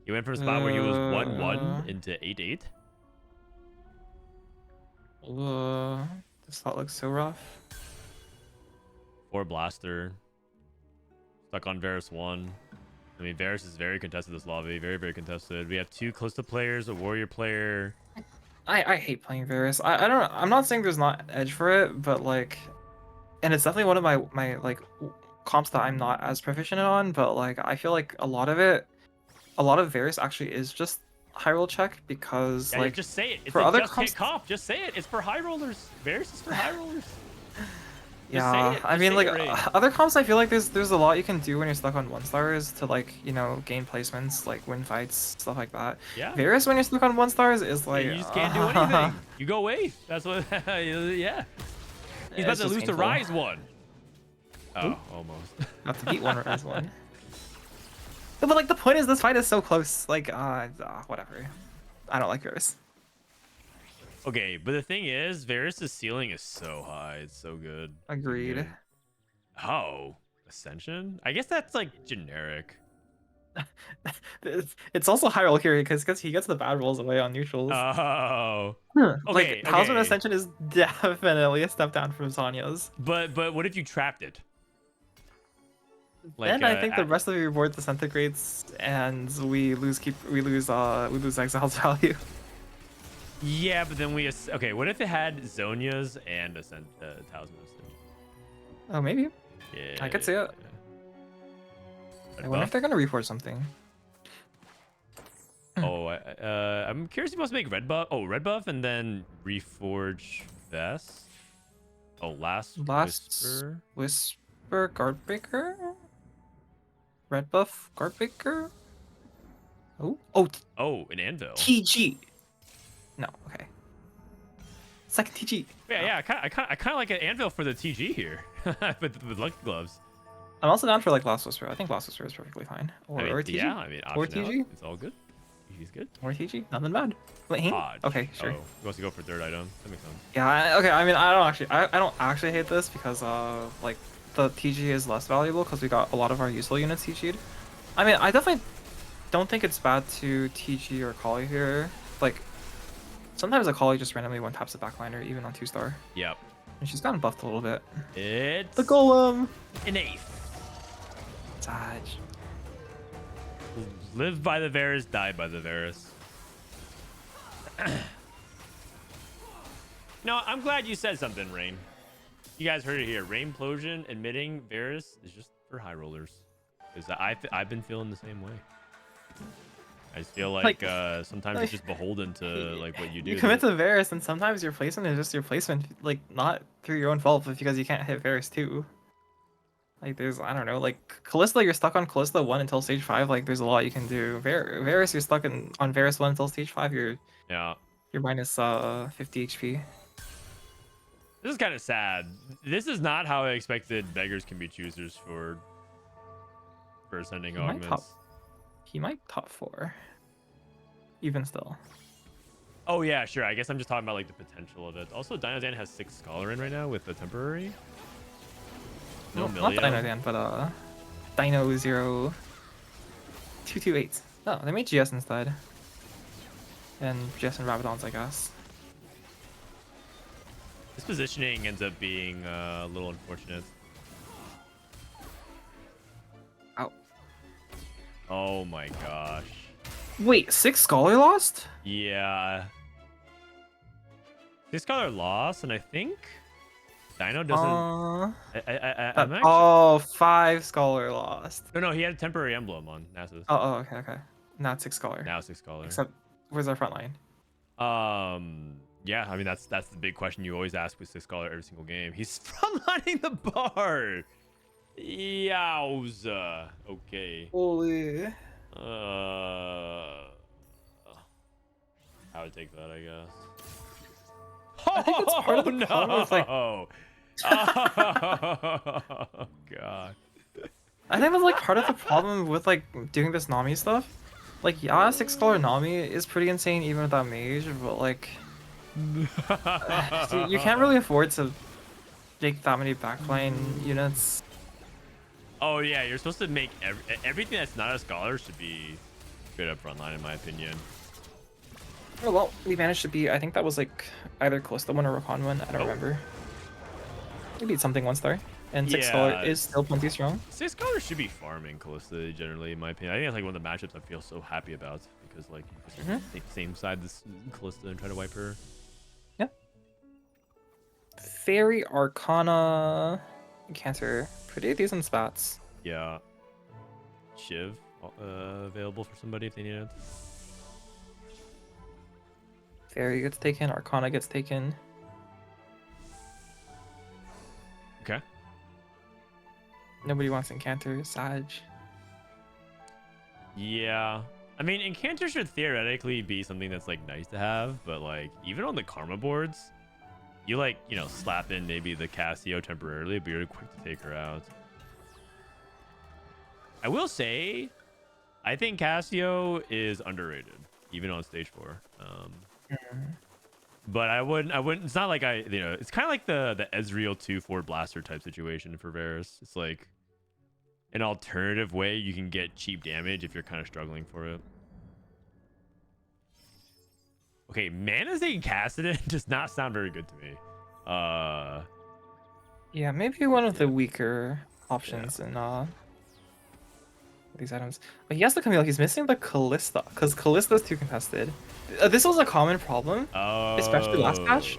He went from a spot where he was 1-1 into 8-8. This spot looks so rough. 4 blaster. Stuck on Varus 1. I mean, Varus is very contested this lobby. Very, very contested. We have 2 Calista players, a warrior player. I hate playing Varus. I don't. I'm not saying there's not edge for it, but like, and it's definitely one of my like comps that I'm not as proficient on. But like, I feel like a lot of Varus actually is just high roll check because Yeah, like just say it. It's for a other just comps, hit comp. Just say it. It's for high rollers. Varus is for high rollers. yeah. I mean, like other comps, I feel like there's a lot you can do when you're stuck on 1-stars to like gain placements, like win fights, stuff like that. Yeah. Varus when you're stuck on 1-stars is like You just can't do anything. You go away. That's what. Yeah. He's about It's to just lose to painful. Rise 1. Oh, almost. Not to beat one or as one. No, but like the point is this fight is so close. Like whatever. I don't like Varus. Okay, but the thing is, Varus' ceiling is so high. It's so good. Agreed. Good. Oh, Ascension? I guess that's like generic. It's also high roll here because he gets the bad rolls away on neutrals. Oh. Like Okay, Talisman okay. Ascension is definitely a step down from Sonya's. But what if you trapped it? Then I think the rest of your board disintegrates and we lose exile's value. Yeah, but then okay, what if it had Zonia's and Talisman Ascension? Oh, maybe. Yeah. I could see it. Red I wonder if buff? they're gonna reforge something. Oh, I'm curious if he wants to make red buff. Oh, red buff and then reforge vest. Oh, last Whisper Guardbreaker? Red buff Guardbreaker? Oh, an anvil. TG. No, okay. Second TG. Yeah, I kind of like an anvil for the TG here, with lucky gloves. I'm also down for like Last Whisper. I think Last Whisper is perfectly fine. Or TG. Yeah, I mean, Or optionality, TG. it's all good. He's good. Or TG. Nothing bad. Wait, Hing? Hodge. Okay, sure. Oh, he wants to go for third item. That makes sense. Yeah. Okay. I mean, I don't actually hate this because like the TG is less valuable because we got a lot of our useful units TG'd. I mean, I definitely don't think it's bad to TG or Kali here. Like sometimes a Kali just randomly one taps a backliner even on 2-star. Yep. And she's gotten buffed a little bit. It's The Golem. an 8th. Dodge. Live by the Varus, die by the Varus. No, I'm glad you said something, Rain. You guys heard it here. Rainplosion admitting Varus is just for high rollers. Because I've been feeling the same way. I just feel like sometimes it's just beholden to like what you do. You commit to Varus, and sometimes your placement is just your placement, like not through your own fault, but because you can't hit Varus too. Like there's, I don't know, like Callista, you're stuck on Callista 1 until stage 5. Like there's a lot you can do. Varus, you're stuck on Varus 1 until stage 5. You're minus 50 HP. This is kind of sad. This is not how I expected beggars can be choosers for ascending augments. He might top 4. Even still. Oh yeah, sure. I guess I'm just talking about like the potential of it. Also, Dinodan has 6 Scholar in right now with the temporary. No, not Dinodan, but Dino 0228. Oh, they made GS instead. And GS and Rabadons, I guess. This positioning ends up being a little unfortunate. Ow. Oh my gosh. Wait, 6 Scholar lost? Yeah. 6 Scholar lost, and I think Dino doesn't. I'm actually... 5 Scholar lost. No, he had a temporary emblem on Nasus. Oh, okay. Not 6 Scholar. Now 6 Scholar. Except, where's our front line? Yeah, I mean that's the big question you always ask with 6 Scholar every single game. He's frontlining the bar. Yowza. Okay. Holy. I would take that, I guess. I think it's part of the problem with, like- Oh, God. I think that's like part of the problem with like doing this Nami stuff. Like, yeah, 6-color Nami is pretty insane even without mage, but like, you can't really afford to make that many backline units. Oh yeah, you're supposed to make everything that's not a scholar should be straight up frontline, in my opinion. Oh, well, we managed to beat, I think that was like either Callista 1 or Rakan 1, I don't remember. We beat something 1-star, and 6-color Yeah. is still plenty strong. 6 scholars should be farming Callista generally, in my opinion. I think it's like one of the matchups I feel so happy about because like you just take the same side this Callista and try to wipe her. Yeah. Fairy, Arcana, Cancer, pretty decent spats. Yeah. Shiv available for somebody if they need it. Fairy gets taken, Arcana gets taken. Okay. Nobody wants Encanter, Sag. Yeah. I mean, Encanter should theoretically be something that's like nice to have, but like even on the Karma boards, you like, you know, slap in maybe the Cassio temporarily, but you're quick to take her out. I will say, I think Cassio is underrated, even on stage 4. But I wouldn't. It's not like it's kind of like the Ezreal 2 Forward Blaster type situation for Varus. It's like an alternative way you can get cheap damage if you're kind of struggling for it. Okay, Manazade Cassidon does not sound very good to me. Yeah, maybe one of the weaker options in these items. But he has the Camille. He's missing the Callista because Callista's too contested. This was a common problem, especially last patch,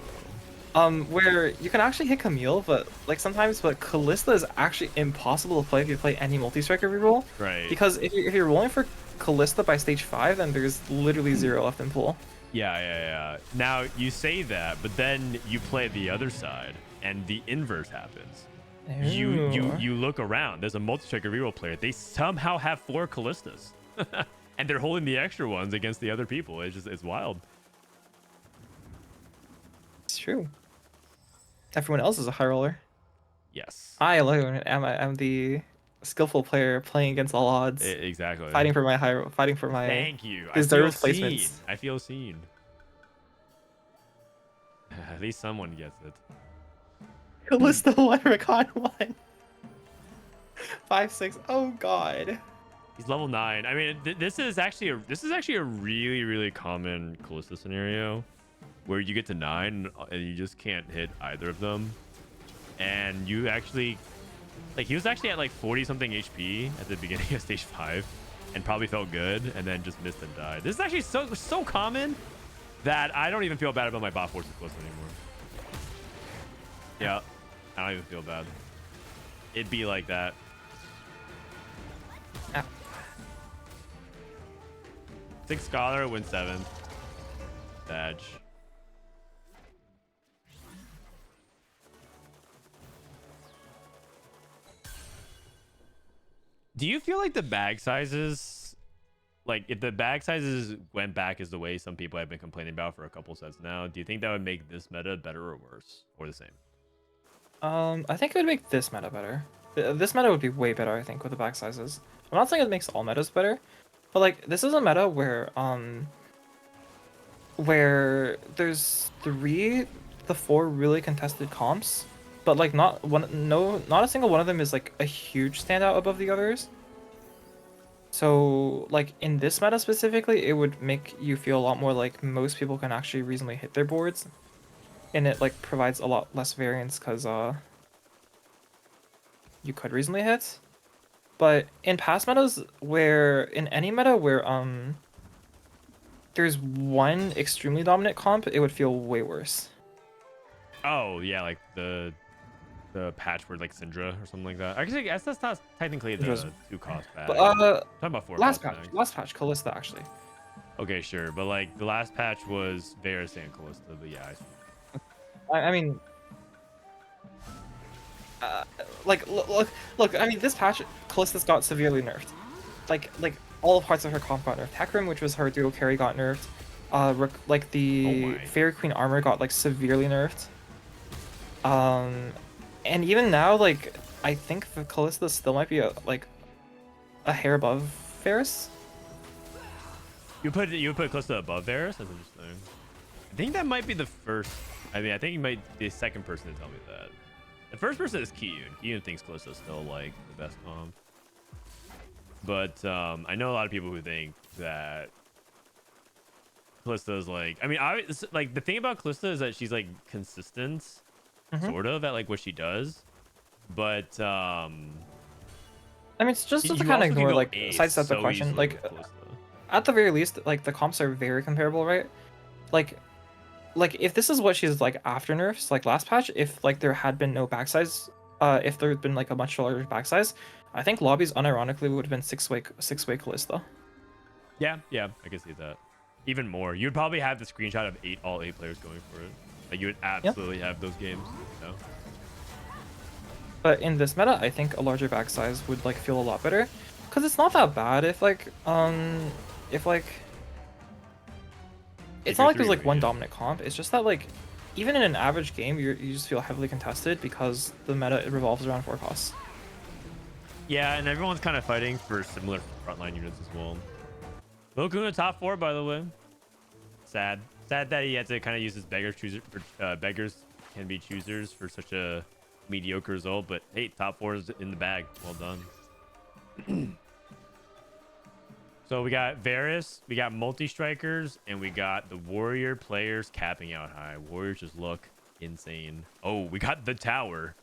where you can actually hit Camille, but like sometimes, but Callista is actually impossible to play if you play any multi-striker reroll. Right. Because if you're rolling for Callista by stage 5, then there's literally 0 left in pool. Yeah. Now you say that, but then you play the other side, and the inverse happens. You look around. There's a multi-striker reroll player. They somehow have 4 Callistas, and they're holding the extra ones against the other people. It's wild. It's true. Everyone else is a high roller. Yes. I alone am the skillful player playing against all odds. Exactly. Fighting for my Thank you. deserved I feel seen. placements. I feel seen. At least someone gets it. Callista 1, Rakan 1. 5-6. Oh god. He's level 9. I mean, this is actually a really common Callista scenario where you get to 9 and you just can't hit either of them, and you actually like he was actually at like 40 something HP at the beginning of stage 5 and probably felt good and then just missed and died. This is actually so common that I don't even feel bad about my bot force Callista anymore. Yeah, I don't even feel bad. It'd be like that. Ah. 6 scholar wins 7th. Badge. Do you feel like the bag sizes, like if the bag sizes went back as the way some people have been complaining about for a couple sets now, do you think that would make this meta better or worse or the same? I think it would make this meta better. This meta would be way better, I think, with the back sizes. I'm not saying it makes all metas better, but like this is a meta where there's 3 to 4 really contested comps, but like not a single one of them is like a huge standout above the others. So like in this meta specifically, it would make you feel a lot more like most people can actually reasonably hit their boards, and it like provides a lot less variance because you could reasonably hit. But in past metas, in any meta where there's one extremely dominant comp, it would feel way worse. Oh yeah, like the patch word like Syndra or something like that. Actually, I guess that's not technically the 2 cost bag. But talking about 4 last cost patch, bags. last patch, Callista actually. Okay, sure, but like the last patch was Varus and Callista, but yeah. I mean, like look. I mean, this patch, Callista's got severely nerfed. Like all parts of her comp got nerfed. Hecarim, which was her dual carry, got nerfed. like the my. Fairy Queen armor got like severely nerfed. And even now, like I think the Callista still might be like a hair above Varus. You put Calista above Varus? That's interesting. I think that might be the first. I mean, I think you might be the second person to tell me that. The first person is Yoohn. Yoohn thinks Callista's still like the best comp. But I know a lot of people who think that Callista's like. I mean, like the thing about Callista is that she's like consistent, sort of at like what she does. But I mean, it's just to you kind of also can ignore go like ace sidestep the so question. easily Like with Callista. at the very least, like the comps are very comparable, right? Like if this is what she's like after nerfs, like last patch, if like there had been no backsize, if there had been like a much larger backsize, I think lobbies unironically would have been six-way Callista. Yeah, I can see that. Even more. You'd probably have the screenshot of all eight players going for it. Like you would absolutely have those games. So. But in this meta, I think a larger backsize would like feel a lot better, because it's not that bad if like it's not like there's like one dominant comp. It's just that like even in an average game, you just feel heavily contested because the meta revolves around 4 costs. Yeah, and everyone's kind of fighting for similar frontline units as well. Kahuna top 4, by the way. Sad that he had to kind of use his beggars can be choosers for such a mediocre result. But hey, top 4 is in the bag. Well done. So we got Varus, we got multi-strikers, and we got the warrior players capping out high. Warriors just look insane. Oh, we got the tower.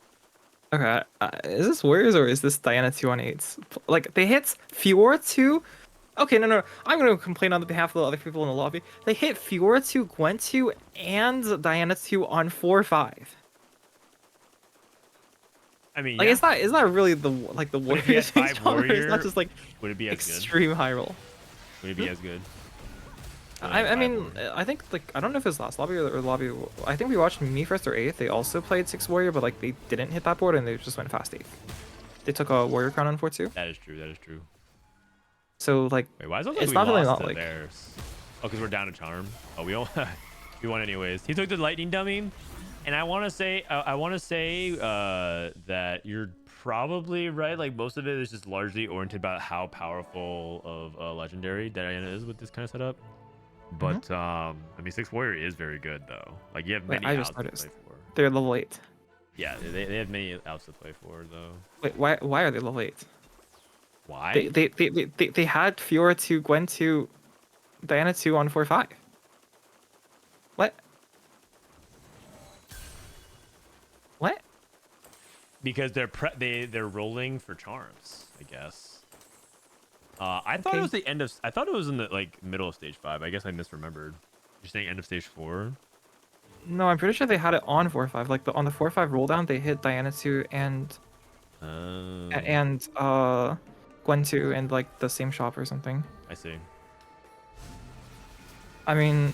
Okay, is this warriors or is this Diana 2 on 8s? Like they hit Fiora 2. Okay, no, I'm gonna complain on the behalf of the other people in the lobby. They hit Fiora 2, Gwen 2, and Diana 2 on 4-5. I mean, like yeah. is that really the warriors? But if he had 5 warrior, it's not just like would it be as extreme high roll. Would it be as good? I mean, I think like I don't know if it was last lobby or lobby. I think we watched Me First or 8th. They also played 6 warrior, but like they didn't hit that board and they just went fast 8th. They took a warrior crown on 4-2. That is true. So like, wait, why is it like it's we not really lost not to like. Bears? Oh, because we're down to charm. Oh, we don't. We won anyways. He took the lightning dummy, and I want to say that you're probably right. Like most of it is just largely oriented about how powerful of a legendary Diana is with this kind of setup. But I mean, 6 warrior is very good though. Like you have many outs to play for. They're level 8. Yeah, they have many outs to play for though. Wait, why are they level 8? Why? They had Fiora 2, Gwen 2, Diana 2 on 4-5. What? What? Because they're rolling for charms, I guess. I thought it was the end of. I thought it was in the like middle of stage 5. I guess I misremembered. You're saying end of stage 4? No, I'm pretty sure they had it on 4-5. Like on the 4-5 roll down, they hit Diana 2 and Gwen 2 and like the same shop or something. I see. I mean,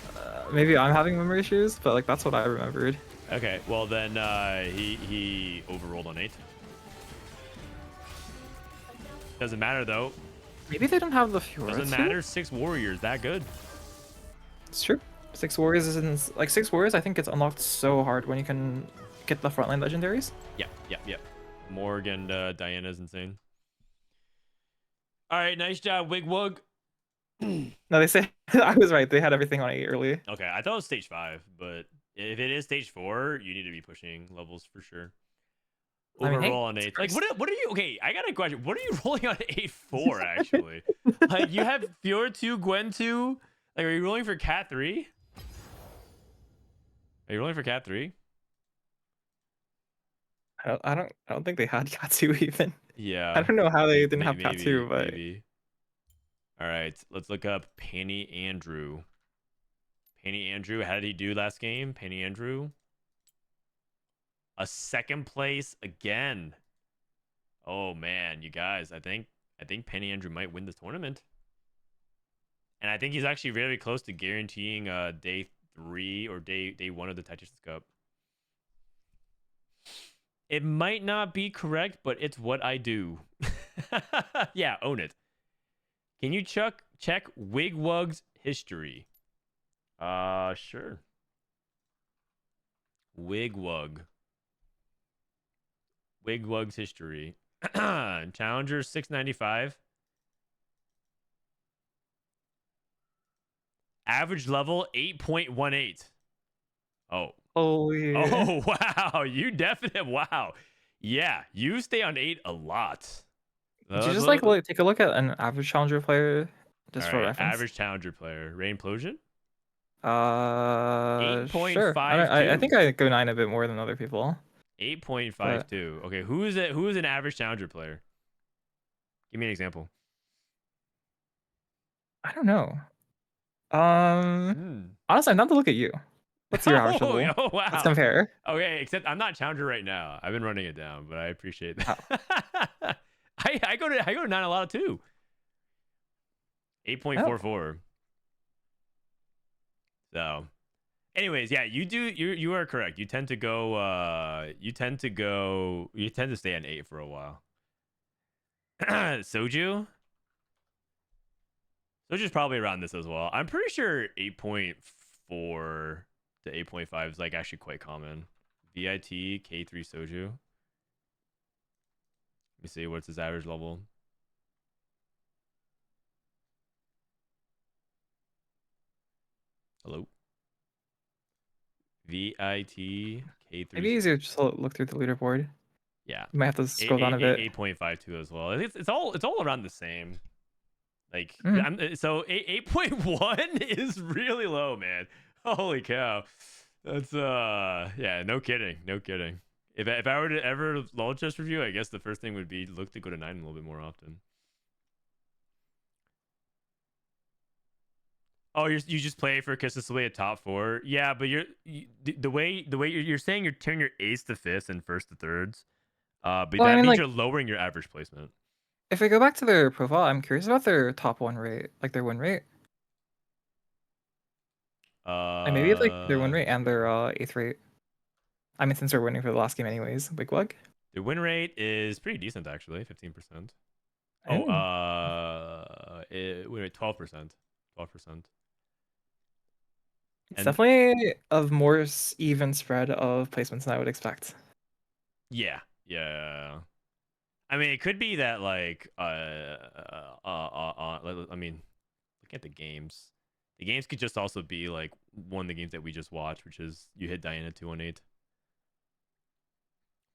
maybe I'm having memory issues, but like that's what I remembered. Okay, well then he overrolled on 8. Doesn't matter though. Maybe they don't have the Fiora. Doesn't matter. 6 warriors that good. It's true. 6 warriors isn't like 6 warriors. I think it's unlocked so hard when you can get the frontline legendaries. Yeah. Morg and Diana's insane. All right, nice job, Wigwug. No, they say I was right. They had everything on 8 early. Okay, I thought it was stage 5, but if it is stage 4, you need to be pushing levels for sure. Overroll on 8. Like, what are you? Okay, I got a question. What are you rolling on 8-4 actually? Like, you have Fiora 2, Gwen 2. Like, are you rolling for Cat 3? Are you rolling for Cat 3? I don't think they had Cat 2 even. Yeah. I don't know how they didn't have Cat 2, but maybe. All right, let's look up Pannyandrew. Pannyandrew, how did he do last game? Pannyandrew, a 2nd place again. Oh man, you guys, I think Pannyandrew might win this tournament, and I think he's actually very close to guaranteeing day 3 or day 1 of the Tactician's Cup. It might not be correct, but it's what I do. Yeah, own it. Can you check Wigwug's history? Sure. Wigwug. Wigwug's history. Challenger 695. Average level 8.18. Oh. Holy. Oh, wow. You definitely. Wow. Yeah, you stay on 8 a lot. Did you just like take a look at an average challenger player just All for right, reference? average challenger player. Rainplosion? Sure. I 8.52. think I go 9 a bit more than other people. 8.52. Okay, who is it? Who is an average challenger player? Give me an example. I don't know. Hmm. Honestly, I'm not to look at you. What's your average level? Oh, Let's wow. compare. Okay, except I'm not challenger right now. I've been running it down, but I appreciate Oh. that. I go to 9 a lot too. 8.44. So, anyways, yeah, you are correct. You tend to stay on 8 for a while. Soju? Soju's probably around this as well. I'm pretty sure 8.4 to 8.5 is like actually quite common. VIT K3 Soju. Let me see what's his average level. Hello. VIT K3. Maybe easier just to look through the leaderboard. Yeah. You might have to scroll down a bit. 8.52 as well. It's all around the same. Like Mm. so 8.1 is really low, man. Holy cow. That's yeah, no kidding. No kidding. If I were to ever launch this review, I guess the first thing would be look to go to 9 a little bit more often. Oh, you just play for consistently a top 4. Yeah, but the way you're saying you're turning your ace to fifths and first to thirds. But Well, that I mean, means like, you're lowering your average placement. if we go back to their profile, I'm curious about their top 1 rate, like their win rate. And maybe it's like their win rate and their eighth rate. I mean, since they're winning for the last game anyways, Wigwug. The win rate is pretty decent actually, 15%. Oh, Oh. win rate 12%. 12%. It's definitely a more even spread of placements than I would expect. Yeah. I mean, it could be that like I mean, look at the games. The games could just also be like one of the games that we just watched, which is you hit Diana 218.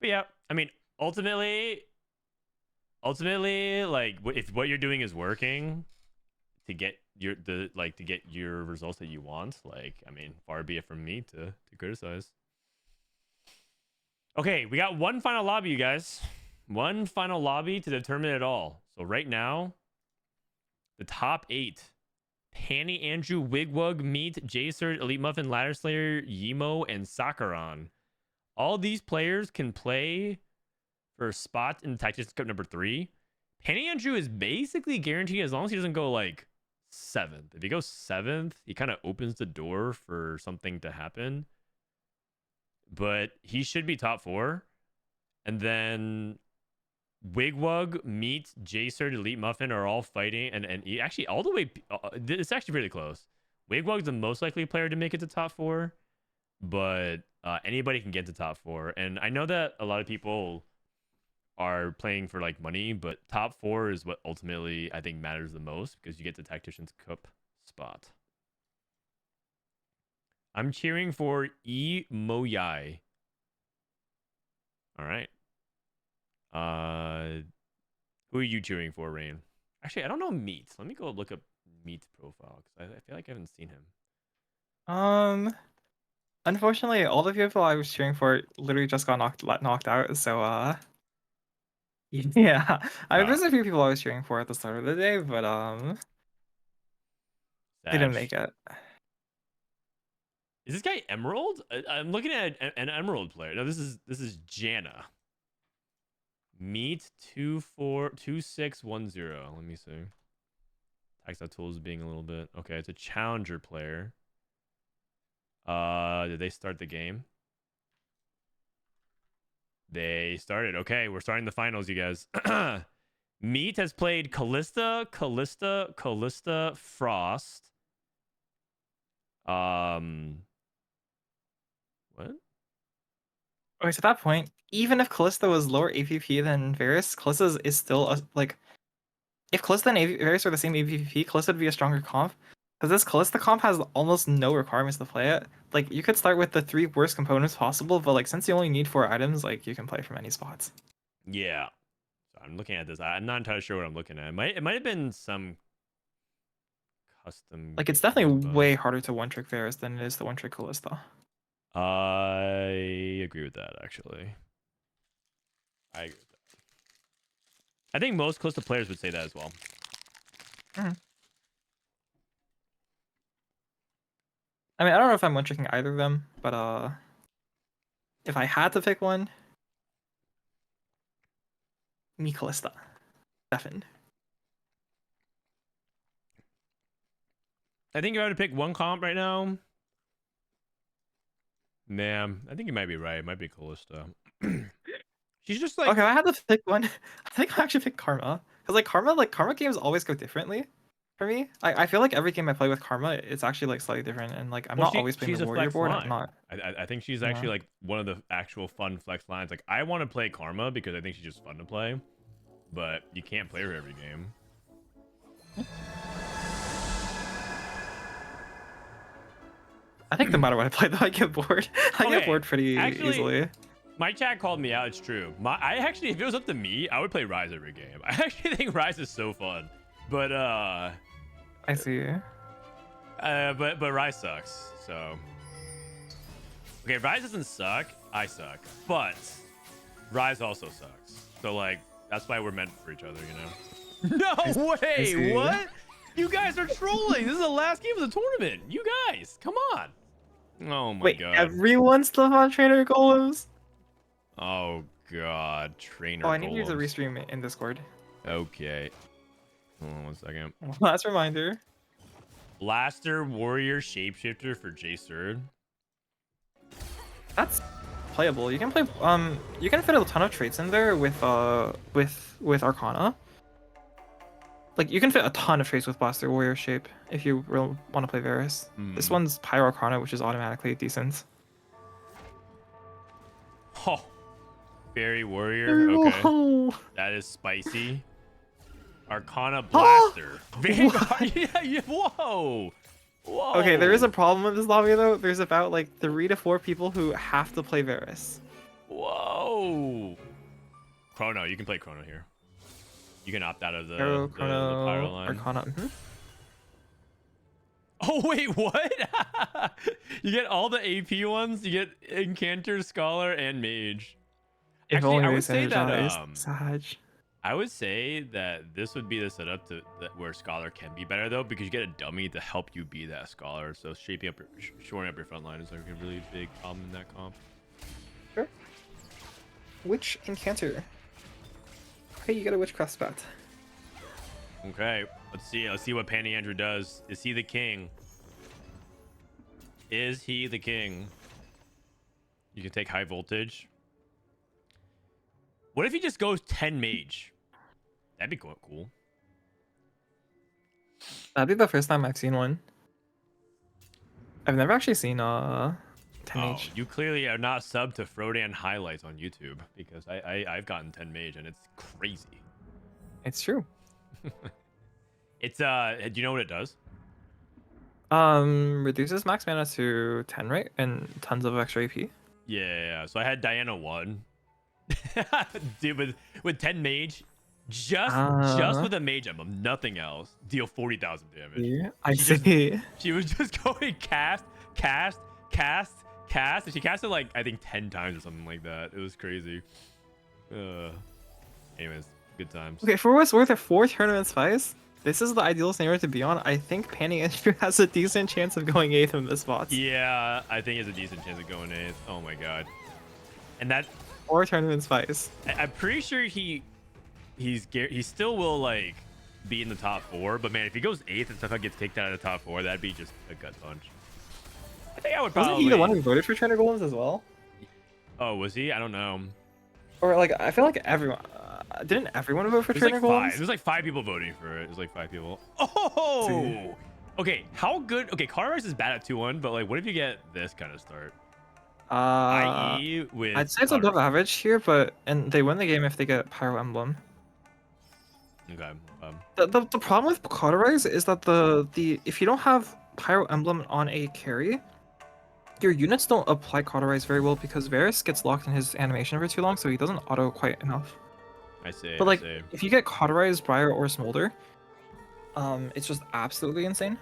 But yeah, I mean, ultimately, like if what you're doing is working to get your results that you want, like, I mean, far be it from me to criticize. Okay, we got one final lobby, you guys. One final lobby to determine it all. So right now, the top 8: Pannyandrew, Wigwug, Meat, Jacer, Elite Muffin, LadderSlayer, Yimo, and Sakaran. All these players can play for a spot in Tactician Cup number 3. Pannyandrew is basically guaranteed as long as he doesn't go like 7th. If he goes 7th, he kind of opens the door for something to happen. But he should be top 4. And then Wigwug, Meat, Jacer, Elite Muffin are all fighting. And actually, all the way, it's actually really close. Wigwug's the most likely player to make it to top 4. But anybody can get to top 4. And I know that a lot of people are playing for like money, but top 4 is what ultimately I think matters the most because you get the Tactician's Cup spot. I'm cheering for E Moyai. All right. Who are you cheering for, Rain? Actually, I don't know Meat. Let me go look up Meat's profile because I feel like I haven't seen him. Unfortunately, all the people I was cheering for literally just got knocked out. So yeah. I mean, there's a few people I was cheering for at the start of the day, but they didn't make it. Is this guy Emerald? I'm looking at an Emerald player. No, this is Jana. Meat 242610. Let me see. Tax tools being a little bit okay. It's a challenger player. Did they start the game? They started. Okay, we're starting the finals, you guys. Meat has played Callista, Frost. What? Okay, so at that point, even if Callista was lower AVP than Varus, Callista is still like, if Callista and Varus are the same AVP, Callista would be a stronger comp. Because this Callista comp has almost no requirements to play it. Like, you could start with the 3 worst components possible, but like, since you only need 4 items, like, you can play from any spots. Yeah. So I'm looking at this. I'm not entirely sure what I'm looking at. It might have been some custom. Like, it's definitely way harder to one-trick Varus than it is to one-trick Callista. I agree with that, actually. I agree with that. I think most close to players would say that as well. I mean, I don't know if I'm one-tricking either of them, but if I had to pick one, me Callista. Definitely. I think if I had to pick one comp right now, man, I think you might be right. It might be Callista. She's just like, Okay, I had to pick one. I think I actually pick Karma. Because like Karma games always go differently for me. I feel like every game I play with Karma, it's actually like slightly different, and like I'm not always playing the warrior board. I'm not. I think she's actually like one of the actual fun flex lines. Like I want to play Karma because I think she's just fun to play, but you can't play her every game. I think no matter what I play, though, I get bored. I get bored pretty easily. My chat called me out. It's true. I actually, if it was up to me, I would play Rise every game. I actually think Rise is so fun, but I see. But Rise sucks. So okay, Rise doesn't suck. I suck, but Rise also sucks. So like that's why we're meant for each other, you know? No way! What? You guys are trolling. This is the last game of the tournament. You guys, come on. Oh my god. Everyone's still on Trainer Golems? Oh god, Trainer I need you to Golems. restream in Discord. Okay. Hold on 1 second. Last reminder. Blaster Warrior Shapeshifter for JesusTeemo. That's playable. You can play you can fit a ton of traits in there with Arcana. Like, you can fit a ton of traits with Blaster Warrior Shape if you really want to play Varus. This one's Pyro Arcana, which is automatically decent. Oh, Fairy Warrior. Okay, that is spicy. Arcana Blaster. Vanguard. Yeah, whoa. Whoa. Okay, there is a problem with this lobby though. There's about like 3 to 4 people who have to play Varus. Whoa. Chrono, you can play Chrono here. You can opt out of the Pyro line. Arcana. Oh wait, what? You get all the AP ones. You get Incanter, Scholar, and Mage. Actually, I would say that I would say that this would be the setup where Scholar can be better though, because you get a dummy to help you be that Scholar. So shoring up your front line is like a really big problem in that comp. Sure. Which Incanter? Okay, you get a Witchcraft Spat. Okay, let's see what Pannyandrew does. Is he the king? Is he the king? You can take high voltage. What if he just goes 10 mage? That'd be cool. That'd be the first time I've seen one. I've never actually seen 10 mage. You clearly are not subbed to Frodan highlights on YouTube, because I've gotten 10 mage and it's crazy. It's true. It's do you know what it does? Reduces max mana to 10, right? And tons of extra AP. Yeah. So I had Diana 1. Dude, with 10 mage, just with a mage emblem, nothing else, deal 40,000 damage. Yeah, I see. She was just going cast, and she casted like I think 10 times or something like that. It was crazy. Anyways, good times. Okay, for what's worth, 4 tournament spies. This is the ideal scenario to be on. I think Pannyandrew has a decent chance of going 8th in this spot. Yeah, I think he has a decent chance of going 8th. Oh my god. And that 4 tournament spies. I'm pretty sure he still will like be in the top 4, but man, if he goes 8th and somehow gets kicked out of the top 4, that'd be just a gut punch. I think I would probably. Wasn't he the one who voted for Trainer Golems as well? Oh, was he? I don't know. Or like, I feel like everyone. Didn't everyone vote for Trainer Golems? There's like 5 people voting for it. There's like 5 people. Oh! Okay, how good? Okay, Cauterize is bad at 2-1, but like, what if you get this kind of start? Uh, I.e. with I'd say it's above Cauterize. average here, and they win the game if they get Pyro Emblem. Okay. The problem with Cauterize is that the if you don't have Pyro Emblem on a carry, your units don't apply Cauterize very well because Varus gets locked in his animation for too long, so he doesn't auto quite enough. I see. But like, I see. if you get Cauterize, Briar, or Smolder, it's just absolutely insane.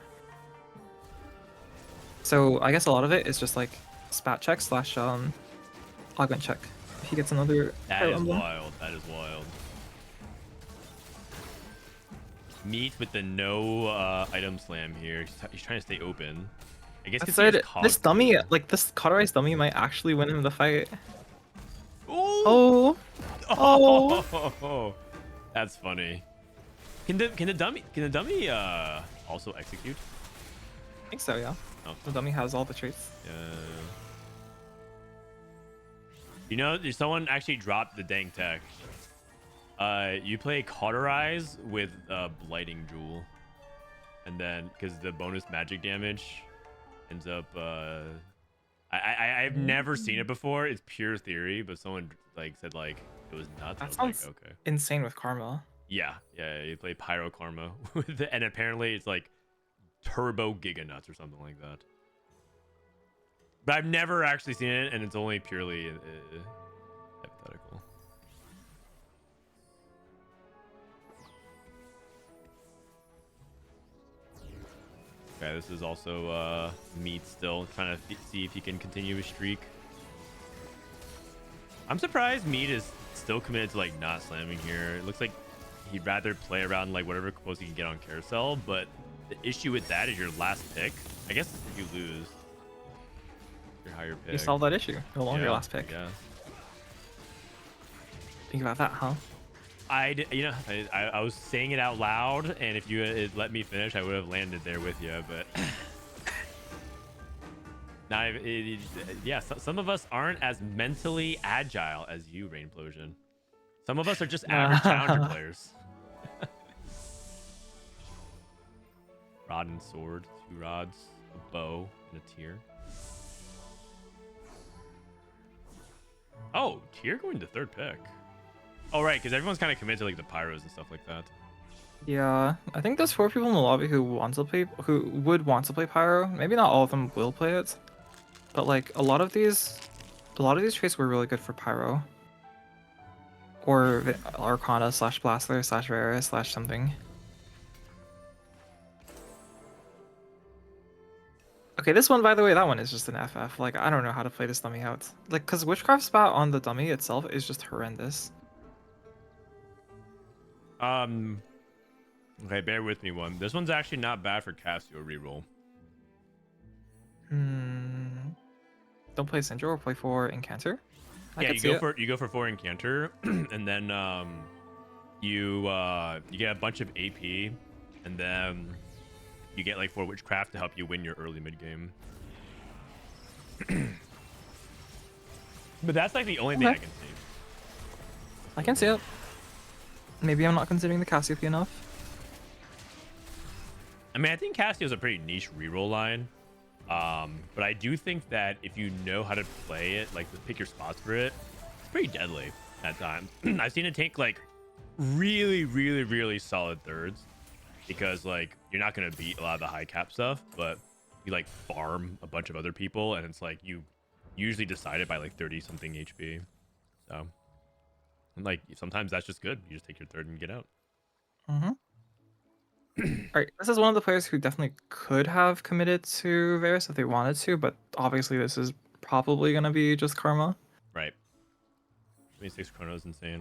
So I guess a lot of it is just like spat check slash augment check. If he gets another That Pyro is Emblem. wild. That is wild. Meat with the no item slam here. He's trying to stay open. I guess I 'cause he said has this Cog dummy, too. like this Cauterize dummy, might actually win him the fight. Ooh! Oh, Oh, that's funny. Can the dummy also execute? I think so, yeah. Oh, The dummy has all the traits. you know, someone actually dropped the dang tech. You play Cauterize with Blighting Jewel, and then because the bonus magic damage ends up. I've never seen it before. It's pure theory, but someone like said like it was nuts. I That was sounds like, okay. insane with Karma. Yeah. You play Pyro Karma with it, and apparently it's like Turbo Giga Nuts or something like that. But I've never actually seen it, and it's only purely hypothetical. Okay, this is also Meat still trying to see if he can continue his streak. I'm surprised Meat is still committed to like not slamming here. It looks like he'd rather play around like whatever compose he can get on carousel, but the issue with that is your last pick. I guess if you lose your higher pick. You solve that issue. No longer your Yeah, last pick. Yeah. Think about that, huh? I was saying it out loud, and if you had let me finish, I would have landed there with you. But now, yeah, some of us aren't as mentally agile as you, Rainplosion. Some of us are just average challenger players. Rod and sword, 2 rods, a bow, and a tier. Oh, tier going to 3rd pick. Oh, right, because everyone's kind of committed to like the pyros and stuff like that. Yeah, I think there's 4 people in the lobby who would want to play Pyro. Maybe not all of them will play it, but like a lot of these traits were really good for Pyro. Or Arcana slash Blaster slash Rara slash something. Okay, this one, by the way, that one is just an FF. Like, I don't know how to play this dummy out. Like, because Witchcraft Spat on the dummy itself is just horrendous. Okay, bear with me one. This one's actually not bad for Cassio reroll. Don't play Syndra or play 4 Incanter? Yeah, you go for 4 Incanter, and then you get a bunch of AP, and then you get like 4 Witchcraft to help you win your early mid game. But that's like the only thing I can see. I can see it. Maybe I'm not considering the Cassiope enough. I mean, I think Cassio's a pretty niche reroll line. But I do think that if you know how to play it, like pick your spots for it, it's pretty deadly at times. I've seen it take like really, really, really solid thirds because like you're not gonna beat a lot of the high cap stuff, but you like farm a bunch of other people, and it's like you usually decide it by like 30 something HP. So, and like sometimes that's just good. You just take your third and get out. Alright, this is one of the players who definitely could have committed to Varus if they wanted to, but obviously this is probably going to be just Karma. Right. 26 chrono is insane.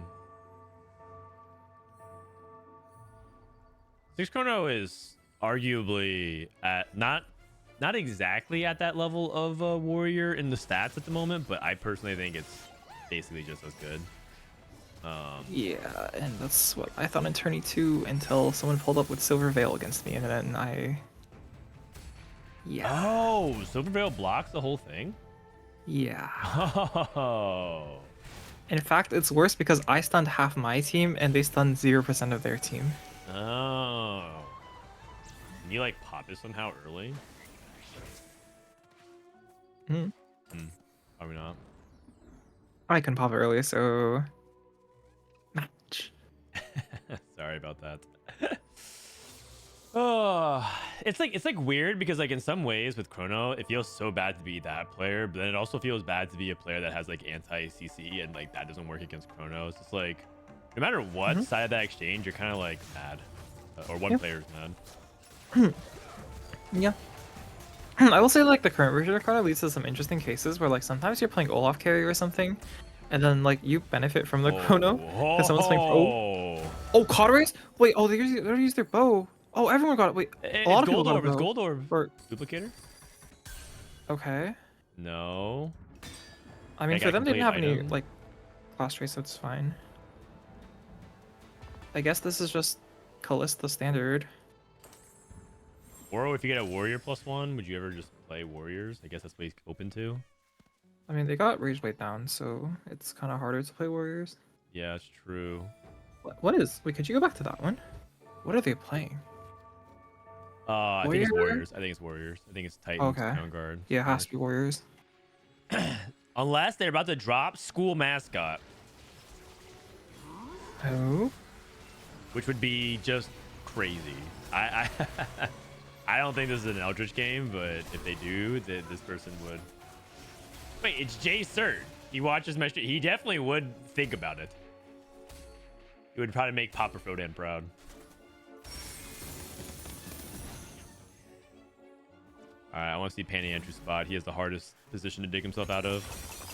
6 chrono is arguably at not exactly at that level of a warrior in the stats at the moment, but I personally think it's basically just as good. Yeah, and that's what I thought in Tourney 2 until someone pulled up with Silver Veil against me, and then Yeah. Oh, Silver Veil blocks the whole thing? Yeah. Oh. In fact, it's worse because I stunned half my team and they stunned 0% of their team. Oh. Can you like pop it somehow early? Hmm. Probably not. I can pop it early, so match. Sorry about that. Oh, it's like weird because like in some ways with Chrono, it feels so bad to be that player, but then it also feels bad to be a player that has like anti-CC and like that doesn't work against Chrono. It's just like no matter what side of that exchange, you're kind of like mad, or one player's mad. Yeah. I will say like the current version of Chrono leads to some interesting cases where like sometimes you're playing Olaf carry or something, and then like you benefit from the Chrono because someone's playing. Oh, Cauteries? Wait, oh they use their bow. Oh, everyone got it. Wait, a lot of people got a bow. It's Gold Orb. Or Duplicator? okay. No. I mean, Like, for them, they didn't have any item. like class trace, so it's fine. I guess this is just Callista standard. Or if you get a warrior +1, would you ever just play warriors? I guess that's what he's open to. I mean, they got Rage Blade down, so it's kind of harder to play warriors. Yeah, it's true. What is? Wait, could you go back to that one? What are they playing? I think it's warriors. I think it's warriors. I think it's Titans, Okay. Crown Guard. Yeah, it has to be warriors. Unless they're about to drop school mascot, Oh. which would be just crazy. I I don't think this is an Eldritch game, but if they do, this person would. Wait, it's Jay Cert. He watches my stream. He definitely would think about it. He would probably make Papa Frodan proud. All right, I want to see Pannyandrew spot. He has the hardest position to dig himself out of.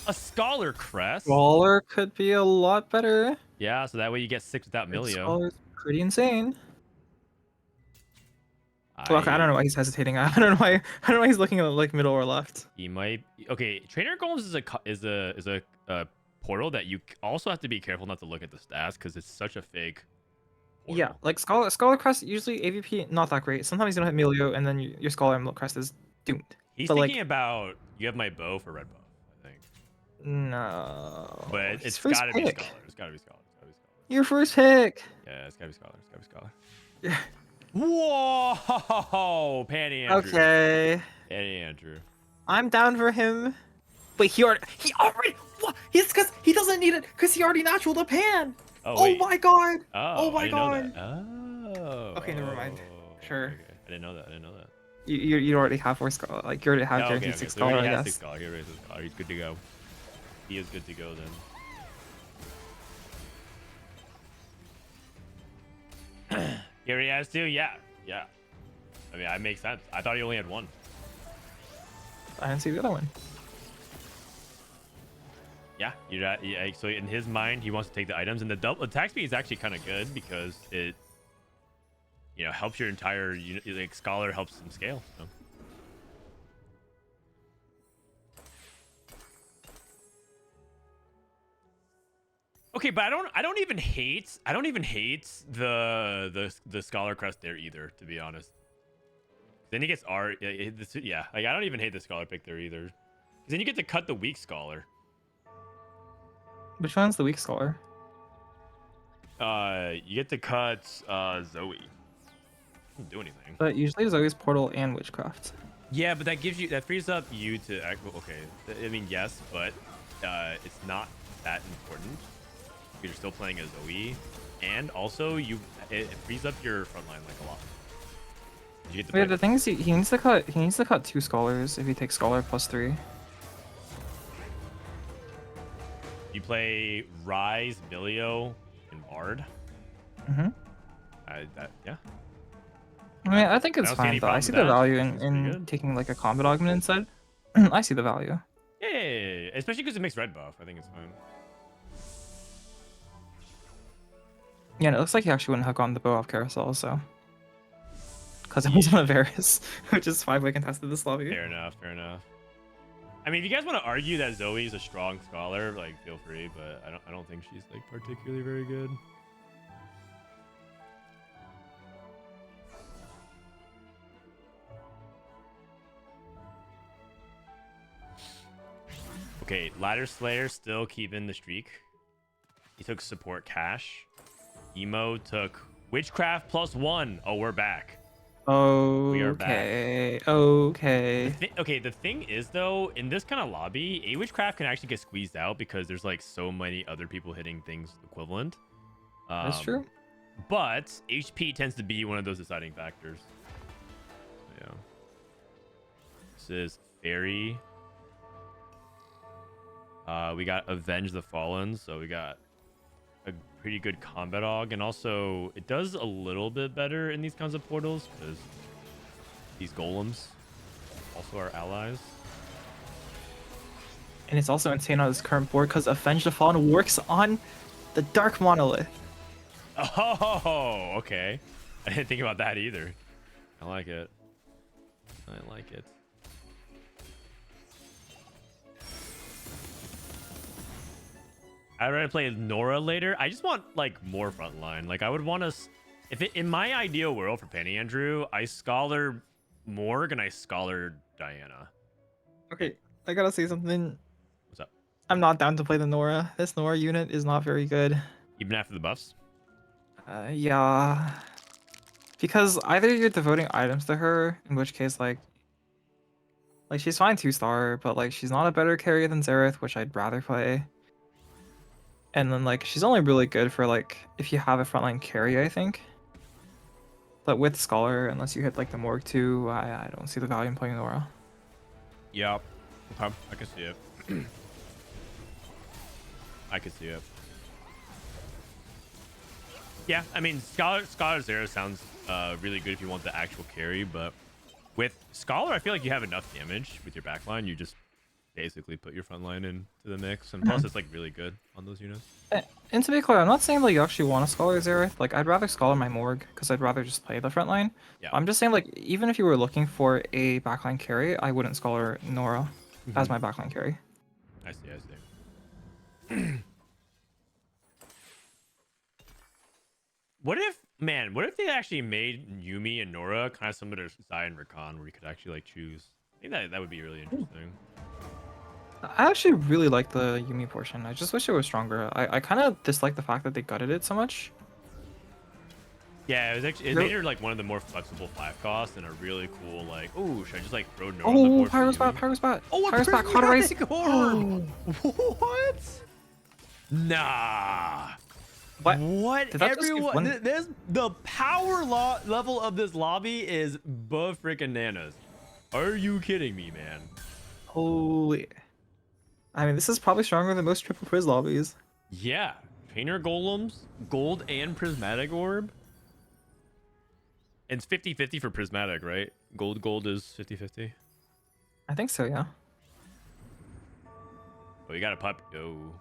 A Scholar Crest. Scholar could be a lot better. Yeah, so that way you get 6 without Milio. Scholar's pretty insane. Well, I don't know why he's hesitating. I don't know why he's looking at like middle or left. He might. Okay, Trainer Golems is a portal that you also have to be careful not to look at the stats because it's such a fake portal. Yeah, like Scholar Crest usually AVP not that great. Sometimes you don't hit Milio, and then your Scholar Emerald Crest is doomed. He's but thinking like, about you have my bow for red buff, I think. No. But His it's first gotta be pick. Scholar. It's gotta be Scholar. It's gotta be Scholar. Your first pick. Yeah, it's gotta be Scholar. It's gotta be Scholar. Yeah. Whoa, Pannyandrew. Okay. Pannyandrew. I'm down for him. Wait, he already what? It's because he doesn't need it because he already naturaled a pan. Oh my god. Oh my god. Oh. Okay, never mind. Sure. Okay. I didn't know that. You already have 4 Scholar. Like you already have guaranteed 6 So Scholar, he I has guess. 6 Scholar. He already has 6 Scholar. He's good to go. He is good to go then. He already has 2? Yeah. I mean, that makes sense. I thought he only had 1. I didn't see the other one. Yeah, so in his mind, he wants to take the items, and the double attack speed is actually kind of good because it, helps your entire unit. Like Scholar helps them scale. So. Okay, but I don't even hate the Scholar Crest there either, to be honest. Then he gets yeah. Like I don't even hate the Scholar pick there either. 'Cause then you get to cut the weak Scholar. Which one's the weak Scholar? You get to cut Zoe. Doesn't do anything. But usually there's always Portal and Witchcraft. Yeah, but that frees up you to act. Okay, I mean yes, but it's not that important. You're still playing a Zoe, and also it frees up your front line like a lot. You get to Wait, the thing is, he needs to cut 2 Scholars if he takes Scholar +3. You play Rise, Milio, and Bard. Mm-hmm. Yeah. I mean, I think it's don't see fine any though. I problem see with the that. value It's pretty in good. taking like a combat augment instead. I see the value. Yeah, especially because it makes red buff. I think it's fine. Yeah, and it looks like he actually wouldn't hook on the bow off carousel, so. Because it was on a Varus, which is 5-way contested this lobby. Fair enough. I mean, if you guys want to argue that Zoe's a strong Scholar, like feel free, but I don't think she's like particularly very good. Okay, LadderSlayer still keeping the streak. He took support cash. Emo took Witchcraft +1. Oh, we're back. are back. Okay. Okay, the thing is though, in this kind of lobby, a witchcraft can actually get squeezed out because there's like so many other people hitting things equivalent. That's true. But HP tends to be one of those deciding factors. Yeah. This is Fairy. We got Avenge the Fallen, so we got a pretty good combat aug, and also it does a little bit better in these kinds of portals because these golems also are allies. And it's also insane on this current board because Avenge the Fallen works on the Dark Monolith. Oh, okay. I didn't think about that either. I like it. I like it. I'd rather play Nora later. I just want like more frontline. Like I would want to, if it in my ideal world for Pannyandrew, I scholar Morg and I scholar Diana. Okay, I gotta say something. What's up? I'm not down to play the Nora. This Nora unit is not very good. Even after the buffs? Yeah. Because either you're devoting items to her, in which case like she's fine 2-star, but like she's not a better carry than Xerath, which I'd rather play. And then like she's only really good for like if you have a frontline carry, I think. But with Scholar, unless you hit like the Morg too, I don't see the value in playing Nora. Yep. Okay, I can see it. I can see it. Yeah, I mean, Scholar Zero sounds really good if you want the actual carry, but with Scholar, I feel like you have enough damage with your backline. You just basically put your front line into the mix, and plus it's like really good on those units. And to be clear, I'm not saying that you actually want to Scholar Xerath. Like, I'd rather Scholar my Morg, because I'd rather just play the front line. Yeah. I'm just saying, like, even if you were looking for a backline carry, I wouldn't Scholar Nora as my backline carry. I see. What if they actually made Yuumi and Nora kind of similar to Zai and Rakan, where you could actually like choose? I think that would be really interesting. I actually really like the Yuumi portion. I just wish it was stronger. I kind of dislike the fact that they gutted it so much. Yeah, it was actually it made her like one of the more flexible 5 costs and a really cool like. Oh, should I just like throw Nora on the board? Pyrospot. Oh, Pyrospot, prismatic orb. What? Nah. What? Everyone, this the power level of this lobby is buff freaking nanas. Are you kidding me, man? Holy. I mean, this is probably stronger than most triple Priz lobbies. Yeah. Painter Golems, gold and prismatic orb. And it's 50-50 for prismatic, right? Gold is 50-50. I think so, yeah. Oh, you got a pipe. Oh, you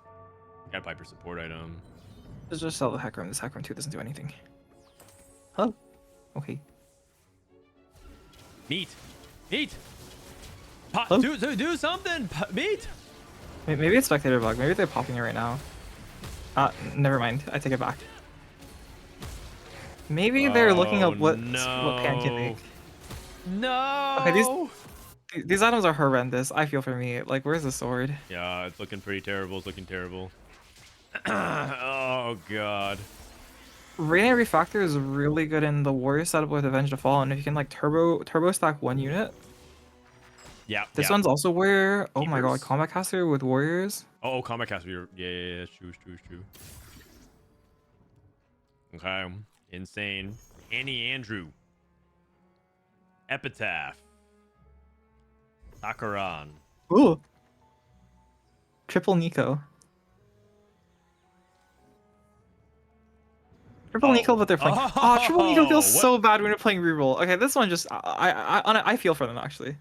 got a Piper support item. Just sell the Hack Room. This Hack Room 2 doesn't do anything. Oh, okay. Meat. Hello? Do something. Meat. Maybe it's Spectator Bug. Maybe they're popping it right now. Never mind. I take it back. Maybe they're looking up what Pan can make. No. Okay, these items are horrendous. I feel for me. Like, where's the sword? Yeah, it's looking pretty terrible. It's looking terrible. Oh god. Radiant Refactor is really good in the warrior setup with Avenge the Fallen. If you can like turbo stack one unit. Yeah. This one's also where my god, Keepers. Combat Caster with warriors. Oh, Combat Caster. Yeah. True. Okay. Insane. Pannyandrew. Epitaph. Sakaran. Ooh. Triple Nico. Triple Nico, but they're playing. Triple Nico feels so bad when you're playing reroll. Okay, this one just I feel for them actually.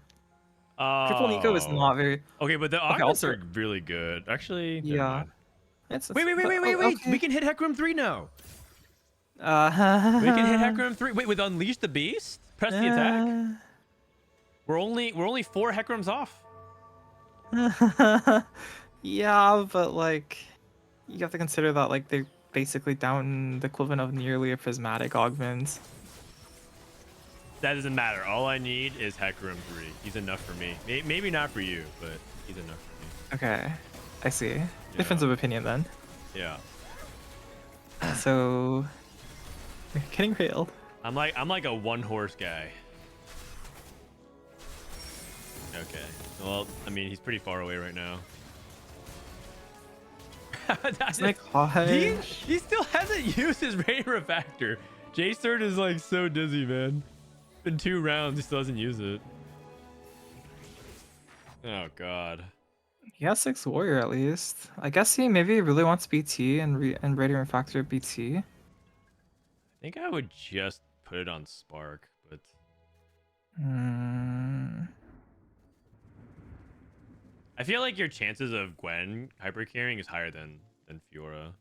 Triple Nico is not very. Okay, but the augments are really good. Actually, yeah. Wait. Okay. We can hit Hecarim 3 now. We Uh, can hit Hecarim 3. Wait, with Unleash the Beast? Press the attack. We're only 4 Hecarims off. Yeah, but like, you have to consider that like they're basically down the equivalent of nearly a prismatic augment. That doesn't matter. All I need is Hecarim 3. He's enough for me. Maybe not for you, but he's enough for me. Okay, I see. Difference of opinion then. Yeah. So, you're getting railed. I'm like a one horse guy. Okay. Well, I mean, he's pretty far away right now. Snake Hodge. He still hasn't used his Rain Refactor. J-Sturt is like so dizzy, man. Been 2 rounds, he still hasn't used it. Oh god. He has 6 warrior at least. I guess he maybe really wants BT and Radiant Refactor BT. I think I would just put it on Spark, but I feel like your chances of Gwen hyper carrying is higher than Fiora.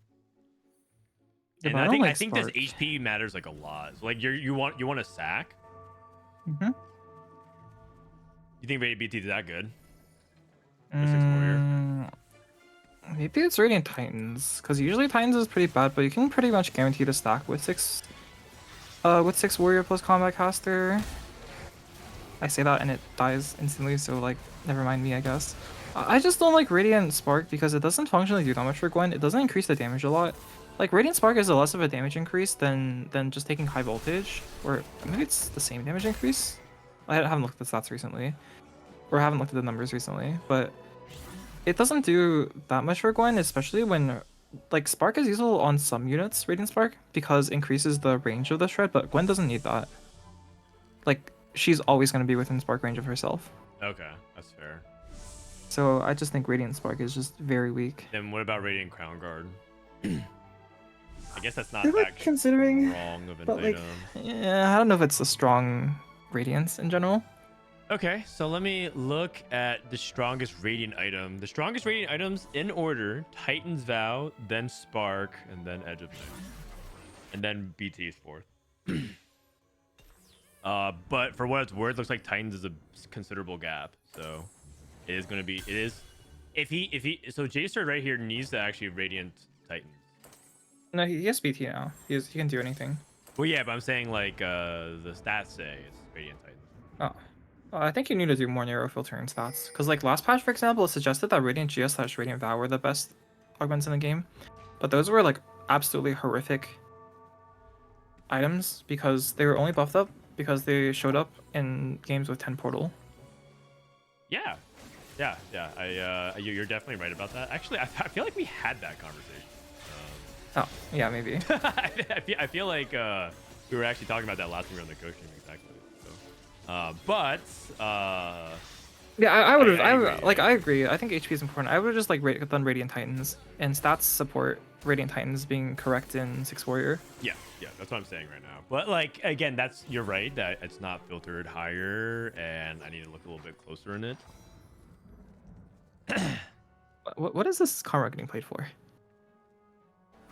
Yeah, And but I think this Spark. HP matters like a lot. So, like you want a sack? Mm-hmm. You think Radiant BT is that good? For 6 warrior? Maybe it's Radiant Titans, because usually Titans is pretty bad, but you can pretty much guarantee to stack with 6 warrior plus combat caster. I say that and it dies instantly, so like never mind me, I guess. I just don't like Radiant Spark because it doesn't functionally do that much for Gwen. It doesn't increase the damage a lot. Like Radiant Spark is a less of a damage increase than just taking high voltage, or maybe it's the same damage increase. I haven't looked at the stats recently, or I haven't looked at the numbers recently, but it doesn't do that much for Gwen, especially when like Spark is useful on some units, Radiant Spark, because it increases the range of the shred, but Gwen doesn't need that. Like she's always going to be within Spark range of herself. Okay, that's fair. So I just think Radiant Spark is just very weak. Then what about Radiant Crown Guard? I guess that's not They're, like, that considering, strong of an but like, item. yeah, I don't know if it's a strong Radiance in general. Okay, so let me look at the strongest Radiant item. The strongest Radiant items in order: Titan's Vow, then Spark, and then Edge of Night. And then BT is 4th. But for what it's worth, looks like Titans is a considerable gap. So it is going to be. It is. If he. So J-Sturt right here needs to actually Radiant Titans. No, he has BT now. He can do anything. Well, yeah, but I'm saying like the stats say it's Radiant Titans. Oh. I think you need to do more narrow filtering stats. Because like last patch, for example, it suggested that Radiant GS / Radiant Vow were the best augments in the game. But those were like absolutely horrific items because they were only buffed up because they showed up in games with 10 portal. Yeah. You're definitely right about that. Actually, I feel like we had that conversation. Oh, yeah, maybe. I feel like we were actually talking about that last time we were on the coaching, exactly. So, yeah, I would have. agree. I agree. I think HP is important. I would have just like done Radiant Titans, and stats support Radiant Titans being correct in 6 warrior. Yeah, that's what I'm saying right now. But like again, you're right that it's not filtered higher, and I need to look a little bit closer in it. What is this Karma getting played for?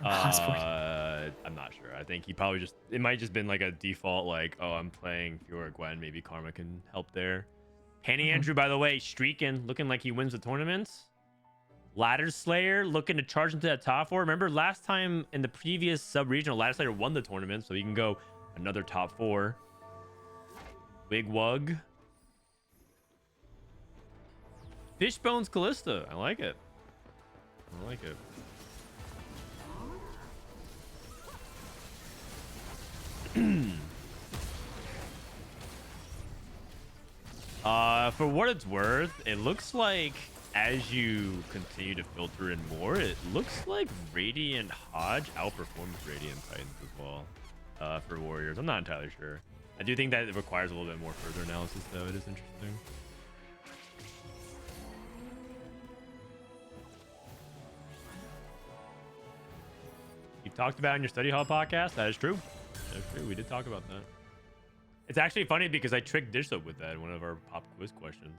I'm not sure. I think he probably it might just been like a default, like, oh, I'm playing Fiora Gwen, maybe Karma can help there. Pannyandrew, by the way, streaking, looking like he wins the tournament. LadderSlayer looking to charge into that top 4. Remember last time in the previous sub-regional, LadderSlayer won the tournament, so he can go another top 4. Big Wug. Fishbones Callista. I like it. For what it's worth, it looks like as you continue to filter in more, it looks like Radiant Hodge outperforms Radiant Titans as well for Warriors. I'm not entirely sure. I do think that it requires a little bit more further analysis, though. It is interesting. You talked about in your study hall podcast. That is true. We did talk about that. It's actually funny because I tricked DishSoap with that in one of our pop quiz questions.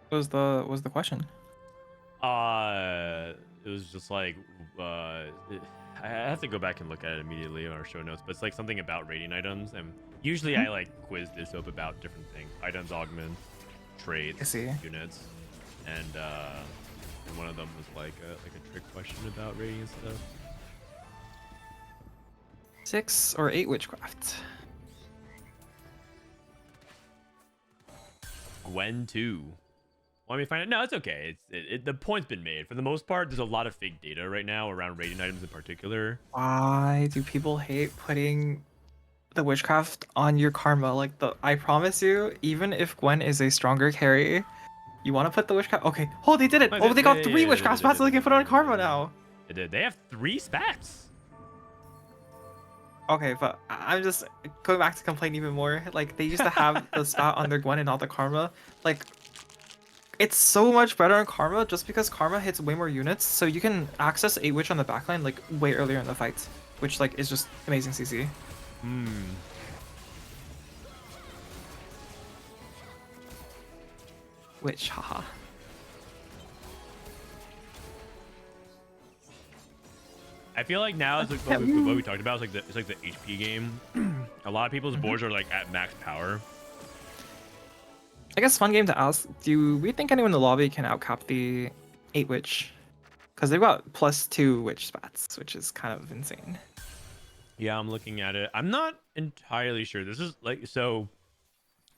What was the question? It was just like, I have to go back and look at it immediately on our show notes, but it's like something about rating items, and usually I like quiz DishSoap about different things: items, augments, traits, units, and one of them was like a trick question about rating and stuff. 6 or 8 witchcraft. Gwen 2. Want me to find it? No, it's okay. The point's been made. For the most part, there's a lot of fake data right now around rating items in particular. Why do people hate putting the witchcraft on your karma? Like I promise you, even if Gwen is a stronger carry, you want to put the witchcraft. Okay. Oh, they did it. Oh, they got 3 witchcraft spots, so they can put it on karma now. They have 3 spats. Okay, but I'm just going back to complain even more. Like they used to have the spat on their Gwen and not the karma. Like it's so much better on karma just because karma hits way more units, so you can access 8 witch on the backline like way earlier in the fight, which like is just amazing CC. Which, haha. I feel like now it's like what we talked about. It's like the HP game. A lot of people's boards are like at max power. I guess fun game to ask. Do we think anyone in the lobby can outcap the 8 witch? Because they've got +2 witch spats, which is kind of insane. Yeah, I'm looking at it. I'm not entirely sure. This is like so.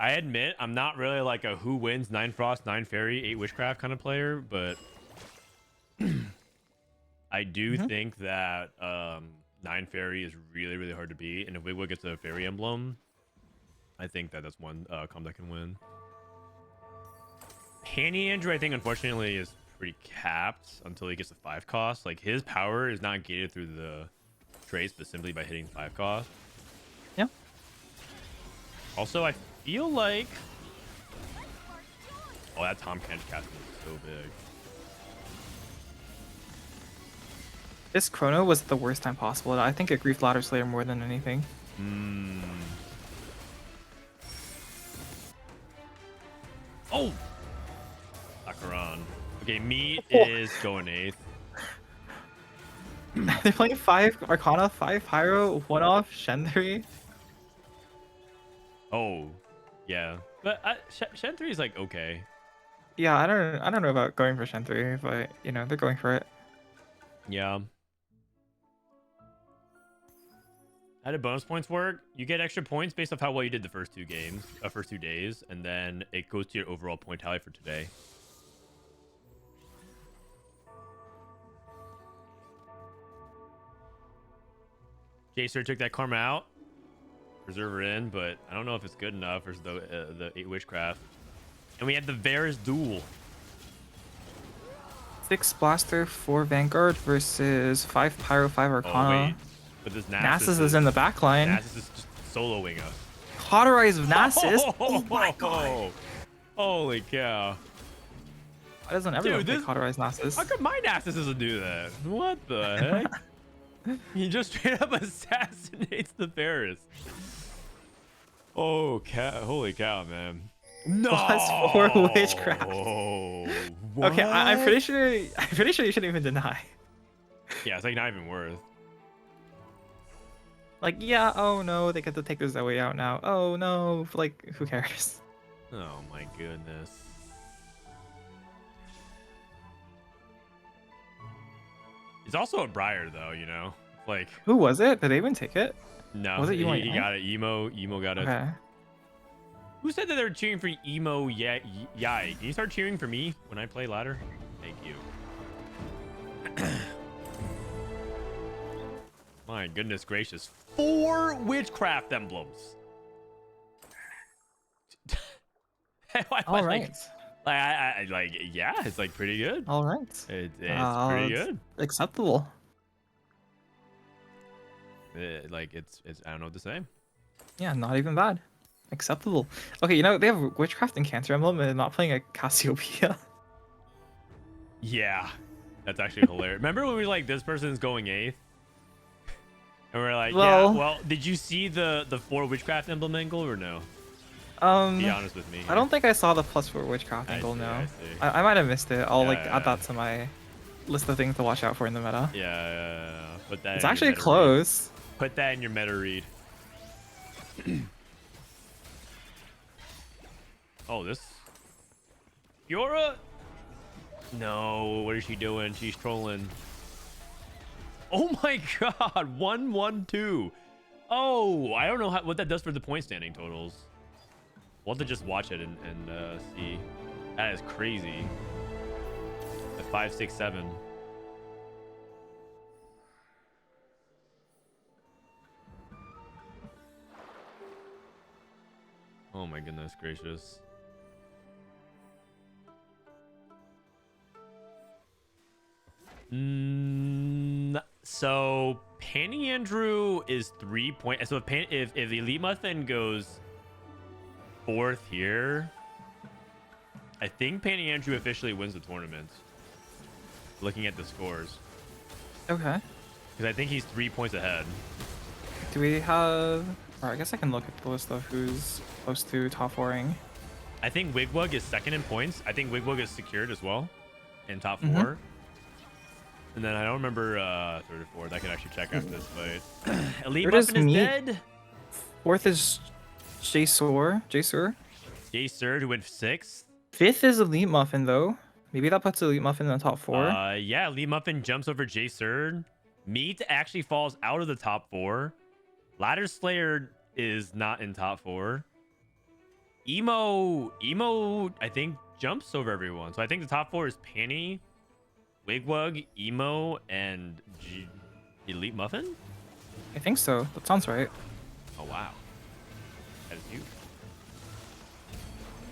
I admit I'm not really like a who wins 9 frost, 9 fairy, 8 witchcraft kind of player, but I do think that 9 fairy is really, really hard to beat. And if Wigwa gets a fairy emblem, I think that that's one comp that can win. Pannyandrew, I think, unfortunately, is pretty capped until he gets a 5 cost. Like, his power is not gated through the trace, but simply by hitting 5 cost. Yeah. Also, I feel like... Oh, that Tom Kench casting is so big. This chrono was the worst time possible. I think it griefed LadderSlayer more than anything. Oh! Sakaran. Okay, meat is going 8th. They're playing 5 Arcana, 5 Pyro, 1 off, Shen3. Oh, yeah. But Shen 3 is like okay. Yeah, I don't know about going for Shen3, but you know, they're going for it. Yeah. How did bonus points work? You get extra points based off how well you did the first 2 games, first 2 days, and then it goes to your overall point tally for today. Jacer took that karma out, preserver in, but I don't know if it's good enough versus the 8 witchcraft. And we had the Varus duel. 6 Blaster, 4 Vanguard versus 5 Pyro, 5 Arcana. Oh, wait. But this Nasus is in the back line. Nasus is just soloing us. Cauterize Nasus. Oh my god. Holy cow. Why doesn't everyone play Cauterize Nasus? How come my Nasus doesn't do that? What the heck? He just straight up assassinates the Varus. Oh, holy cow, man. No. +4 witchcraft. What? Okay, I'm pretty sure you shouldn't even deny. Yeah, it's like not even worth. Like, yeah, oh no, they get to take the Zoe out now. Oh no, like, who cares? Oh my goodness. It's also a Briar though, you know? Like, who was it? Did they even take it? No, was it you? He got it. Emo got it. Okay. Who said that they were cheering for Emo? Yai. Can you start cheering for me when I play ladder? Thank you. My goodness gracious. 4 witchcraft emblems. All right. Like, yeah, it's like pretty good. All right. It's pretty good. Acceptable. Like it's I don't know what to say. Yeah, not even bad. Acceptable. Okay, you know, they have witchcraft and cancer emblem and they're not playing a Cassiopeia. Yeah, that's actually hilarious. Remember when we were like, this person's going 8th? And we're like, well, yeah, well, did you see the 4 witchcraft emblem angle or no? Be honest with me. I don't think I saw the +4 witchcraft angle now. I might have missed it. I'll add that to my list of things to watch out for in the meta. Yeah. Put that. It's actually close. Put that in your meta read. Oh, this Fiora? No, what is she doing? She's trolling. Oh my god, 1-1-2. Oh, I don't know what that does for the point standing totals. We'll have to just watch it and see. That is crazy. At 5, 6, 7. Oh my goodness gracious. So Pannyandrew is 3 points. So if Elite Muffin goes 4th here, I think Pannyandrew officially wins the tournament. Looking at the scores, Okay. because I think he's 3 points ahead. Do we have? Or I guess I can look at the list of who's close to top 4ing. I think Wigwug is 2nd in points. I think Wigwug is secured as well in top 4. And then I don't remember 3rd or 4th. I can actually check after this fight. Elite Where does Muffin is me- dead. 4th is Jaysur. Jaysur, who went 6th. 5th is Elite Muffin though. Maybe that puts Elite Muffin in the top 4. Yeah, Elite Muffin jumps over Jaysur. Meat actually falls out of the top 4. LadderSlayer is not in top 4. Emo, I think jumps over everyone. So I think the top 4 is Panny, Wigwug, Emo, and Elite Muffin. I think so. That sounds right. Oh wow, that is huge.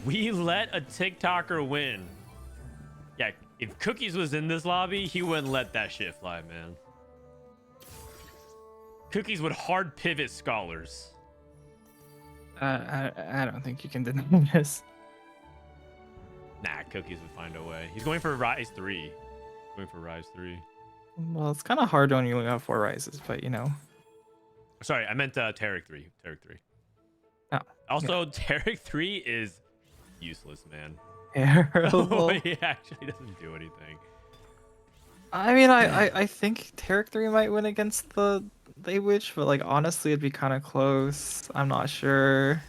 We let a TikToker win. Yeah, if Cookies was in this lobby, he wouldn't let that shit fly, man. Cookies would hard pivot scholars. I don't think you can deny this. Nah, Cookies would find a way. He's going for Rise 3. Going for Rise 3. Well, it's kind of hard when you only have 4 rises, but you know. Sorry, I meant Tarek 3. Tarek 3. Oh, Also, Tarek 3 is useless, man. terrible. He actually doesn't do anything. I mean, I think Tarek 3 might win against the Witch, but like honestly, it'd be kind of close. I'm not sure.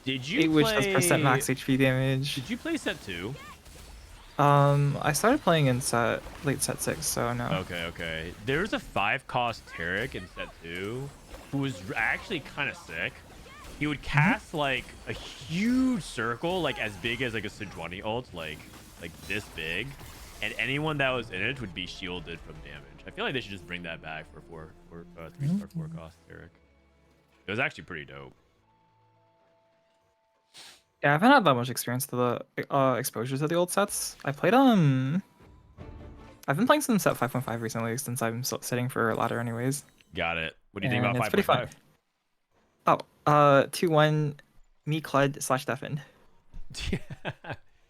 Did you Witch play... does percent max HP damage. Did you play set 2? I started playing in late set 6, so no. Okay. There's a 5-cost Tarek in set 2 who was actually kind of sick. He would cast like a huge circle, like as big as like a Sejuani ult, like this big, and anyone that was in it would be shielded from damage. I feel like they should just bring that back for 3-star 4-cost Tarek. It was actually pretty dope. Yeah, I haven't had that much experience to the exposures of the old sets. I played I've been playing some set 5.5 recently since I'm sitting for ladder anyways. Got it. What do you think And about it's pretty fun. 5.5? Oh, 2-1 me Cled / Stefan.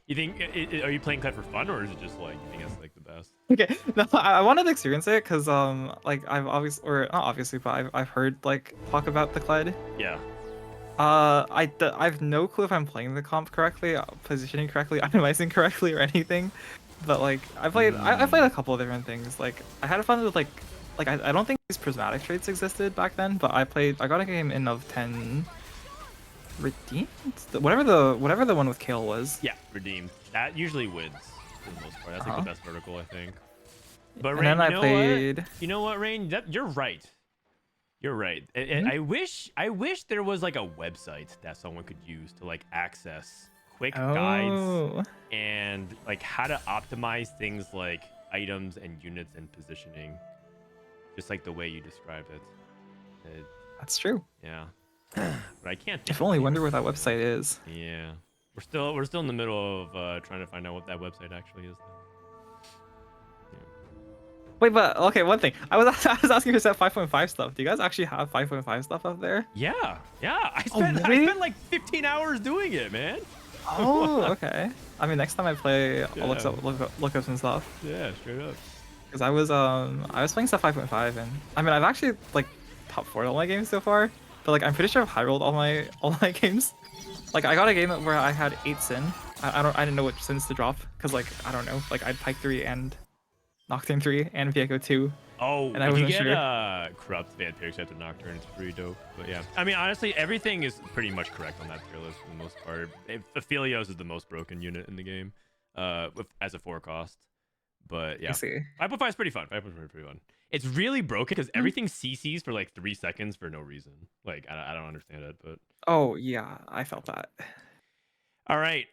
You think are you playing Cled for fun, or is it just like you think it's like the best? Okay, no, I wanted to experience it because like I've obviously, or not obviously, but I've heard like talk about the Cled. Yeah. I've no clue if I'm playing the comp correctly, positioning correctly, itemizing correctly, or anything. But like I played a couple of different things. Like I had fun with like I don't think these prismatic traits existed back then, but I got a game in of 10 redeemed, whatever the one with Kale was. Yeah, redeemed. That usually wins for the most part. That's like the best vertical, I think. But And Rain, then I played. You know what, Rain? You're right. You're right. And I wish there was like a website that someone could use to like access quick guides and like how to optimize things like items and units and positioning, just like the way you described it. That's true. Yeah. But I can't think. If only wonder where that website is. Yeah. We're still in the middle of trying to find out what that website actually is. Wait, but okay, one thing. I was asking for set 5.5 stuff. Do you guys actually have 5.5 stuff up there? Yeah. I really? spent like 15 hours doing it, man. Oh, okay. I mean, next time I play, I'll look up some stuff. Yeah, straight up. Because I was playing stuff 5.5, and I mean, I've actually like top 4 all my games so far. But like, I'm pretty sure I've high rolled all my games. Like, I got a game where I had 8 sin. I didn't know which sins to drop because like I don't know. Like, I had Pike 3 and Nocturne 3 and Viego 2. Oh, and I if you wasn't get sure. corrupt vampirics after Nocturne, it's pretty dope. But yeah, I mean, honestly, everything is pretty much correct on that tier list for the most part. Aphelios is the most broken unit in the game, as a 4-cost. But yeah, I see. 5.5 is pretty fun. 5.5 is pretty fun. It's really broken because everything CCs for like 3 seconds for no reason. Like I don't understand it, but Oh yeah, I felt that. All right.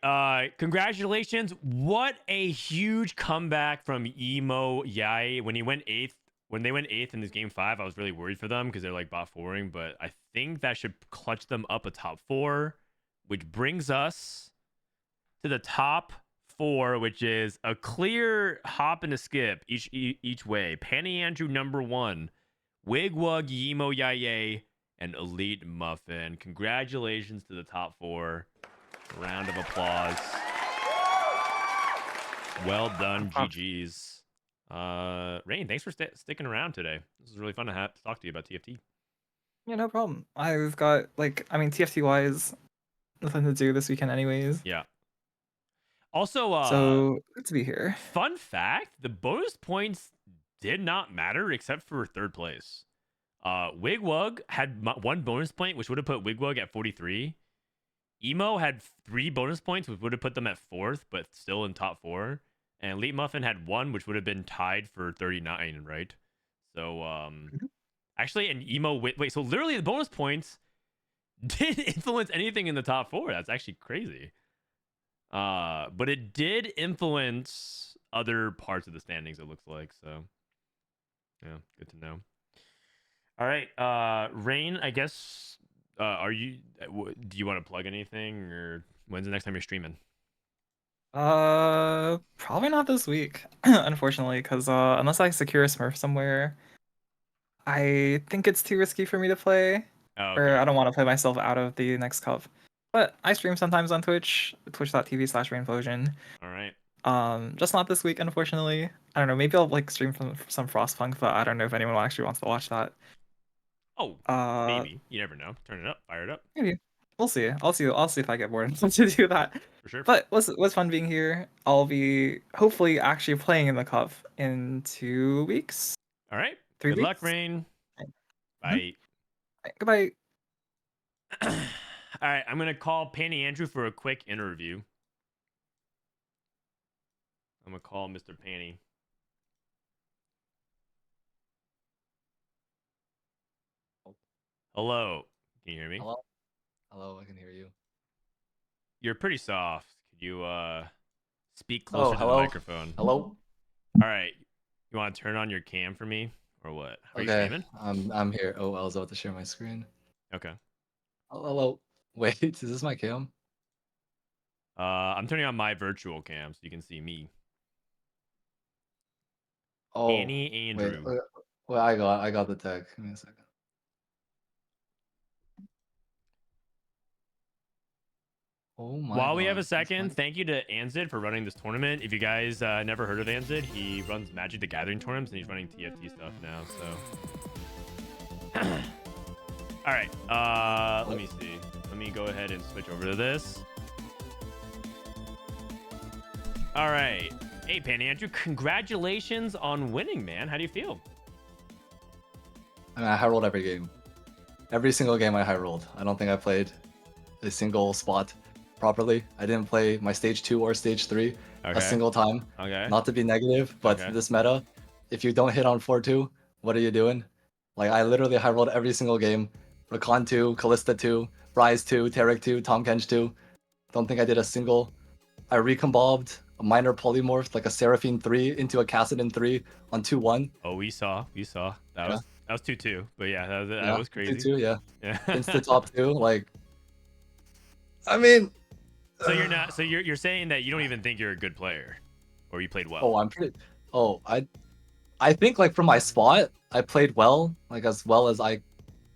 Congratulations. What a huge comeback from Emo Yai. When they went eighth in this game 5, I was really worried for them because they're like bot forwarding, but I think that should clutch them up a top 4, which brings us to the top 4, which is a clear hop and a skip each way. Pannyandrew number 1, Wigwug, Emo Yai, and Elite Muffin. Congratulations to the top 4. Round of applause. Well done, GG's. Rain, thanks for sticking around today. This is really fun to talk to you about TFT. Yeah, no problem. I've got like, I mean, TFT wise, nothing to do this weekend anyways. Yeah. Also, so good to be here. Fun fact: the bonus points did not matter except for 3rd place. Wigwug had 1 bonus point, which would have put Wigwug at 43. Emo had 3 bonus points, which would have put them at 4th, but still in top 4. And Elite Muffin had 1, which would have been tied for 39, right? So, actually, and Emo wait, so literally the bonus points didn't influence anything in the top 4. That's actually crazy. But it did influence other parts of the standings, it looks like. So, yeah, good to know. All right, Rain, I guess. Do you want to plug anything, or when's the next time you're streaming? Probably not this week, unfortunately, because unless I secure a Smurf somewhere, I think it's too risky for me to play. Oh, okay. Or I don't want to play myself out of the next cup. But I stream sometimes on Twitch, twitch.tv/Rainplosion. All right. Just not this week, unfortunately. I don't know. Maybe I'll like stream from some Frostpunk, but I don't know if anyone actually wants to watch that. Oh, maybe. You never know. Turn it up, fire it up. Maybe. We'll see. I'll see if I get bored enough to do that. For sure. But was fun being here. I'll be hopefully actually playing in the cup in 2 weeks. All right. 3 Good weeks. luck, Rain. Bye. Right, goodbye. All right, I'm gonna call Pannyandrew for a quick interview. I'm gonna call Mr. Panny. Hello. Can you hear me? Hello? Hello, I can hear you. You're pretty soft. Could you speak closer to the hello? microphone? Hello? All right. You want to turn on your cam for me, or what? Are you Okay, streaming? I'm here. Oh, I was about to share my screen. Okay. Hello. Wait, is this my cam? I'm turning on my virtual cam so you can see me. Oh, Pannyandrew. Wait, I got the tag. Give me a second. Oh my While we God, have a this second, might- thank you to Anzid for running this tournament. If you guys never heard of Anzid, he runs Magic the Gathering tournaments and he's running TFT stuff now. So, all right, let me see. Let me go ahead and switch over to this. All right, hey Pannyandrew, congratulations on winning, man. How do you feel? I mean, I high rolled every game. Every single game I high rolled. I don't think I played a single spot properly. I didn't play my stage 2 or stage 3 a single time. Okay. Not to be negative, but this meta, if you don't hit on 4-2, what are you doing? Like, I literally high rolled every single game. Rakan 2, Callista 2, Rise 2, Tarek 2, Tahm Kench 2. Don't think I did a single. I recombobed a minor polymorph, like a Seraphine 3 into a Cassidon 3 on 2-1. Oh, we saw. That was 2-2. But yeah, that was crazy. 2-2, yeah. Yeah. Insta top 2, like, I mean, so you're not. So you're saying that you don't even think you're a good player, or you played well? Oh, I'm pretty. Oh, I think like from my spot, I played well as I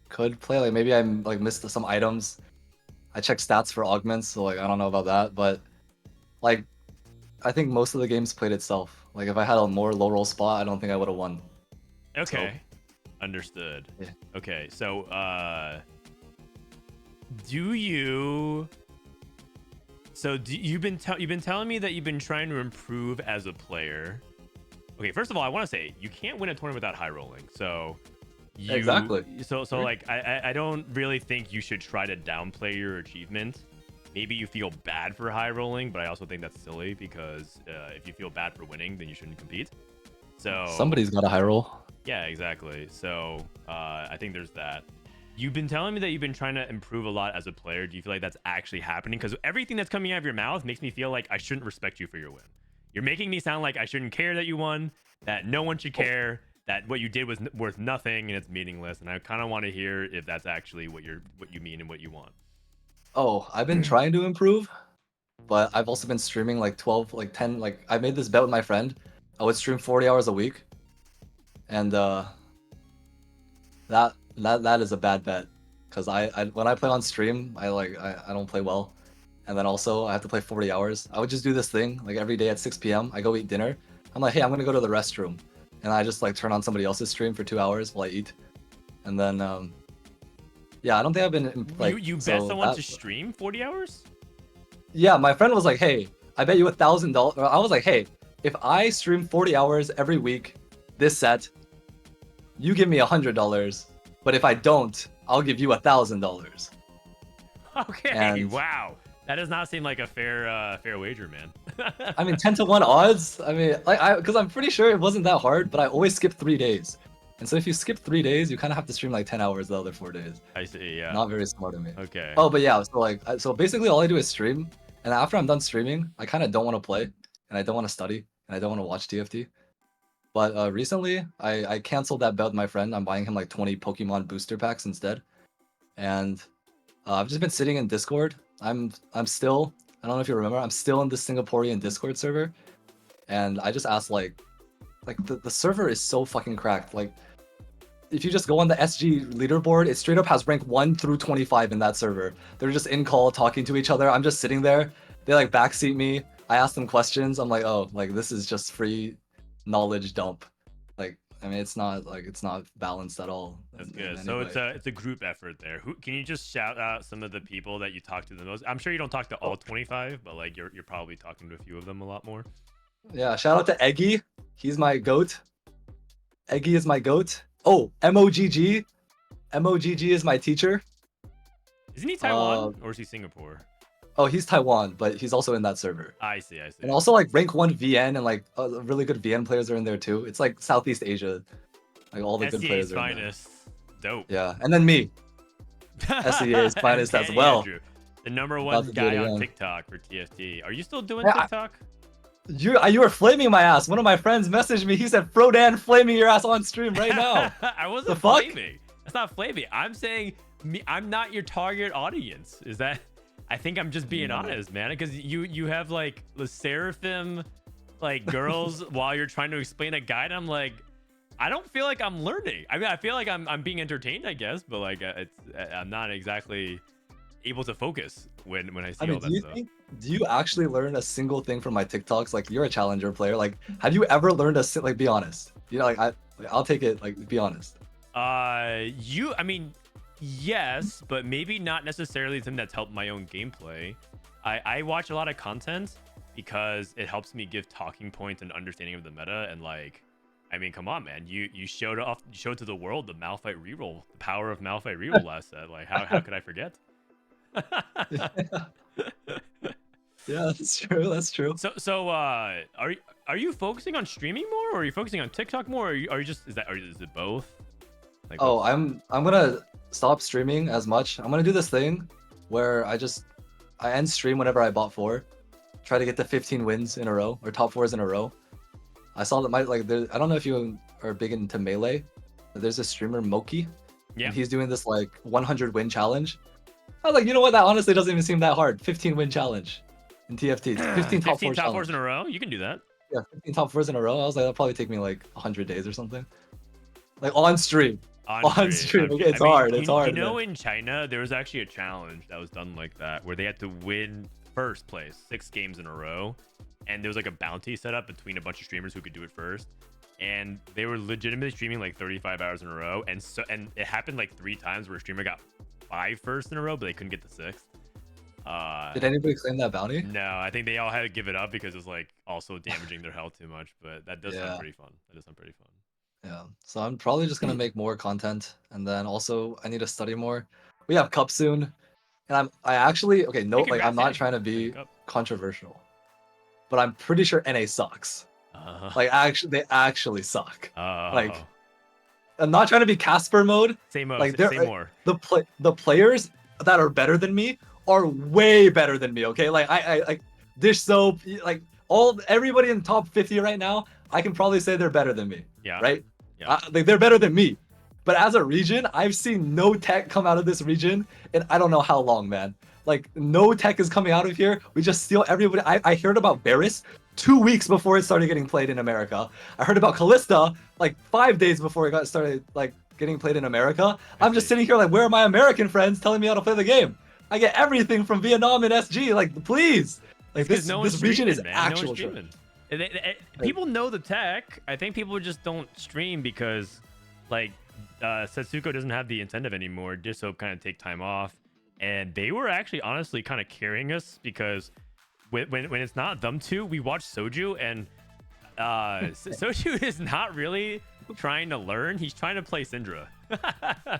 could play. Like maybe I like missed some items. I checked stats for augments, so like I don't know about that, but like I think most of the games played itself. Like if I had a more low roll spot, I don't think I would have won. Okay, understood. Yeah. Okay, so you've been telling me that you've been trying to improve as a player. Okay, first of all, I want to say you can't win a tournament without high rolling. So Exactly. So like I don't really think you should try to downplay your achievement. Maybe you feel bad for high rolling, but I also think that's silly because if you feel bad for winning, then you shouldn't compete. So Somebody's got a high roll. yeah, exactly. So I think there's that. You've been telling me that you've been trying to improve a lot as a player. Do you feel like that's actually happening? Because everything that's coming out of your mouth makes me feel like I shouldn't respect you for your win. You're making me sound like I shouldn't care that you won, that no one should care, that what you did was worth nothing and it's meaningless. And I kind of want to hear if that's actually what you mean and what you want. Oh, I've been trying to improve, but I've also been streaming like 12, like 10, like I made this bet with my friend. I would stream 40 hours a week. And that is a bad bet. Because I when I play on stream, I don't play well. And then also I have to play 40 hours. I would just do this thing like every day at 6 p.m. I go eat dinner. I'm like, hey, I'm gonna go to the restroom. And I just like turn on somebody else's stream for 2 hours while I eat. And then yeah, I don't think I've been like you bet someone to stream 40 hours? Yeah, my friend was like, hey, I bet you $1,000. I was like, hey, if I stream 40 hours every week, this set, you give me $100. But if I don't, I'll give you $1,000. Okay, And- wow. That does not seem like a fair wager, man. I mean, 10-to-1 odds. I mean, because I'm pretty sure it wasn't that hard, but I always skip 3 days. And so if you skip 3 days, you kind of have to stream like 10 hours the other 4 days. I see, yeah. Not very smart of me. Okay. Oh, but yeah, so like, so basically all I do is stream, and after I'm done streaming, I kind of don't want to play, and I don't want to study, and I don't want to watch TFT. But recently, I canceled that bet with my friend. I'm buying him like 20 Pokemon booster packs instead, and I've just been sitting in Discord. I'm still, I don't know if you remember, I'm still in the Singaporean Discord server, and I just asked like the server is so fucking cracked. Like, if you just go on the SG leaderboard, it straight up has rank 1 through 25 in that server. They're just in call talking to each other. I'm just sitting there. They like backseat me. I ask them questions. I'm like, oh, like this is just free knowledge dump. Like, I mean, it's not balanced at all. That's good. So it's a group effort there. Who can you just shout out some of the people that you talk to the most? I'm sure you don't talk to all 25, but like you're probably talking to a few of them a lot more. Yeah, shout out to Eggy. He's my goat. Eggy is my goat. Oh, MOGG. MOGG is my teacher. Isn't he Taiwan or is he Singapore? Oh, he's Taiwan, but he's also in that server. I see. And also like rank 1 VN and like really good VN players are in there too. It's like Southeast Asia. Like all the good players SEA's are in there. finest. Dope. Yeah, and then me. SEA's finest as well. Pannyandrew, the number About one to do it guy on again. TikTok for TFT. Are you still doing Yeah, TikTok? You were flaming my ass. One of my friends messaged me. He said, Frodan flaming your ass on stream right now. I wasn't The fuck? flaming. That's not flaming. I'm saying I'm not your target audience. Is that? I think I'm just being honest, man. Because you have like the seraphim, like girls while you're trying to explain a guide. I'm like, I don't feel like I'm learning. I mean, I feel like I'm being entertained, I guess, but like I'm not exactly able to focus when I see all that stuff. Do you actually learn a single thing from my TikToks? Like, you're a challenger player. Like, have you ever learned like, be honest? You know, like I'll take it. Like, be honest. I mean, yes, but maybe not necessarily something that's helped my own gameplay. I watch a lot of content because it helps me give talking points and understanding of the meta. And like, I mean, come on, man, you showed to the world the Malphite reroll, the power of Malphite reroll last set. Like, how could I forget? Yeah, that's true. That's true. So are you focusing on streaming more, or are you focusing on TikTok more, or are you just is it both? Like, Oh, I'm gonna stop streaming as much. I'm gonna do this thing where I end stream whenever I bought 4. Try to get to 15 wins in a row or top 4s in a row. I saw that I don't know if you are big into Melee. But there's a streamer Moki. Yeah. And he's doing this like 100 win challenge. I was like, you know what? That honestly doesn't even seem that hard. 15 win challenge in TFT. 15 top 4 top 4s in a row. You can do that. Yeah, 15 top 4s in a row. I was like, that'll probably take me like 100 days or something. Like on stream. On stream. Okay, it's hard. It's hard. You know, in China, there was actually a challenge that was done like that, where they had to win first place 6 games in a row, and there was like a bounty set up between a bunch of streamers who could do it first, and they were legitimately streaming like 35 hours in a row, and it happened like 3 times where a streamer got 5 first in a row, but they couldn't get the 6th. Did anybody claim that bounty? No, I think they all had to give it up because it's like also damaging their health too much. But that does sound pretty fun. Yeah, so I'm probably just gonna make more content, and then also I need to study more. We have Cup soon, and I actually I'm not trying to be controversial, but I'm pretty sure NA sucks. Like they actually suck. I'm not trying to be Casper mode. Say more. Like, Say more. The players that are better than me are way better than me. Okay, like I like Dish Soap, like everybody in top 50 right now. I can probably say they're better than me. Yeah. Right. Yeah. Like they're better than me. But as a region, I've seen no tech come out of this region in I don't know how long, man. Like no tech is coming out of here. We just steal everybody. I heard about Varus 2 weeks before it started getting played in America. I heard about Callista like 5 days before it got started like getting played in America. I'm just sitting here like, where are my American friends telling me how to play the game? I get everything from Vietnam and SG. Like, please. Like this region is actual. People know the tech. I think people just don't stream because, like, Setsuko doesn't have the incentive anymore. Dissoap kind of take time off, and they were actually honestly kind of carrying us because when it's not them two, we watch Soju, and Soju is not really trying to learn. He's trying to play Syndra.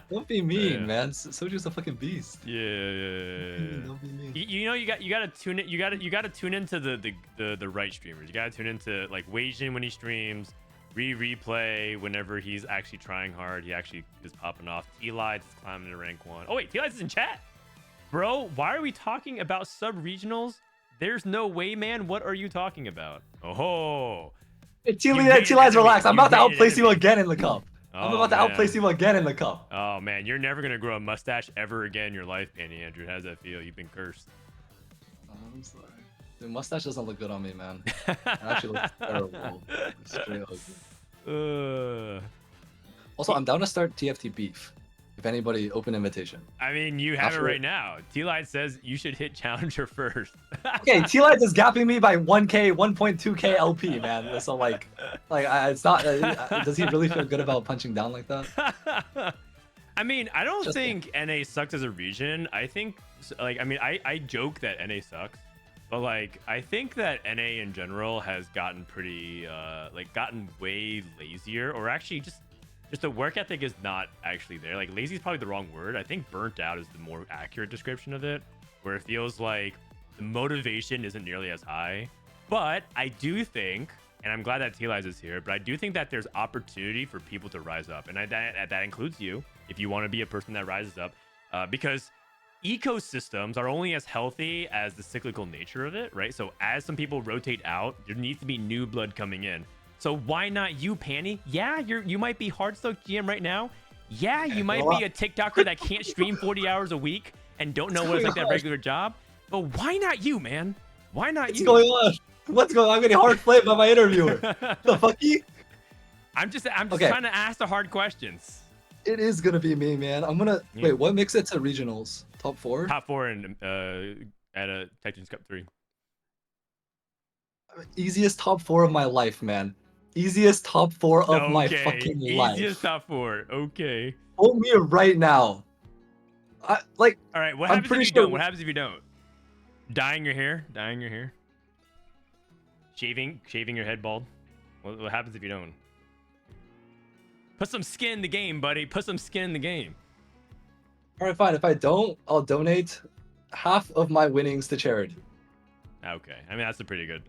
Don't be mean, man. Soju's a fucking beast. Yeah. Don't be mean. You know, you gotta tune it. You gotta tune into the right streamers. You gotta tune into like Weijin when he streams, replay whenever he's actually trying hard. He actually is popping off. T-Lights is climbing to rank 1. Oh wait, T-Lights is in chat, bro. Why are we talking about sub-regionals? There's no way, man. What are you talking about? Oh, hey, T-Lights, relax. I'm about to outplace you again in the cup. I'm about to outplace you again in the cup. Oh man, you're never gonna grow a mustache ever again in your life, Pannyandrew. How does that feel? You've been cursed. I'm sorry. The mustache doesn't look good on me, man. It actually looks terrible. It's straight ugly. Also, I'm down to start TFT beef. If anybody, open invitation. I mean, you have it right now. T-Light says you should hit Challenger first. Okay, T-Light is gapping me by 1K, 1.2K LP, man. So like it's not. Does he really feel good about punching down like that? I mean, I don't think NA sucks as a region. I think, like, I mean, I joke that NA sucks, but like, I think that NA in general has gotten pretty, gotten way lazier, or actually just the work ethic is not actually there. Like, lazy is probably the wrong word. I think burnt out is the more accurate description of it, where it feels like the motivation isn't nearly as high. But I do think, and I'm glad that T-Lies is here, but I do think that there's opportunity for people to rise up. And that includes you, if you want to be a person that rises up, because ecosystems are only as healthy as the cyclical nature of it, right? So as some people rotate out, there needs to be new blood coming in. So why not you, Panny? Yeah, you might be Hearthstone GM right now. Yeah, you might be a TikToker that can't stream 40 hours a week and don't know what it's like that regular job. But why not you, man? Why not you? What's going on? What's going on? I'm getting hard played by my interviewer. The fuck you? I'm just trying to ask the hard questions. It is gonna be me, man. I'm gonna wait. What makes it to regionals? Top 4? Top 4 in at a Tactician Cup 3. Easiest top 4 of my life, man. Easiest top 4 of my fucking life. Easiest top 4. Okay. Hold me right now. All right. What happens if you don't? What happens if you don't? Dyeing your hair. Dyeing your hair. Shaving your head bald. What happens if you don't? Put some skin in the game, buddy. Put some skin in the game. All right, fine. If I don't, I'll donate half of my winnings to charity. Okay, I mean that's a pretty good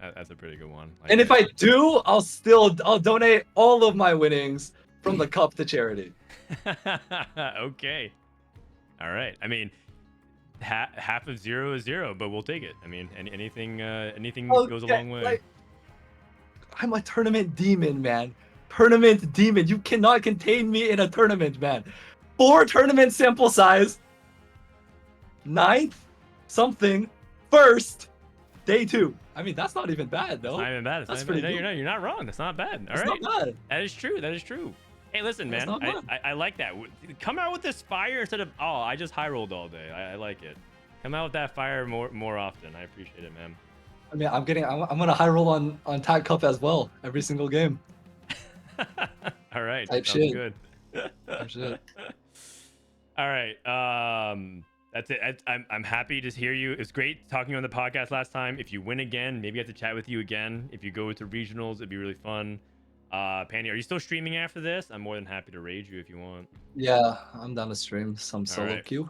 one. And if I do, I'll donate all of my winnings from the cup to charity. Okay, all right. I mean, half of 0 is 0, but we'll take it. I mean, anything goes a long way. Like, I'm a tournament demon, man. Tournament demon. You cannot contain me in a tournament, man. 4 tournament sample size. 9th something. 1st. Day 2. I mean, that's not even bad, though. It's not even bad. That's pretty good. You're not wrong. That's not bad. All right. It's not bad. That is true. That is true. Hey, listen, man. I like that. Come out with this fire instead of, oh, I just high rolled all day. I like it. Come out with that fire more often. I appreciate it, man. I mean, I'm gonna high roll on Tag Cup as well every single game. All right. Type Sounds shit. good. Type shit. All right. That's it. I'm happy to hear you. It's great talking on the podcast last time. If you win again, maybe I have to chat with you again. If you go to regionals, it'd be really fun. Panny, are you still streaming after this? I'm more than happy to raid you if you want. Yeah, I'm down to stream some solo queue.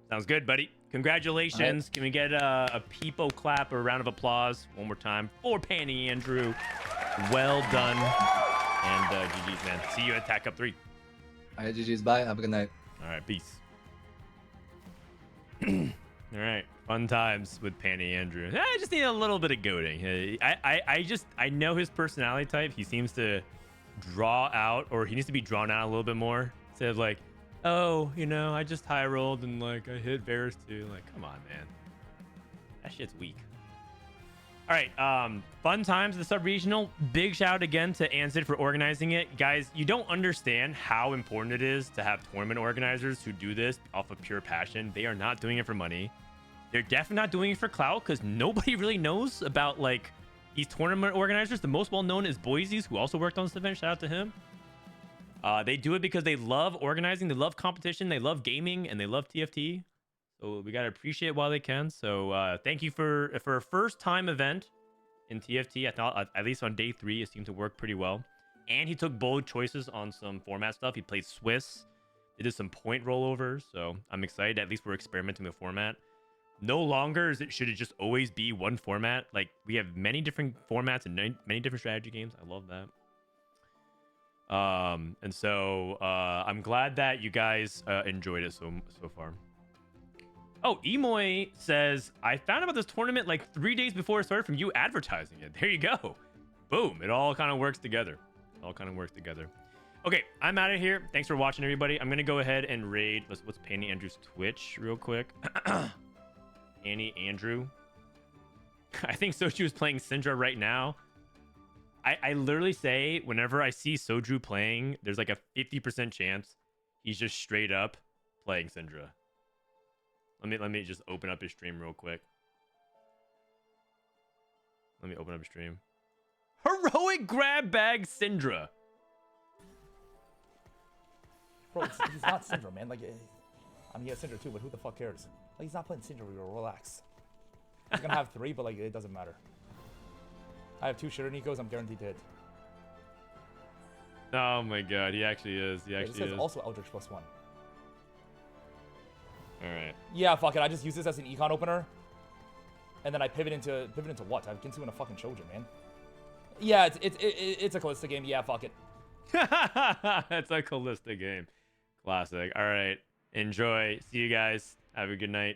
Sounds good, buddy. Congratulations. Can we get a people clap or a round of applause one more time for Pannyandrew? Well done. And GG's, man. See you at Tac Up 3. All right, GG's. Bye. Have a good night. All right, peace. All right, fun times with Pannyandrew. I just need a little bit of goading. I know his personality type. He seems to draw out, or he needs to be drawn out a little bit more. Instead of like, oh, you know, I just high rolled and like I hit Varus too. Like, come on, man. That shit's weak. All right, fun times, the sub-regional. Big shout out again to Anzid for organizing it. Guys, you don't understand how important it is to have tournament organizers who do this off of pure passion. They are not doing it for money. They're definitely not doing it for clout because nobody really knows about like these tournament organizers. The most well-known is Boise's, who also worked on this event. Shout out to him. They do it because they love organizing, they love competition, they love gaming, and they love TFT. So we gotta appreciate it while they can. So thank you for a first time event in TFT. I thought at least on day 3 it seemed to work pretty well. And he took bold choices on some format stuff. He played Swiss. They did some point rollovers. So I'm excited. At least we're experimenting with format. No longer should it just always be one format. Like we have many different formats and many different strategy games. I love that. And so I'm glad that you guys enjoyed it so far. Oh, Emoy says, I found about this tournament like 3 days before it started from you advertising it. There you go. Boom. It all kind of works together. Okay, I'm out of here. Thanks for watching, everybody. I'm going to go ahead and raid. What's Pannyandrew's Twitch real quick? Pannyandrew. I think Soju is playing Syndra right now. I literally say whenever I see Soju playing, there's like a 50% chance he's just straight up playing Syndra. Let me just open up his stream real quick. Let me open up his stream. Heroic grab bag Syndra. Bro, he's not Syndra, man. Like, I mean, he has Syndra too, but who the fuck cares? Like, he's not playing Syndra. Relax. He's gonna have 3, but like, it doesn't matter. I have 2 Shitter Nikos. I'm guaranteed to hit. Oh my god, he actually is. He actually says is. Also Eldritch +1. All right. Yeah, fuck it. I just use this as an econ opener, and then I pivot into what? I have Ginsu and a fucking Shojin, man. Yeah, it's a Callista game. Yeah, fuck it. It's a Callista game. Classic. All right. Enjoy. See you guys. Have a good night.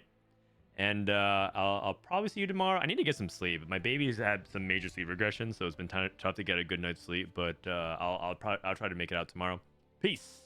And I'll probably see you tomorrow. I need to get some sleep. My baby's had some major sleep regression, so it's been tough to get a good night's sleep. But I'll try to make it out tomorrow. Peace.